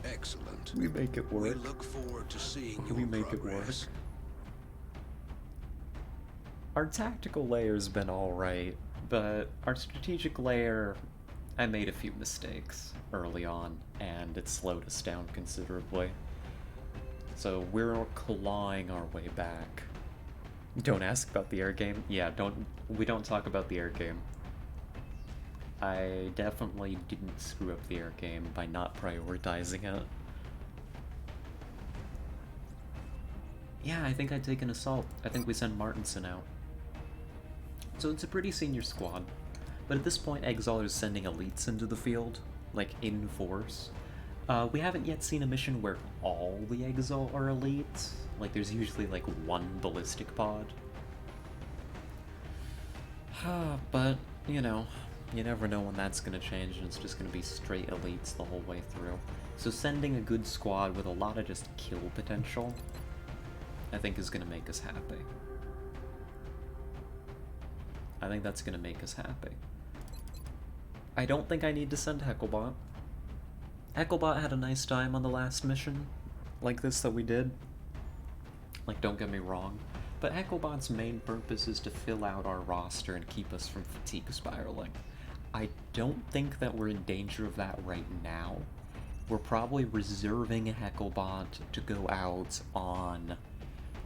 excellent. We make it work. We look forward to seeing your We make it work. progress. Our tactical layer's been alright, but our strategic layer, I made a few mistakes early on, and it slowed us down considerably. So we're clawing our way back. Don't ask about the air game. Yeah, we don't talk about the air game. I definitely didn't screw up the air game by not prioritizing it. Yeah, I think I'd take an assault. I think we send Martinson out. So it's a pretty senior squad, but at this point Exalt is sending elites into the field, like in force. We haven't yet seen a mission where all the Exalt are elites. Like there's usually like one ballistic pod. But, you know, you never know when that's gonna change and it's just gonna be straight elites the whole way through. So sending a good squad with a lot of just kill potential, I think is gonna make us happy. I think that's gonna make us happy. I don't think I need to send Hecklebot. Hecklebot had a nice time on the last mission, like this that we did. Like, don't get me wrong, but Hecklebot's main purpose is to fill out our roster and keep us from fatigue spiraling. I don't think that we're in danger of that right now. We're probably reserving a Hecklebot to go out on...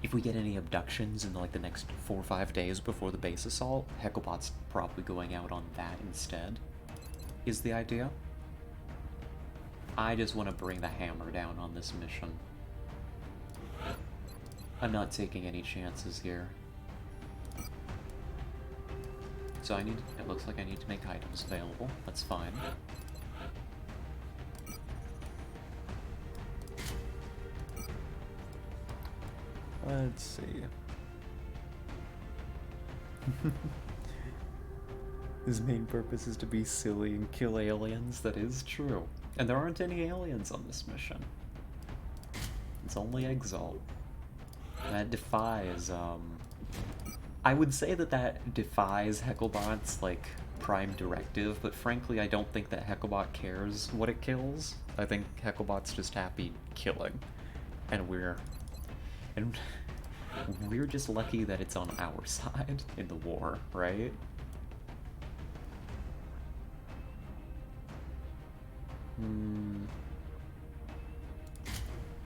If we get any abductions in like the next 4 or 5 days before the base assault, Hecklebot's probably going out on that instead, is the idea. I just want to bring the hammer down on this mission. I'm not taking any chances here. So it looks like I need to make items available. That's fine. Let's see. His main purpose is to be silly and kill aliens. That is true. And there aren't any aliens on this mission. It's only Exalt. That defies, I would say that that defies Hecklebot's, like, prime directive, but frankly I don't think that Hecklebot cares what it kills. I think Hecklebot's just happy killing. And we're just lucky that it's on our side in the war, right?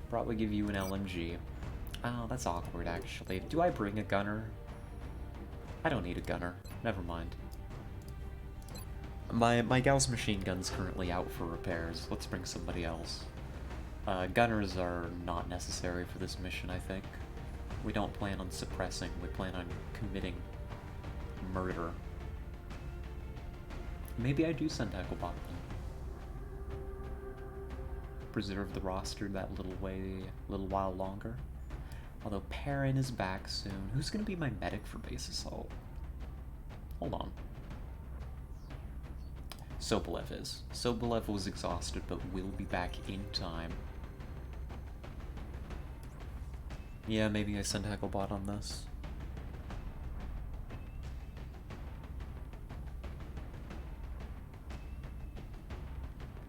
Probably give you an LMG. Oh, that's awkward, actually. Do I bring a gunner? I don't need a gunner. Never mind. My Gauss machine gun's currently out for repairs. Let's bring somebody else. Gunners are not necessary for this mission, I think. We don't plan on suppressing, we plan on committing murder. Maybe I do send Hecklebot then. Preserve the roster that little while longer. Although Perrin is back soon. Who's gonna be my medic for base assault? Hold on. Sobolev is. Sobolev was exhausted, but will be back in time. Yeah, maybe I send Hecklebot on this.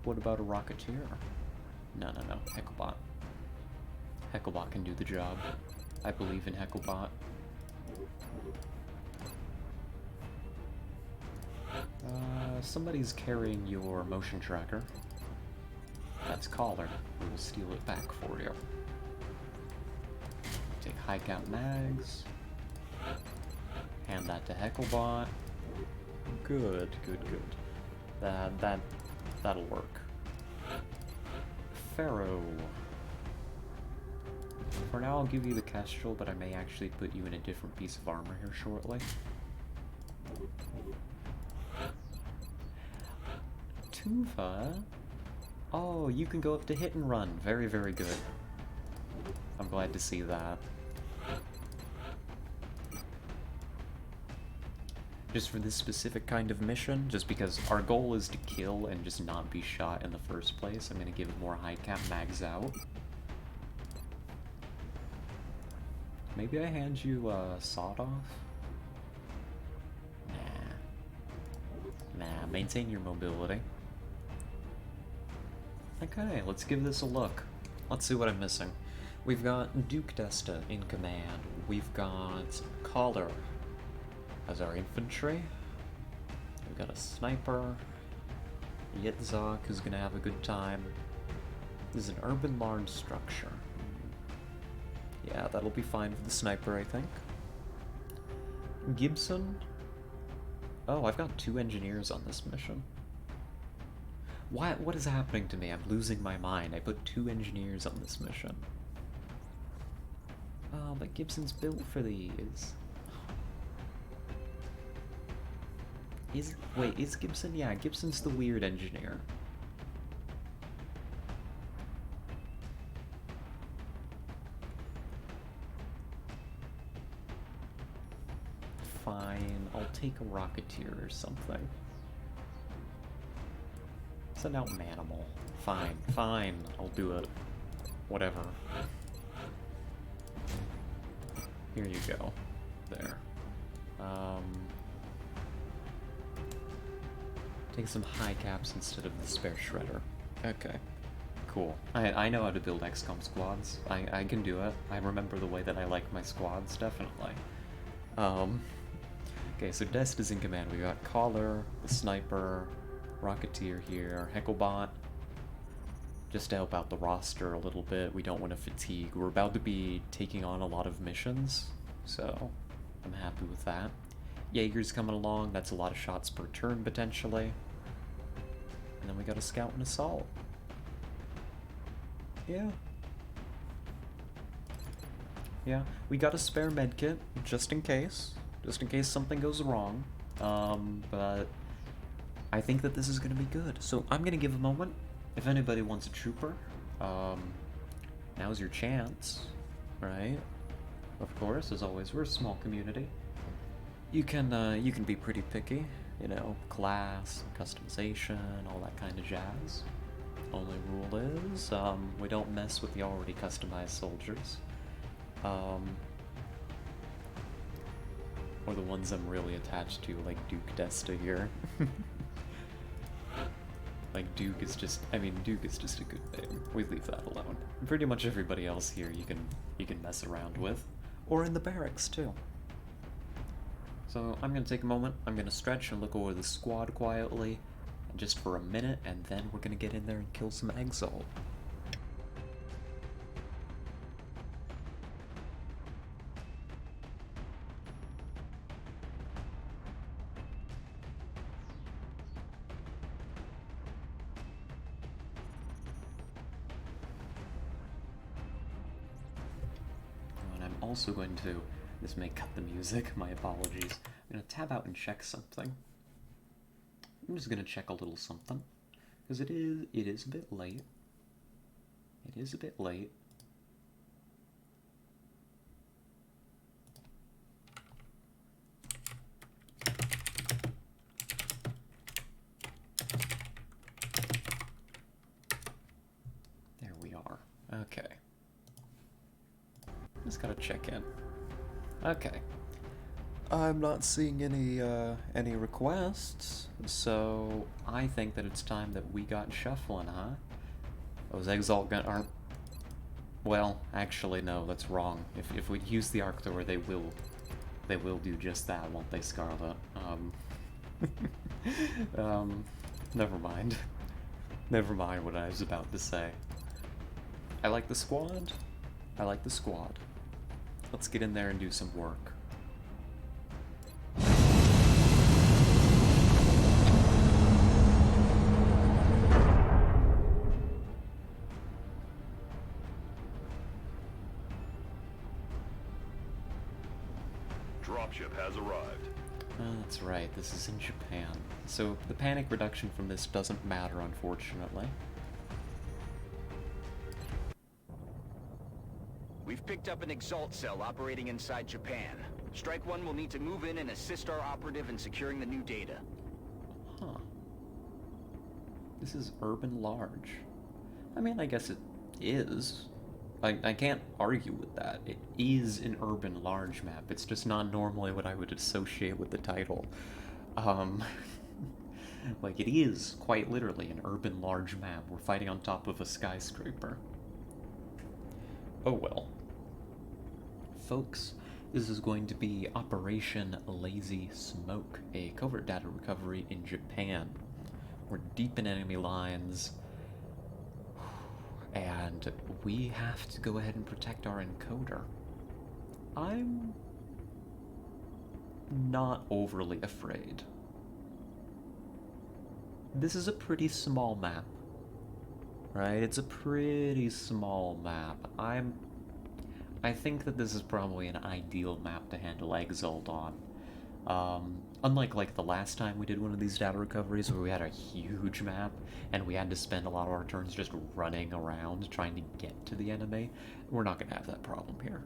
What about a Rocketeer? No, Hecklebot. Hecklebot can do the job. I believe in Hecklebot. Somebody's carrying your motion tracker. That's Collar. We will steal it back for you. Take high count mags. Hand that to Hecklebot. Good. That'll work. Pharaoh. For now, I'll give you the Kestrel, but I may actually put you in a different piece of armor here shortly. Tuva? Oh, you can go up to hit and run. Very, very good. I'm glad to see that. Just for this specific kind of mission, just because our goal is to kill and just not be shot in the first place, I'm gonna give more high cap mags out. Maybe I hand you sawed off? Nah, maintain your mobility. Okay, let's give this a look. Let's see what I'm missing. We've got Duke Desta in command. We've got Collar as our infantry. We've got a sniper. Yitzhak, who's gonna have a good time. This is an urban large structure. Yeah, that'll be fine for the sniper, I think. Gibson? Oh, I've got 2 engineers on this mission. What is happening to me? I'm losing my mind. I put 2 engineers on this mission. Oh, but Gibson's built for these. Wait, is Gibson? Yeah, Gibson's the weird engineer. Fine, I'll take a Rocketeer or something. Send out Manimal. Fine, I'll do it. Whatever. Here you go. There. Take some high caps instead of the spare shredder. Okay. Cool. I know how to build XCOM squads. I can do it. I remember the way that I like my squads, definitely. Okay, so Dest is in command. We got Collar, the sniper, Rocketeer here, Hecklebot. Just to help out the roster a little bit. We don't want to fatigue. We're about to be taking on a lot of missions, so I'm happy with that. Jaeger's coming along. That's a lot of shots per turn, potentially. And then we got a scout and assault. Yeah, we got a spare medkit, just in case something goes wrong. But I think that this is going to be good. So I'm going to give a moment. If anybody wants a trooper, now's your chance, right? of course, as always, we're a small community. You can be pretty picky, you know, class, customization, all that kind of jazz. Only rule is, we don't mess with the already customized soldiers. Or the ones I'm really attached to, like Duke Desta here. Like Duke is just, I mean, Duke is just a good name. We leave that alone. And pretty much everybody else here you can mess around with, or in the barracks too. So I'm gonna take a moment. I'm gonna stretch and look over the squad quietly, just for a minute, and then we're gonna get in there and kill some Exalt. Also going to, this may cut the music, my apologies. I'm going to tab out and check something. I'm just going to check a little something, because it is a bit late. It is a bit late. There we are. Okay. Just gotta check in. Okay. I'm not seeing any requests, so I think that it's time that we got shuffling, huh? Those Exalt aren't... Well, actually, no, that's wrong. If we use the Arc Thrower, they will do just that, won't they, Scarlet? Never mind. Never mind what I was about to say. I like the squad. I like the squad. Let's get in there and do some work. Dropship has arrived. That's right, this is in Japan. So the panic reduction from this doesn't matter, unfortunately. We've picked up an Exalt cell operating inside Japan. Strike One will need to move in and assist our operative in securing the new data. Huh. This is urban large. I mean, I guess it is. I can't argue with that. It is an urban large map. It's just not normally what I would associate with the title. Like, it is quite literally an urban large map. We're fighting on top of a skyscraper. Oh well. Folks, this is going to be Operation Lazy Smoke, a covert data recovery in Japan. We're deep in enemy lines, and we have to go ahead and protect our encoder. I'm not overly afraid. This is a pretty small map, right? It's a pretty small map. I think that this is probably an ideal map to handle Exalt on. Unlike like the last time we did one of these data recoveries where we had a huge map and we had to spend a lot of our turns just running around trying to get to the enemy, we're not going to have that problem here.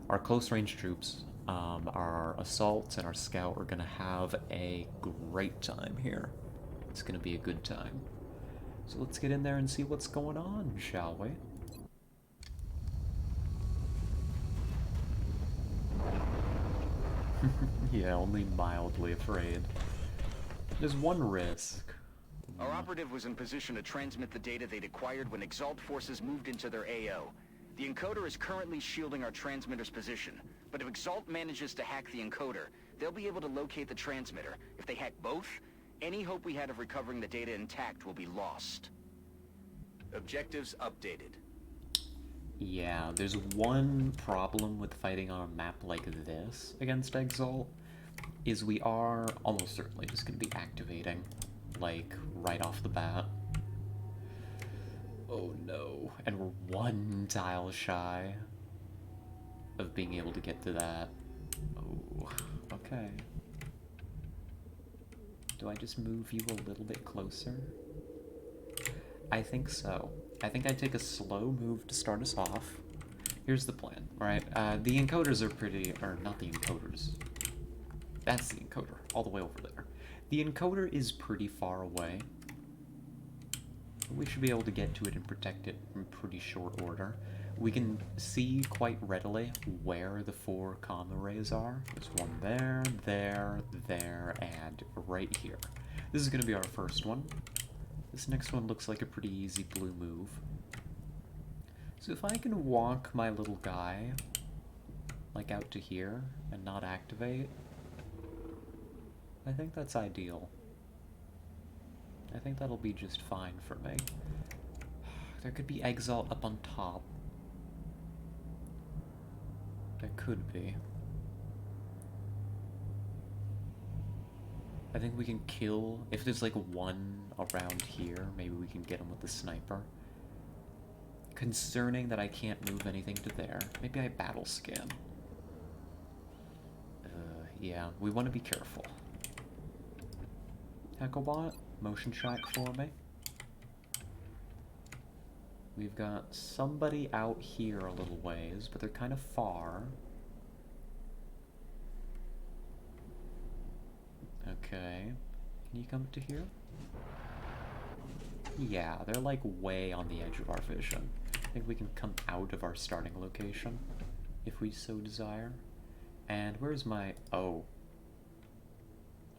Our close range troops, our assaults and our scout are going to have a great time here. It's going to be a good time. So let's get in there and see what's going on, shall we? Yeah, only mildly afraid. There's one risk. Our operative was in position to transmit the data they'd acquired when Exalt forces moved into their AO. The encoder is currently shielding our transmitter's position, but if Exalt manages to hack the encoder, they'll be able to locate the transmitter. If they hack both, any hope we had of recovering the data intact will be lost. Objectives updated. Yeah, there's one problem with fighting on a map like this against Exalt, is we are almost certainly just going to be activating, like, right off the bat. Oh no, and we're one tile shy of being able to get to that. Oh, okay. Do I just move you a little bit closer? I think so. I think I'd take a slow move to start us off, Here's the plan, alright? The encoders are pretty... or not the encoders. That's the encoder, all the way over there. The encoder is pretty far away. We should be able to get to it and protect it in pretty short order. We can see quite readily where the 4 comm arrays are. There's one there, there, and right here. This is going to be our first one. This next one looks like a pretty easy blue move. So if I can walk my little guy, like, out to here and not activate, I think that's ideal. I think that'll be just fine for me. There could be exalt up on top. There could be. I think we can kill... if there's like one around here, maybe we can get him with the sniper. Concerning that I can't move anything to there. Maybe I battle scan. Yeah, we want to be careful. Hecklebot, motion track for me. We've got somebody out here a little ways, but they're kind of far. Okay. Can you come to here? Yeah, they're like way on the edge of our vision. I think we can come out of our starting location, if we so desire. And where's my... oh.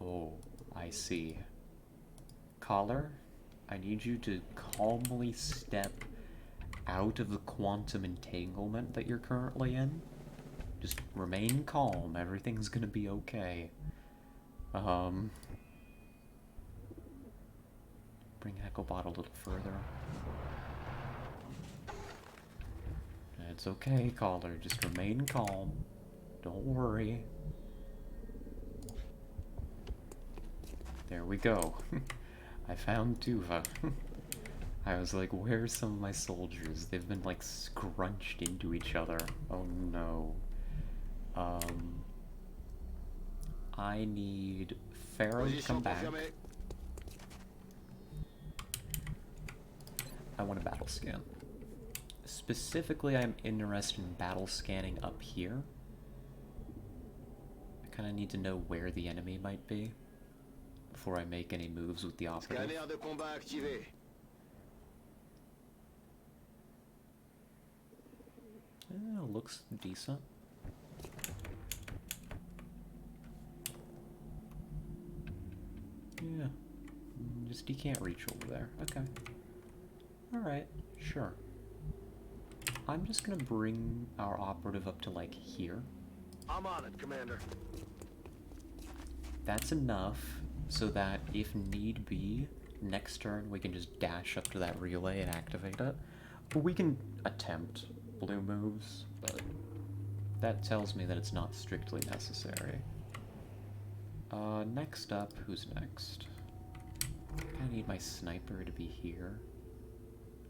Oh, I see. Caller, I need you to calmly step out of the quantum entanglement that you're currently in. Just remain calm, everything's gonna be okay. Bring Hecklebot a little further. It's okay, caller, just remain calm. Don't worry. There we go. I found Tuva. I was like, where's some of my soldiers? They've been like scrunched into each other. Oh no. I need Pharaoh to come back. I want a battle scan. Specifically, I'm interested in battle scanning up here. I kind of need to know where the enemy might be before I make any moves with the operative. Looks decent. Yeah. Just he can't reach over there. Okay. Alright, sure. I'm just gonna bring our operative up to like here. I'm on it, Commander. That's enough so that if need be, next turn we can just dash up to that relay and activate it. We can attempt blue moves, but that tells me that it's not strictly necessary. Next up, who's next? I need my sniper to be here.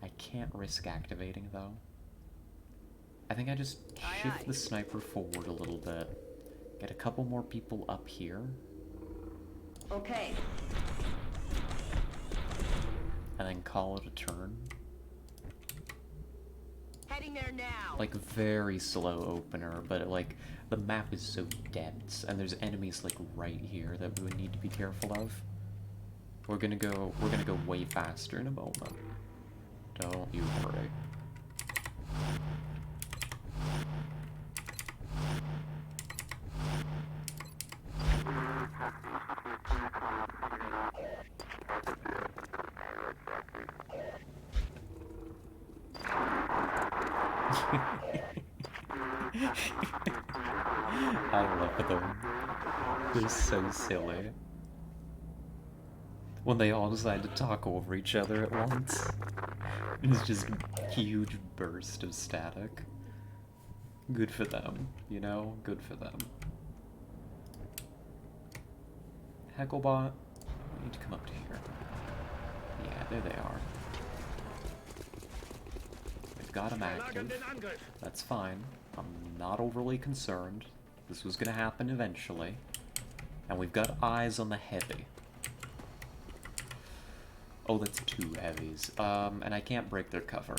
I can't risk activating though. I think I just shift the sniper forward a little bit. Get a couple more people up here. Okay. And then call it a turn. Heading there now. Like very slow opener, but like the map is so dense and there's enemies like right here that we would need to be careful of. We're gonna go way faster in a moment. Don't you worry. I love them. They're so silly. When they all decide to talk over each other at once. It's just a huge burst of static. Good for them, you know? Good for them. Hecklebot, you need to come up to here. Yeah, there they are. We've got them active. That's fine. I'm not overly concerned. This was gonna happen eventually. And we've got eyes on the heavy. Oh, that's 2 heavies. And I can't break their cover.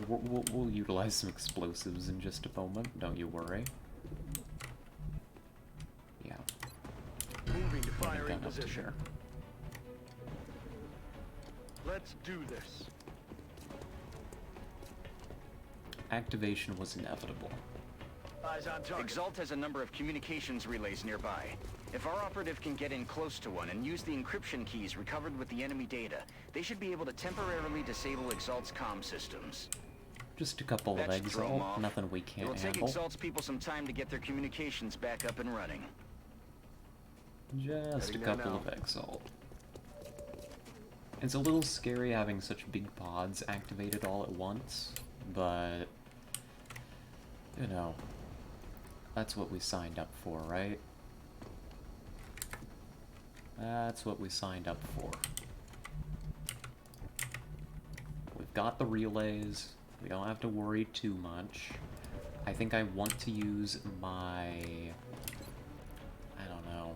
we'll utilize some explosives in just a moment, don't you worry. Yeah. Moving to Gun firing up to position. there. Let's do this. Activation was inevitable. Eyes on target. Exalt has a number of communications relays nearby. If our operative can get in close to one and use the encryption keys recovered with the enemy data, they should be able to temporarily disable Exalt's comm systems. Just a couple of That should throw 'em Exalt, off. nothing we It can't will take handle. Exalt's people some time to get their communications back up and running. Just a Heading there couple now. of Exalt. It's a little scary having such big pods activated all at once, but you know, that's what we signed up for, right? That's what we signed up for. We've got the relays. We don't have to worry too much. I think I want to use my... I don't know.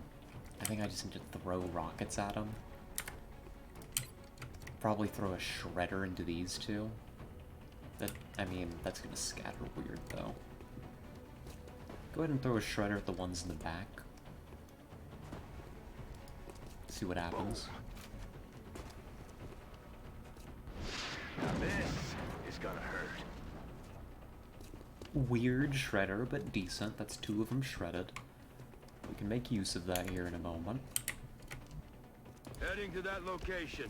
I think I just need to throw rockets at them. Probably throw a shredder into these two. I mean, that's gonna scatter weird, though. Go ahead and throw a shredder at the ones in the back. See what happens. Now this is gonna hurt. Weird shredder, but decent. That's 2 of them shredded. We can make use of that here in a moment. Heading to that location.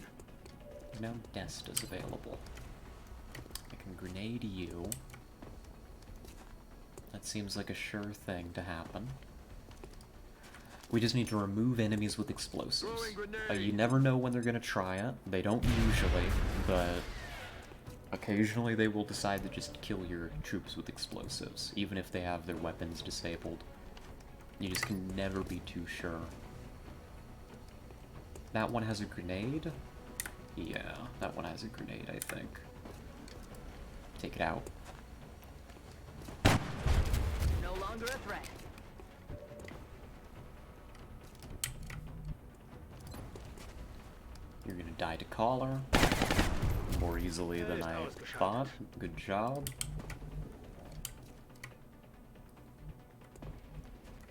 Now Dest is available. I can grenade you. That seems like a sure thing to happen. We just need to remove enemies with explosives. Throwing grenade. You never know when they're gonna try it. They don't usually, but occasionally they will decide to just kill your troops with explosives, even if they have their weapons disabled. You just can never be too sure. That one has a grenade? Yeah, that one has a grenade, I think. Take it out. No longer a threat. You're gonna die to collar. More easily than I thought. Good job.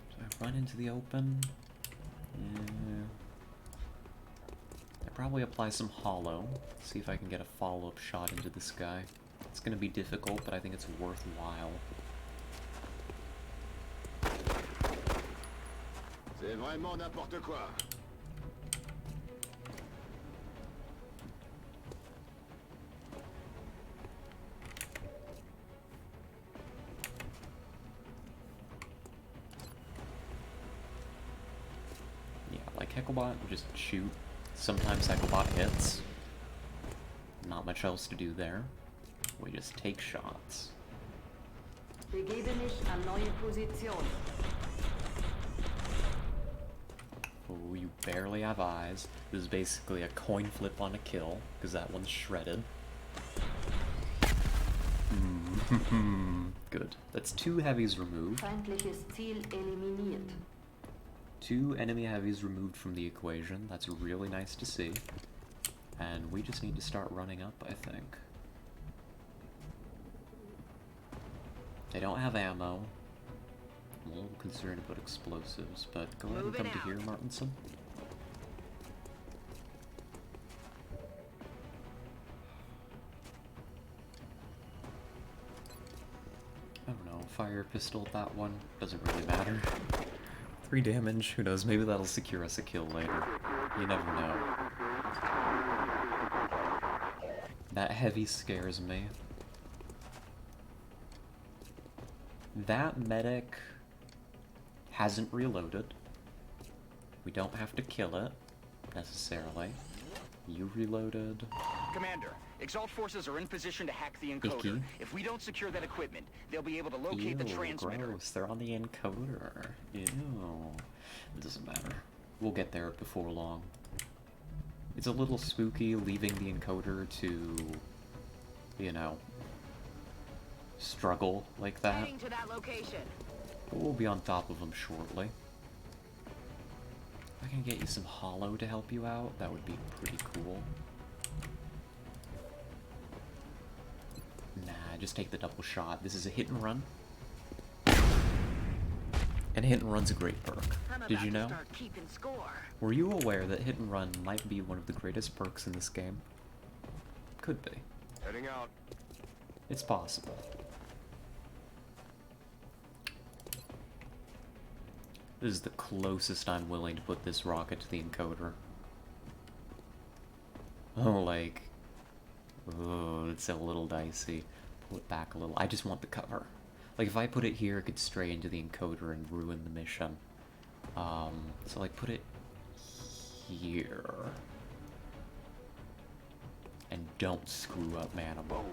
Do I run into the open? Yeah. I probably apply some hollow. See if I can get a follow-up shot into this guy. It's gonna be difficult, but I think it's worthwhile. C'est vraiment n'importe quoi. Yeah, like Hecklebot, just shoot. Sometimes Hecklebot hits. Not much else to do there. We just take shots. Begebe mich an neue Position. Oh, you barely have eyes. This is basically a coin flip on a kill, because that one's shredded. Good. That's 2 heavies removed. Feindliches Ziel eliminiert. 2 enemy heavies removed from the equation. That's really nice to see. And we just need to start running up, I think. They don't have ammo. I'm a little concerned about explosives, but go ahead and come to here, Martinson. I don't know, fire pistol at that one. Doesn't really matter. 3 damage, who knows, maybe that'll secure us a kill later. You never know. That heavy scares me. That medic hasn't reloaded. We don't have to kill it, necessarily. You reloaded. Commander, Exalt forces are in position to hack the encoder. Icky. If we don't secure that equipment, they'll be able to locate the transmitter. Gross, they're on the encoder. Ew. It doesn't matter. We'll get there before long. It's a little spooky leaving the encoder to, you know, struggle like that. Heading to that location. But we'll be on top of them shortly. If I can get you some hollow to help you out, that would be pretty cool. Nah, just take the double shot. This is a hit and run. And hit and run's a great perk. Did you know? Start keeping score. Were you aware that hit and run might be one of the greatest perks in this game? Could be. Heading out. It's possible. This is the closest I'm willing to put this rocket to the encoder. Oh, like... Oh, it's a little dicey. Pull it back a little. I just want the cover. Like, if I put it here, it could stray into the encoder and ruin the mission. So, like, put it here. And don't screw up Manimal.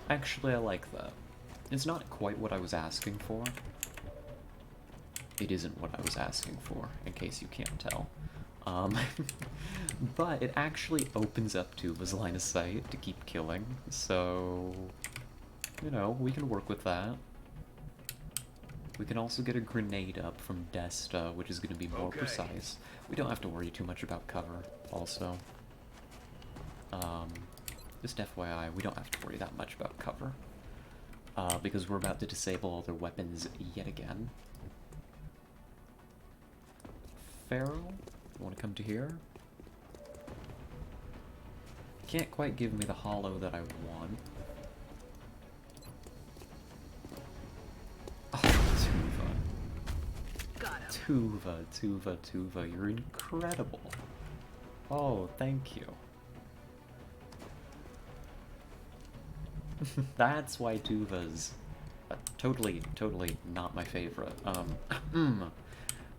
Actually, I like that. It's not quite what I was asking for. It isn't what I was asking for, in case you can't tell. But it actually opens up Tuva's line of sight to keep killing, so... You know, we can work with that. We can also get a grenade up from Desta, which is going to be more precise. We don't have to worry too much about cover, also. Just FYI, we don't have to worry that much about cover. Because we're about to disable all their weapons yet again. Feral? You want to come to here? Can't quite give me the hollow that I want. Oh, Tuva, you're incredible. Oh, thank you. That's why Tuva's totally not my favorite.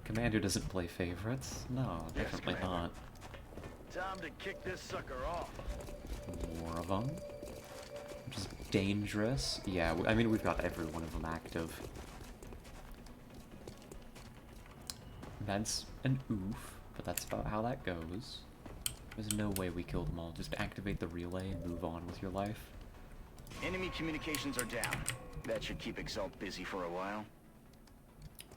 Commander doesn't play favorites. No, definitely not. Time to kick this sucker off. More of them. Which is dangerous. Yeah, I mean, we've got every one of them active. That's an oof, but that's about how that goes. There's no way we kill them all. Just activate the relay and move on with your life. Enemy communications are down. That should keep Exalt busy for a while.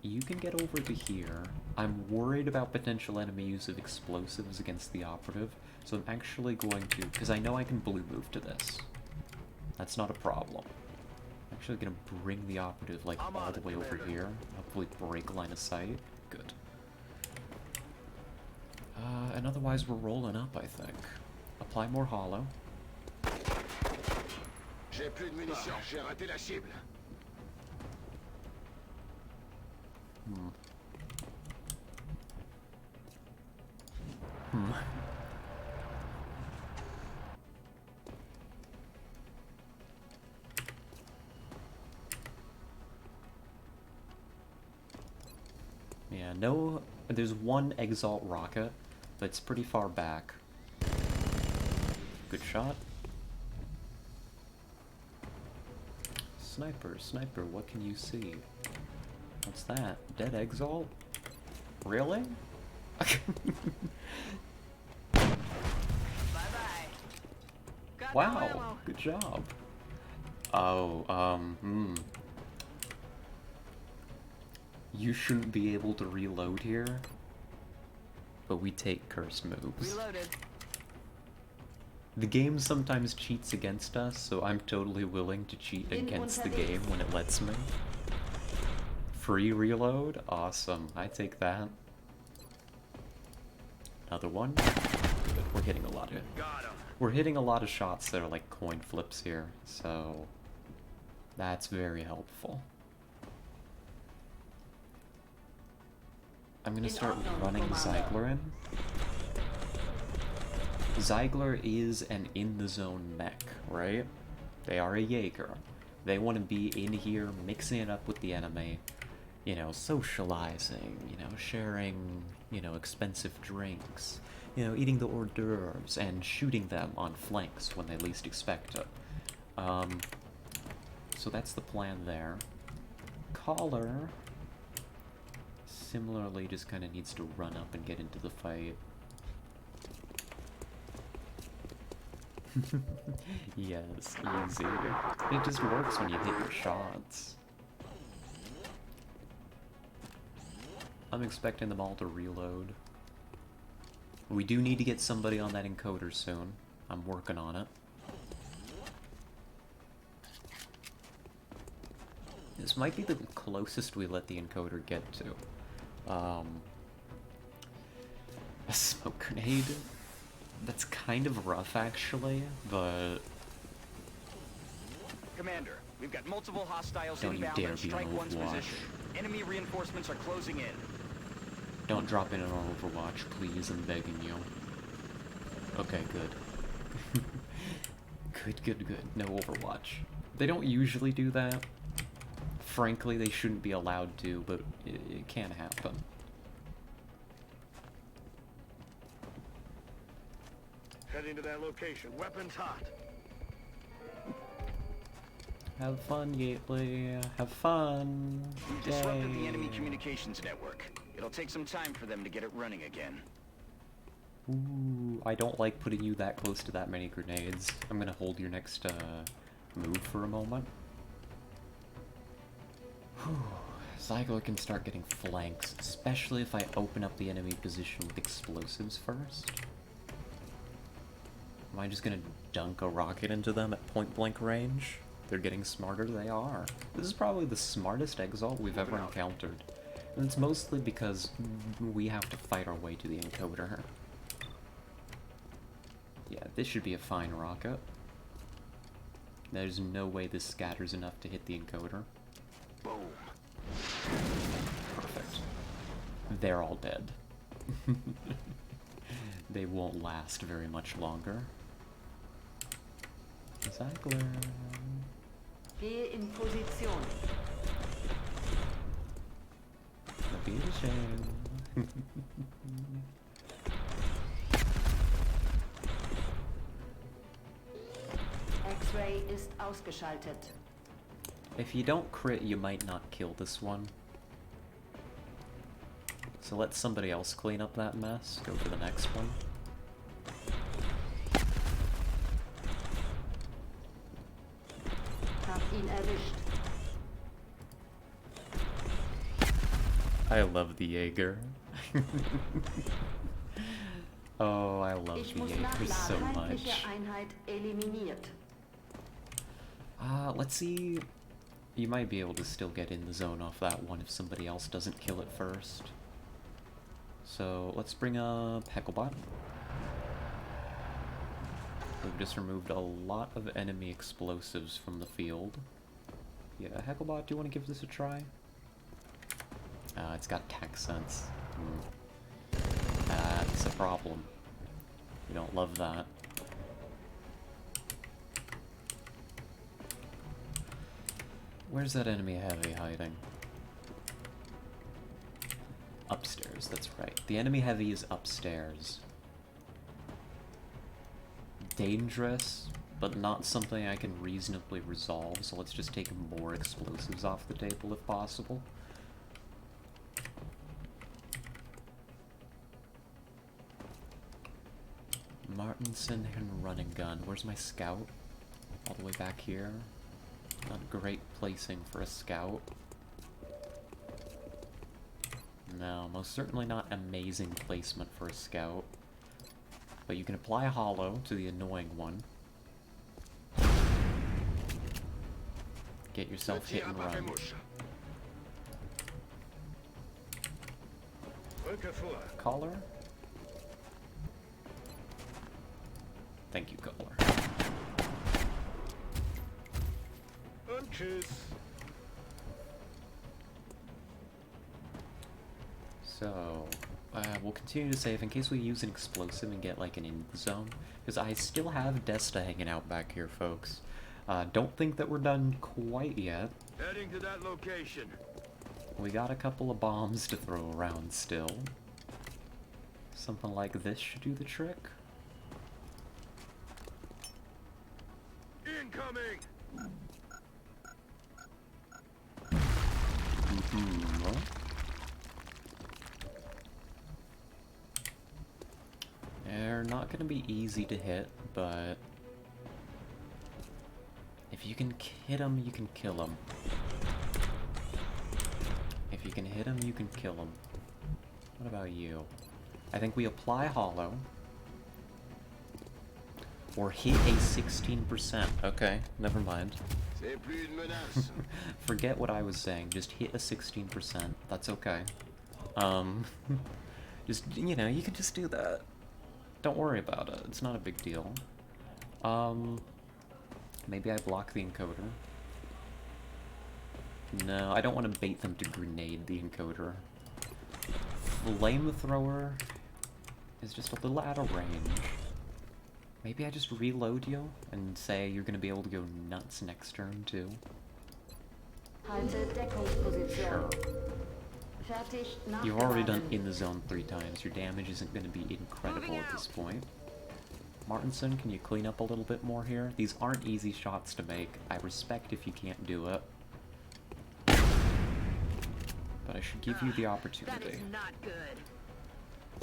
You can get over to here. I'm worried about potential enemy use of explosives against the operative, so I'm actually going to, because I know I can blue move to this. That's not a problem. I'm actually going to bring the operative, like, all the way over here. Hopefully break line of sight. Good. And otherwise we're rolling up, I think. Apply more hollow. J'ai plus de munitions, j'ai raté la cible. Yeah, no, there's one Exalt rocket, but it's pretty far back. Good shot. Sniper, what can you see? What's that? Dead Exalt? Really? Bye-bye. Wow, good job. Oh, You shouldn't be able to reload here, but we take cursed moves. Reloaded. The game sometimes cheats against us, so I'm totally willing to cheat against the game when it lets me. Free reload? Awesome. I take that. Another one. Good. We're hitting a lot of... We're hitting a lot of shots that are like coin flips here, so... That's very helpful. I'm gonna start running Zeigler in. Zeigler is an in-the-zone mech, right? They are a Jaeger. They want to be in here, mixing it up with the enemy, you know, socializing, you know, sharing, you know, expensive drinks, you know, eating the hors d'oeuvres, and shooting them on flanks when they least expect it. So that's the plan there. Collar, similarly, just kind of needs to run up and get into the fight. Yes, easy. It just works when you hit your shots. I'm expecting them all to reload. We do need to get somebody on that encoder soon. I'm working on it. This might be the closest we let the encoder get to. A smoke grenade? That's kind of rough, actually, but... Commander, we've got multiple hostiles Don't you inbound dare on be on Strike 1's Overwatch. position. Enemy reinforcements are closing in. Don't drop in on Overwatch, please, I'm begging you. Okay, good. Good. No Overwatch. They don't usually do that. Frankly, they shouldn't be allowed to, but it can happen. Heading to that location. Weapons hot. Have fun, Gately. Have fun. We've disrupted the enemy communications network. It'll take some time for them to get it running again. Ooh, I don't like putting you that close to that many grenades. I'm gonna hold your next move for a moment. Whew. Zygote can start getting flanks, especially if I open up the enemy position with explosives first. Am I just gonna dunk a rocket into them at point-blank range? They're getting smarter, they are. This is probably the smartest Exalt we've ever encountered. And it's mostly because we have to fight our way to the encoder. Yeah, this should be a fine rocket. There's no way this scatters enough to hit the encoder. Boom. Perfect. They're all dead. They won't last very much longer. Cycler. Gehe in Position. X-Ray ist ausgeschaltet. If you don't crit, you might not kill this one. So let somebody else clean up that mess. Go for the next one. Hab ihn erwischt. I love the Jaeger. Oh, I love Ich the muss Jaeger so nachladen. much. Feindliche Einheit eliminiert. Let's see. You might be able to still get in the zone off that one if somebody else doesn't kill it first. So let's bring up Hecklebot. We've just removed a lot of enemy explosives from the field. Yeah, Hecklebot, do you want to give this a try? It's got attack sense. That's a problem. We don't love that. Where's that enemy heavy hiding? Upstairs, that's right. The enemy heavy is upstairs. Dangerous, but not something I can reasonably resolve, so let's just take more explosives off the table if possible. Martinson and running gun. Where's my scout? All the way back here. Not great placing for a scout. No, most certainly not amazing placement for a scout. But you can apply a hollow to the annoying one. Get yourself hit and run. Caller? Thank you, caller. Und tschüss. So, we'll continue to save in case we use an explosive and get like an end zone. Because I still have Desta hanging out back here, folks. Don't think that we're done quite yet. Heading to that location. We got a couple of bombs to throw around still. Something like this should do the trick. Incoming. They're not going to be easy to hit, but if you can hit them, you can kill them. If you can hit them, you can kill them. What about you? I think we apply hollow. Or hit a 16%. Okay, never mind. Forget what I was saying. Just hit a 16%. That's okay. Just, you know, you can just do that. Don't worry about it. It's not a big deal. Maybe I block the encoder. No, I don't want to bait them to grenade the encoder. Flamethrower is just a little out of range. Maybe I just reload you and say you're gonna be able to go nuts next turn too. Halte Deckungsposition. Sure. Fertig You've already done nachgeladen. in the zone 3 times. Your damage isn't gonna be incredible at this point. Martinson, can you clean up a little bit more here? These aren't easy shots to make. I respect if you can't do it. But I should give you the opportunity. That is not good.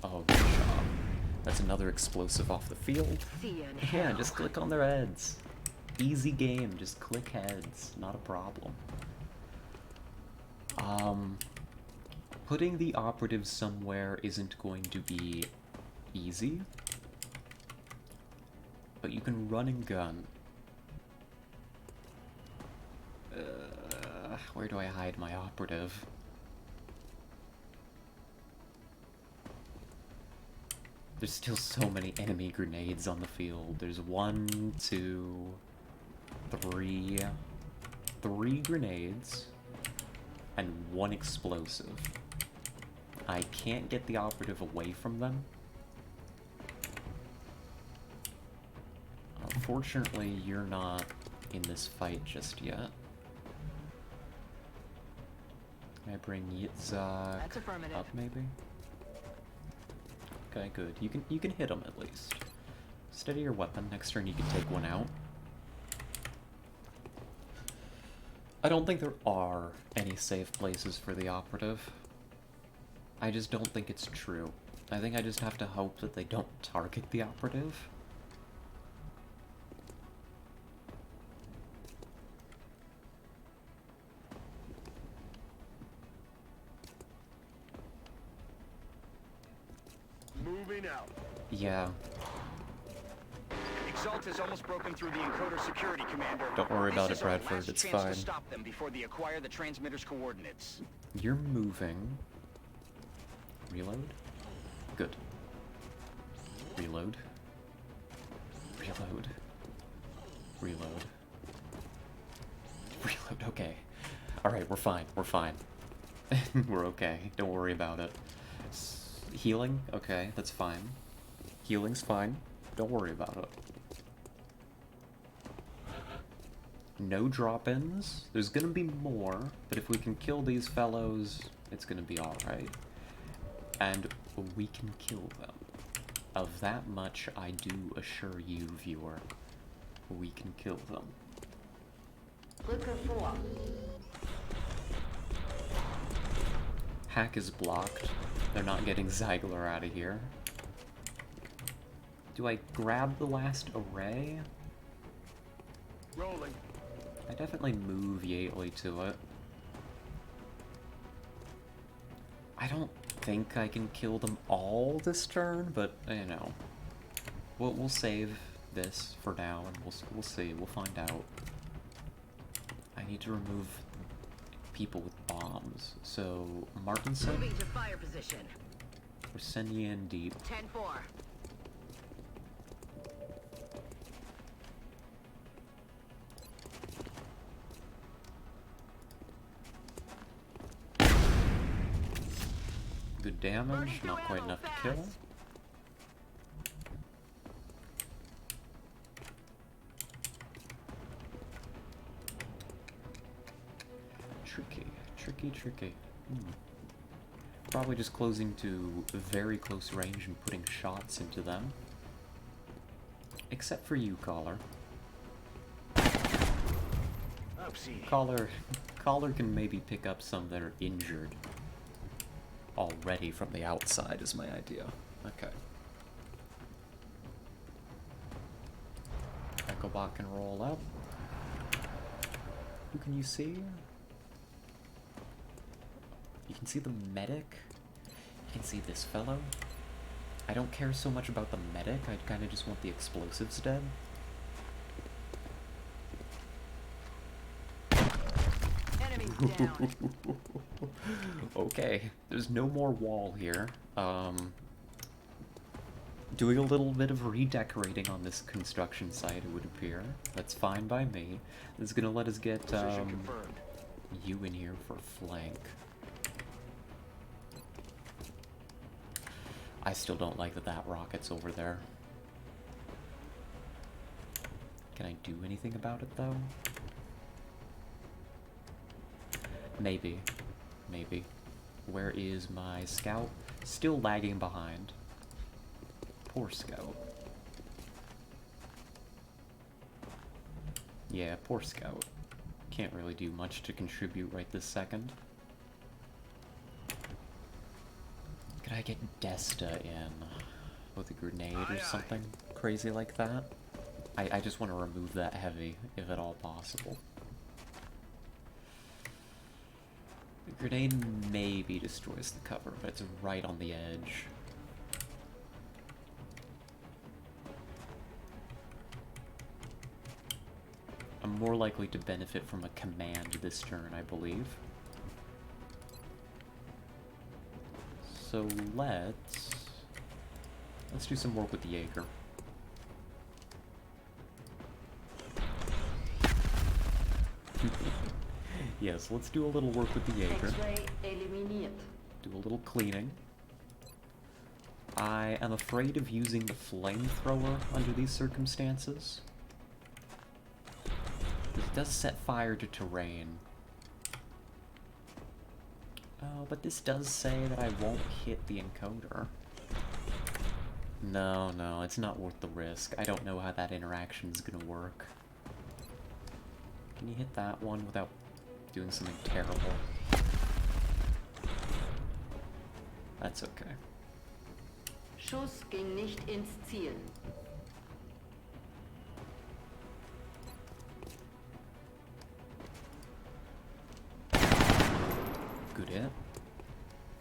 Oh, good job. That's another explosive off the field. See you in Yeah, hell. just click on their heads. Easy game, just click heads. Not a problem. Putting the operative somewhere isn't going to be easy. But you can run and gun. Where do I hide my operative? There's still so many enemy grenades on the field. There's 1, 2, 3. 3 grenades and 1 explosive. I can't get the operative away from them. Unfortunately, you're not in this fight just yet. Can I bring Yitzhak That's affirmative. up maybe? Okay, good. You can hit him at least. Steady your weapon. Next turn you can take one out. I don't think there are any safe places for the operative. I just don't think it's true. I think I just have to hope that they don't target the operative. Moving out. Yeah. Exalt has almost broken through the encoder security, Commander. Don't worry about This it, is our Bradford. last It's chance fine. to stop them before they acquire the transmitter's coordinates. You're moving. Reload? Good. Reload. Reload. Reload. Reload, okay. Alright, we're fine. We're fine. We're okay. Don't worry about it. Healing? Okay, that's fine. Healing's fine. Don't worry about it. No drop-ins. There's gonna be more, but if we can kill these fellows, it's gonna be alright. And we can kill them. Of that much I do assure you, viewer. We can kill them. Brücke vor. Hack is blocked. They're not getting Ziegler out of here. Do I grab the last array? Rolling. I definitely move Yately to it. I don't think I can kill them all this turn, but you know, we'll save this for now, and we'll see. We'll find out. I need to remove people with bombs. So Martinson, Moving to fire position. we're sending you in deep. 10-4. Good damage, not quite enough to kill. Tricky, tricky, tricky. Probably just closing to very close range and putting shots into them. Except for you, Caller. Oopsie. Caller can maybe pick up some that are injured already from the outside is my idea. Okay. Echo Bot can roll up. Who can you see? You can see the medic. You can see this fellow. I don't care so much about the medic, I kind of just want the explosives dead. Enemies down. Okay, there's no more wall here. Doing a little bit of redecorating on this construction site, it would appear. That's fine by me. This is gonna let us get you in here for flank. I still don't like that rocket's over there. Can I do anything about it, though? Maybe. Maybe. Where is my scout? Still lagging behind. Poor scout. Yeah, poor scout. Can't really do much to contribute right this second. Could I get Desta in with a grenade or something crazy like that? I just want to remove that heavy, if at all possible. The grenade maybe destroys the cover, but it's right on the edge. I'm more likely to benefit from a command this turn, I believe. So let's do some work with the Jaeger. Yes, let's do a little work with the Jaeger. Do a little cleaning. I am afraid of using the flamethrower under these circumstances. This does set fire to terrain. Oh, but this does say that I won't hit the encoder. No, it's not worth the risk. I don't know how that interaction's gonna work. Can you hit that one without doing something terrible? That's okay. Schuss ging nicht ins Ziel. Good hit.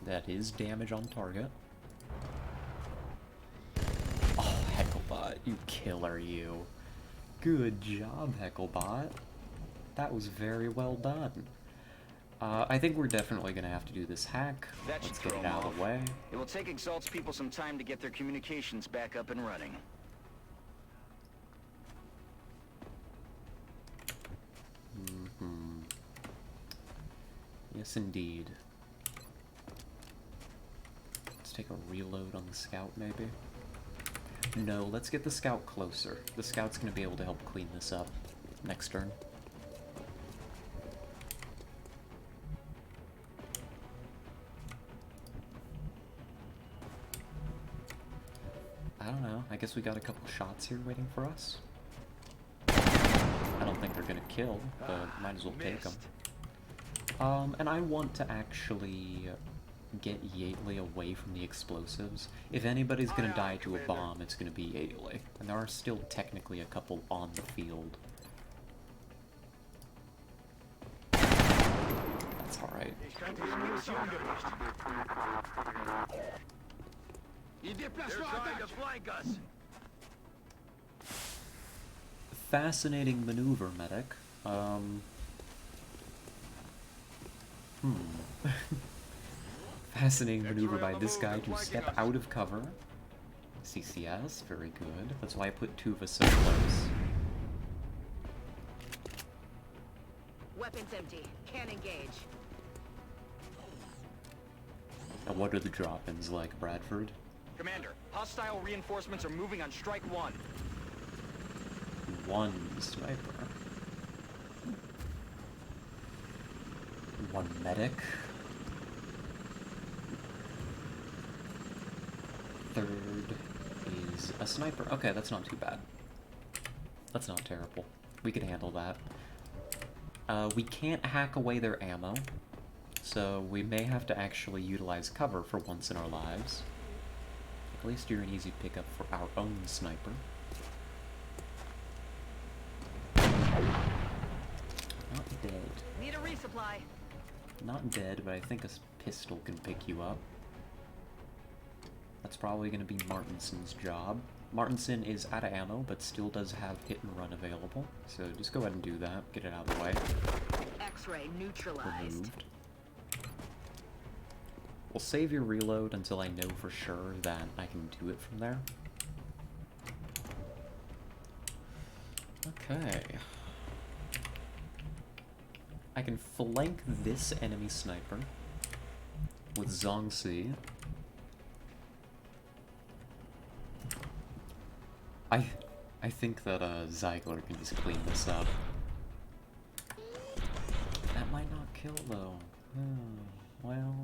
That is damage on target. Oh, Hecklebot, you killer, you. Good job, Hecklebot. That was very well done. I think we're definitely gonna have to do this hack. Let's get it out of the way. It will take Exalt's people some time to get their communications back up and running. Yes, indeed. Let's take a reload on the scout, maybe. No, let's get the scout closer. The scout's gonna be able to help clean this up next turn. I don't know. I guess we got a couple shots here waiting for us. I don't think they're gonna kill, but might as well take them. And I want to actually get Yately away from the explosives. If anybody's gonna die to a bomb, it's gonna be Yately. And there are still technically a couple on the field. That's alright. They're trying to flank us. Fascinating maneuver, medic. Fascinating maneuver by this guy to step out of cover. CCS, very good. That's why I put two of us so close. Weapons empty. Can't engage. And what are the drop-ins like, Bradford? Commander, hostile reinforcements are moving on strike one. One sniper. One medic. Third is a sniper. Okay, that's not too bad. That's not terrible. We can handle that. We can't hack away their ammo, so we may have to actually utilize cover for once in our lives. At least you're an easy pickup for our own sniper. Not dead. Need a resupply. Not dead, but I think a pistol can pick you up. That's probably going to be Martinson's job. Martinson is out of ammo, but still does have hit and run available. So just go ahead and do that. Get it out of the way. X-ray neutralized. Removed. We'll save your reload until I know for sure that I can do it from there. Okay. I can flank this enemy sniper with Zongzi. I think that Ziegler can just clean this up. That might not kill though. Well.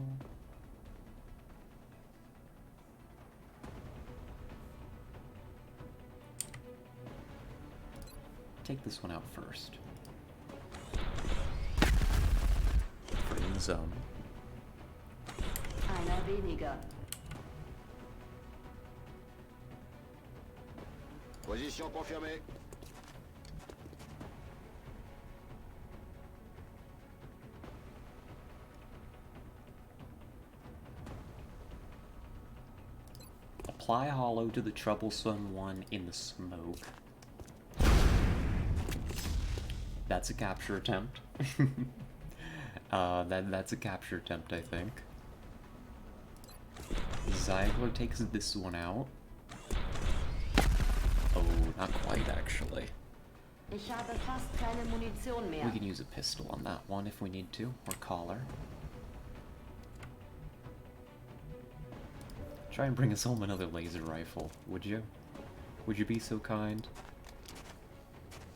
Take this one out first. Free zone. Einer weniger. Position confirmée. Apply hollow to the troublesome one in the smoke. That's a capture attempt. That's a capture attempt, I think. Ziegler takes this one out. Oh, not quite, actually. Ich habe fast keine Munition mehr. We can use a pistol on that one if we need to, or collar. Try and bring us home another laser rifle, would you? Would you be so kind?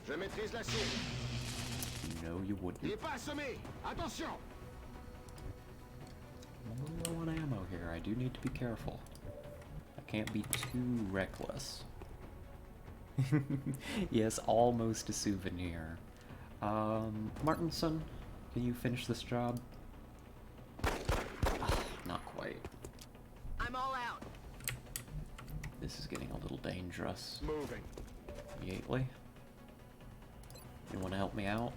Je maîtrise la cible. No, you wouldn't. Il est pas assommé. Attention. I'm low on ammo here. I do need to be careful. I can't be too reckless. Yes, almost a souvenir. Martinson, can you finish this job? Not quite. I'm all out. This is getting a little dangerous. Moving. Yately, you want to help me out?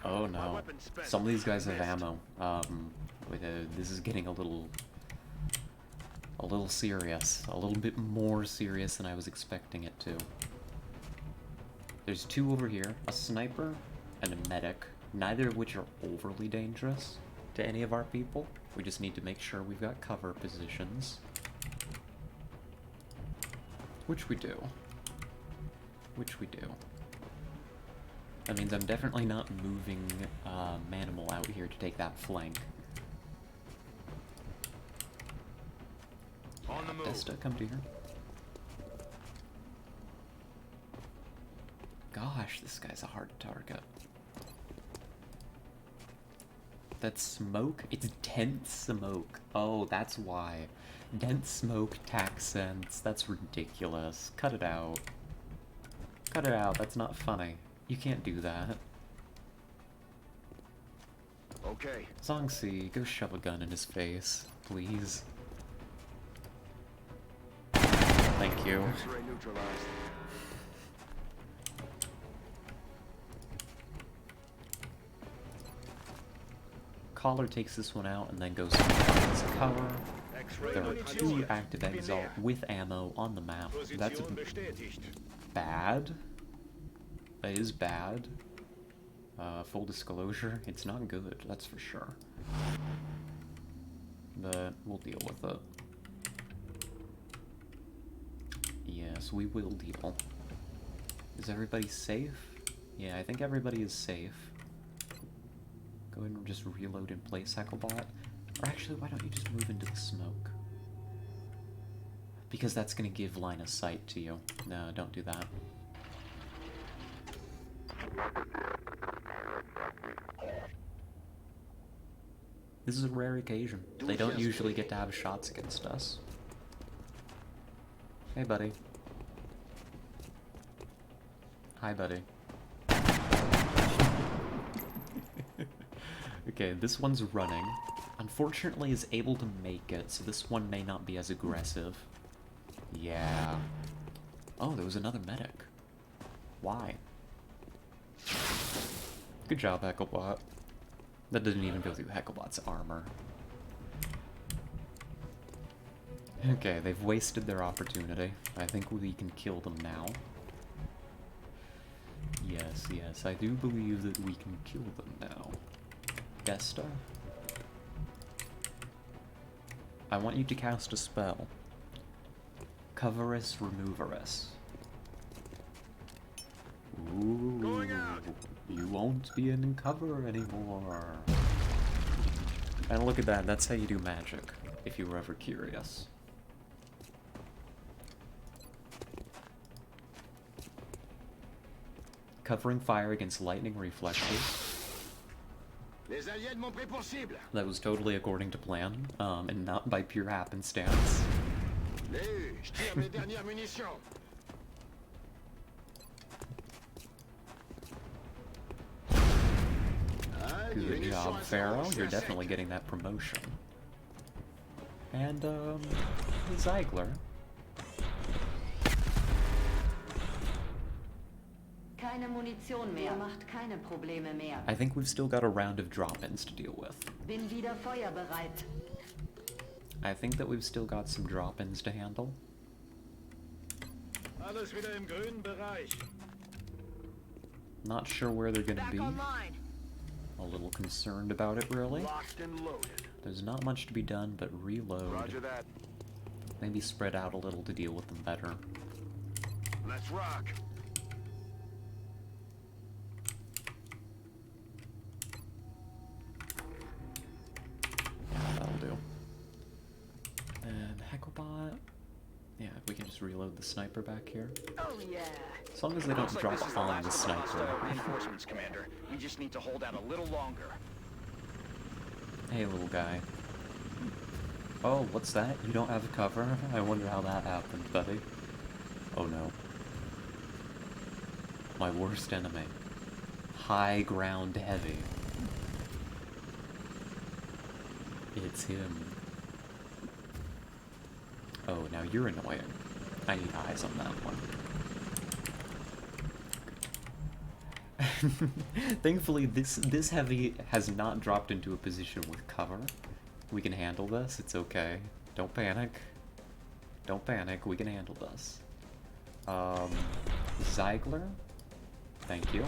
Oh no, some of these guys have ammo. This is getting a little serious. A little bit more serious than I was expecting it to. There's two over here, a sniper and a medic, neither of which are overly dangerous to any of our people. We just need to make sure we've got cover positions. Which we do. Which we do. That means I'm definitely not moving Manimal out here to take that flank. On the move. Vesta, come to here. Gosh, this guy's a hard target. That smoke? It's dense smoke. Oh, that's why. Dense smoke, tax sense. That's ridiculous. Cut it out. Cut it out. That's not funny. You can't do that. Okay. Zongzi, go shove a gun in his face, please. Thank you. X-ray neutralized. Collar takes this one out and then goes into cover. There are two active exalt with ammo on the map. That's bad. That is bad. Full disclosure, it's not good, that's for sure. But we'll deal with it. Yes, we will deal. Is everybody safe? Yeah, I think everybody is safe. Go ahead and just reload in place, Hecklebot. Or actually, why don't you just move into the smoke? Because that's gonna give line of sight to you. No, don't do that. This is a rare occasion. They don't usually get to have shots against us. Hey, buddy. Hi, buddy. Okay, this one's running. Unfortunately, is able to make it, so this one may not be as aggressive. Yeah. Oh, there was another medic. Why? Good job, Hecklebot. That didn't even go through Hecklebot's armor. Okay, they've wasted their opportunity. I think we can kill them now. Yes, yes, I do believe that we can kill them now. Desta? I want you to cast a spell. Coverus Removerus. Ooh, you won't be in cover anymore. And look at that, that's how you do magic, if you were ever curious. Covering fire against lightning reflexes. That was totally according to plan, and not by pure happenstance. Good job, Pharaoh. You're definitely getting that promotion. And, Ziegler. Keine Munition mehr. Macht keine Probleme mehr. I think we've still got a round of drop-ins to deal with. Bin wieder feuerbereit. I think that we've still got some drop-ins to handle. Alles wieder im grünen Bereich. Not sure where they're gonna Back be. online. A little concerned about it, really. Locked and loaded. There's not much to be done but reload. Roger that. Maybe spread out a little to deal with them better. Let's rock. That'll do. And Hecklebot. Yeah, we can just reload the sniper back here. Oh yeah. As long as they don't Looks like drop this is the on last the of the hostile sniper. reinforcements, Commander. We just need to hold out a little longer. Hey, little guy. Oh, what's that? You don't have cover? I wonder how that happened, buddy. Oh no. My worst enemy. High ground heavy. It's him. Oh, now you're annoying. I need eyes on that one. Thankfully, this heavy has not dropped into a position with cover. We can handle this. It's okay. Don't panic. Don't panic. We can handle this. Ziegler? Thank you.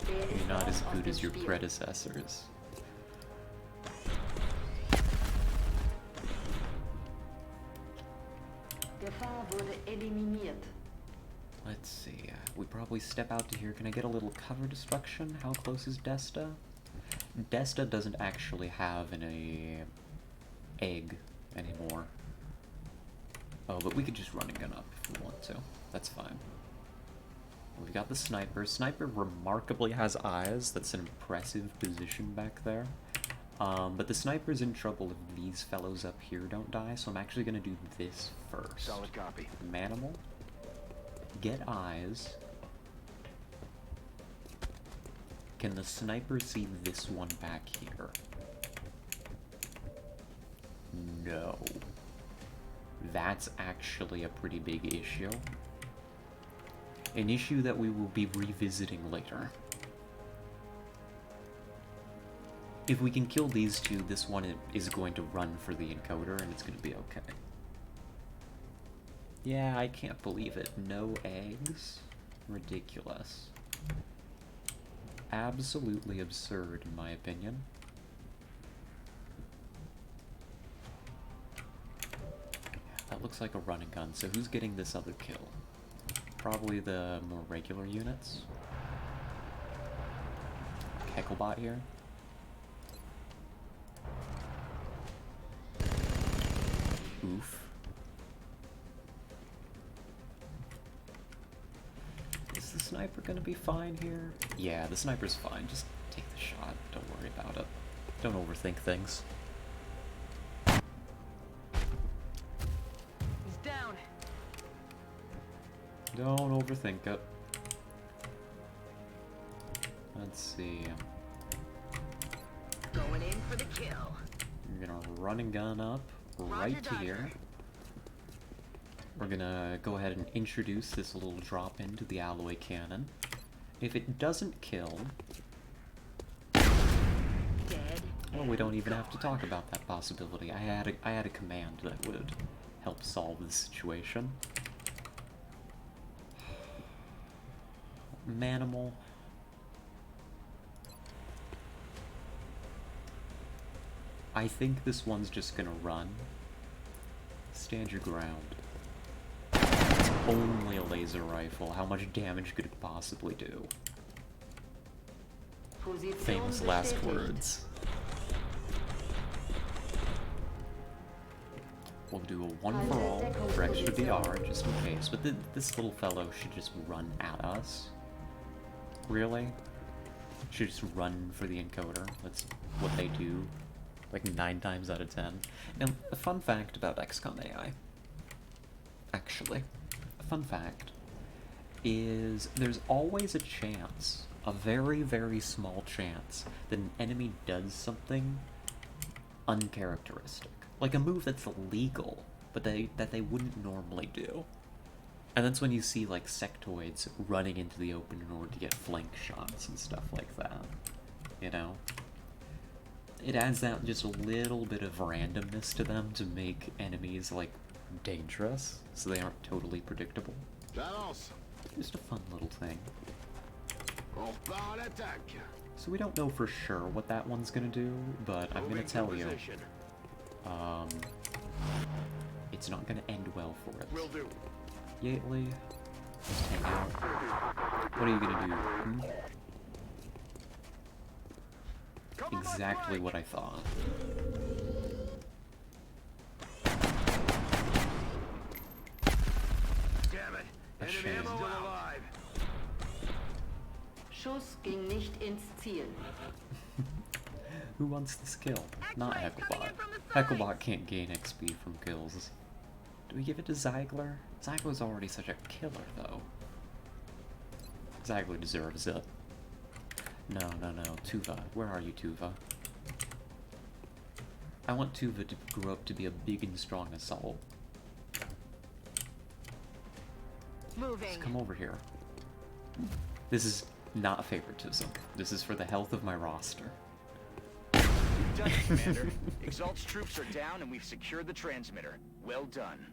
You're not as good as your predecessors. Gefahr wurde eliminiert. Let's see. We probably step out to here. Can I get a little cover destruction? How close is Desta? Desta doesn't actually have an egg anymore. Oh, but we could just run and gun up if we want to. That's fine. We've got the sniper. Sniper remarkably has eyes. That's an impressive position back there. But the sniper's in trouble if these fellows up here don't die, so I'm actually gonna do this first. Solid copy. Manimal. Get eyes. Can the sniper see this one back here? No. That's actually a pretty big issue. An issue that we will be revisiting later. If we can kill these two, this one is going to run for the encoder and it's going to be okay. Yeah, I can't believe it. No eggs? Ridiculous. Absolutely absurd, in my opinion. That looks like a run and gun, so who's getting this other kill? Probably the more regular units. Hecklebot here. Oof. Is the sniper gonna be fine here? Yeah, the sniper's fine. Just take the shot. Don't worry about it. Don't overthink things. He's down. Don't overthink it. Let's see. Going in for the kill. You're gonna run and gun up right here. We're gonna go ahead and introduce this little drop into the alloy cannon. If it doesn't kill, Dead. Well, we don't even have to talk about that possibility. I had a command that would help solve the situation. Manimal. I think this one's just gonna run. Stand your ground. It's only a laser rifle. How much damage could it possibly do? Famous last words. We'll do a one for all for extra DR, just in case. But this little fellow should just run at us. Really? Should just run for the encoder. That's what they do. Like 9 times out of 10. Now, a fun fact about XCOM AI. Actually, a fun fact is there's always a chance, a very, very small chance, that an enemy does something uncharacteristic. Like a move that's illegal, but that they wouldn't normally do. And that's when you see, like, sectoids running into the open in order to get flank shots and stuff like that. You know? It adds that just a little bit of randomness to them to make enemies, like, dangerous, so they aren't totally predictable. Just a fun little thing. So we don't know for sure what that one's gonna do, but I'm gonna tell you. It's not gonna end well for it. Will do. Yately, just hang out. What are you gonna do? Hmm? Exactly what I thought. Damn it! A shame. Still alive. Schuss ging nicht ins Ziel. Who wants this kill? Not Hecklebot. Hecklebot can't gain XP from kills. Do we give it to Zeigler? Zeigler's already such a killer, though. Zeigler deserves it. No, no, no. Tuva. Where are you, Tuva? I want Tuva to grow up to be a big and strong assault. Moving. Just come over here. This is not favoritism. This is for the health of my roster. You've done it, Commander. Exalt's troops are down and we've secured the transmitter. Well done.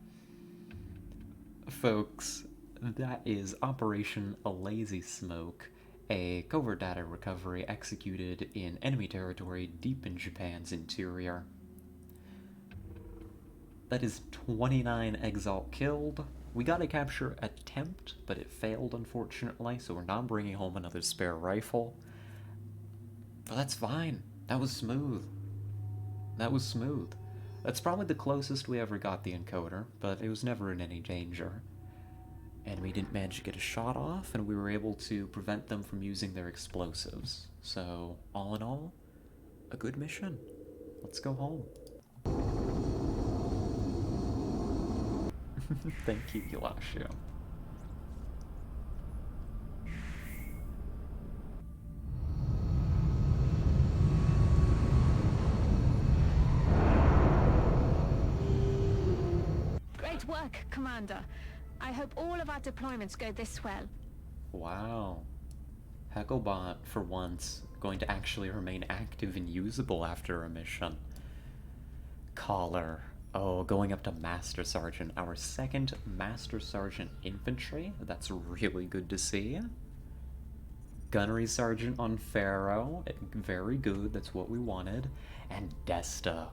Folks, that is Operation A Lazy Smoke, a covert data recovery executed in enemy territory deep in Japan's interior. That is 29 Exalt killed. We got a capture attempt, but it failed, unfortunately, so we're not bringing home another spare rifle. But that's fine. That was smooth. That was smooth. That's probably the closest we ever got the encoder, but it was never in any danger. And we didn't manage to get a shot off, and we were able to prevent them from using their explosives. So, all in all, a good mission. Let's go home. Thank you, Yelashio. Great work, Commander. I hope all of our deployments go this well. Wow. Hecklebot, for once, going to actually remain active and usable after a mission. Collar. Oh, going up to Master Sergeant. Our second Master Sergeant Infantry. That's really good to see. Gunnery Sergeant on Pharaoh. Very good. That's what we wanted. And Desta.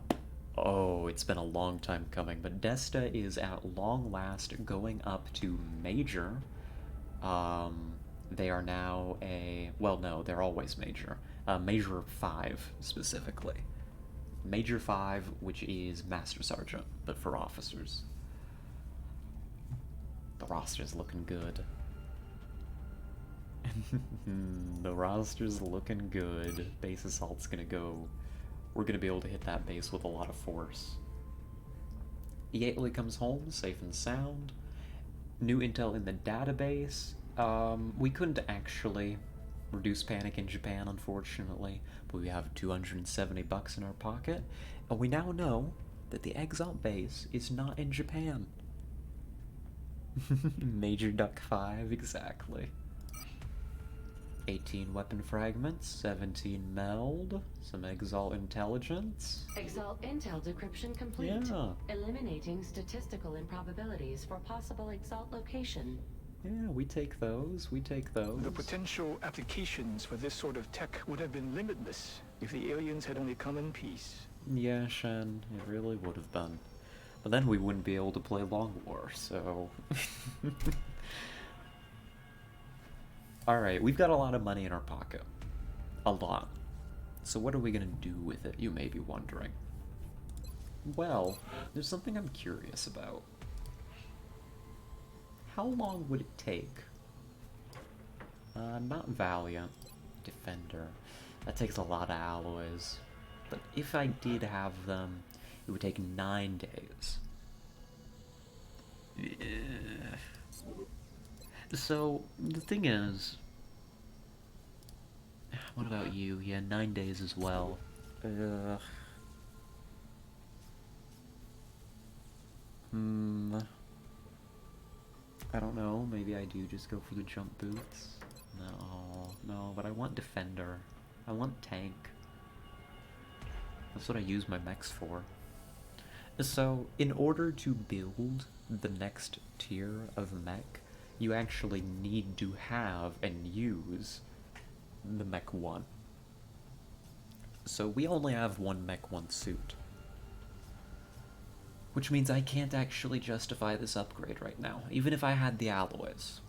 Oh, it's been a long time coming, but Desta is at long last going up to Major. They are now a... well, no, they're always Major. Major 5, specifically. Major 5, which is Master Sergeant, but for officers. The roster's looking good. The roster's looking good. Base Assault's gonna go... we're gonna be able to hit that base with a lot of force. Yately comes home, safe and sound. New intel in the database. We couldn't actually reduce panic in Japan, unfortunately, but we have $270 in our pocket, and we now know that the Exalt base is not in Japan. Major Duck 5, exactly. 18 weapon fragments, 17 meld, some Exalt intelligence. Exalt Intel decryption complete. Yeah. Eliminating statistical improbabilities for possible Exalt location. Yeah, we take those, we take those. The potential applications for this sort of tech would have been limitless if the aliens had only come in peace. Yeah, Shen, it really would have been. But then we wouldn't be able to play Long War, so... Alright, we've got a lot of money in our pocket. A lot. So what are we gonna do with it, you may be wondering. Well, there's something I'm curious about. How long would it take? Not Valiant. Defender. That takes a lot of alloys. But if I did have them, it would take 9 days. So, the thing is... What about you? Yeah, 9 days as well. I don't know, maybe I do just go for the jump boots. No, but I want Defender. I want Tank. That's what I use my mechs for. So, in order to build the next tier of mech, you actually need to have and use the Mech 1. So we only have one Mech 1 suit. Which means I can't actually justify this upgrade right now, even if I had the alloys.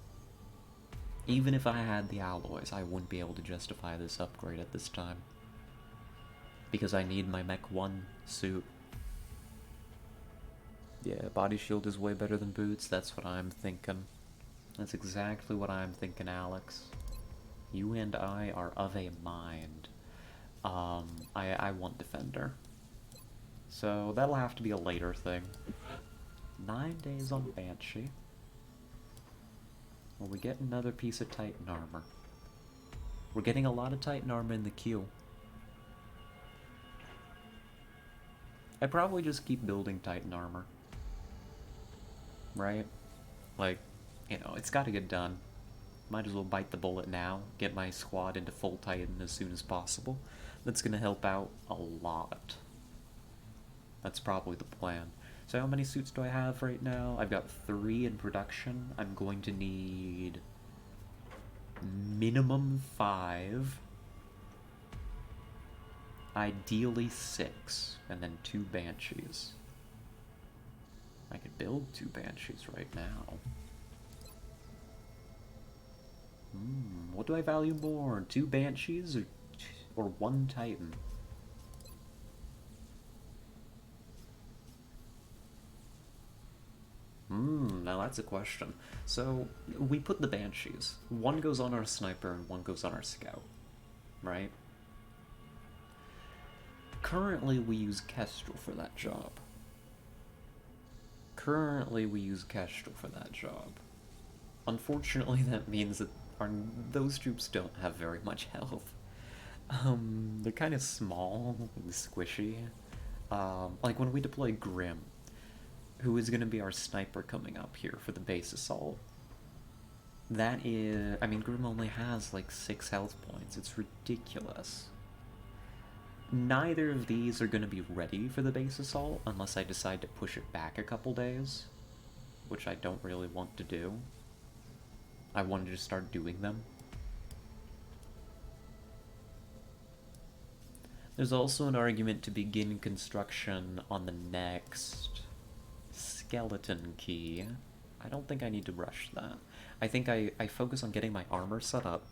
Even if I had the alloys, I wouldn't be able to justify this upgrade at this time. Because I need my Mech 1 suit. Yeah, body shield is way better than boots, that's what I'm thinking. That's exactly what I'm thinking, Alex. You and I are of a mind. I want Defender. So that'll have to be a later thing. 9 days on Banshee. Well, we get another piece of Titan armor. We're getting a lot of Titan armor in the queue. I probably just keep building Titan armor. Right? Like, you know, it's gotta get done. Might as well bite the bullet now, get my squad into full Titan as soon as possible. That's gonna help out a lot. That's probably the plan. So how many suits do I have right now? I've got 3 in production. I'm going to need minimum 5. Ideally 6, and then 2 Banshees. I could build 2 Banshees right now. What do I value more? 2 Banshees or 1 Titan? Now that's a question. So, we put the Banshees. 1 goes on our sniper and 1 goes on our scout. Right? Currently we use Kestrel for that job. Unfortunately that means that those troops don't have very much health. They're kind of small and squishy. Like when we deploy Grim, who is going to be our sniper coming up here for the base assault. That is... I mean, Grim only has like 6 health points. It's ridiculous. Neither of these are going to be ready for the base assault unless I decide to push it back a couple days, which I don't really want to do. I wanted to start doing them. There's also an argument to begin construction on the next skeleton key. I don't think I need to rush that. I think I focus on getting my armor set up.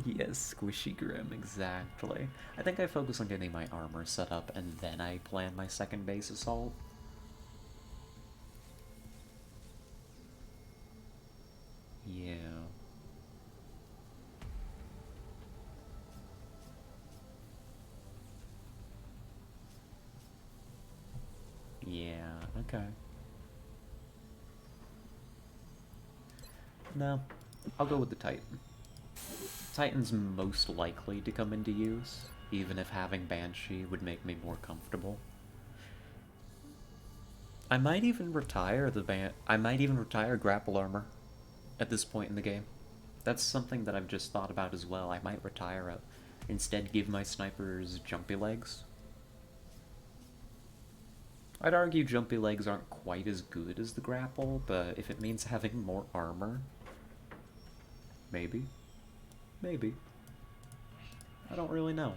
Yes, Squishy Grim, exactly. I think I focus on getting my armor set up and then I plan my second base assault. Yeah. Yeah, okay. No, I'll go with the Titan. Titan's most likely to come into use, even if having Banshee would make me more comfortable. I might even retire grapple armor at this point in the game. That's something that I've just thought about as well. I might retire it. Instead, give my snipers jumpy legs. I'd argue jumpy legs aren't quite as good as the grapple, but if it means having more armor, maybe. Maybe. I don't really know.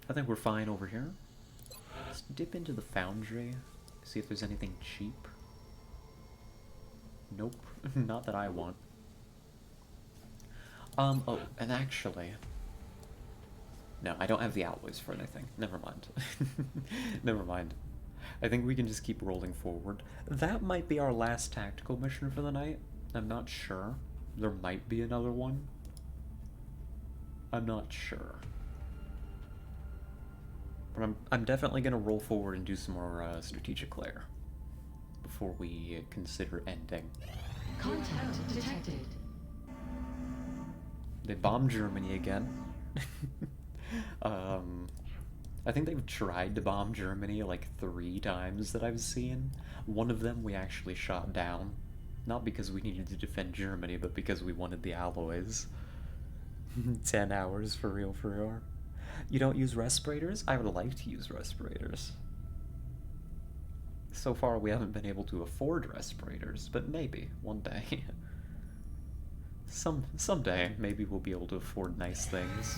I think we're fine over here. Let's dip into the foundry, see if there's anything cheap. Nope, not that I want. Oh, and actually... No, I don't have the alloys for anything. Never mind. Never mind. I think we can just keep rolling forward. That might be our last tactical mission for the night. I'm not sure. There might be another one. I'm not sure. But I'm definitely gonna roll forward and do some more strategic layer before we consider ending. Contact detected. They bombed Germany again. I think they've tried to bomb Germany like 3 times that I've seen. One of them we actually shot down. Not because we needed to defend Germany, but because we wanted the alloys. 10 hours for real, for real. You don't use respirators? I would like to use respirators. So far we haven't been able to afford respirators, but maybe one day. Someday maybe we'll be able to afford nice things.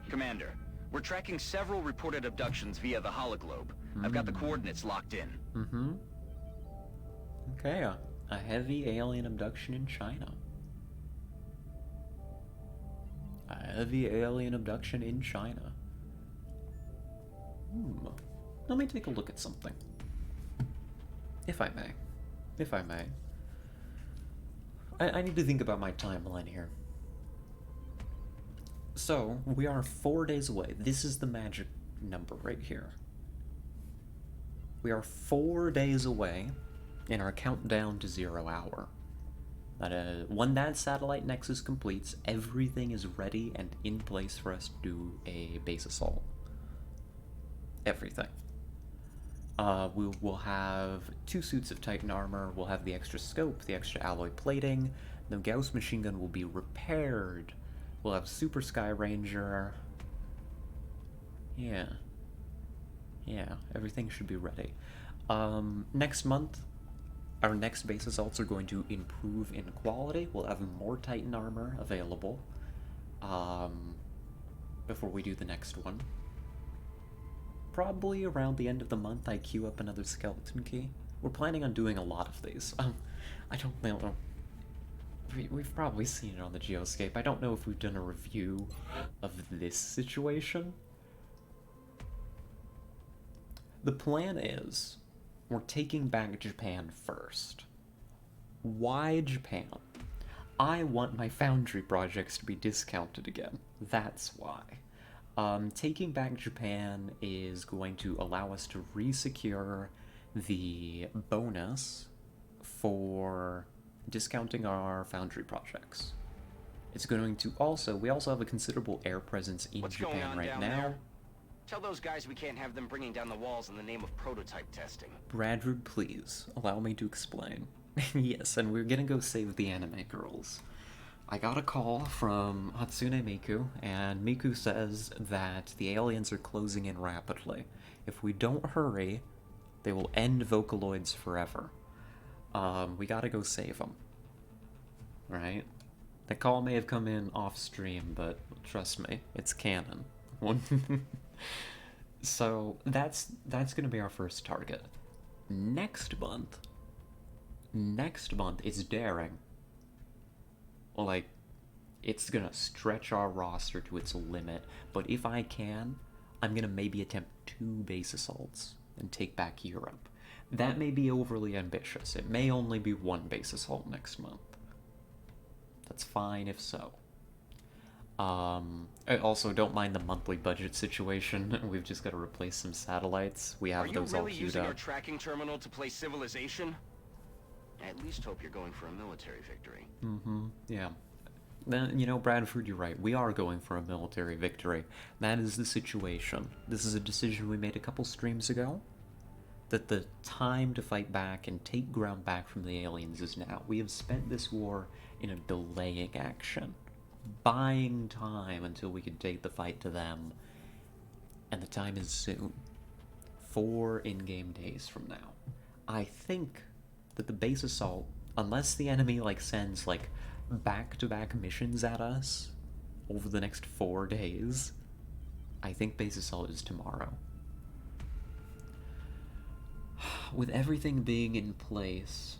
Commander, we're tracking several reported abductions via the hologlobe. I've got the coordinates locked in. Mm-hmm. Okay, a heavy alien abduction in China. A heavy alien abduction in China. Let me take a look at something. If I may. If I may. I need to think about my timeline here. So, we are 4 days away. This is the magic number right here. We are 4 days away in our countdown to 0 hour. When that satellite nexus completes, everything is ready and in place for us to do a base assault. Everything. We will have 2 suits of Titan armor, we'll have the extra scope, the extra alloy plating, the Gauss machine gun will be repaired, we'll have Super Sky Ranger. Yeah, everything should be ready. Next month, our next base assaults are going to improve in quality. We'll have more Titan armor available before we do the next one. Probably around the end of the month, I queue up another skeleton key. We're planning on doing a lot of these. I don't know. We've probably seen it on the Geoscape. I don't know if we've done a review of this situation. The plan is, we're taking back Japan first. Why Japan? I want my foundry projects to be discounted again. That's why. Taking back Japan is going to allow us to re-secure the bonus for discounting our foundry projects. It's going to also, we also have a considerable air presence in Japan right now. There? Tell those guys we can't have them bringing down the walls in the name of prototype testing. Bradford, please, allow me to explain. Yes, and we're gonna go save the anime girls. I got a call from Hatsune Miku, and Miku says that the aliens are closing in rapidly. If we don't hurry, they will end Vocaloids forever. We gotta go save them. Right? The call may have come in off stream, but trust me, it's canon. So that's gonna be our first target. Next month is daring. Like, it's gonna stretch our roster to its limit, but if I can, I'm gonna maybe attempt 2 base assaults and take back Europe. That may be overly ambitious. It may only be 1 base assault next month. That's fine if so. I also don't mind the monthly budget situation. We've just got to replace some satellites. We have those all queued up. Are you really using our tracking terminal to play Civilization? I at least hope you're going for a military victory. Yeah. then, Bradford, you're right. We are going for a military victory. That is the situation. This is a decision we made a couple streams ago. That the time to fight back and take ground back from the aliens is now. We have spent this war in a delaying action. Buying time until we can take the fight to them. And the time is soon. 4 in-game days from now. I think that the base assault, unless the enemy sends back-to-back missions at us over the next 4 days, I think base assault is tomorrow. With everything being in place,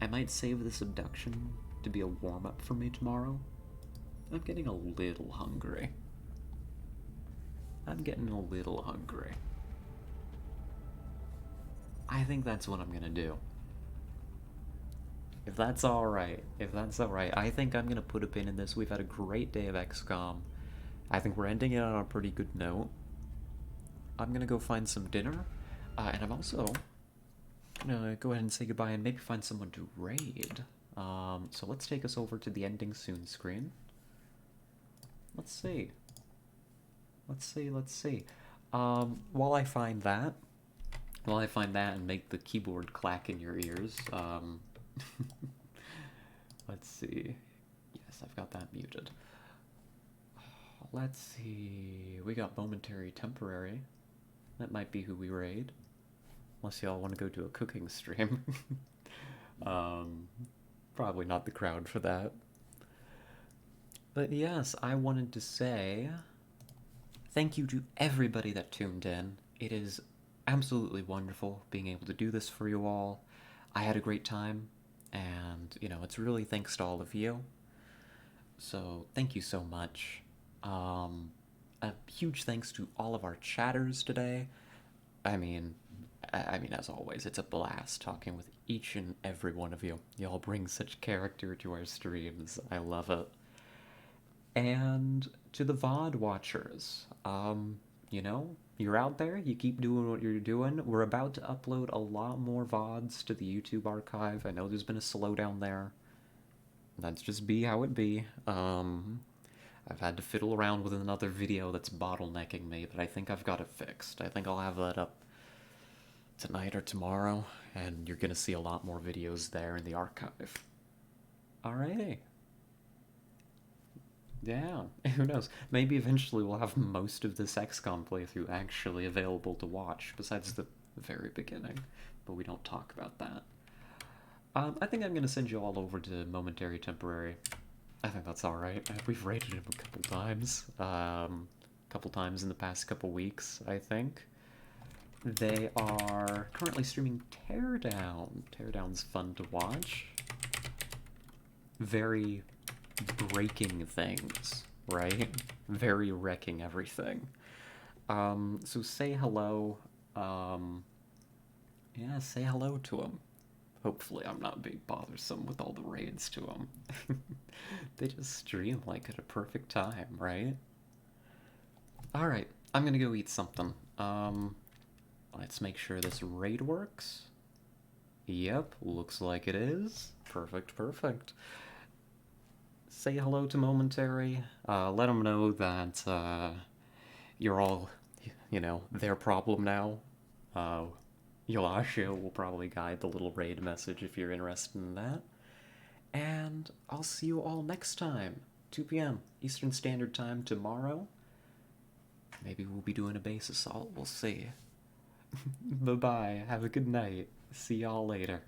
I might save this abduction to be a warm-up for me tomorrow. I'm getting a little hungry. I think that's what I'm gonna do. If that's alright, I think I'm gonna put a pin in this. We've had a great day of XCOM. I think we're ending it on a pretty good note. I'm gonna go find some dinner, and I'm also gonna go ahead and say goodbye and maybe find someone to raid. So let's take us over to the ending soon screen. Let's see. While I find that and make the keyboard clack in your ears, let's see. Yes, I've got that muted. Let's see. We got momentary temporary. That might be who we raid. Unless y'all want to go to a cooking stream. Probably not the crowd for that. But yes, I wanted to say thank you to everybody that tuned in. It is absolutely wonderful being able to do this for you all. I had a great time, and, it's really thanks to all of you. So, thank you so much. A huge thanks to all of our chatters today. I mean, as always, it's a blast talking with each and every one of you. Y'all bring such character to our streams. I love it. And to the VOD watchers, you're out there, you keep doing what you're doing. We're about to upload a lot more VODs to the YouTube archive. I know there's been a slowdown there. That's just be how it be. I've had to fiddle around with another video that's bottlenecking me, but I think I've got it fixed. I think I'll have that up tonight or tomorrow, and you're gonna see a lot more videos there in the archive. Alrighty. Yeah, who knows? Maybe eventually we'll have most of this XCOM playthrough actually available to watch, besides the very beginning, but we don't talk about that. I think I'm gonna send you all over to momentary temporary. I think that's alright. We've rated him a couple times. Couple times in the past couple weeks, I think. They are currently streaming Teardown. Teardown's fun to watch. Very breaking things, right? Very wrecking everything. So say hello. Yeah, say hello to him. Hopefully I'm not being bothersome with all the raids to them. They just stream at a perfect time, right? Alright, I'm gonna go eat something. Let's make sure this raid works. Yep, looks like it is. Perfect. Say hello to Momentary. Let them know that you're all, their problem now. Yolasha will probably guide the little raid message if you're interested in that. And I'll see you all next time, 2 p.m. Eastern Standard Time tomorrow. Maybe we'll be doing a base assault, we'll see. Bye-bye, have a good night. See y'all later.